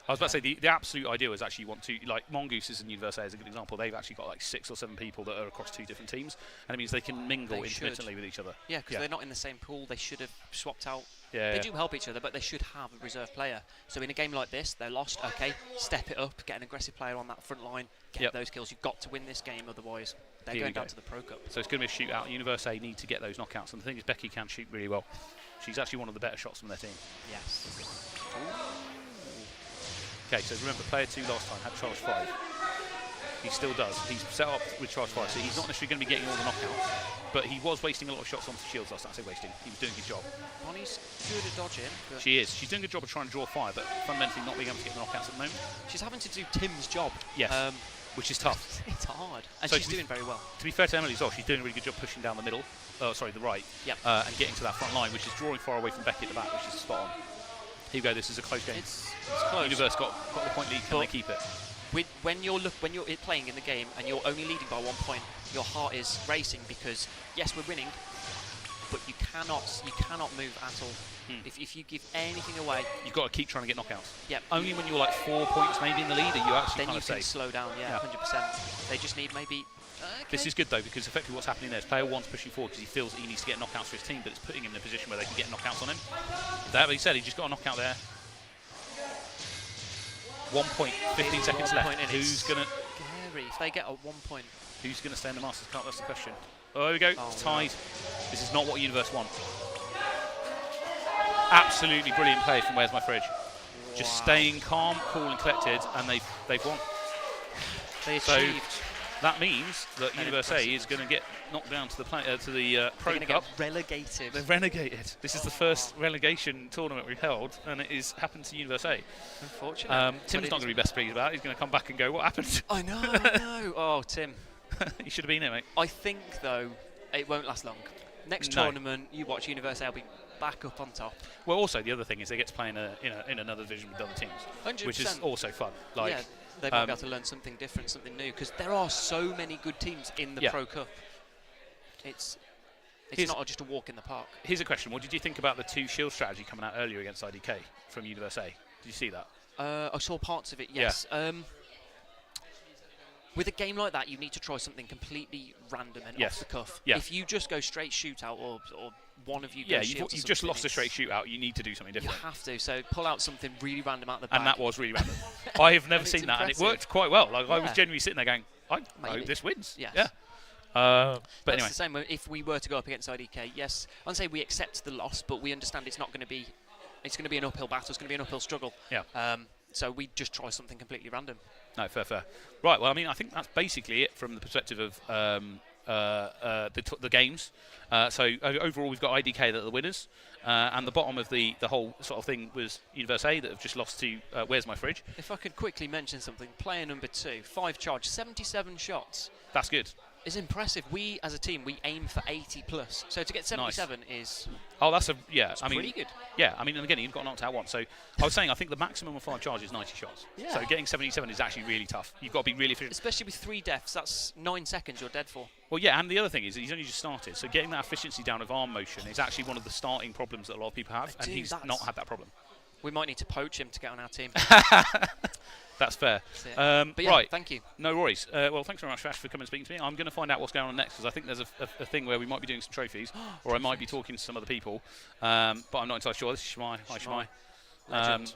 I was about to say the absolute ideal is actually you want to, like Mongooses and Universe A is a good example. They've actually got like 6 or 7 people that are across 2 different teams, and it means they can mingle intermittently with each other. Yeah, because they're not in the same pool. They should have swapped out. Yeah, they do help each other, but they should have a reserve player. So in a game like this, they're lost. Okay, step it up, get an aggressive player on that front line, get those kills. You've got to win this game, otherwise they're going down to the Pro Cup. So it's going to be a shootout. Universe A need to get those knockouts, and the thing is, Becky can shoot really well. She's actually one of the better shots from their team. Yes. Okay, so remember, player 2 last time had charge 5. He still does. He's set up with charge 5, so he's not necessarily going to be getting all the knockouts, but he was wasting a lot of shots onto shields last time. I say wasting. He was doing his job. Bonnie's good at dodging. But she is. She's doing a good job of trying to draw fire, but fundamentally not being able to get the knockouts at the moment. she's having to do Tim's job. Yes, which is tough. It's hard, and So she's doing very well. To be fair to Emily as well, she's doing a really good job pushing down the middle. The right. Yep. And getting to that front line, which is drawing far away from Becky at the back, which is spot on. Here we go. This is a close game. It's close. Universe got the point lead. Can they keep it? When you're playing in the game and you're only leading by 1 point, your heart is racing because yes, we're winning, but you cannot move at all. If you give anything away, You've got to keep trying to get knockouts. Yep. Only when you're like 4 points maybe in the lead are you actually then kind you of can safe. slow down. Yeah, 100%. They just need maybe. This is good though, because effectively what's happening there is player 1's pushing forward because he feels that he needs to get knockouts for his team, but it's putting him in a position where they can get knockouts on him. That being said, he just got a knockout there. 1 point, 15 seconds left. Who's gonna? Scary if they get a 1 point. Who's gonna stay in the Masters Cup? That's the question. Oh, there we go. It's tied. This is not what Universe want. Absolutely brilliant play from Where's My Fridge. Just staying calm, cool, and collected, and they've won. They achieved. That means that Universe A is going to get knocked down to the Pro Cup. Get relegated. They're relegated. This is the first relegation tournament we've held, and it is happened to Universe A. Unfortunately. Tim's not going to be best pleased about it. He's going to come back and go, "What happened?" I know. Oh, Tim. You should have been here, mate. I think though it won't last long. Next tournament, you watch Universe A will be back up on top. Well, also the other thing is they get to play in another division with other teams, 100%. which is also fun. Like, yeah, they might be able to learn something different, something new, because there are so many good teams in the Pro Cup. It's not just a walk in the park. Here's a question: what did you think about the 2 shield strategy coming out earlier against IDK from Universe A? Did you see that? I saw parts of it. Yes. With a game like that, you need to try something completely random and off the cuff. Yeah. If you just go straight shootout, or one of you goes shields, you've just lost a straight shootout. You need to do something different. You have to. So pull out something really random out the bag. And that was really random. I have never seen that, and it worked quite well. Like I was genuinely sitting there going, "I hope this wins." Yes. Yeah. But it's anyway, the same. If we were to go up against IDK, yes, I'd say we accept the loss, but we understand it's not going to be. It's going to be an uphill battle. It's going to be an uphill struggle. Yeah. So we just try something completely random. No, fair. Right. Well, I mean, I think that's basically it from the perspective of the games. So overall, we've got IDK that are the winners, and the bottom of the whole sort of thing was Universe A that have just lost to Where's My Fridge. If I could quickly mention something, player number 2, 5 charge, 77 shots. That's good. It's impressive. We, as a team, we aim for 80 plus. So to get 77 is. Oh, that's pretty good. Yeah, I mean, and again, you've got knocked out once. So I was saying, I think the maximum of 5 charges is 90 shots. Yeah. So getting 77 is actually really tough. You've got to be really efficient. Especially with 3 deaths, that's 9 seconds you're dead for. Well, yeah, and the other thing is that he's only just started. So getting that efficiency down of arm motion is actually one of the starting problems that a lot of people have, and he's not had that problem. We might need to poach him to get on our team. That's fair. But yeah, right. Thank you. No worries. Well, thanks very much, Ash, for coming and speaking to me. I'm going to find out what's going on next, because I think there's a thing where we might be doing some trophies, or I might be talking to some other people, but I'm not entirely sure. This is Shmai. Hi, Shmai. Legend.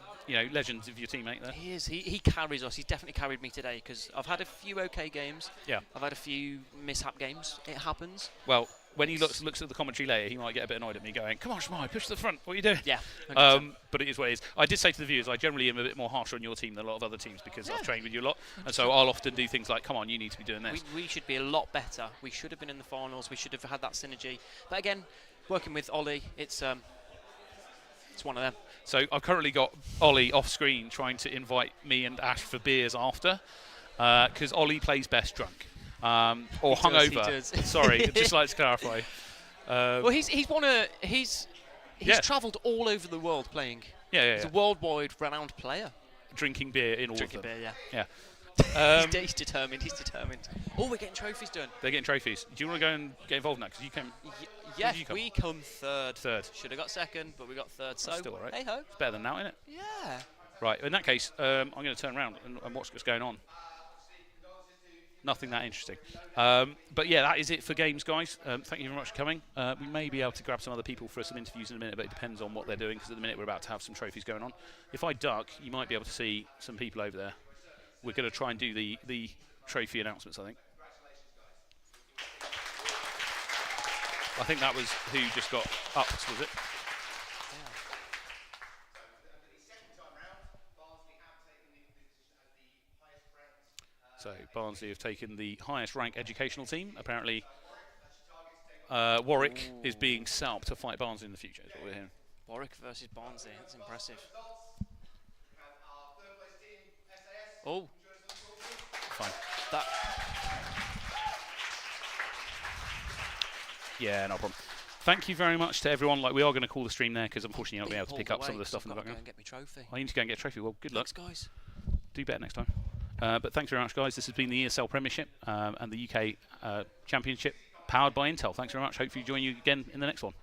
Legends of your teammate there. He is. He carries us. He's definitely carried me today, because I've had a few okay games. Yeah. I've had a few mishap games. It happens. Well, when he looks at the commentary later, he might get a bit annoyed at me going, "Come on, Shmai, push to the front. What are you doing?" Yeah. But it is what it is. I did say to the viewers, I generally am a bit more harsh on your team than a lot of other teams, because I've trained with you a lot, and so I'll often do things like, "Come on, you need to be doing this." We should be a lot better. We should have been in the finals. We should have had that synergy. But again, working with Ollie, it's one of them. So I've currently got Ollie off screen trying to invite me and Ash for beers after, because Ollie plays best drunk or hungover. He does. Sorry, just like to clarify. Well, he's travelled all over the world playing. Yeah. He's a worldwide renowned player. Drinking beer in all Drinking of them. beer, yeah. Yeah. He's determined. He's determined. Oh, we're getting trophies done. They're getting trophies. Do you want to go and get involved now? Because you came. Yeah, did you come? we come third. Third. Should have got second, but we got third. So, Still all right. hey ho. It's better than now, isn't it? Yeah. Right. In that case, I'm going to turn around and watch what's going on. Nothing that interesting. But yeah, that is it for games, guys. Thank you very much for coming. We may be able to grab some other people for some interviews in a minute, but it depends on what they're doing, because at the minute we're about to have some trophies going on. If I duck, you might be able to see some people over there. We're going to try and do the trophy announcements, I think. I think that was who just got upped, was it? So Barnsley have taken the highest rank educational team. Apparently Warwick is being set up to fight Barnsley in the future, is what we're hearing. Warwick versus Barnsley. That's impressive. Oh. Fine. That. Yeah, no problem. Thank you very much to everyone. Like, we are going to call the stream there, because unfortunately you're not going to be able to pick up some of the stuff in the background. Go and get me trophy. I need to go and get a trophy. Well, good luck. Thanks, guys. Do better next time. But thanks very much, guys. This has been the ESL Premiership and the UK Championship, powered by Intel. Thanks very much. Hopefully join you again in the next one.